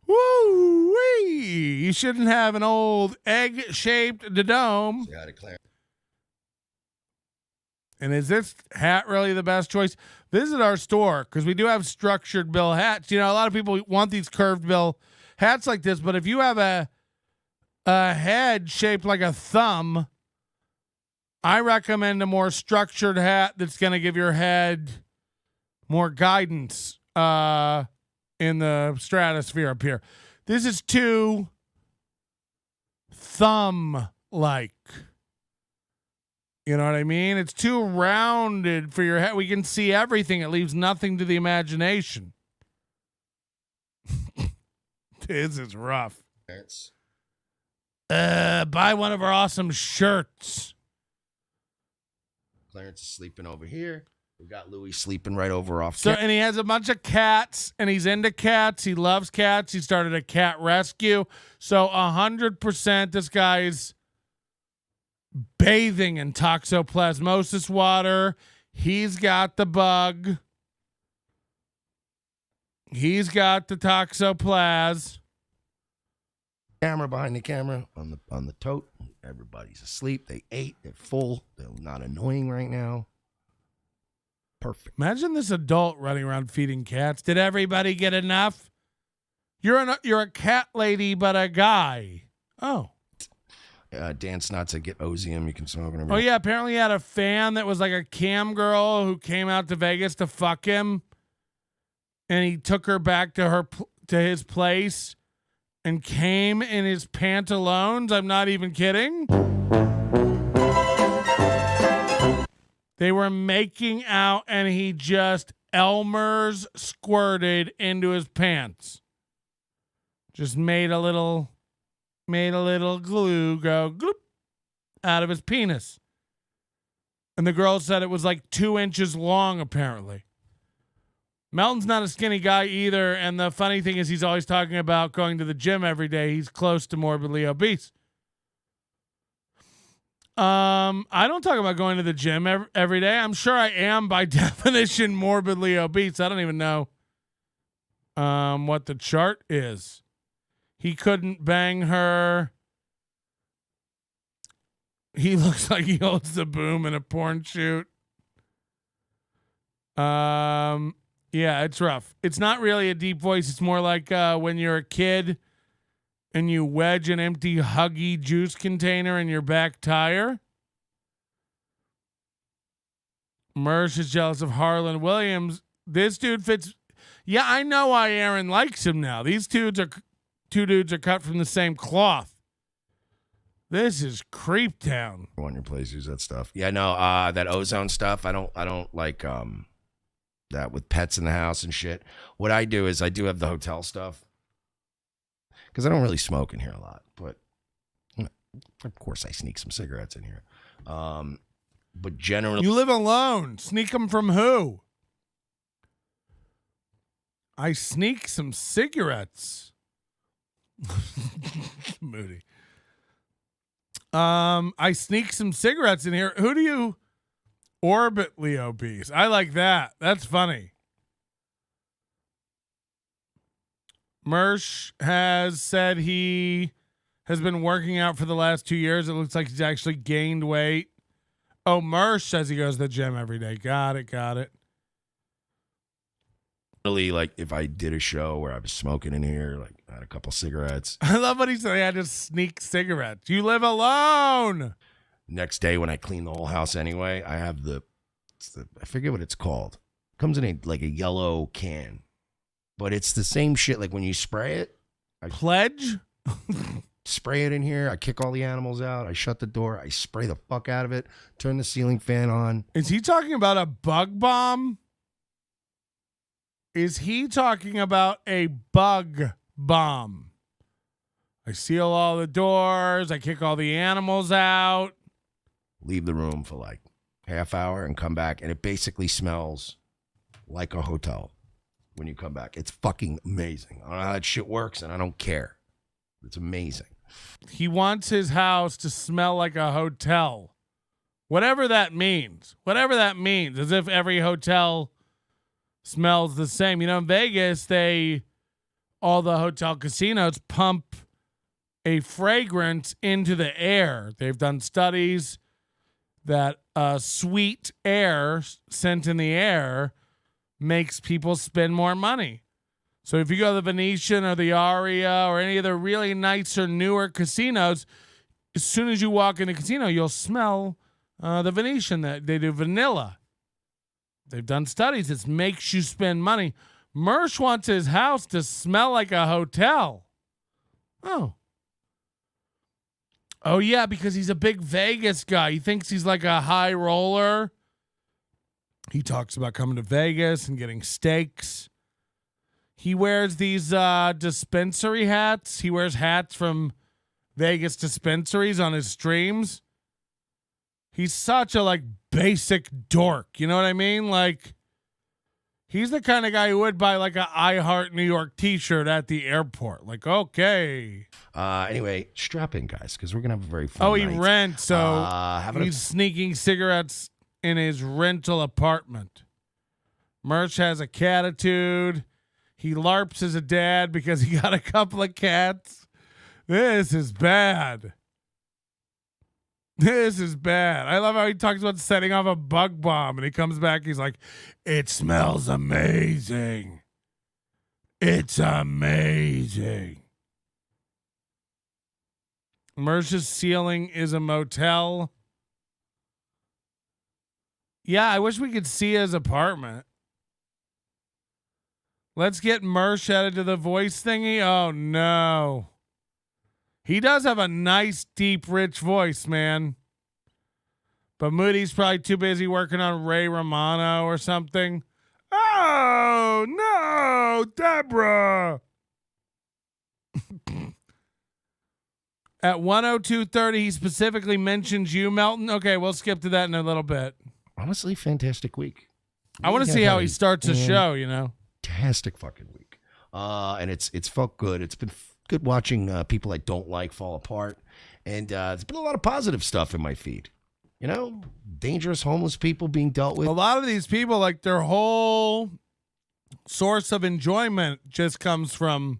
Woo-wee! You shouldn't have an old egg-shaped dome.
Yeah, I declare.
And is this hat really the best choice? Visit our store, because we do have structured bill hats. You know, a lot of people want these curved bill hats like this, but if you have a head shaped like a thumb, I recommend a more structured hat that's going to give your head more guidance in the stratosphere up here. This is too thumb-like. You know what I mean? It's too rounded for your head. We can see everything. It leaves nothing to the imagination. This is rough. Buy one of our awesome shirts.
Clarence is sleeping over here. We got Louis sleeping right over off.
So, and he has a bunch of cats, and he's into cats. He loves cats. He started a cat rescue. So 100% this guy's bathing in toxoplasmosis water. He's got the bug. He's got the toxoplas.
Camera behind the camera on the tote. Everybody's asleep. They ate. They're full. They're not annoying right now. Perfect.
Imagine this adult running around feeding cats. Did everybody get enough? You're a cat lady, but a guy. Oh.
Dan Snot said get Ozium. You can smoke it.
Oh, yeah. Apparently he had a fan that was like a cam girl who came out to Vegas to fuck him. And he took her back to his place and came in his pantaloons. I'm not even kidding. They were making out and he just Elmer's squirted into his pants. Just made a little glue go gloop out of his penis. And the girl said it was like 2 inches long, apparently. Melton's not a skinny guy either, and the funny thing is he's always talking about going to the gym every day. He's close to morbidly obese. I don't talk about going to the gym every day. I'm sure I am by definition morbidly obese. I don't even know what the chart is. He couldn't bang her. He looks like he holds the boom in a porn shoot. Yeah, it's rough. It's not really a deep voice. It's more like when you're a kid and you wedge an empty Huggy juice container in your back tire. Mersh is jealous of Harlan Williams. This dude fits. Yeah, I know why Aaron likes him now. These two dudes are cut from the same cloth. This is Creep Town.
On your place, use that stuff. Yeah, no, that ozone stuff. I don't like that with pets in the house and shit. What I do is I do have the hotel stuff because I don't really smoke in here a lot, but you know, of course I sneak some cigarettes in here. But generally,
you live alone. Sneak them from who? I sneak some cigarettes. Moody. I sneak some cigarettes in here. Who do you? Orbitly obese. I like that. That's funny. Mersh has said he has been working out for the last 2 years. It looks like he's actually gained weight. Oh, Mersh says he goes to the gym every day. Got it.
Really, like if I did a show where I was smoking in here, like I had a couple cigarettes.
I love what he said. I just sneak cigarettes. You live alone.
Next day when I clean the whole house anyway, I have I forget what it's called. Comes in a yellow can, but it's the same shit. Like when you spray it,
Pledge.
Spray it in here. I kick all the animals out. I shut the door. I spray the fuck out of it. Turn the ceiling fan on.
Is he talking about a bug bomb? Is he talking about a bug bomb? I seal all the doors. I kick all the animals out.
Leave the room for like half hour and come back, and it basically smells like a hotel when you come back. It's fucking amazing. I don't know how that shit works, and I don't care. It's amazing.
He wants his house to smell like a hotel. Whatever that means. Whatever that means. As if every hotel smells the same. You know, in Vegas, all the hotel casinos pump a fragrance into the air. They've done studies that sweet air sent in the air makes people spend more money. So if you go to the Venetian or the Aria or any of the really nicer, newer casinos, as soon as you walk in the casino, you'll smell the Venetian. That they do vanilla. They've done studies. It makes you spend money. Mersh wants his house to smell like a hotel. Oh, yeah, because he's a big Vegas guy. He thinks he's like a high roller. He talks about coming to Vegas and getting steaks. He wears these dispensary hats. He wears hats from Vegas dispensaries on his streams. He's such a basic dork. You know what I mean? Like, he's the kind of guy who would buy like a I Heart New York t-shirt at the airport. Like, okay.
Anyway, strap in, guys, because we're going to have a very fun
night. He rents, so he's sneaking cigarettes in his rental apartment. Mersh has a catitude. He LARPs as a dad because he got a couple of cats. This is bad. This is bad. I love how he talks about setting off a bug bomb, and he comes back, he's like, it smells amazing. It's amazing. Mersh's ceiling is a motel. Yeah, I wish we could see his apartment. Let's get Mersh added to the voice thingy. Oh, no. He does have a nice, deep, rich voice, man. But Moody's probably too busy working on Ray Romano or something. Oh, no, Deborah. At 102.30, he specifically mentions you, Melton. Okay, we'll skip to that in a little bit.
Honestly, fantastic week.
I want to see how he starts a show, you know.
Fantastic fucking week. And it's felt good. It's been good watching people I don't like fall apart. And there's been a lot of positive stuff in my feed. You know, dangerous homeless people being dealt with.
A lot of these people, like, their whole source of enjoyment just comes from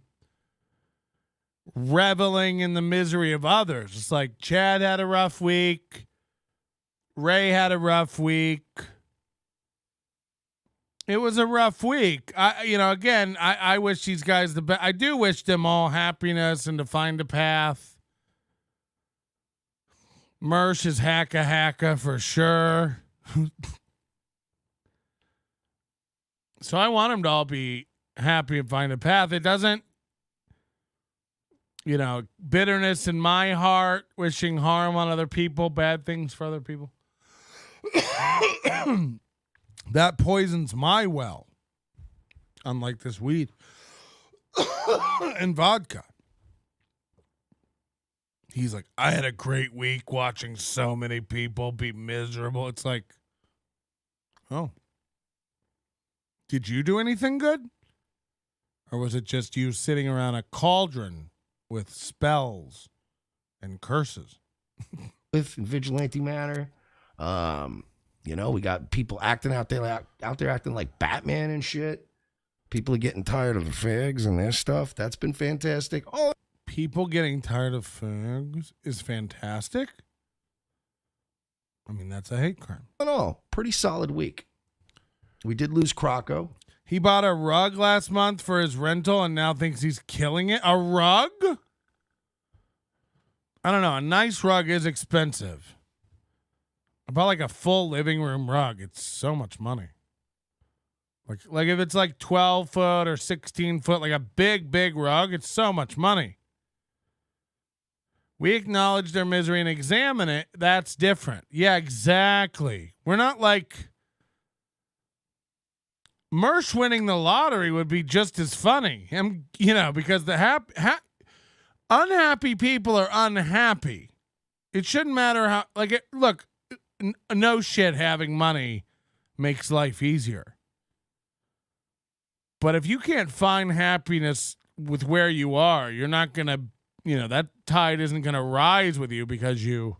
reveling in the misery of others. It's like Chad had a rough week. Ray had a rough week. It was a rough week. I wish these guys the best. I do wish them all happiness and to find a path. Mersh is hacka for sure. So I want them to all be happy and find a path. It doesn't, bitterness in my heart, wishing harm on other people, bad things for other people. That poisons my well. Unlike this weed and vodka. He's like, I had a great week watching so many people be miserable. It's like, oh. Did you do anything good? Or was it just you sitting around a cauldron with spells and curses?
With vigilante manner. We got people acting out there acting like Batman and shit. People are getting tired of the fags and their stuff. That's been fantastic. Oh,
people getting tired of fags is fantastic. I mean, that's a hate crime.
No, pretty solid week. We did lose Crocco.
He bought a rug last month for his rental and now thinks he's killing it. A rug? I don't know. A nice rug is expensive. I bought like a full living room rug. It's so much money. Like if it's like 12 foot or 16 foot, like a big rug, it's so much money. We acknowledge their misery and examine it. That's different. Yeah, exactly. We're not like Mersh winning the lottery would be just as funny. Because the unhappy people are unhappy. It shouldn't matter how. Look, no shit. Having money makes life easier. But if you can't find happiness with where you are, you're not gonna. That tide isn't gonna rise with you because you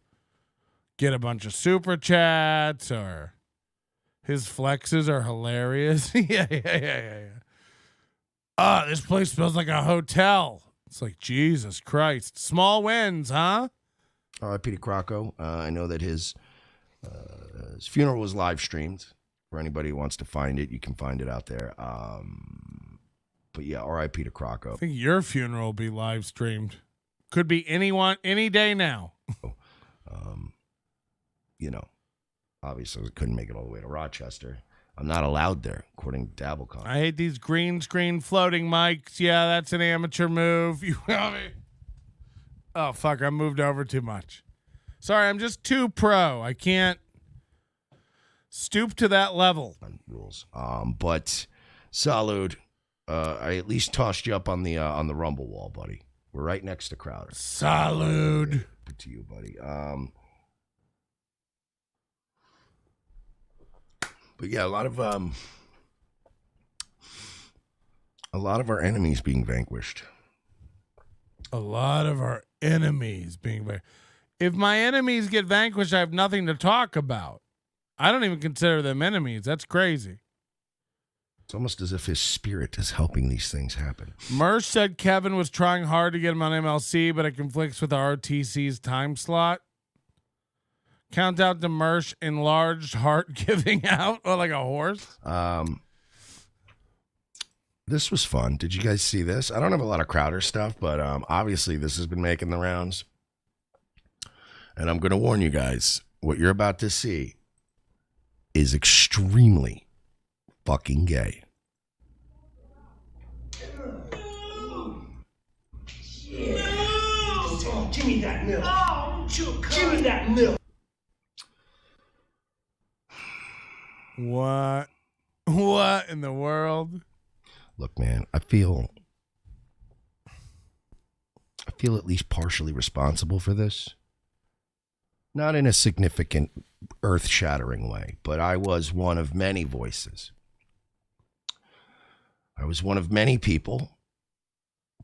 get a bunch of super chats or. His flexes are hilarious. Yeah. This place smells like a hotel. It's like, Jesus Christ. Small wins, huh?
Peter Crocco. I know that his funeral was live streamed. For anybody who wants to find it, you can find it out there. But yeah, R.I.P. to Crocco.
I think your funeral will be live streamed. Could be anyone, any day now.
Obviously, I couldn't make it all the way to Rochester. I'm not allowed there, according to Dabblecon.
I hate these green screen floating mics. Yeah, that's an amateur move. You know me? Oh, fuck. I moved over too much. Sorry, I'm just too pro. I can't stoop to that level.
Rules. But salud. I at least tossed you up on the Rumble wall, buddy. We're right next to Crowder.
Salud.
To you, buddy. But yeah, a lot of our enemies being vanquished.
A lot of our enemies being vanquished. If my enemies get vanquished, I have nothing to talk about. I don't even consider them enemies. That's crazy.
It's almost as if his spirit is helping these things happen.
Mersh said Kevin was trying hard to get him on MLC, but it conflicts with RTC's time slot. Count out to Mersh enlarged heart giving out like a horse.
This was fun. Did you guys see this? I don't have a lot of Crowder stuff, but obviously this has been making the rounds. And I'm going to warn you guys, what you're about to see is extremely fucking gay.
Oh, give me that milk. Oh, give me that milk.
What? What in the world?
Look, man, I feel at least partially responsible for this. Not in a significant, earth-shattering way, but I was one of many voices. I was one of many people,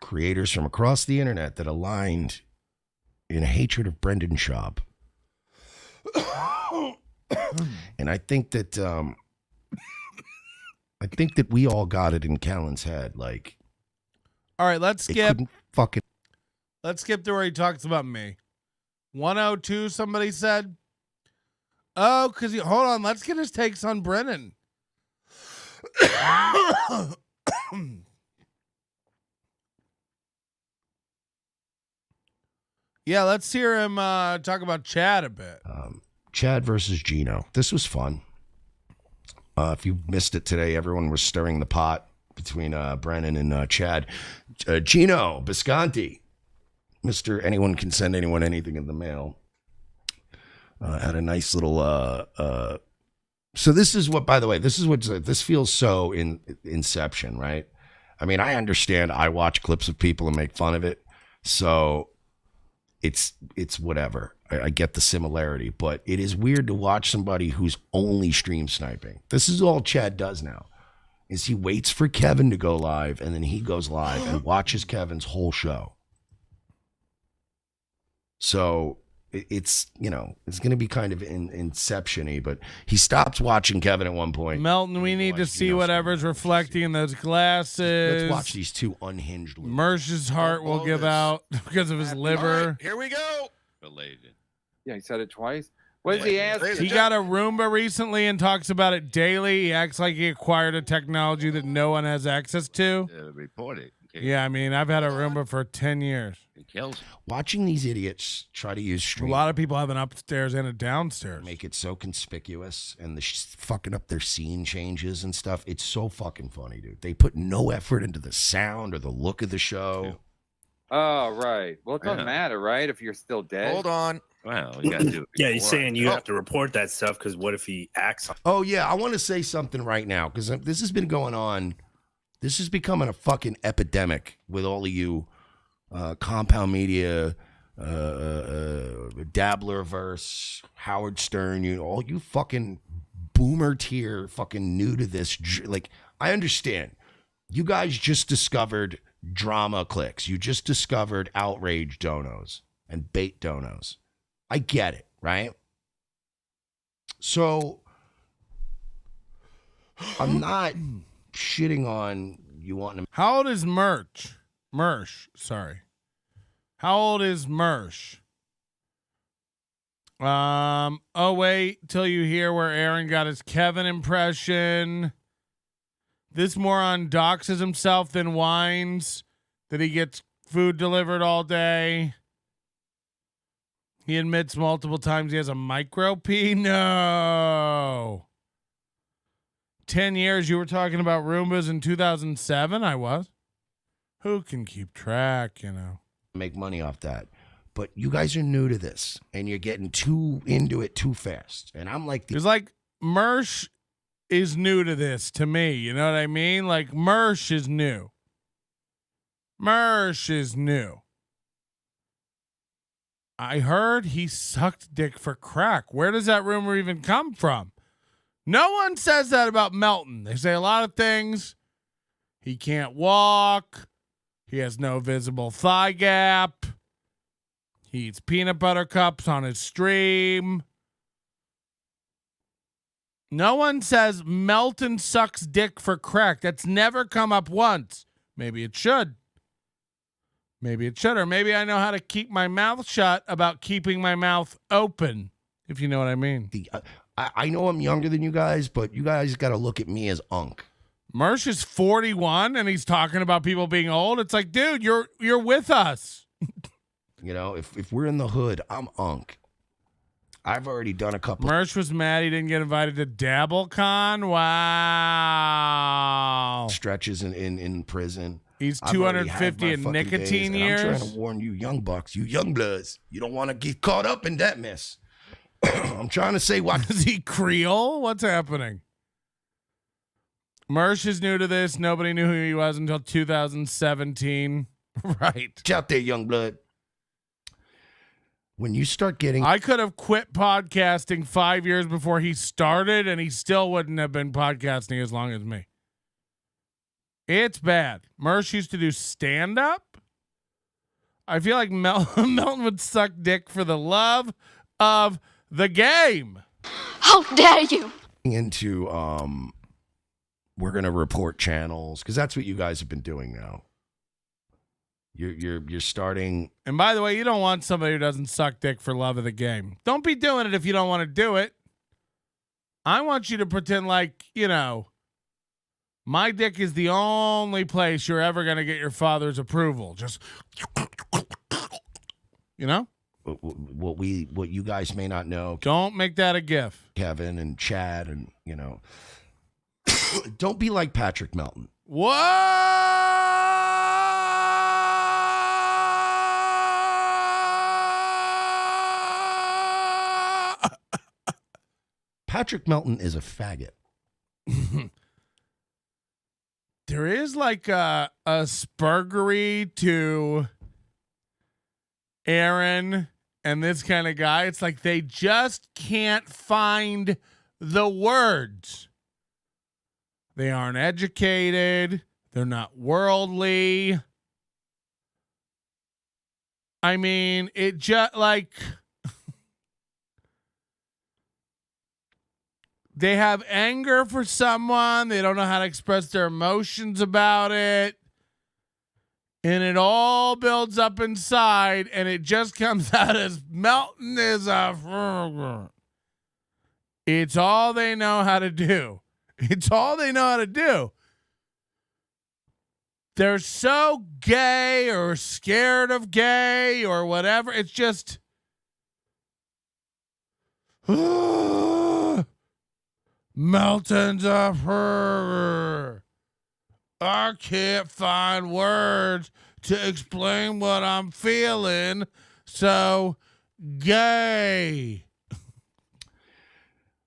creators from across the internet, that aligned in hatred of Brendan Schaub. And I think that we all got it in Callan's head. Like,
all right, let's skip.
Let's
skip to where he talks about me. 102. Somebody said, "Oh, because hold on. Let's get his takes on Brennan." Yeah, let's hear him talk about Chad a bit.
Chad versus Gino. This was fun. If you missed it today, everyone was stirring the pot between Brennan and Chad. Gino Bisconti, Mr. Anyone Can Send Anyone Anything in the Mail, had a nice little. So this is what, by the way, this feels so in Inception, right? I mean, I understand. I watch clips of people and make fun of it, so it's whatever. I get the similarity, but it is weird to watch somebody who's only stream sniping. This is all Chad does now, is he waits for Kevin to go live, and then he goes live and watches Kevin's whole show. So it's going to be kind of Inception-y, but he stops watching Kevin at one point.
Melton, we need to see whatever's reflecting in those glasses.
Let's watch these two unhinged.
Mersh's heart will give out because of his liver.
Right, here we go. Related.
Yeah, he said it twice. What did he ask?
He got a Roomba recently and talks about it daily. He acts like he acquired a technology that no one has access to.
Report it. Okay.
Yeah, I mean, I've had a Roomba for 10 years.
It kills.
Watching these idiots try to use stream.
A lot of people have an upstairs and a downstairs.
Make it so conspicuous and fucking up their scene changes and stuff. It's so fucking funny, dude. They put no effort into the sound or the look of the show.
Oh, right. Well, it doesn't
Yeah.
matter, right? If you're still dead.
Hold on.
Well, you got to do it.
Yeah, he's
before.
saying you have to report that stuff because what if he acts on
Oh, yeah. I want to say something right now because this has been going on. This is becoming a fucking epidemic with all of you compound media, Dabblerverse, Howard Stern, all you fucking boomer tier, fucking new to this. Like, I understand. You guys just discovered drama clicks. You just discovered outrage donos and bait donos. I get it, right? So I'm not shitting on you wanting to.
How old is Mersh? Sorry. How old is Mersh? Oh, wait till you hear where Aaron got his Kevin impression. This moron doxes himself, then whines that he gets food delivered all day. He admits multiple times he has a micro P. No. 10 years. You were talking about Roombas in 2007. I was. Who can keep track,
Make money off that. But you guys are new to this and you're getting too into it too fast. And I'm like,
it's like Mersh is new to this to me. You know what I mean? Like Mersh is new. Mersh is new. I heard he sucked dick for crack. Where does that rumor even come from? No one says that about Melton. They say a lot of things. He can't walk. He has no visible thigh gap. He eats peanut butter cups on his stream. No one says Melton sucks dick for crack. That's never come up once. Maybe it should. Maybe it should. Or maybe I know how to keep my mouth shut about keeping my mouth open, if you know what I mean.
I know I'm younger than you guys, but you guys got to look at me as Unk.
Mersh is 41 and he's talking about people being old. It's like, dude, you're with us.
If we're in the hood, I'm Unk. I've already done a couple.
Mersh was mad he didn't get invited to DabbleCon. Wow.
Stretches in prison.
He's
I've already
250
had
in
my fucking days,
nicotine
and
years.
I'm trying to warn you, young bucks, you young bloods. You don't want to get caught up in that mess. I'm trying to say, why
is he Creole? What's happening? Mersh is new to this. Nobody knew who he was until 2017. Right.
Out there, young blood. When you start getting,
I could have quit podcasting 5 years before he started, and he still wouldn't have been podcasting as long as me. It's bad. Mersh used to do stand-up. I feel like Melton would suck dick for the love of the game.
How dare you?
into we're gonna report channels because that's what you guys have been doing now. You're starting.
And by the way, you don't want somebody who doesn't suck dick for love of the game. Don't be doing it if you don't want to do it. I want you to pretend like, my dick is the only place you're ever going to get your father's approval. Just,
what you guys may not know.
Don't make that a gif.
Kevin and Chad and, don't be like Patrick Melton.
What?
Patrick Melton is a faggot.
There is like a spurgery to Aaron and this kind of guy. It's like they just can't find the words. They aren't educated. They're not worldly. I mean, it just like they have anger for someone. They don't know how to express their emotions about it. And it all builds up inside, and it just comes out as Melton is a... It's all they know how to do. It's all they know how to do. They're so gay or scared of gay or whatever. It's just... Melton's a her. I can't find words to explain what I'm feeling. So gay.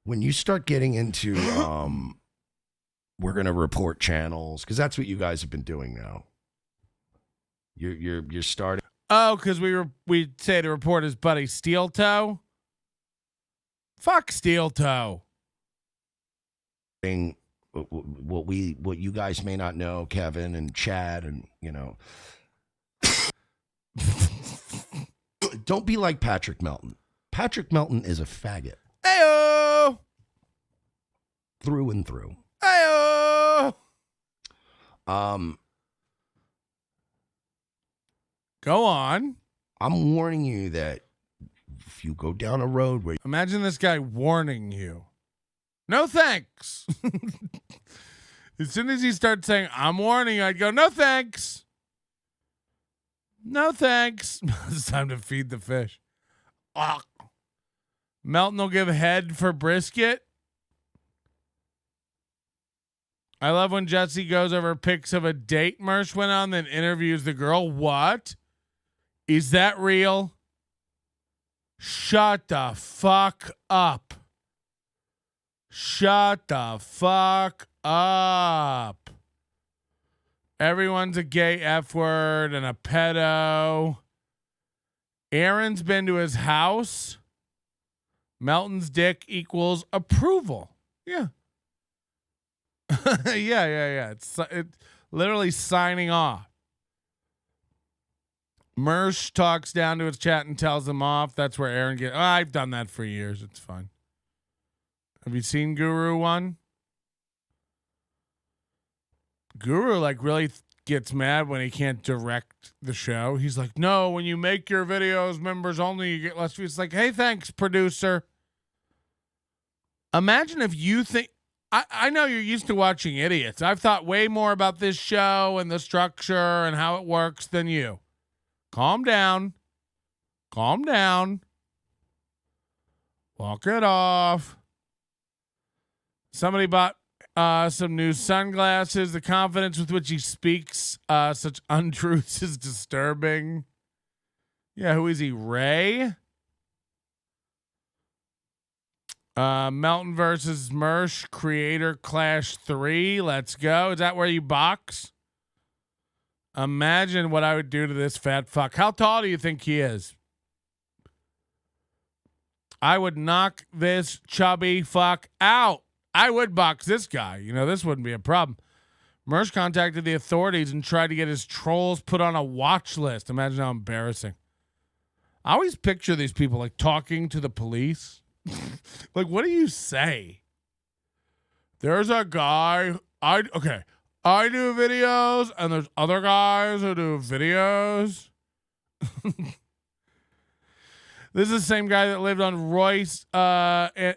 When you start getting into, we're gonna report channels because that's what you guys have been doing now. You're starting.
Oh, because we say to report his buddy Steel Toe. Fuck Steel Toe.
What you guys may not know, Kevin and Chad, and don't be like Patrick Melton. Patrick Melton is a faggot.
Ayo.
Through and through.
Ayo. Go on.
I'm warning you that if you go down a road where
imagine this guy warning you. No thanks. As soon as he starts saying, I'm warning you, I'd go, no thanks. No thanks. It's time to feed the fish. Ah. Melton will give head for brisket. I love when Jesse goes over pics of a date Mersh went on, then interviews the girl. What? Is that real? Shut the fuck up. Shut the fuck up. Everyone's a gay F word and a pedo. Aaron's been to his house. Melton's dick equals approval. Yeah. yeah. It's literally signing off. Mersh talks down to his chat and tells him off. That's where Aaron gets. Oh, I've done that for years. It's fine. Have you seen Guru one? Guru really gets mad when he can't direct the show. He's like, no, when you make your videos members only, you get less views. It's like, hey, thanks, producer. Imagine if you think, I know you're used to watching idiots. I've thought way more about this show and the structure and how it works than you. Calm down. Calm down. Walk it off. Somebody bought some new sunglasses. The confidence with which he speaks such untruths is disturbing. Yeah, who is he? Ray? Melton versus Mersh, Creator Clash 3. Let's go. Is that where you box? Imagine what I would do to this fat fuck. How tall do you think he is? I would knock this chubby fuck out. I would box this guy. This wouldn't be a problem. Mersh contacted the authorities and tried to get his trolls put on a watch list. Imagine how embarrassing. I always picture these people talking to the police. What do you say? There's a guy. I do videos, and there's other guys who do videos. This is the same guy that lived on Royce,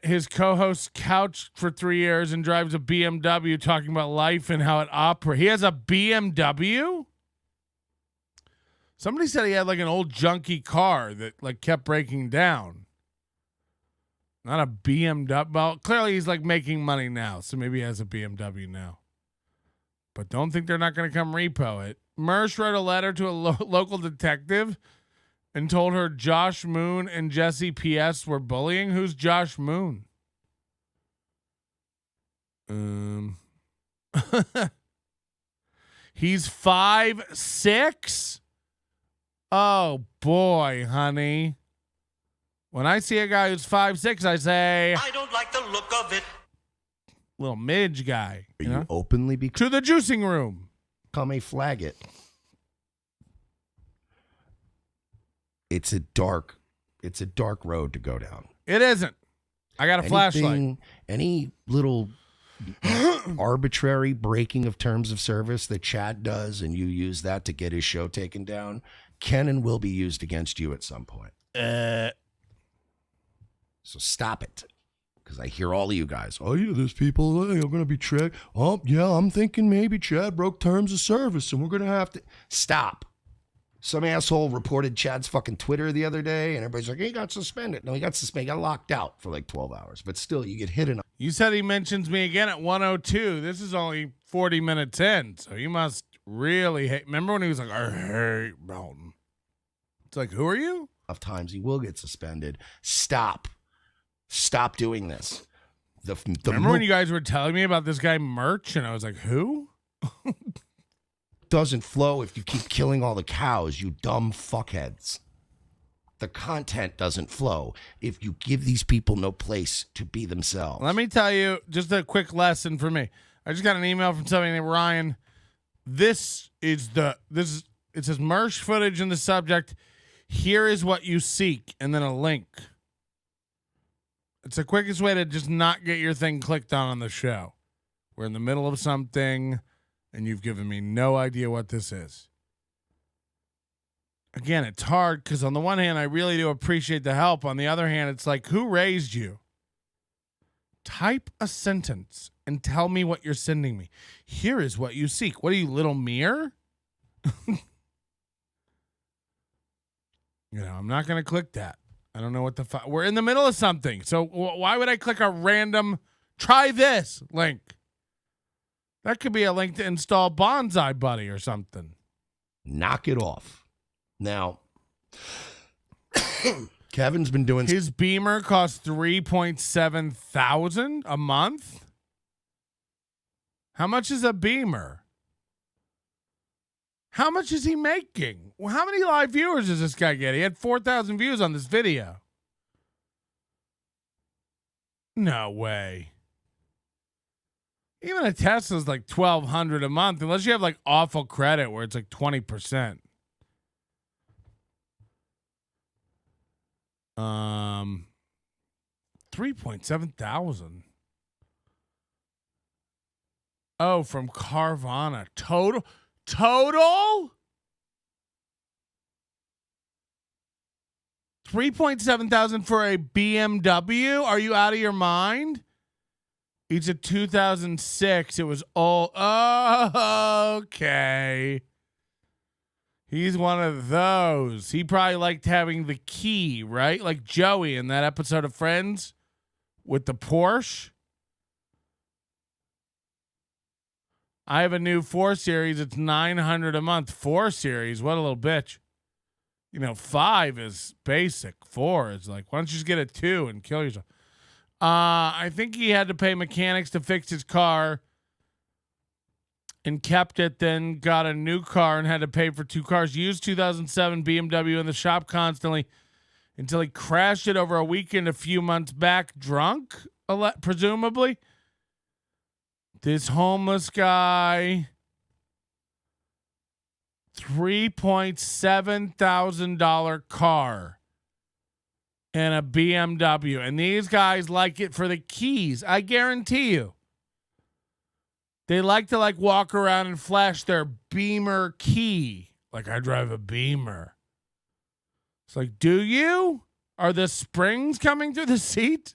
his co-host's couch for 3 years and drives a BMW talking about life and how it operates. He has a BMW? Somebody said he had an old junky car that kept breaking down. Not a BMW. Well, clearly he's making money now, so maybe he has a BMW now. But don't think they're not going to come repo it. Mersh wrote a letter to a local detective and told her Josh Moon and Jesse PS were bullying. Who's Josh Moon? He's 5'6"? Oh boy, honey. When I see a guy who's 5'6", I say, I don't like the look of it. Little midge guy.
You openly
to the juicing room.
Become a flaggot. It's a dark road to go down.
It isn't. I got a flashlight.
Any little arbitrary breaking of terms of service that Chad does, and you use that to get his show taken down, can and will be used against you at some point. So stop it. Because I hear all of you guys, oh, yeah, there's people are going to be tricked. Oh, yeah, I'm thinking maybe Chad broke terms of service and we're going to have to. Stop. Some asshole reported Chad's fucking Twitter the other day and everybody's like, he got suspended. No, he got suspended. He got locked out for 12 hours. But still, you get hit.
You said he mentions me again at 102. This is only 40 minutes in, so you must really hate. Remember when he was like, I hate Melton? It's like, who are you?
Of times he will get suspended. Stop doing this.
Remember when you guys were telling me about this guy Mersh, and I was like, who?
Doesn't flow if you keep killing all the cows, you dumb fuckheads. The content doesn't flow if you give these people no place to be themselves.
Let me tell you just a quick lesson for me. I just got an email from somebody named Ryan. It says Mersh footage in the subject. Here is what you seek, and then a link. It's the quickest way to just not get your thing clicked on the show. We're in the middle of something, and you've given me no idea what this is. Again, it's hard because on the one hand, I really do appreciate the help. On the other hand, it's like, who raised you? Type a sentence and tell me what you're sending me. Here is what you seek. What are you, little mirror? I'm not going to click that. I don't know what the fuck. We're in the middle of something. So why would I click a random try this link? That could be a link to install Bonsai Buddy or something.
Knock it off. Now, Kevin's been doing
his Beamer costs $3,700 a month. How much is a Beamer? How much is he making? Well, how many live viewers does this guy get? He had 4,000 views on this video. No way. Even a Tesla's like $1,200 a month, unless you have like awful credit where it's like 20%. $3,700. Oh, from Carvana. Total $3,700 for a BMW? Are you out of your mind? It's a 2006. It was all okay. He's one of those. He probably liked having the key, right? Like Joey in that episode of Friends with the Porsche. I have a new 4 Series. It's $900 a month. 4 Series. What a little bitch. 5 is basic. 4 is like, why don't you just get a 2 and kill yourself? I think he had to pay mechanics to fix his car and kept it, then got a new car and had to pay for 2 cars. Used 2007 BMW in the shop constantly until he crashed it over a weekend a few months back, drunk, presumably. This homeless guy, $3,700 car and a BMW. And these guys like it for the keys. I guarantee you. They like to walk around and flash their Beamer key. Like, I drive a Beamer. It's like, do you? Are the springs coming through the seat?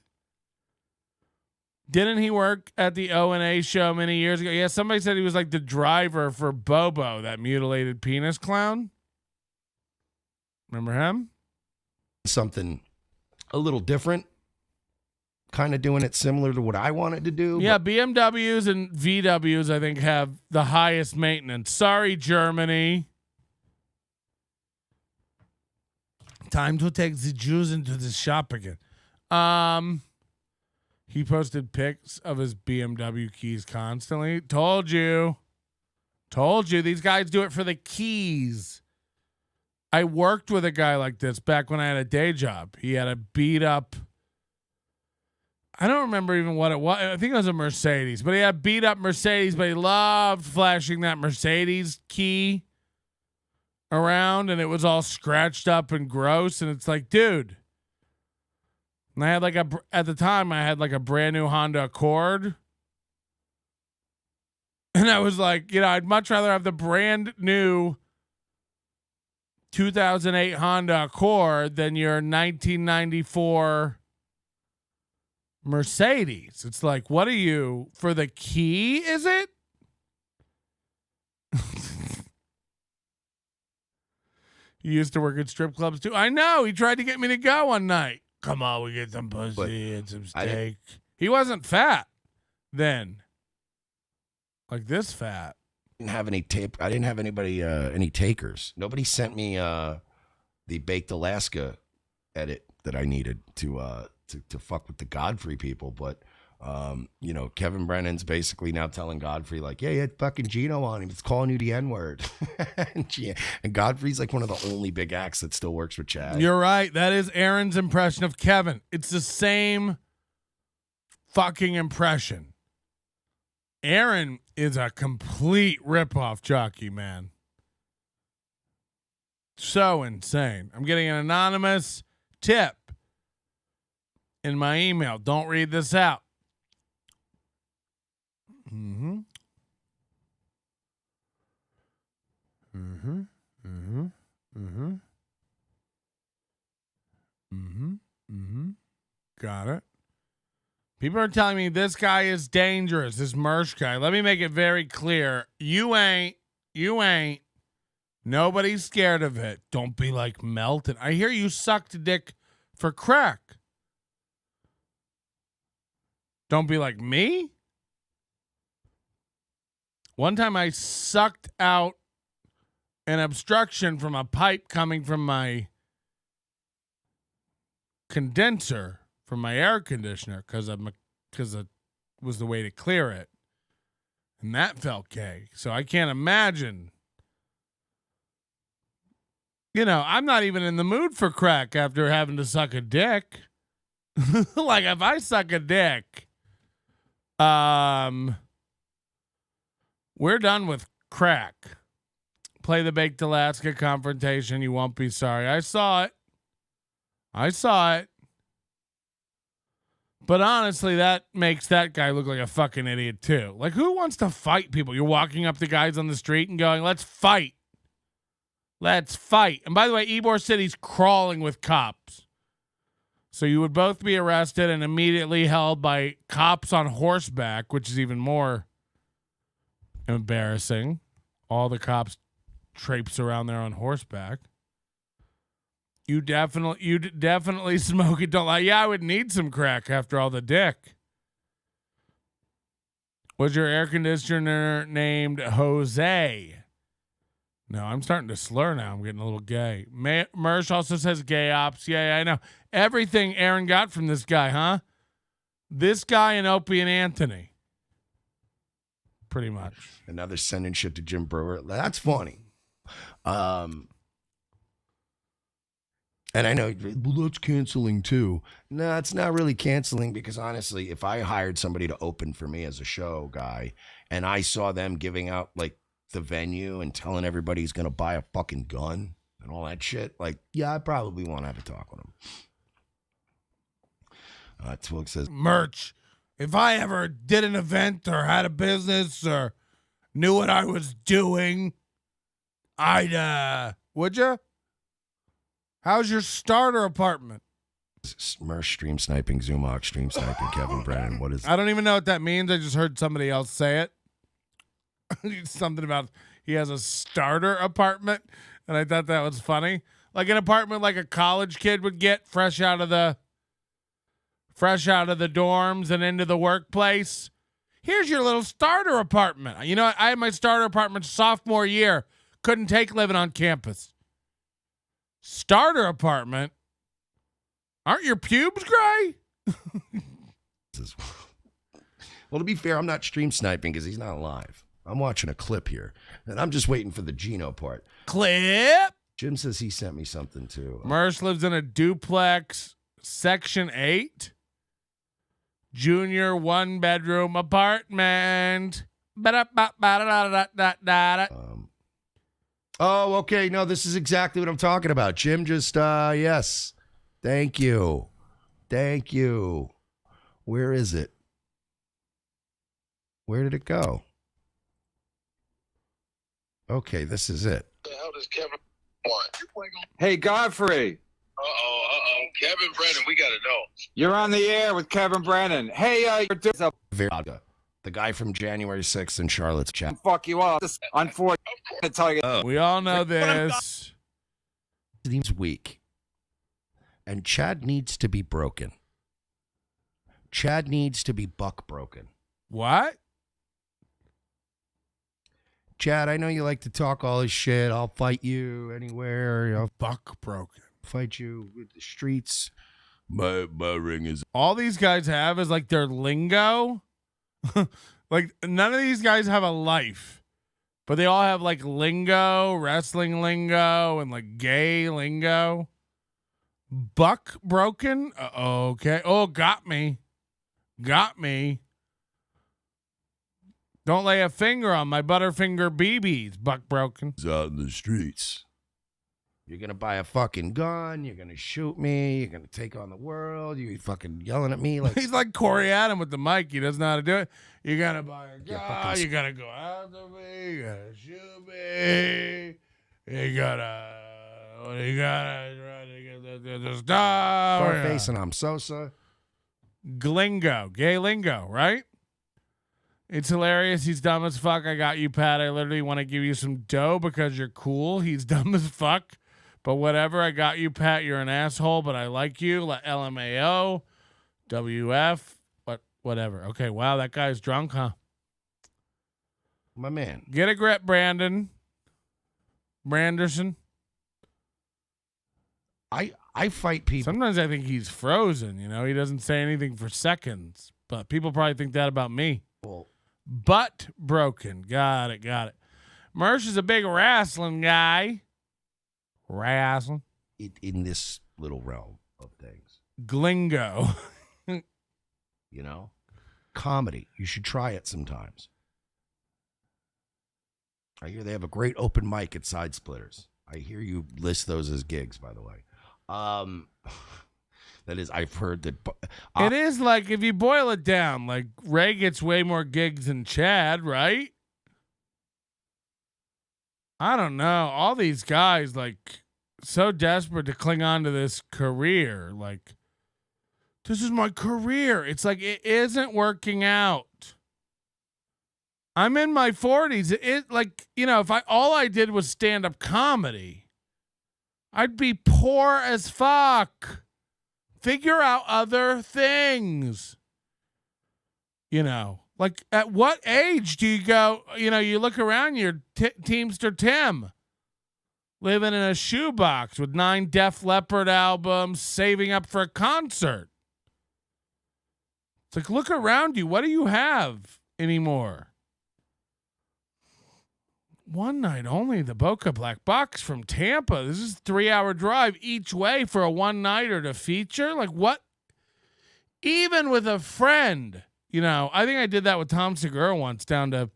Didn't he work at the O&A show many years ago? Yeah, somebody said he was like the driver for Bobo, that mutilated penis clown. Remember him?
Something a little different. Kind of doing it similar to what I wanted to do.
Yeah, BMWs and VWs, I think, have the highest maintenance. Sorry, Germany. Time to take the Jews into the shop again. He posted pics of his BMW keys constantly. Told you. These guys do it for the keys. I worked with a guy like this back when I had a day job. He had a beat up, I don't remember even what it was. I think it was a Mercedes, but he had beat up Mercedes, but he loved flashing that Mercedes key around, and it was all scratched up and gross. And it's like, dude. And I had at the time, I had like a brand new Honda Accord. And I was like, I'd much rather have the brand new 2008 Honda Accord than your 1994 Mercedes. It's like, what are you, for the key, is it? He used to work at strip clubs too. I know. He tried to get me to go one night. Come on, we get some pussy and some steak. He wasn't fat then. Like this fat.
didn't have any tape. I didn't have anybody, any takers. Nobody sent me the Baked Alaska edit that I needed to fuck with the Godfrey people. But you know, Kevin Brennan's basically now telling Godfrey like, yeah, you had fucking Gino on him. It's calling you the N-word. And Godfrey's like one of the only big acts that still works with Chad.
You're right. That is Aaron's impression of Kevin. It's the same fucking impression. Aaron is a complete ripoff jockey, man. So insane. I'm getting an anonymous tip in my email. Don't read this out. Mm-hmm. Mm-hmm. Mm-hmm. Mm-hmm. Mm-hmm. Mm-hmm. Got it. People are telling me this guy is dangerous, this Mersh guy. Let me make it very clear. You ain't. Nobody's scared of it. Don't be like Melton. I hear you sucked dick for crack. Don't be like me. One time I sucked out an obstruction from a pipe coming from my condenser from my air conditioner because it was the way to clear it. And that felt gay. So I can't imagine. You know, I'm not even in the mood for crack after having to suck a dick. Like if I suck a dick, we're done with crack. Play the Baked Alaska confrontation. You won't be sorry. I saw it. But honestly, that makes that guy look like a fucking idiot too. Like, who wants to fight people? You're walking up to guys on the street and going, let's fight. Let's fight. And by the way, Ybor City's crawling with cops. So you would both be arrested and immediately held by cops on horseback, which is even more embarrassing. All the cops traipse around there on horseback. You definitely smoke it. Don't lie. Yeah, I would need some crack after all the dick. Was your air conditioner named Jose? No, I'm starting to slur now. I'm getting a little gay. Mersh also says gay ops. Yeah, I know. Everything Aaron got from this guy, huh? This guy and Opie and Anthony. Pretty much.
And now they're sending shit to Jim Brewer. That's funny. And I know, well, that's canceling too. No, it's not really canceling because honestly, if I hired somebody to open for me as a show guy and I saw them giving out like the venue and telling everybody he's going to buy a fucking gun and all that shit, like, yeah, I probably won't have a talk with him. Twig says,
Merch, if I ever did an event or had a business or knew what I was doing, I'd, would you? How's your starter apartment?
Mersh stream sniping, Zumok stream sniping, Kevin Brennan. What is
I don't even know what that means. I just heard somebody else say it. Something about he has a starter apartment, and I thought that was funny. Like an apartment like a college kid would get fresh out of the dorms and into the workplace. Here's your little starter apartment. You know, I had my starter apartment sophomore year. Couldn't take living on campus. Starter apartment? Aren't your pubes gray?
Well, to be fair, I'm not stream sniping because he's not live. I'm watching a clip here, and I'm just waiting for the Gino part.
Clip?
Jim says he sent me something too.
Mersh lives in a duplex, Section 8, junior 1-bedroom apartment.
Oh, okay. No, this is exactly what I'm talking about. Jim just, yes. Thank you. Thank you. Where is it? Where did it go? Okay, this is it.
The hell does Kevin want?
Hey, Godfrey.
Kevin Brennan, we got to know.
You're on the air with Kevin Brennan. Hey,
The guy from January 6th in Charlotte's chat.
Fuck you up. Unfortunately, tell you.
We all know this.
Seems weak. And Chad needs to be broken. Chad needs to be buck broken.
What?
Chad, I know you like to talk all this shit. I'll fight you anywhere. You know,
Buck broken.
Fight you with the streets. My ring is.
All these guys have is like their lingo. Like none of these guys have a life, but they all have like lingo, wrestling lingo, and like gay lingo. Buck broken. Okay. Oh, got me. Got me. Don't lay a finger on my Butterfinger BBs, Buck broken.
Out in the streets. You're going to buy a fucking gun. You're going to shoot me. You're going to take on the world. You fucking yelling at me. Like
He's like Corey Adam with the mic. He doesn't know how to do it. You got to buy a gun. You got to go after me. You got to shoot me. You got to stop.
Scarface and I'm Sosa.
Glingo. Gay lingo, right? It's hilarious. He's dumb as fuck. I got you, Pat. I literally want to give you some dough because you're cool. He's dumb as fuck. But whatever. I got you, Pat. You're an asshole, but I like you. LMAO. WF. Whatever. Okay. Wow. That guy's drunk, huh?
My man.
Get a grip, Brandon. Branderson.
I fight people.
Sometimes I think he's frozen. You know, he doesn't say anything for seconds. But people probably think that about me.
Well,
Butt broken. Got it. Mersh is a big wrestling guy. Wrestling.
In this little realm of things.
Glingo.
You know? Comedy. You should try it sometimes. I hear they have a great open mic at Side Splitters. I hear you list those as gigs, by the way. That is, I've heard that.
It is like, if you boil it down, like Ray gets way more gigs than Chad, right? I don't know. All these guys, like, so desperate to cling on to this career. Like, this is my career. It's like, it isn't working out. I'm in my 40s. It like, you know, if all I did was stand-up comedy, I'd be poor as fuck. Figure out other things. You know, like at what age do you go, you know, you look around, you're Teamster Tim living in a shoebox with 9 Def Leppard albums, saving up for a concert. It's like, look around you. What do you have anymore? One night only, the Boca Black Box from Tampa. This is a 3-hour drive each way for a one-nighter to feature. Like, what? Even with a friend, you know, I think I did that with Tom Segura once down to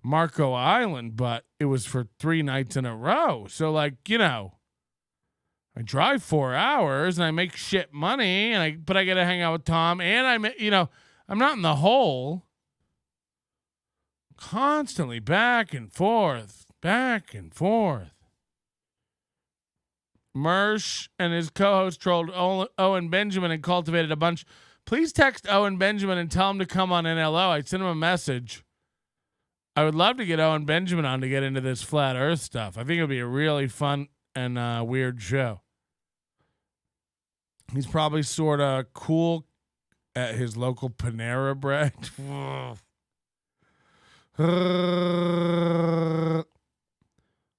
Marco Island, but it was for 3 nights in a row. So, like, you know, I drive 4 hours and I make shit money, but I get to hang out with Tom, and I'm not in the hole. Constantly back and forth. Mersh and his co-host trolled Owen Benjamin and cultivated a bunch. Please text Owen Benjamin and tell him to come on NLO. I sent him a message. I would love to get Owen Benjamin on to get into this flat earth stuff. I think it'll be a really fun and weird show. He's probably sort of cool at his local Panera Bread.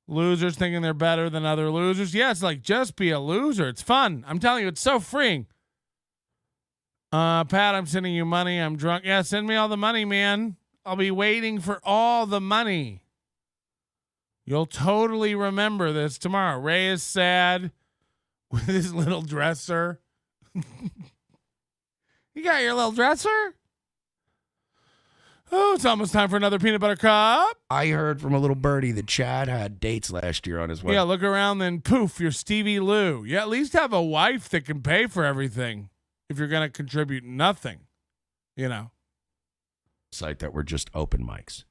Losers thinking they're better than other losers. Yeah, it's like, just be a loser. It's fun. I'm telling you, it's so freeing. Pat, I'm sending you money. I'm drunk. Yeah, send me all the money, man. I'll be waiting for all the money. You'll totally remember this tomorrow. Ray is sad with his little dresser. You got your little dresser? Oh, it's almost time for another peanut butter cup.
I heard from a little birdie that Chad had dates last year on his way.
Yeah, look around, then poof, you're Stevie Lou. Yeah, at least have a wife that can pay for everything if you're going to contribute nothing, you know.
Site that were just open mics.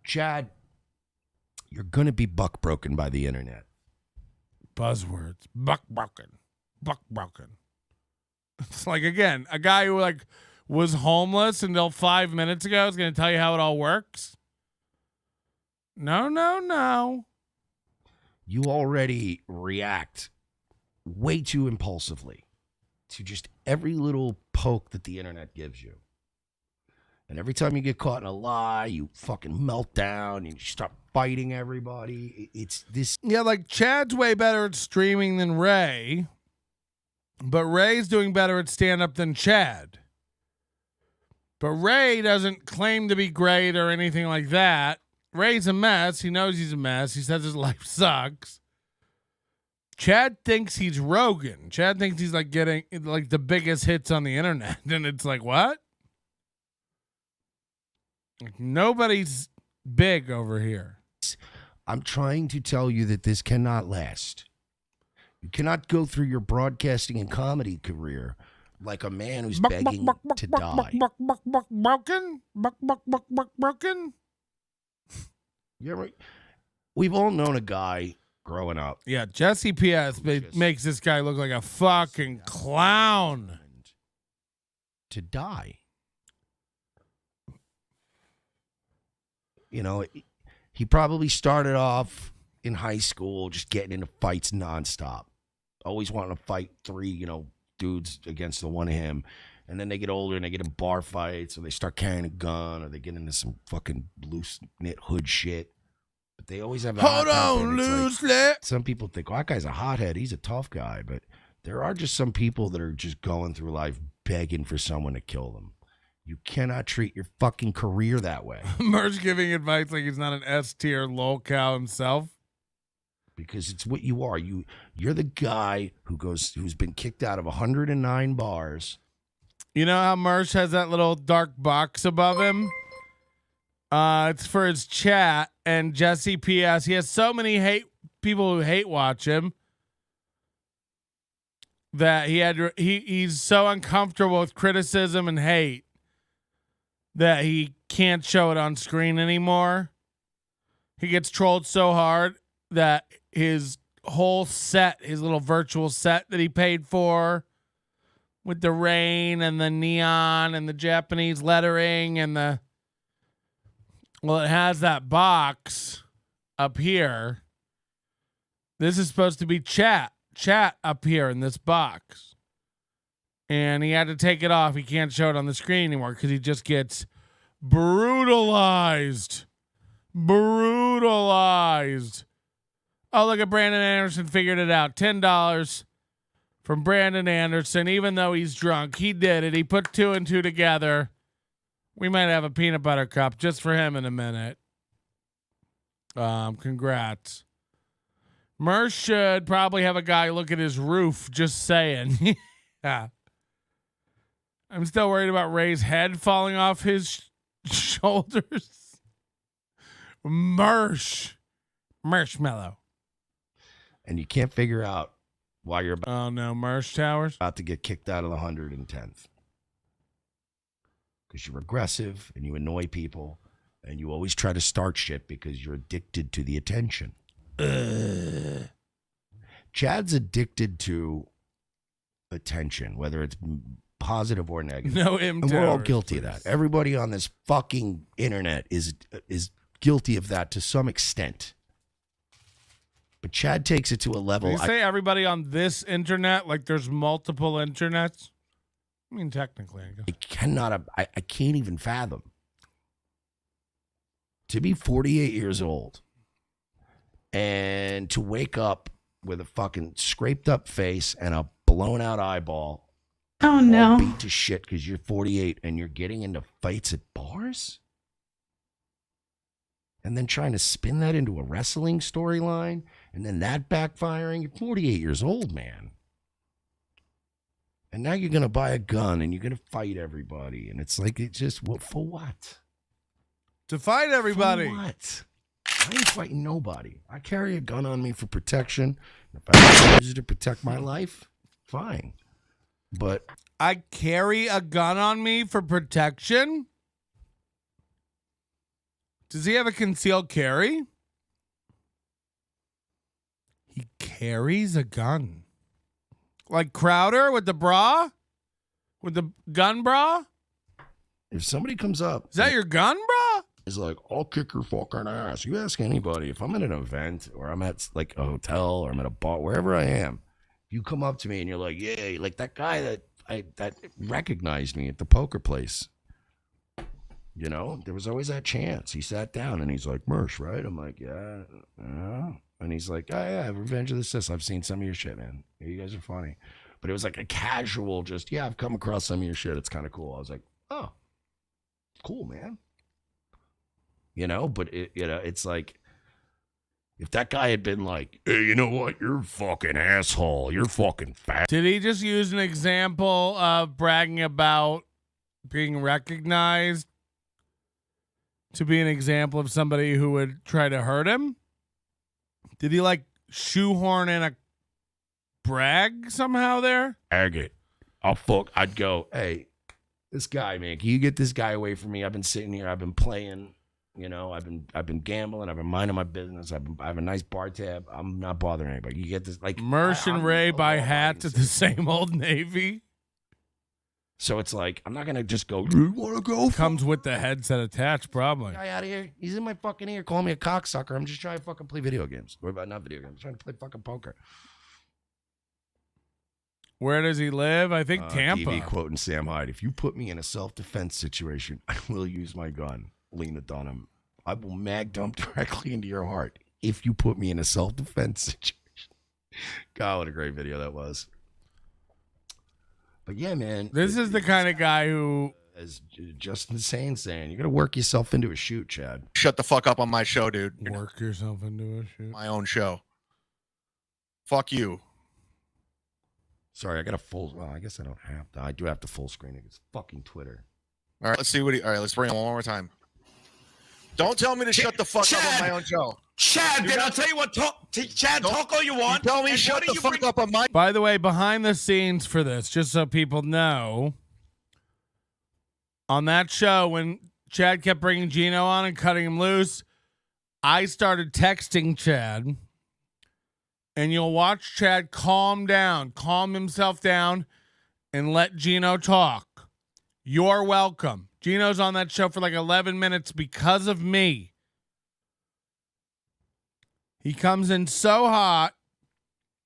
Chad, you're going to be buck broken by the internet.
Buzzwords. Buck broken. It's like, again, a guy who like was homeless until 5 minutes ago is going to tell you how it all works. No.
You already react way too impulsively to just every little poke that the internet gives you. And every time you get caught in a lie, you fucking melt down and you start fighting everybody. It's this.
Yeah, like Chad's way better at streaming than Ray, but Ray's doing better at stand-up than Chad. But Ray doesn't claim to be great or anything like that. Ray's a mess. He knows he's a mess. He says his life sucks. Chad thinks he's Rogan. Chad thinks he's like getting like the biggest hits on the internet. And it's like, what? Like, nobody's big over here.
I'm trying to tell you that this cannot last. You cannot go through your broadcasting and comedy career like a man who's begging to die.
Broken?
Yeah, right. We've all known a guy growing up.
Yeah, Jesse P.S. makes this guy look like a fucking clown.
To die. You know, he probably started off in high school just getting into fights nonstop. Always wanting to fight 3, dudes against the one of him. And then they get older and they get in bar fights, or they start carrying a gun, or they get into some fucking loose knit hood shit. But they always have a
Hold on, loose knit.
Some people think, that guy's a hothead. He's a tough guy. But there are just some people that are just going through life begging for someone to kill them. You cannot treat your fucking career that way.
Mersh giving advice like he's not an S-tier lolcow himself.
Because it's what you are. You're the guy who's been kicked out of 109 bars.
You know how Mersh has that little dark box above him? It's for his chat. And Jesse P.S. He has so many people who hate watch him that he's so uncomfortable with criticism and hate that he can't show it on screen anymore. He gets trolled so hard that his whole set, his little virtual set that he paid for with the rain and the neon and the Japanese lettering and it has that box up here. This is supposed to be chat up here in this box. And he had to take it off. He can't show it on the screen anymore because he just gets brutalized. Oh, look at Brandon Anderson figured it out. $10 from Brandon Anderson. Even though he's drunk, he did it. He put 2 and 2 together. We might have a peanut butter cup just for him in a minute. Congrats. Mersh should probably have a guy look at his roof. Just saying. Yeah. I'm still worried about Ray's head falling off his shoulders. Marshmallow.
And you can't figure out why you're
Mersh Towers
about to get kicked out of the 110th. Because you're aggressive and you annoy people and you always try to start shit because you're addicted to the attention. Chad's addicted to attention, whether it's positive or negative.
No,
and we're all guilty of that. Everybody on this fucking internet is guilty of that to some extent. But Chad takes it to a level.
Did you say everybody on this internet? Like there's multiple internets? I mean, technically, I guess.
I can't even fathom. To be 48 years old and to wake up with a fucking scraped up face and a blown out eyeball.
Oh, no.
All beat to shit because you're 48 and you're getting into fights at bars? And then trying to spin that into a wrestling storyline and then that backfiring. You're 48 years old, man. And now you're going to buy a gun and you're going to fight everybody. And it's like, it's just, for what?
To fight everybody.
For what? I ain't fighting nobody. I carry a gun on me for protection. If I use it to protect my life, fine. But
I carry a gun on me for protection? Does he have a concealed carry? He carries a gun. Like Crowder with the bra? With the gun bra?
If somebody comes up...
Is that your gun bra?
It's like, I'll kick your fucking ass. You ask anybody. If I'm at an event or I'm at like a hotel or I'm at a bar, wherever I am, you come up to me and you're like, yeah, like that guy that recognized me at the poker place. You know, there was always that chance. He sat down and he's like, Mersh, right? I'm like, yeah. And he's like, oh, yeah, Revenge of the Sith. I've seen some of your shit, man. You guys are funny. But it was like a casual, just, yeah, I've come across some of your shit. It's kind of cool. I was like, oh, cool, man. You know, but it's like, if that guy had been like, hey, you know what? You're a fucking asshole. You're fucking fat.
Did he just use an example of bragging about being recognized to be an example of somebody who would try to hurt him? Did he like shoehorn in a brag somehow there?
Agate. I'd go, hey, this guy, man, can you get this guy away from me? I've been sitting here. I've been playing. You know, I've been gambling. I've been minding my business. I have a nice bar tab. I'm not bothering anybody. You get this, like
Mersh and Ray buy hats at the same Old Navy.
So it's like, I'm not gonna just go. You want to go?
Comes with the headset attached, probably.
Guy out of here. He's in my fucking ear, calling me a cocksucker. I'm just trying to fucking play video games. What about not video games? I'm trying to play fucking poker.
Where does he live? I think Tampa.
DB quoting Sam Hyde. If you put me in a self-defense situation, I will use my gun. Lena Dunham. I will mag dump directly into your heart if you put me in a self-defense situation. God, what a great video that was. But yeah, man.
This is the kind of guy who,
as Justin Sane saying, you got to work yourself into a shoot, Chad.
Shut the fuck up on my show, dude.
Work yourself into a shoot.
My own show. Fuck you.
Sorry, I got a full. Well, I guess I don't have to. I do have to full screen it. It's fucking Twitter.
All right, let's see what. All right, let's bring him one more time. Don't tell me to shut the fuck up on my own show.
Chad, then I'll tell you what. Chad, talk all you want.
Tell me shut the fuck up on my.
By the way, behind the scenes for this, just so people know, on that show when Chad kept bringing Gino on and cutting him loose, I started texting Chad, and you'll watch Chad calm himself down, and let Gino talk. You're welcome. Gino's on that show for like 11 minutes because of me. He comes in so hot,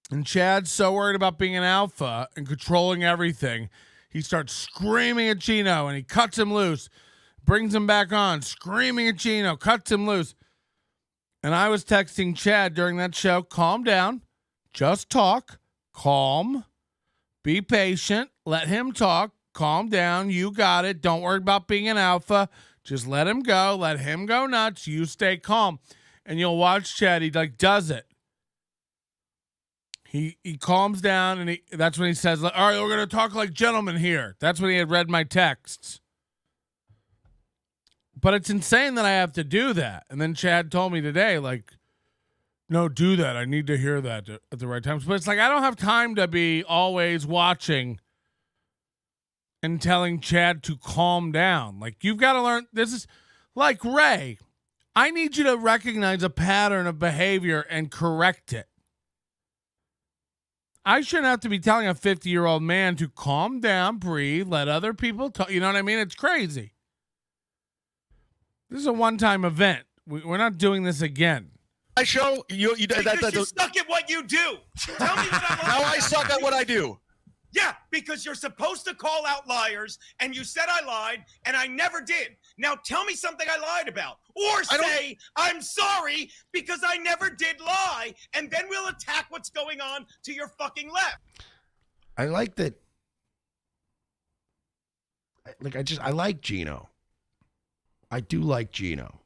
and Chad's so worried about being an alpha and controlling everything. He starts screaming at Gino, and he cuts him loose, brings him back on, screaming at Gino, cuts him loose. And I was texting Chad during that show, calm down, just talk, calm, be patient, let him talk. Calm down. You got it. Don't worry about being an alpha. Just let him go. Let him go nuts. You stay calm. And you'll watch Chad. He like does it. He calms down, and that's when he says, all right, we're going to talk like gentlemen here. That's when he had read my texts. But it's insane that I have to do that. And then Chad told me today, like, no, do that. I need to hear that at the right times. But it's like I don't have time to be always watching and telling Chad to calm down. Like, you've got to learn. This is like Ray. I need you to recognize a pattern of behavior and correct it. I shouldn't have to be telling a 50-year-old man to calm down, breathe, let other people talk. You know what I mean? It's crazy. This is a one-time event. We're not doing this again.
My show, you
suck at what you do. Tell me
how I suck at what I do.
Yeah, because you're supposed to call out liars, and you said I lied, and I never did. Now tell me something I lied about. Or say, I'm sorry, because I never did lie, and then we'll attack what's going on to your fucking left.
I like that. I like Gino. I do like Gino.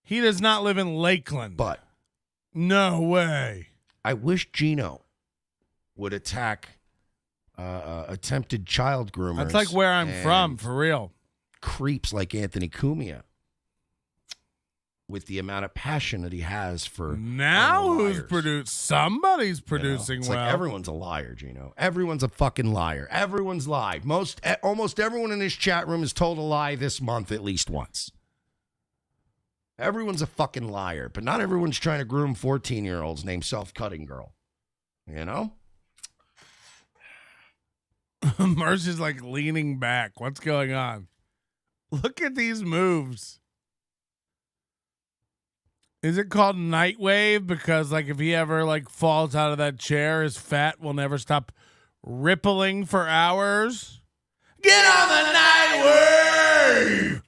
He does not live in Lakeland.
But.
No way.
I wish Gino would attack attempted child groomers.
That's like where I'm from, for real.
Creeps like Anthony Cumia, with the amount of passion that he has for
now. Who's produced? Somebody's producing
it's
well.
Like everyone's a liar, Gino. Everyone's a fucking liar. Everyone's lied. Almost everyone in this chat room has told a lie this month at least once. Everyone's a fucking liar, but not everyone's trying to groom 14-year-olds named Self-Cutting Girl. You know?
Mersh is like leaning back. What's going on? Look at these moves. Is it called Night Wave? Because like if he ever like falls out of that chair, his fat will never stop rippling for hours. Get on the Night Wave!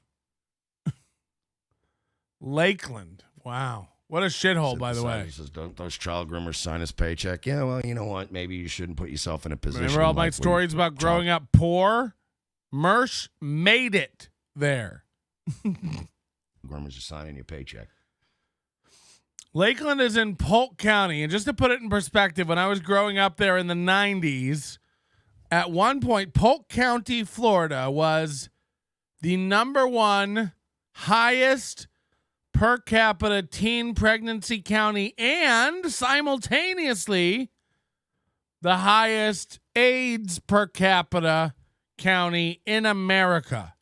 Lakeland. Wow. What a shithole, by the way.
He says, don't those child groomers sign his paycheck? Yeah, well, you know what? Maybe you shouldn't put yourself in a position.
Remember all my stories about growing up poor? Mersh made it there.
Groomers are signing your paycheck.
Lakeland is in Polk County. And just to put it in perspective, when I was growing up there in the 90s, at one point, Polk County, Florida was the #1 highest per capita teen pregnancy county and simultaneously the highest AIDS per capita county in America.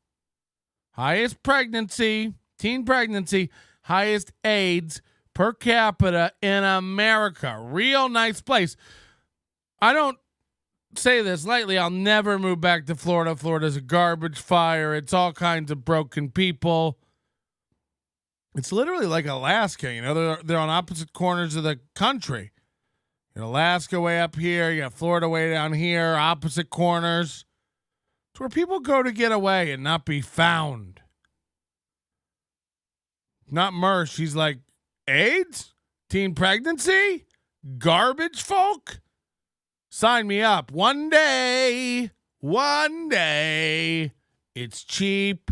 Highest pregnancy, teen pregnancy, highest AIDS per capita in America. Real nice place. I don't say this lightly. I'll never move back to Florida. Florida's a garbage fire. It's all kinds of broken people. It's literally like Alaska. You know, they're on opposite corners of the country. You got Alaska way up here. You got Florida way down here. Opposite corners. It's where people go to get away and not be found. Not Mersh. He's like, AIDS? Teen pregnancy? Garbage folk? Sign me up. One day, it's cheap.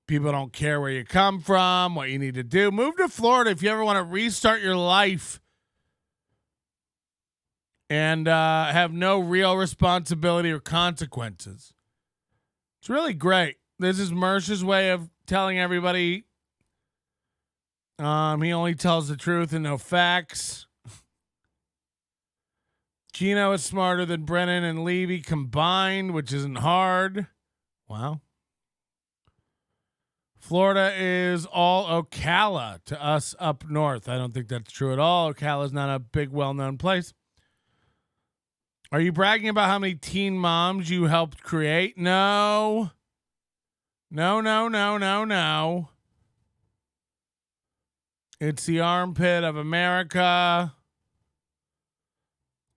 People don't care where you come from, what you need to do. Move to Florida if you ever want to restart your life and have no real responsibility or consequences. It's really great. This is Mersh's way of telling everybody he only tells the truth and no facts. Gino is smarter than Brennan and Levy combined, which isn't hard. Wow. Florida is all Ocala to us up north. I don't think that's true at all. Ocala is not a big, well-known place. Are you bragging about how many teen moms you helped create? No. No. It's the armpit of America.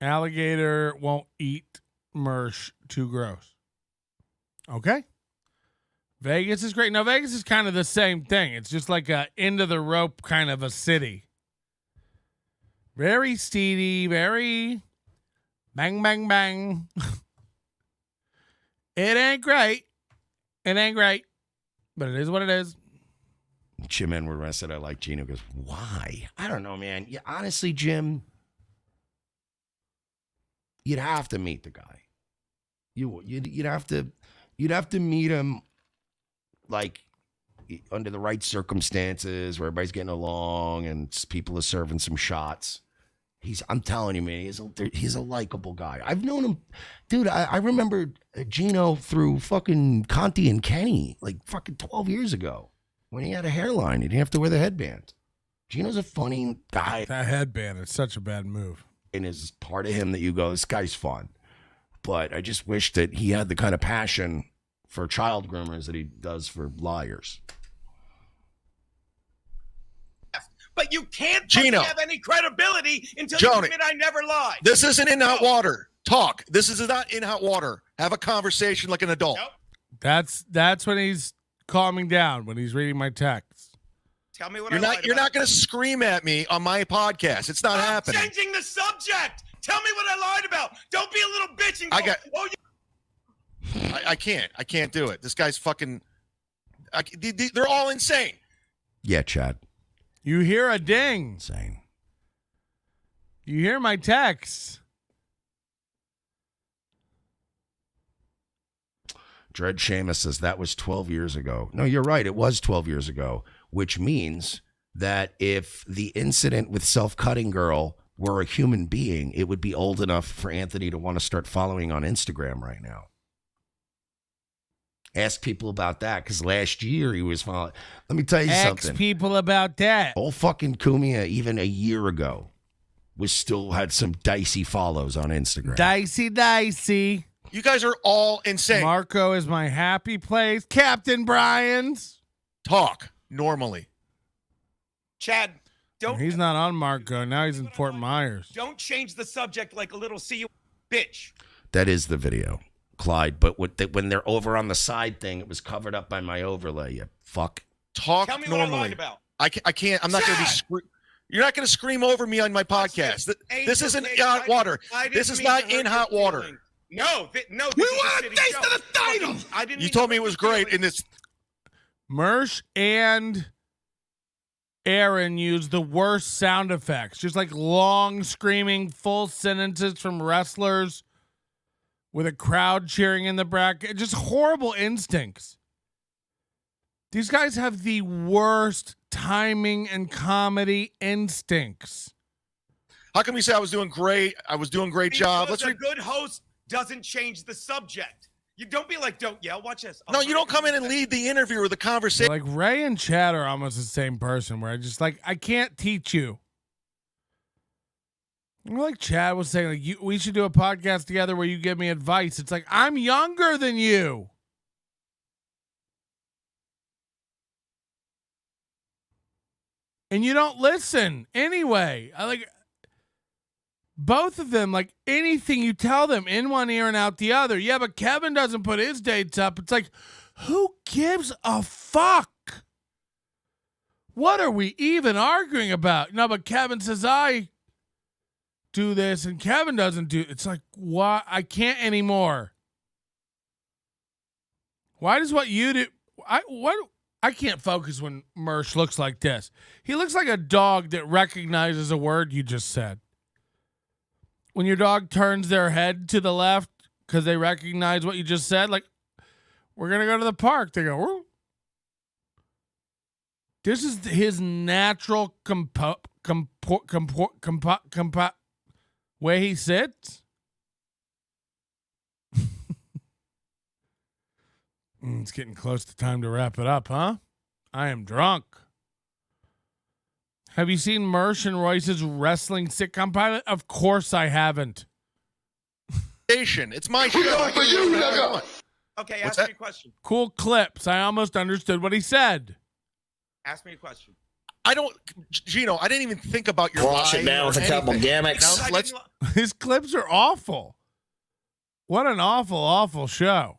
Alligator won't eat Mersh. Too gross. Okay. Vegas is great. Now, Vegas is kind of the same thing. It's just like a end of the rope kind of a city. Very steedy, very bang, bang, bang. It ain't great. But it is what it is.
Jim Edward, I said I like Gino, goes, why? I don't know, man. Yeah, honestly, Jim, you'd have to meet the guy. You'd have to meet him like under the right circumstances where everybody's getting along and people are serving some shots. I'm telling you, man, he's a likable guy. I've known him, dude. I remember Gino through fucking Conti and Kenny like fucking 12 years ago when he had a hairline. He didn't have to wear the headband. Gino's a funny guy.
That headband is such a bad move.
And is part of him that you go, this guy's fun. But I just wish that he had the kind of passion for child groomers that he does for liars.
But you can't
Gino.
have any credibility until
Joni,
you admit I never lied.
This isn't in hot water. Talk. This is not in hot water. Have a conversation like an adult.
Nope.
That's when he's calming down, when he's reading my texts.
Tell me what
You're
I lied
not
about.
going to scream at me on my podcast. It's not happening.
Changing the subject. Tell me what I lied about. Don't be a little bitch and go,
I can't. I can't do it. This guy's fucking. They're all insane.
Yeah, Chad.
You hear a ding.
Insane.
You hear my texts.
Dread Seamus says that was 12 years ago. No, you're right. It was 12 years ago, which means that if the incident with self-cutting girl were a human being, it would be old enough for Anthony to want to start following on Instagram right now. Ask people about that, because last year he was following. Let me tell you something.
Ask people about that.
Old fucking Kumia, even a year ago, had some dicey follows on Instagram.
Dicey.
You guys are all insane.
Marco is my happy place. Captain Brian's.
Talk normally.
Chad,
He's not on Marco. Now he's in Fort Myers.
don't change the subject like a little see you bitch.
That is the video, Clyde. But when they're over on the side thing, it was covered up by my overlay, you fuck.
Talk
Tell me
normally.
what I lied about.
I can't. I'm not going to be. You're not going to scream over me on my podcast. This isn't hot water. This is not in hot water.
No, no.
We want a taste of the title.
I didn't.
You told me it was great in this.
Mersh and Aaron used the worst sound effects, just like long screaming full sentences from wrestlers with a crowd cheering in the bracket. Just horrible instincts. These guys have the worst timing and comedy instincts.
How come you say I was doing great? I was doing a great job.
Because a good host doesn't change the subject. You don't be like, don't yell. Watch this.
No, you don't come in and lead the interview or the conversation.
Like Ray and Chad are almost the same person where I just like, I can't teach you. Like Chad was saying, like we should do a podcast together where you give me advice. It's like, I'm younger than you. And you don't listen anyway. I like both of them, like anything you tell them in one ear and out the other. Yeah, but Kevin doesn't put his dates up. It's like, who gives a fuck? What are we even arguing about? No, but Kevin says I do this and Kevin doesn't do. It's like, why? I can't anymore. Why does what you do? I can't focus when Mersh looks like this. He looks like a dog that recognizes a word you just said. When your dog turns their head to the left because they recognize what you just said, like, we're going to go to the park. They go, whoa. This is his natural way he sits. It's getting close to time to wrap it up, huh? I am drunk. Have you seen Mersh and Royce's wrestling sitcom pilot? Of course I haven't.
It's my show. For you, nigga.
Okay, ask me a question.
Cool clips. I almost understood what he said.
Ask me a question.
Gino, I didn't even think about your
Wash it down with a couple gimmicks.
His clips are awful. What an awful, awful show.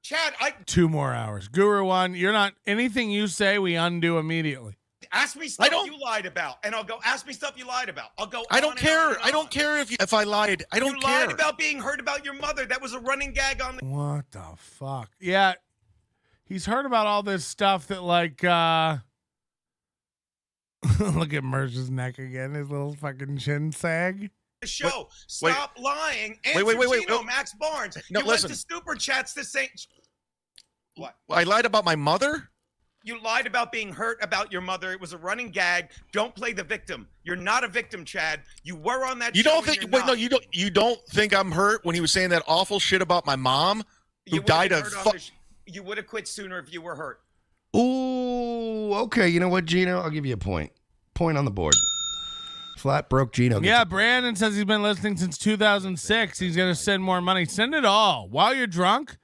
Chad,
2 more hours. Guru One, you're not, anything you say, we undo immediately.
Ask me stuff you lied about, and I'll go, ask me stuff you lied about. I'll go,
I don't care. I don't care if I lied. I don't care.
You lied about being hurt about your mother. That was a running gag on the...
What the fuck? Yeah, he's heard about all this stuff that, like, look at Mersh's neck again, his little fucking chin sag.
The show. Stop lying.
Wait.
Gino, Max Barnes.
No,
you
listen.
went to superchats to say... What?
I lied about my mother?
You lied about being hurt about your mother. It was a running gag. Don't play the victim. You're not a victim, Chad. You were on that.
You don't think? Wait, no, you don't. You don't think I'm hurt when he was saying that awful shit about my mom, who died of?
You would have quit sooner if you were hurt.
Ooh, okay. You know what, Gino? I'll give you a point. Point on the board. Flat broke Gino.
Yeah, Brandon says he's been listening since 2006. He's going to send more money. Send it all while you're drunk.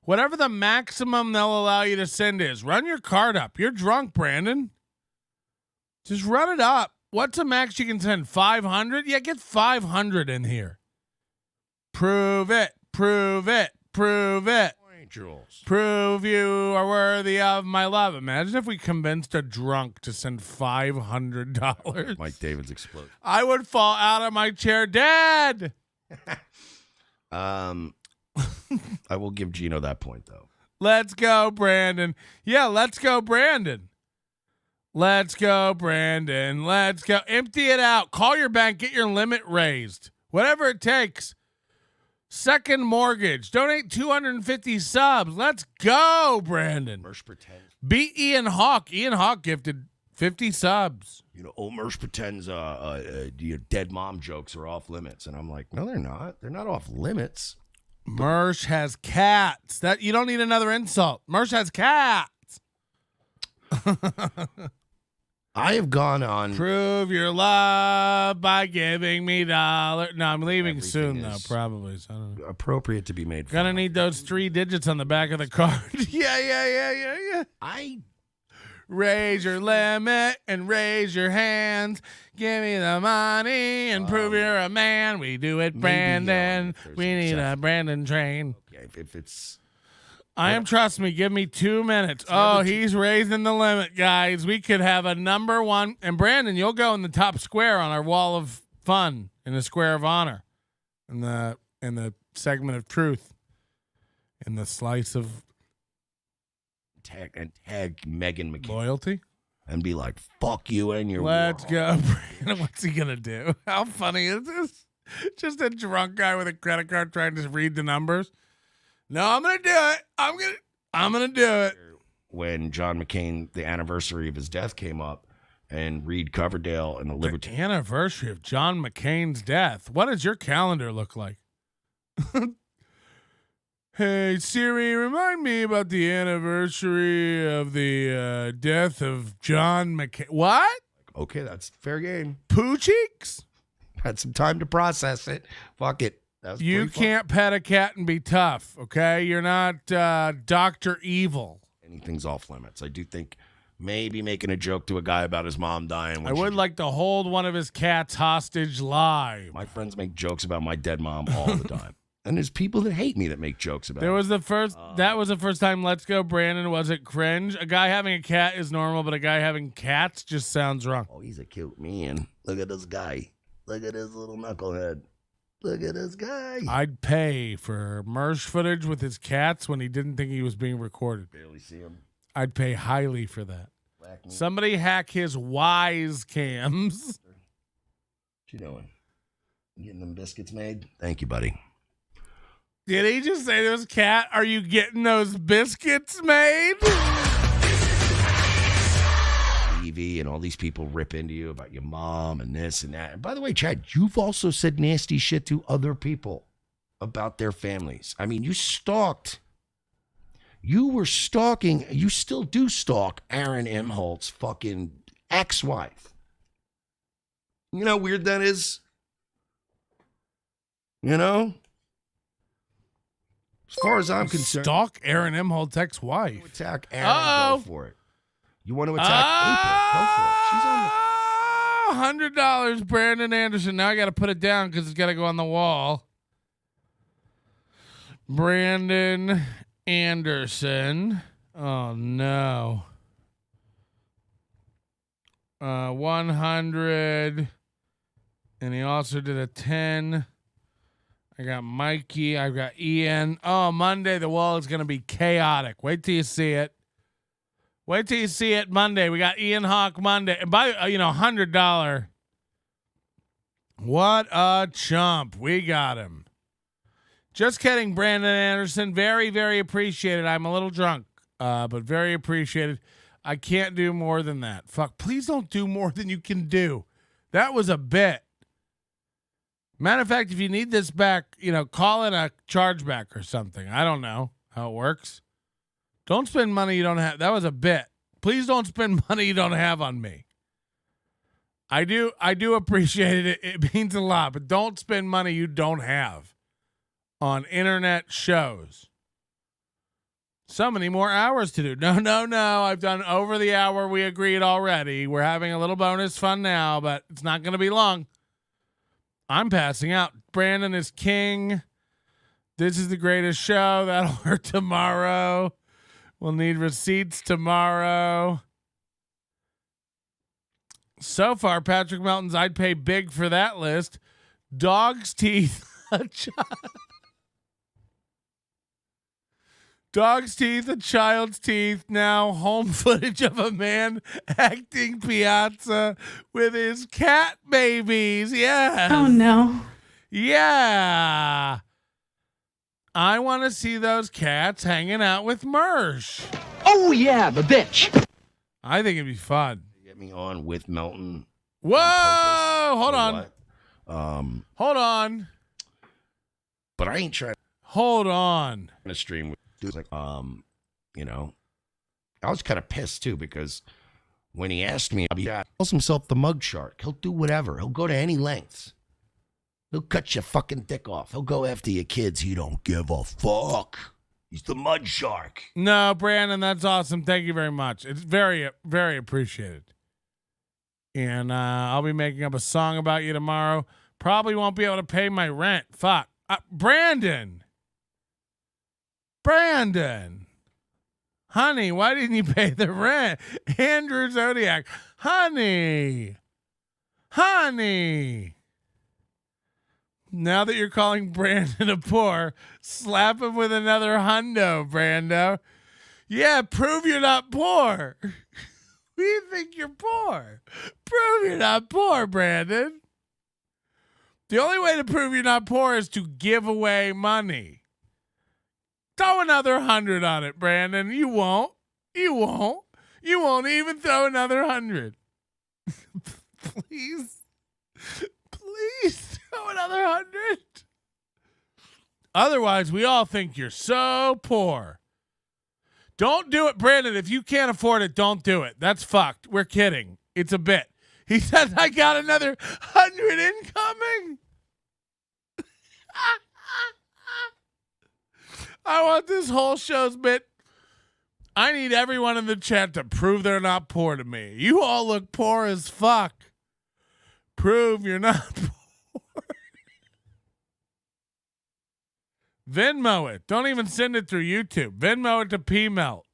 Whatever the maximum they'll allow you to send is, run your card up. You're drunk, Brandon. Just run it up. What's the max you can send? 500? Yeah, get 500 in here. Prove it. Prove it. Prove it.
Jules.
Prove you are worthy of my love. Imagine if we convinced a drunk to send $500.
Mike David's explode.
I would fall out of my chair dead.
I will give Gino that point, though.
Let's go, Brandon. Yeah, let's go, Brandon. Let's go, Brandon. Let's go. Empty it out. Call your bank. Get your limit raised. Whatever it takes. Second mortgage. Donate 250 subs. Let's go, Brandon.
Mersh pretends.
Beat Ian Hawk. Ian Hawk gifted 50 subs.
You know, Mersh pretends your dead mom jokes are off limits. And I'm like, no, they're not. They're not off limits.
Mersh has cats. That you don't need another insult. Mersh has cats.
I have gone on.
Prove your love by giving me $1. No, I'm leaving soon though, probably. So I don't know.
Appropriate to be made.
Gonna need those 3 digits on the back of the card. Yeah.
I
raise your limit and raise your hands. Give me the money and prove you're a man. We do it, Brandon. We need a Brandon train.
Okay, if it's
Trust me, give me 2 minutes. Oh, he's raising the limit, guys. We could have a number one. And Brandon, you'll go in the top square on our wall of fun in the square of honor, in the segment of truth, in the slice of
tag Megan McKay.
Loyalty.
And be like, fuck you and your
Let's go. Brandon, what's he going to do? How funny is this? Just a drunk guy with a credit card trying to read the numbers. No, I'm going to do it. I'm going to do it.
When John McCain, the anniversary of his death came up, and Reed Coverdale and the Libertarian.
Anniversary of John McCain's death. What does your calendar look like? Hey, Siri, remind me about the anniversary of the death of John McCain. What?
Okay, that's fair game.
Pooh cheeks?
Had some time to process it. Fuck it.
You can't pet a cat and be tough, okay? You're not Dr. Evil.
Anything's off limits. I do think maybe making a joke to a guy about his mom dying.
I would like to hold one of his cats hostage live.
My friends make jokes about my dead mom all the time. And there's people that hate me that make jokes about it.
That was the first time Let's Go Brandon wasn't cringe. A guy having a cat is normal, but a guy having cats just sounds wrong.
Oh, he's a cute man. Look at this guy. Look at his little knucklehead. Look at this guy.
I'd pay for Mersh footage with his cats when he didn't think he was being recorded.
Barely see him.
I'd pay highly for that. Somebody hack his Wise cams.
What you doing? Getting them biscuits made? Thank you, buddy.
Did he just say to his cat, are you getting those biscuits made?
TV and all these people rip into you about your mom and this and that. And by the way, Chad, you've also said nasty shit to other people about their families. I mean, you stalked. You were stalking. You still do stalk Aaron Imholt's fucking ex-wife. You know how weird that is? You know? As far as I'm concerned.
Stalk Aaron Imholt's ex-wife.
Attack Aaron. Go for it. You want to attack April? Go for it. She's on the
$100, Brandon Anderson. Now I got to put it down because it's got to go on the wall. Brandon Anderson. Oh, no. 100. And he also did a 10. I got Mikey. I've got Ian. Oh, Monday, the wall is going to be chaotic. Wait till you see it. Wait till you see it Monday. We got Ian Hawk Monday. And by, $100. What a chump. We got him. Just kidding, Brandon Anderson. Very, very appreciated. I'm a little drunk, but very appreciated. I can't do more than that. Fuck, please don't do more than you can do. That was a bit. Matter of fact, if you need this back, call in a chargeback or something. I don't know how it works. Don't spend money you don't have. That was a bit. Please don't spend money you don't have on me. I do appreciate it. It means a lot, but don't spend money you don't have on internet shows. So many more hours to do. No. I've done over the hour. We agreed already. We're having a little bonus fun now, but it's not going to be long. I'm passing out. Brandon is king. This is the greatest show. That'll hurt tomorrow. We'll need receipts tomorrow. So far, Patrick Melton's I'd pay big for that list. Dog's teeth. Dog's teeth, a child's teeth. Now home footage of a man acting piazza with his cat babies. Yes.
Oh, no.
Yeah. I want to see those cats hanging out with Mersh.
Oh, yeah, the bitch.
I think it'd be fun.
Get me on with Melton.
Whoa! Hold on.
What?
Hold on.
But I ain't trying
Hold on.
to stream with dudes like, I was kind of pissed too because when he asked me, he calls himself the mug shark. He'll do whatever. He'll go to any lengths. He'll cut your fucking dick off. He'll go after your kids. He don't give a fuck. He's the mud shark.
No, Brandon, that's awesome. Thank you very much. It's very, very appreciated. And I'll be making up a song about you tomorrow. Probably won't be able to pay my rent. Fuck. Brandon. Honey, why didn't you pay the rent? Andrew Zodiac. Honey. Now that you're calling Brandon a poor, slap him with another hundo, Brando. Yeah, prove you're not poor. We think you're poor. Prove you're not poor, Brandon. The only way to prove you're not poor is to give away money. Throw another 100 on it, Brandon. You won't. You won't even throw another 100. Please throw another 100. Otherwise, we all think you're so poor. Don't do it, Brandon. If you can't afford it, don't do it. That's fucked. We're kidding. It's a bit. He says, I got another 100 incoming. I want this whole show's bit. I need everyone in the chat to prove they're not poor to me. You all look poor as fuck. Prove you're not poor. Venmo it. Don't even send it through YouTube. Venmo it to P Melt.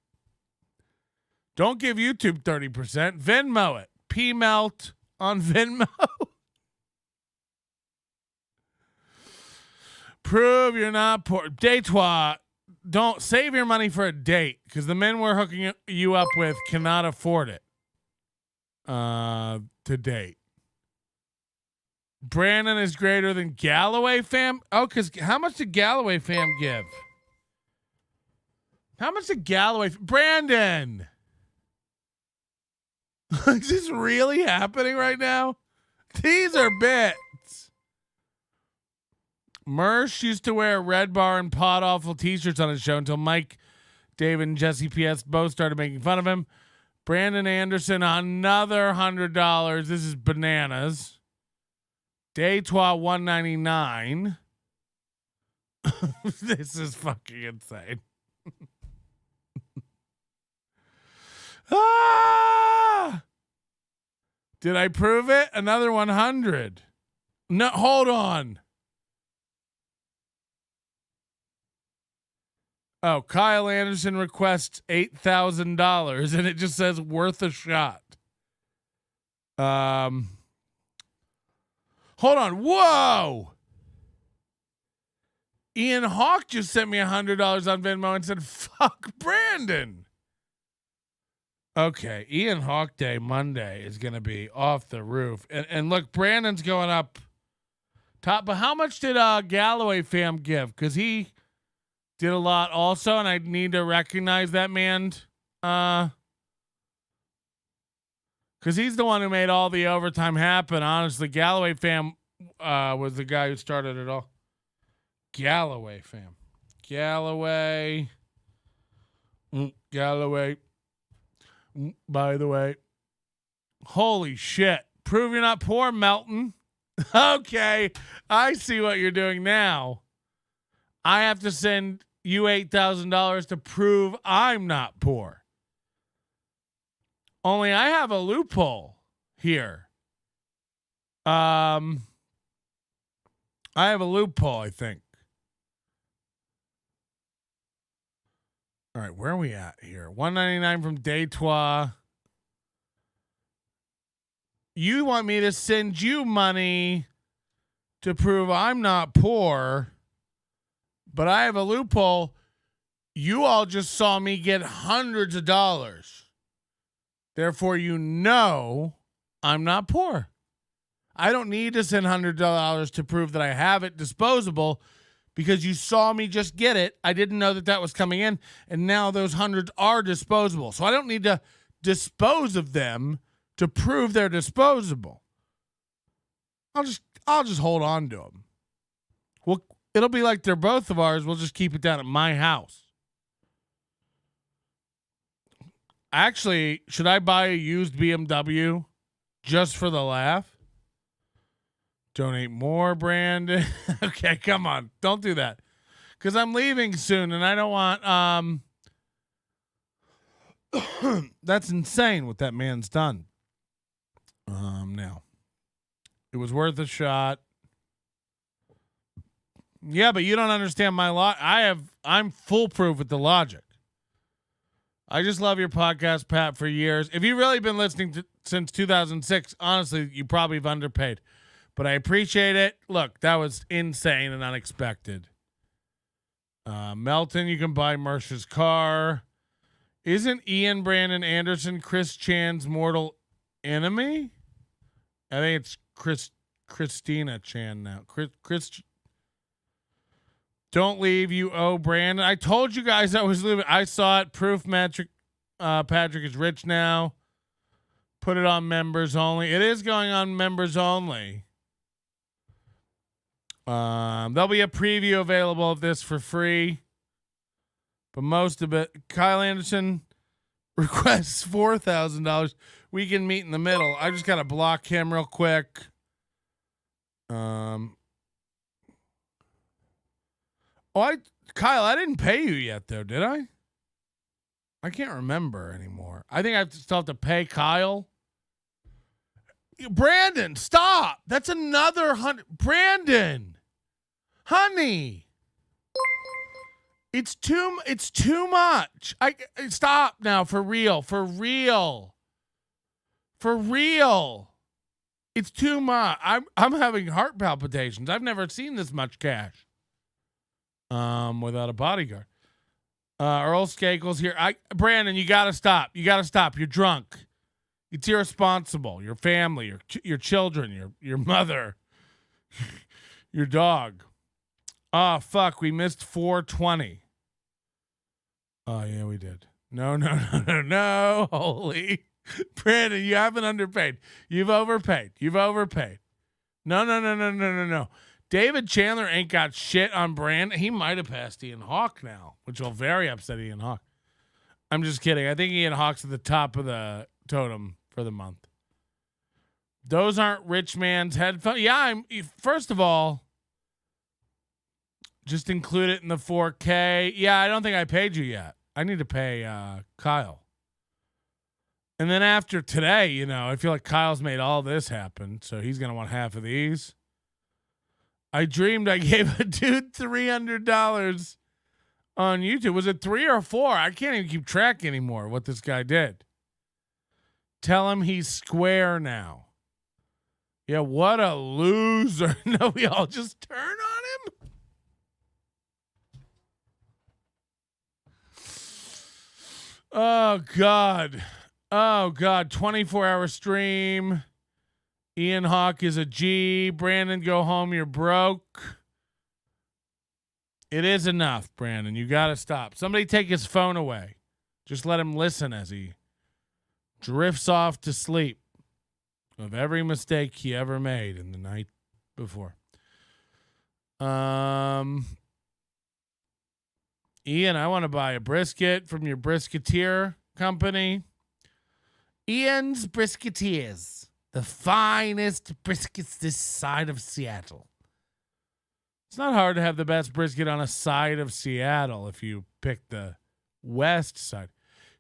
Don't give YouTube 30%. Venmo it. P Melt on Venmo. Prove you're not poor. Detois. Don't save your money for a date because the men we're hooking you up with cannot afford it to date. Brandon is greater than Galloway fam. Oh, because how much did Galloway fam give? How much did Galloway? Brandon! Is this really happening right now? These are bits. Mersh used to wear red bar and pod awful t-shirts on his show until Mike, David, and Jesse PS both started making fun of him. Brandon Anderson, another $100. This is bananas. Detois $199. This is fucking insane. Did I prove it? Another 100. No, hold on. Oh, Kyle Anderson requests $8,000 and it just says worth a shot. Hold on. Whoa. Ian Hawk just sent me $100 on Venmo and said, fuck Brandon. Okay. Ian Hawk Day Monday is going to be off the roof. And look, Brandon's going up top. But how much did Galloway fam give? Because he did a lot also. And I need to recognize that man. Because he's the one who made all the overtime happen. Honestly, Galloway fam was the guy who started it all. Galloway fam. Galloway. By the way. Holy shit. Prove you're not poor, Melton. Okay. I see what you're doing now. I have to send you $8,000 to prove I'm not poor. Only I have a loophole here. I have a loophole, I think. All right, where are we at here? $199 from Detois. You want me to send you money to prove I'm not poor, but I have a loophole. You all just saw me get hundreds of dollars. Therefore, you know I'm not poor. I don't need to send $100 to prove that I have it disposable because you saw me just get it. I didn't know that was coming in, and now those hundreds are disposable. So I don't need to dispose of them to prove they're disposable. I'll just hold on to them. Well, it'll be like they're both of ours. We'll just keep it down at my house. Actually, should I buy a used BMW just for the laugh? Donate more, Brandon. Okay, come on. Don't do that. Because I'm leaving soon and I don't want that's insane what that man's done. Now. It was worth a shot. Yeah, but you don't understand my I'm foolproof with the logic. I just love your podcast, Pat, for years. If you've really been listening since 2006, honestly, you probably have underpaid. But I appreciate it. Look, that was insane and unexpected. Melton, you can buy Mersh's car. Isn't Ian Brandon Anderson Chris Chan's mortal enemy? I think it's Christina Chan now. Chris. Don't leave, you owe Brandon. I told you guys I was leaving. I saw it. Proof Patrick is rich now. Put it on members only. It is going on members only. There'll be a preview available of this for free. But most of it, Kyle Anderson requests $4,000. We can meet in the middle. I just got to block him real quick. Kyle, I didn't pay you yet, though, did I? I can't remember anymore. I think I still have to pay Kyle. Brandon, stop. That's another 100. Brandon, honey, it's too much. Stop now, for real. It's too much. I'm having heart palpitations. I've never seen this much cash. Without a bodyguard. Earl Skakel's here. Brandon, you gotta stop. You're drunk. It's irresponsible. Your family, your children, your mother, your dog. Oh, fuck. We missed 420. Oh, yeah, we did. No. Holy. Brandon, you haven't underpaid. You've overpaid. No. David Chandler ain't got shit on Brandon. He might have passed Ian Hawk now, which will very upset Ian Hawk. I'm just kidding. I think Ian Hawk's at the top of the totem for the month. Those aren't rich man's headphones. Yeah, first of all, just include it in the 4K. Yeah, I don't think I paid you yet. I need to pay Kyle. And then after today, I feel like Kyle's made all this happen, so he's going to want half of these. I dreamed I gave a dude $300 on YouTube. Was it 3 or 4? I can't even keep track anymore what this guy did. Tell him he's square now. Yeah, what a loser. No, we all just turn on him. Oh, God. 24-hour stream. Ian Hawk is a G. Brandon, go home. You're broke. It is enough, Brandon. You got to stop. Somebody take his phone away. Just let him listen as he drifts off to sleep of every mistake he ever made in the night before. Ian, I want to buy a brisket from your brisketeer company. Ian's Brisketeers. The finest briskets this side of Seattle. It's not hard to have the best brisket on a side of Seattle if you pick the west side.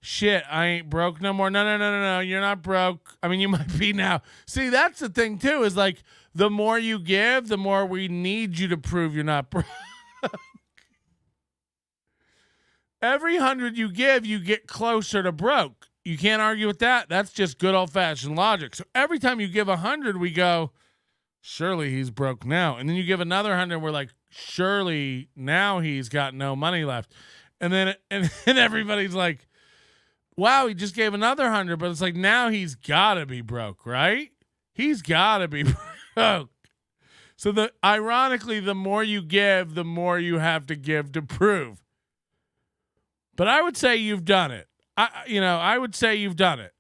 Shit, I ain't broke no more. No. You're not broke. I mean, you might be now. See, that's the thing, too, is like the more you give, the more we need you to prove you're not broke. Every 100 you give, you get closer to broke. You can't argue with that. That's just good old-fashioned logic. So every time you give 100, we go, surely he's broke now. And then you give another 100, we're like, surely now he's got no money left. And then and everybody's like, wow, he just gave another 100, but it's like now he's got to be broke, right? He's got to be broke. So ironically, the more you give, the more you have to give to prove. But I would say you've done it. I would say you've done it.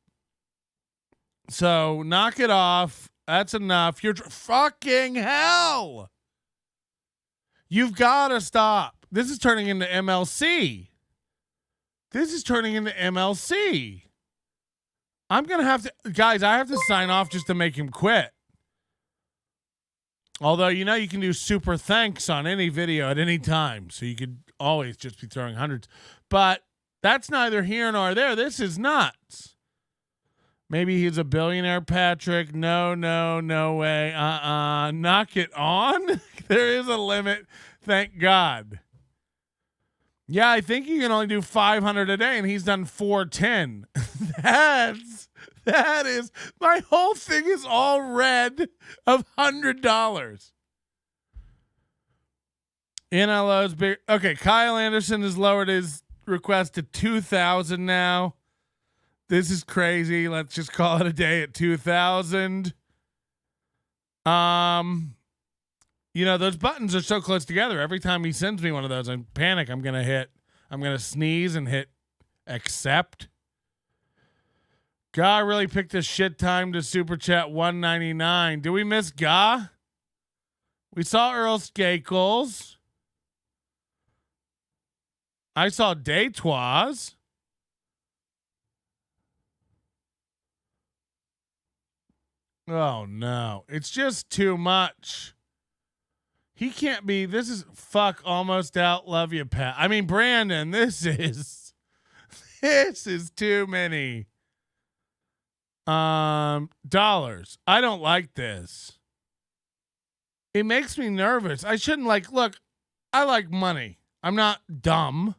So knock it off. That's enough. You're fucking hell. You've got to stop. This is turning into MLC. I'm going to have to, guys, I have to sign off just to make him quit. Although, you can do super thanks on any video at any time. So you could always just be throwing hundreds. But that's neither here nor there. This is nuts. Maybe he's a billionaire, Patrick. No way. Knock it on. There is a limit. Thank God. Yeah, I think you can only do 500 a day, and he's done 410. That is, my whole thing is all red of $100. NLO's big. Okay, Kyle Anderson has lowered his request to 2,000 now. This is crazy. Let's just call it a day at 2,000. You know, those buttons are so close together. Every time he sends me one of those, I panic. I'm going to sneeze and hit accept. Ga really picked a shit time to super chat 199. Did we miss Ga? We saw Earl Skakels. I saw Daytois. Oh no, it's just too much. He can't be. This is fuck almost out. Love you, Pat. I mean, Brandon, this is too many dollars. I don't like this. It makes me nervous. I shouldn't look, I like money. I'm not dumb.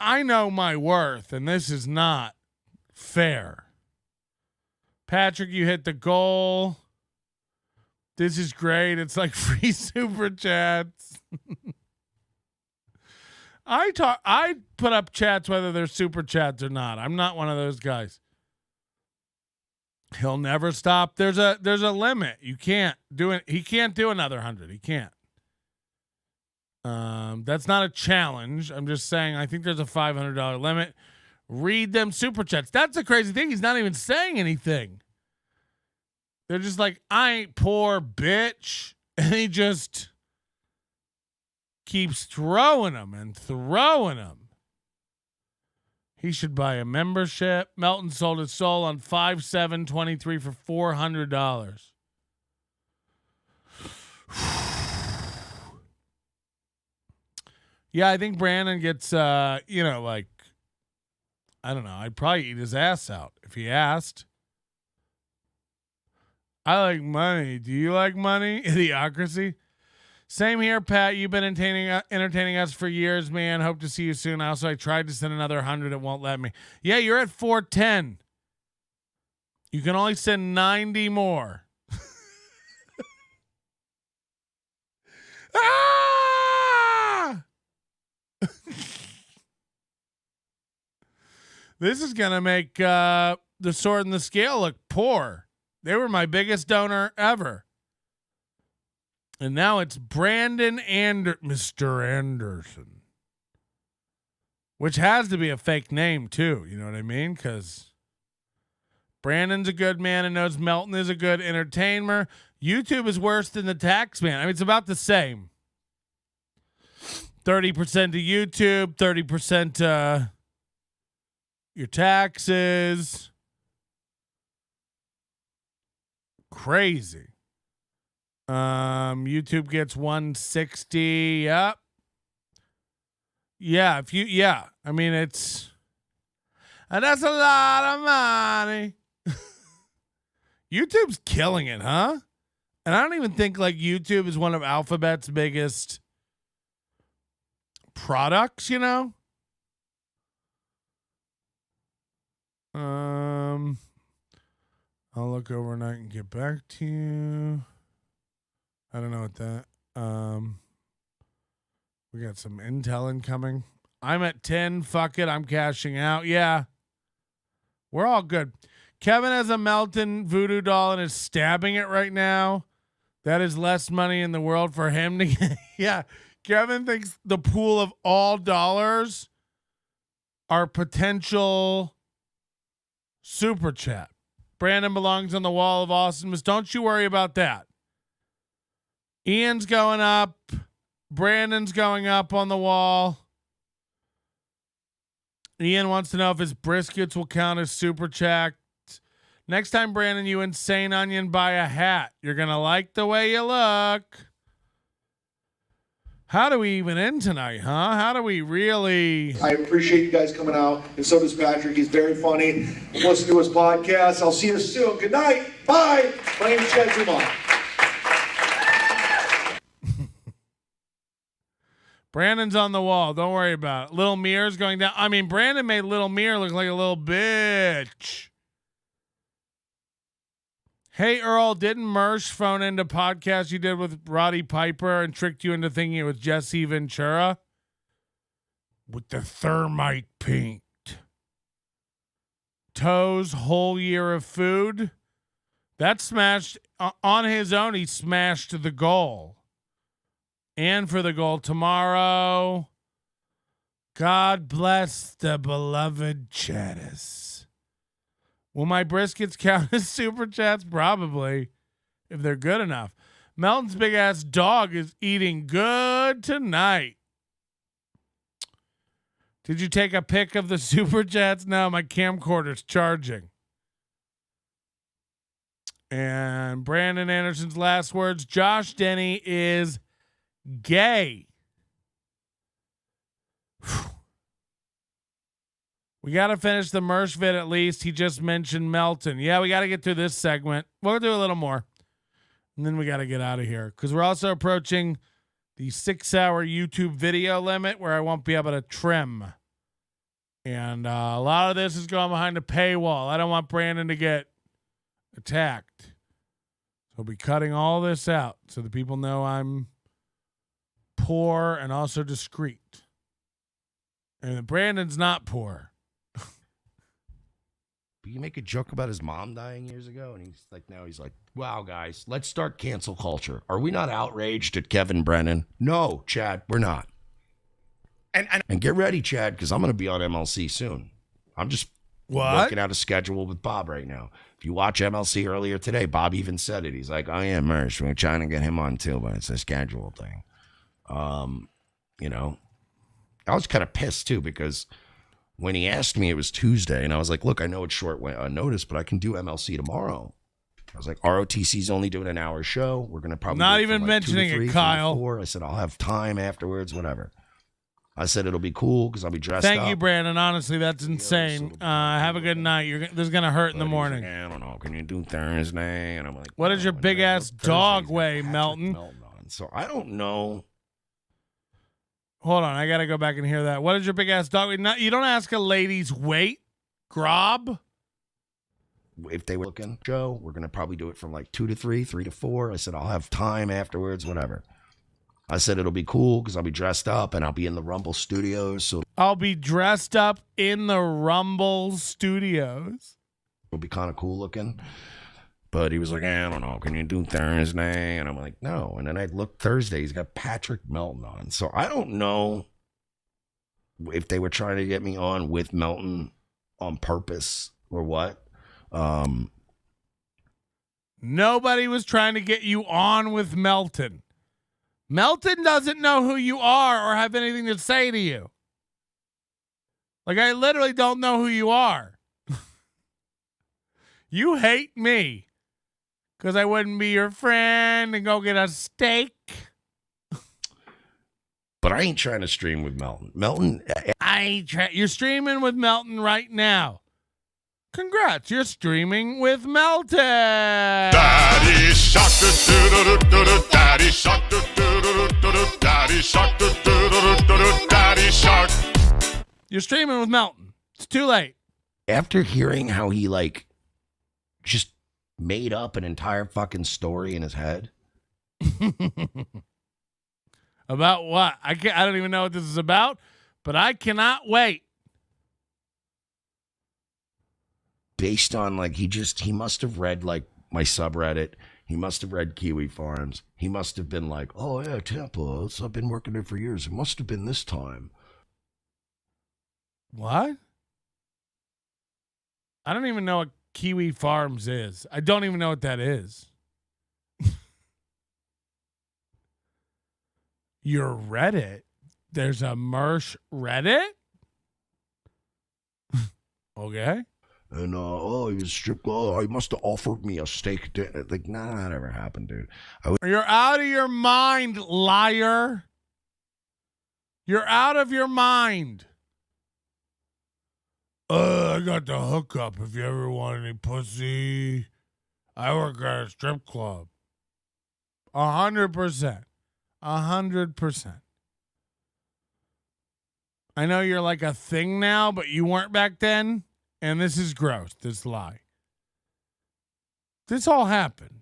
I know my worth, and this is not fair. Patrick, you hit the goal. This is great. It's like free super chats. I put up chats whether they're super chats or not. I'm not one of those guys. He'll never stop. There's a limit. You can't do it. He can't do another 100. He can't. That's not a challenge. I'm just saying I think there's a $500 limit. Read them super chats. That's the crazy thing. He's not even saying anything. They're just like, I ain't poor, bitch. And he just keeps throwing them and throwing them. He should buy a membership. Melton sold his soul on 5/7/23 for $400. Yeah, I think Brandon gets, I don't know. I'd probably eat his ass out if he asked. I like money. Do you like money? Idiocracy. Same here, Pat. You've been entertaining us for years, man. Hope to see you soon. Also, I tried to send another 100. It won't let me. Yeah, you're at 410. You can only send 90 more. Ah! This is going to make the sword and the scale look poor. They were my biggest donor ever. And now it's Brandon Mr. Anderson. Which has to be a fake name, too. You know what I mean? Because Brandon's a good man and knows Melton is a good entertainer. YouTube is worse than the tax man. I mean, it's about the same. 30% to YouTube, 30% your taxes. Crazy. YouTube gets 160. Yep. Yeah, I mean that's a lot of money. YouTube's killing it, huh? And I don't even think YouTube is one of Alphabet's biggest products, I'll look overnight and get back to you. I don't know what that. We got some intel incoming. I'm at 10. Fuck it. I'm cashing out. Yeah. We're all good. Kevin has a Melton voodoo doll and is stabbing it right now. That is less money in the world for him to get. Yeah. Kevin thinks the pool of all dollars are potential super chat. Brandon belongs on the wall of awesomeness. Don't you worry about that. Ian's going up. Brandon's going up on the wall. Ian wants to know if his briskets will count as super chat. Next time, Brandon, you insane onion, buy a hat. You're going to like the way you look. How do we even end tonight, huh? How do we really?
I appreciate you guys coming out, and so does Patrick. He's very funny. Listen to his podcast. I'll see you soon. Good night. Bye. My name is Chad Zumar.
Brandon's on the wall. Don't worry about it. Little Mirror's going down. I mean, Brandon made Little Mirror look like a little bitch. Hey, Earl, didn't Mersh phone into podcast you did with Roddy Piper and tricked you into thinking it was Jesse Ventura? With the thermite paint. Toes, whole year of food. That smashed on his own. He smashed the goal. And for the goal tomorrow, God bless the beloved Chattis. Will my briskets count as super chats? Probably, if they're good enough. Melton's big ass dog is eating good tonight. Did you take a pic of the super chats? No, my camcorder's charging. And Brandon Anderson's last words, Josh Denny is gay. We got to finish the Mersh vid at least. He just mentioned Melton. Yeah, we got to get through this segment. We'll do a little more. And then we got to get out of here because we're also approaching the 6-hour YouTube video limit where I won't be able to trim. And a lot of this is going behind a paywall. I don't want Brandon to get attacked. So I'll be cutting all this out so the people know I'm poor and also discreet. And Brandon's not poor.
You make a joke about his mom dying years ago, and he's like, now he's like, wow, guys, let's start cancel culture. Are we not outraged at Kevin Brennan? No, Chad, we're not. And get ready, Chad, because I'm going to be on MLC soon. I'm just working out a schedule with Bob right now. If you watch MLC earlier today, Bob even said it. He's like, oh, yeah, Mersh, we're trying to get him on too, but it's a schedule thing. You know, I was kind of pissed too because when he asked me, it was Tuesday, and I was like, look, I know it's short notice, but I can do MLC tomorrow. I was like, ROTC's only doing an hour show. We're going to probably
not even mentioning it, Kyle.
I said, I'll have time afterwards, whatever. I said, it'll be cool because I'll be dressed
Thank
up.
you, Brandon. Honestly, that's insane. Have a good night. This is going to hurt in the morning.
Like, I don't know. Can you do Thursday? And I'm like,
what does your big ass dog weigh, Melton?
So I don't know.
Hold on, I gotta go back and hear that. What is your big ass dog? You don't ask a lady's weight, Grob.
If they were looking show, we're gonna probably do it from like 2 to 3, 3 to 4. I said I'll have time afterwards, whatever. I said it'll be cool because I'll be dressed up and I'll be in the Rumble Studios. So
I'll be dressed up in the Rumble Studios.
It'll be kind of cool looking. But he was like, I don't know, can you do Thursday? And I'm like, no. And then I looked Thursday, he's got Patrick Melton on. So I don't know if they were trying to get me on with Melton on purpose or what.
Nobody was trying to get you on with Melton. Melton doesn't know who you are or have anything to say to you. Like, I literally don't know who you are. You hate me. Because I wouldn't be your friend and go get a steak.
But I ain't trying to stream with Melton.
You're streaming with Melton right now. Congrats, you're streaming with Melton.
Daddy shark, daddy shark, daddy shark, daddy shark.
You're streaming with Melton. It's too late.
After hearing how he just made up an entire fucking story in his head.
About what? I don't even know what this is about, but I cannot wait.
Based on he must have read my subreddit. He must have read Kiwi Farms. He must have been like, oh yeah, Tampa. I've been working there for years. It must have been this time.
What? I don't even know what Kiwi Farms is. I don't even know what that is. Your Reddit? There's a Mersh Reddit? Okay.
And he was stripped. Oh, he must have offered me a steak dinner. Like, nah, that never happened, dude.
You're out of your mind, liar. You're out of your mind. I got the hookup if you ever want any pussy. I work at a strip club. 100%. 100%. I know you're like a thing now, but you weren't back then. And this is gross, this lie. This all happened.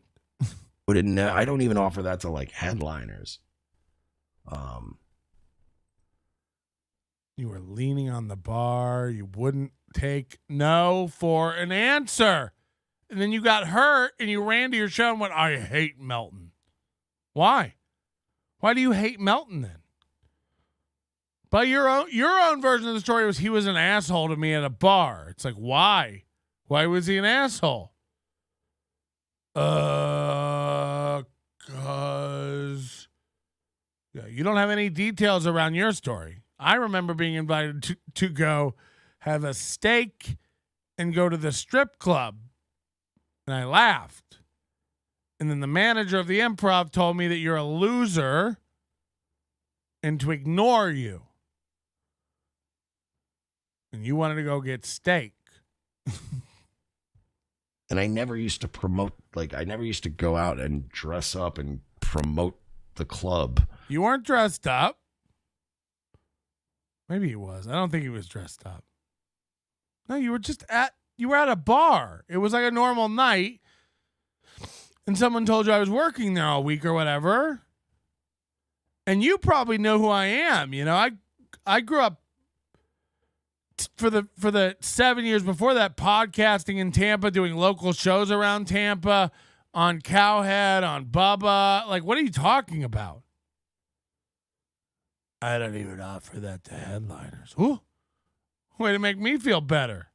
I don't even offer that to like headliners.
You were leaning on the bar. You wouldn't take no for an answer. And then you got hurt and you ran to your show and went, I hate Melton. Why? Why do you hate Melton then? But your own version of the story was he was an asshole to me at a bar. It's like, why? Why was he an asshole? Cause you don't have any details around your story. I remember being invited to go have a steak and go to the strip club. And I laughed. And then the manager of the Improv told me that you're a loser and to ignore you. And you wanted to go get steak.
And I never used to promote, I never used to go out and dress up and promote the club.
You weren't dressed up. Maybe he was. I don't think he was dressed up. No, you were at a bar. It was like a normal night. And someone told you I was working there all week or whatever. And you probably know who I am. You know, I grew up for the 7 years before that, podcasting in Tampa, doing local shows around Tampa, on Cowhead, on Bubba. Like, what are you talking about? I don't even offer that to headliners. Ooh, way to make me feel better.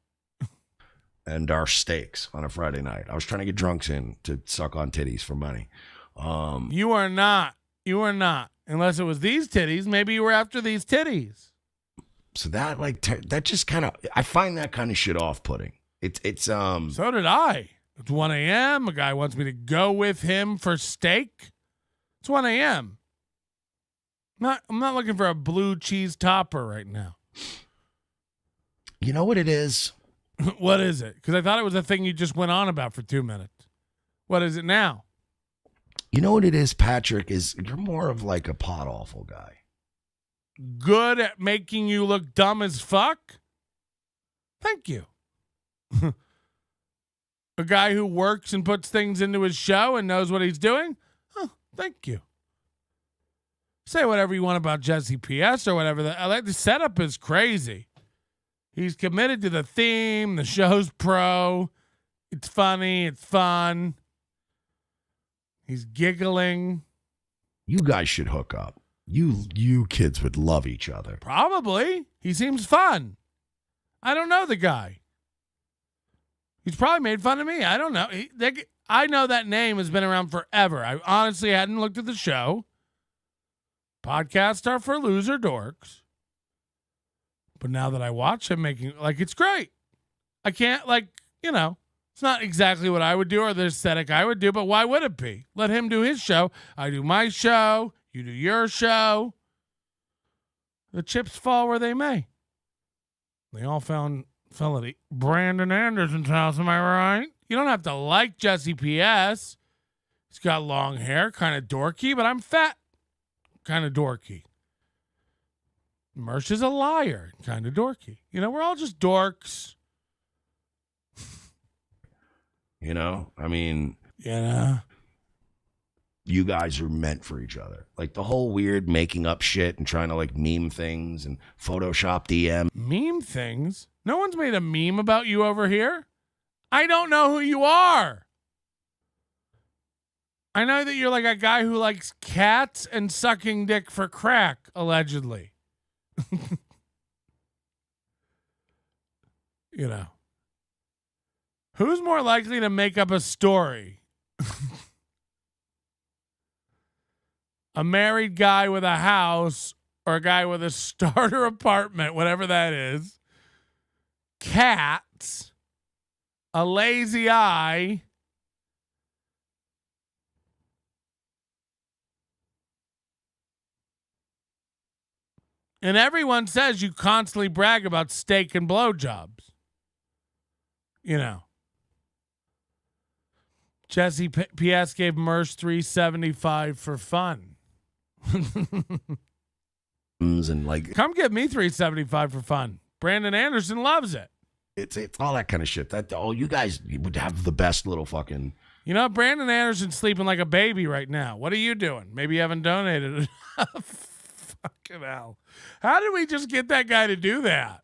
And our steaks on a Friday night. I was trying to get drunks in to suck on titties for money.
You are not. You are not. Unless it was these titties. Maybe you were after these titties.
So that that just kind of, I find that kind of shit off-putting. It's
So did I. It's 1 a.m. A guy wants me to go with him for steak. It's 1 a.m. I'm not looking for a blue cheese topper right now.
You know what it is?
What is it? Because I thought it was a thing you just went on about for 2 minutes. What is it now?
You know what it is, Patrick, is you're more of like a pot awful guy.
Good at making you look dumb as fuck? Thank you. A guy who works and puts things into his show and knows what he's doing? Oh, thank you. Say whatever you want about Jesse P.S. or whatever. The setup is crazy. He's committed to the theme. The show's pro. It's funny. It's fun. He's giggling.
You guys should hook up. You kids would love each other.
Probably. He seems fun. I don't know the guy. He's probably made fun of me. I don't know. I know that name has been around forever. I honestly hadn't looked at the show. Podcasts are for loser dorks. But now that I watch him making, it's great. I can't, it's not exactly what I would do or the aesthetic I would do, but why would it be? Let him do his show. I do my show. You do your show. The chips fall where they may. They all fell at Brandon Anderson's house, am I right? You don't have to like Jesse P.S. He's got long hair, kind of dorky, but I'm fat, kind of dorky. Mersh is a liar, kind of dorky. You know, we're all just dorks.
You know, I mean,
Yeah.
You guys are meant for each other. Like the whole weird making up shit and trying to meme things and Photoshop DM.
Meme things? No one's made a meme about you over here. I don't know who you are. I know that you're like a guy who likes cats and sucking dick for crack, allegedly. You know. Who's more likely to make up a story? A married guy with a house or a guy with a starter apartment, whatever that is. Cats. A lazy eye. And everyone says you constantly brag about steak and blowjobs. You know. Jesse P.S. gave Mersh $375 for fun.
and like
Come get me $375 for fun. Brandon Anderson loves it.
it's all that kind of shit. You guys would have the best little fucking.
You know, Brandon Anderson's sleeping like a baby right now. What are you doing? Maybe you haven't donated enough. Fucking hell. How did we just get that guy to do that?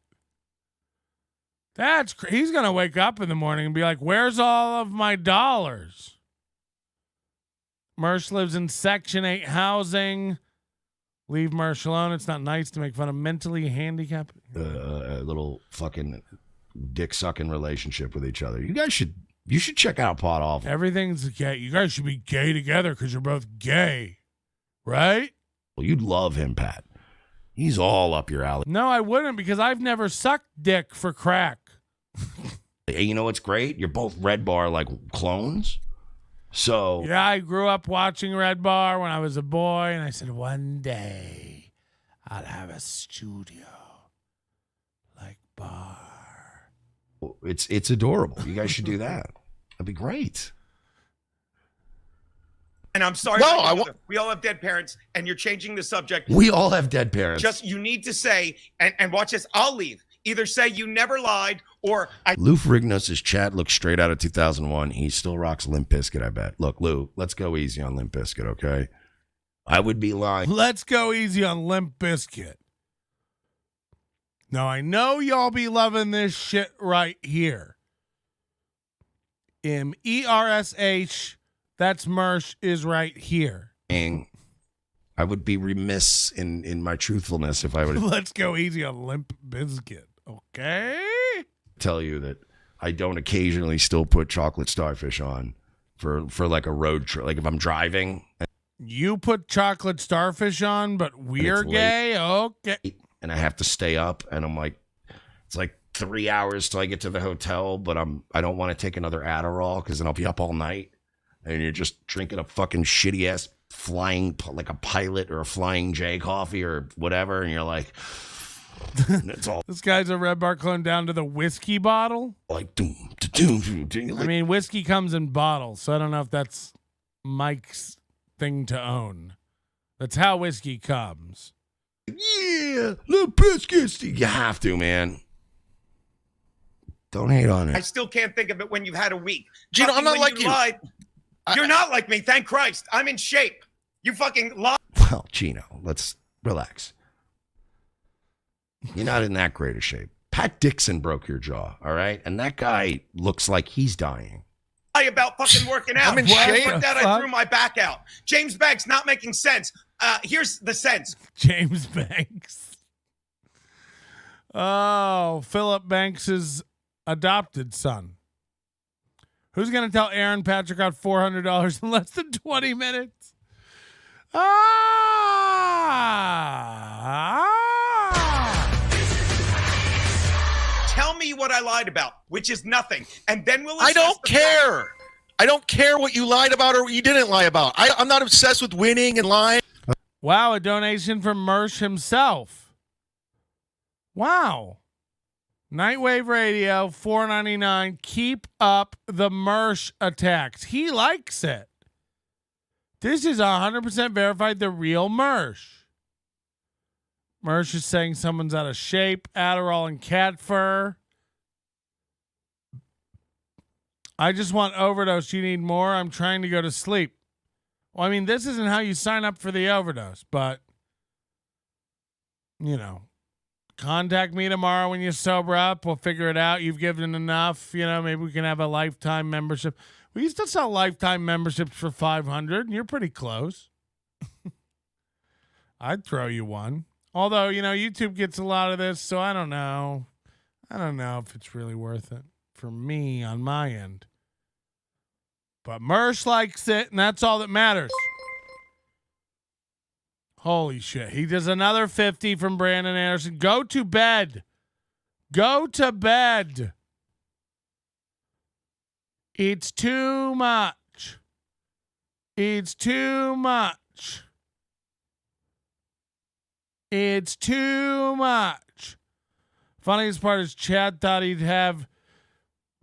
He's going to wake up in the morning and be like, where's all of my dollars? Mersh lives in Section 8 housing. Leave Mersh alone. It's not nice to make fun of mentally handicapped.
A little fucking dick-sucking relationship with each other. You should check out Pot Awful.
Everything's gay. You guys should be gay together because you're both gay. Right?
Well, you'd love him, Pat. He's all up your alley.
No, I wouldn't because I've never sucked dick for crack.
Hey, you know what's great? You're both Red Bar like clones. So
yeah, I grew up watching Red Bar when I was a boy, and I said one day I'll have a studio like Bar.
It's adorable. You guys should do that. That'd be great.
And I'm sorry.
No,
we all have dead parents, and you're changing the subject.
We all have dead parents.
Just you need to say, and watch this. I'll leave. Either say you never lied, or
Lou Ferrignos' chat looks straight out of 2001. He still rocks Limp Bizkit, I bet. Look, Lou, let's go easy on Limp Bizkit, okay? I would be lying.
Let's go easy on Limp Bizkit. Now, I know y'all be loving this shit right here. MERSH, that's Mersh, is right here.
And I would be remiss in my truthfulness if I would
Let's go easy on Limp Bizkit, okay?
tell you that I don't occasionally still put chocolate starfish on for like a road trip. Like if I'm driving.
You put chocolate starfish on, but we're gay? Okay.
And I have to stay up, and I'm like, it's like 3 hours till I get to the hotel, but I don't want to take another Adderall because then I'll be up all night. And you're just drinking a fucking shitty ass flying, like a Pilot or a Flying J coffee or whatever, and you're like, it's all
This guy's a Red Bar clone down to the whiskey bottle.
like,
I mean, whiskey comes in bottles, so I don't know if that's Mike's thing to own. That's how whiskey comes.
Yeah, the biscuits. You have to, man. Don't hate on
I
it.
still can't think of it when you've had a week.
Gino, I'm
Fucking
not
when
like you.
Lied, you're not like me, thank Christ. I'm in shape. You fucking lied.
Well, Gino, let's relax. You're not in that great a shape. Pat Dixon broke your jaw, all right? And that guy looks like he's dying.
About fucking working out.
I'm in
When I
shape.
worked out, I threw my back out. James Banks not making sense. Here's the sense.
James Banks. Oh, Philip Banks's adopted son. Who's going to tell Aaron Patrick got $400 in less than 20 minutes?
Tell me what I lied about, which is nothing. And then we'll
I don't care. I don't care what you lied about or what you didn't lie about. I'm not obsessed with winning and lying.
Wow, a donation from Mersh himself. Wow. Nightwave Radio, $4.99. Keep up the Mersh attacks. He likes it. This is 100% verified, the real Mersh. Mersh is saying someone's out of shape. Adderall and cat fur. I just want overdose. You need more? I'm trying to go to sleep. Well, I mean, this isn't how you sign up for the overdose, but, you know, contact me tomorrow when you sober up. We'll figure it out. You've given enough. You know, maybe we can have a lifetime membership. We used to sell lifetime memberships for $500, and you're pretty close. I'd throw you one. Although, you know, YouTube gets a lot of this, so I don't know. I don't know if it's really worth it for me on my end. But Mersh likes it, and that's all that matters. Holy shit. He does another 50 from Brandon Anderson. Go to bed. Go to bed. It's too much. It's too much. It's too much. Funniest part is Chad thought he'd have.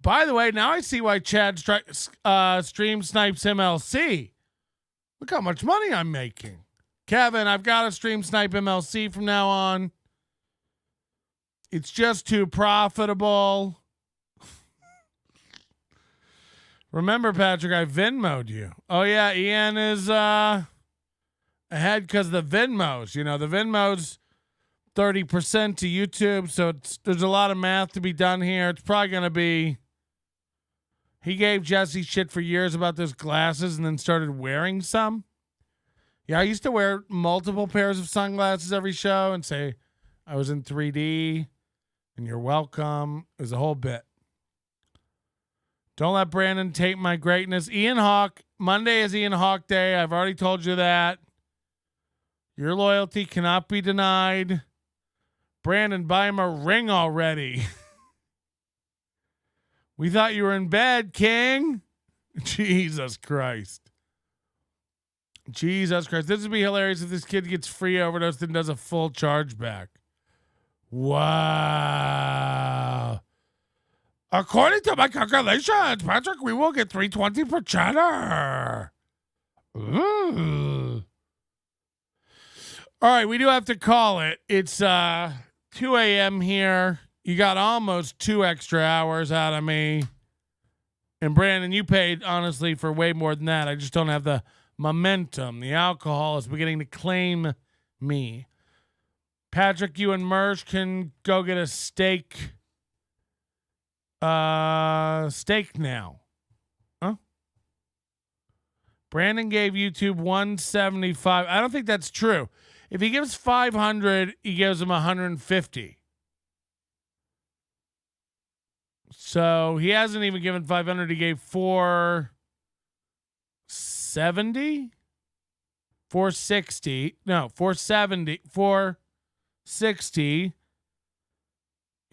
By the way, now I see why Chad stream snipes MLC. Look how much money I'm making. Kevin, I've got to stream Snipe MLC from now on. It's just too profitable. Remember, Patrick, I Venmo'd you. Oh, yeah, Ian is ahead because of the Venmos. You know, the Venmo's 30% to YouTube, so there's a lot of math to be done here. It's probably going to be... He gave Jesse shit for years about those glasses and then started wearing some. Yeah, I used to wear multiple pairs of sunglasses every show and say I was in 3D and you're welcome. It was a whole bit. Don't let Brandon take my greatness. Ian Hawk, Monday is Ian Hawk Day. I've already told you that. Your loyalty cannot be denied. Brandon, buy him a ring already. We thought you were in bed, King. Jesus Christ. Jesus Christ. This would be hilarious if this kid gets free overdose and does a full chargeback. Wow. According to my calculations, Patrick, we will get $3.20 per chatter. Ooh. All right, we do have to call it. It's 2 a.m. here. You got almost 2 extra hours out of me. And Brandon, you paid, honestly, for way more than that. I just don't have the momentum. The alcohol is beginning to claim me. Patrick, you and Mersh can go get a steak. Steak now. Huh? Brandon gave YouTube 175. I don't think that's true. If he gives 500, he gives him 150. So he hasn't even given 500. He gave 470, 460. No, 470, 460.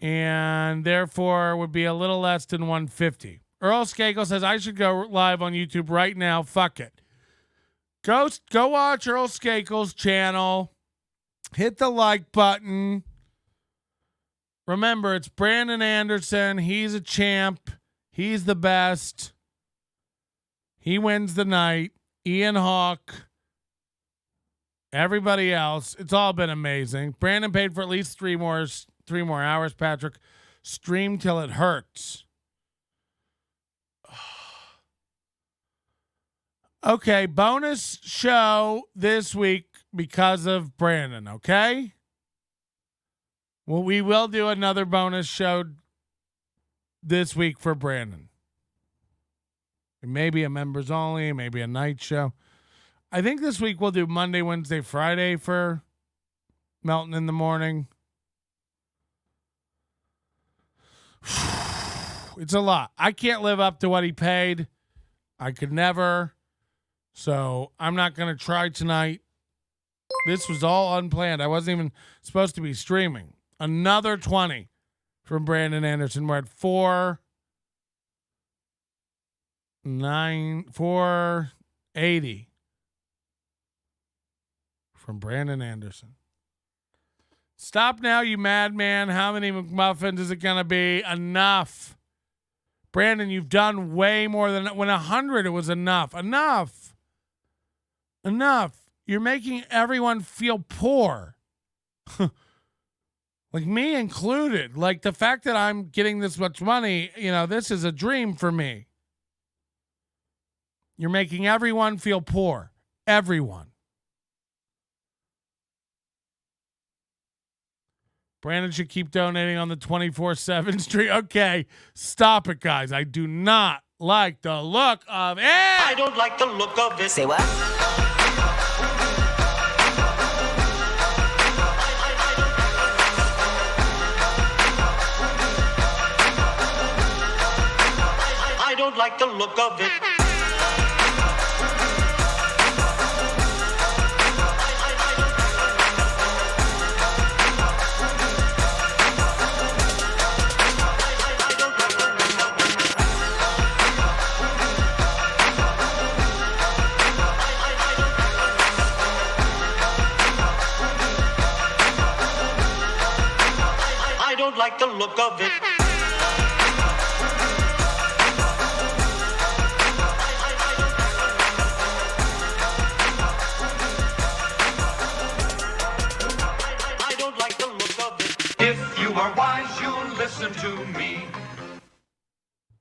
And therefore would be a little less than 150. Earl Skakel says I should go live on YouTube right now. Fuck it. Go watch Earl Skakel's channel. Hit the like button. Remember, it's Brandon Anderson. He's a champ. He's the best. He wins the night. Ian Hawk. Everybody else. It's all been amazing. Brandon paid for at least three more hours, Patrick. Stream till it hurts. Okay, bonus show this week because of Brandon, okay? Well, we will do another bonus show this week for Brandon. It may be a members only, maybe a night show. I think this week we'll do Monday, Wednesday, Friday for Melton in the morning. It's a lot. I can't live up to what he paid. I could never. So I'm not going to try tonight. This was all unplanned. I wasn't even supposed to be streaming. Another 20 from Brandon Anderson. We're at 480 from Brandon Anderson. Stop now, you madman. How many McMuffins is it going to be? Enough. Brandon, you've done way more than when 100 it was enough. Enough. You're making everyone feel poor. Like me included. Like the fact that I'm getting this much money, you know, this is a dream for me. You're making everyone feel poor. Everyone. Brandon should keep donating on the 24/7 stream. Okay, stop it, guys. I do not like the look of it.
I don't like the look of it. Say what? I don't like the look of it. I don't like the look of it.
you're wise, you'll listen to me.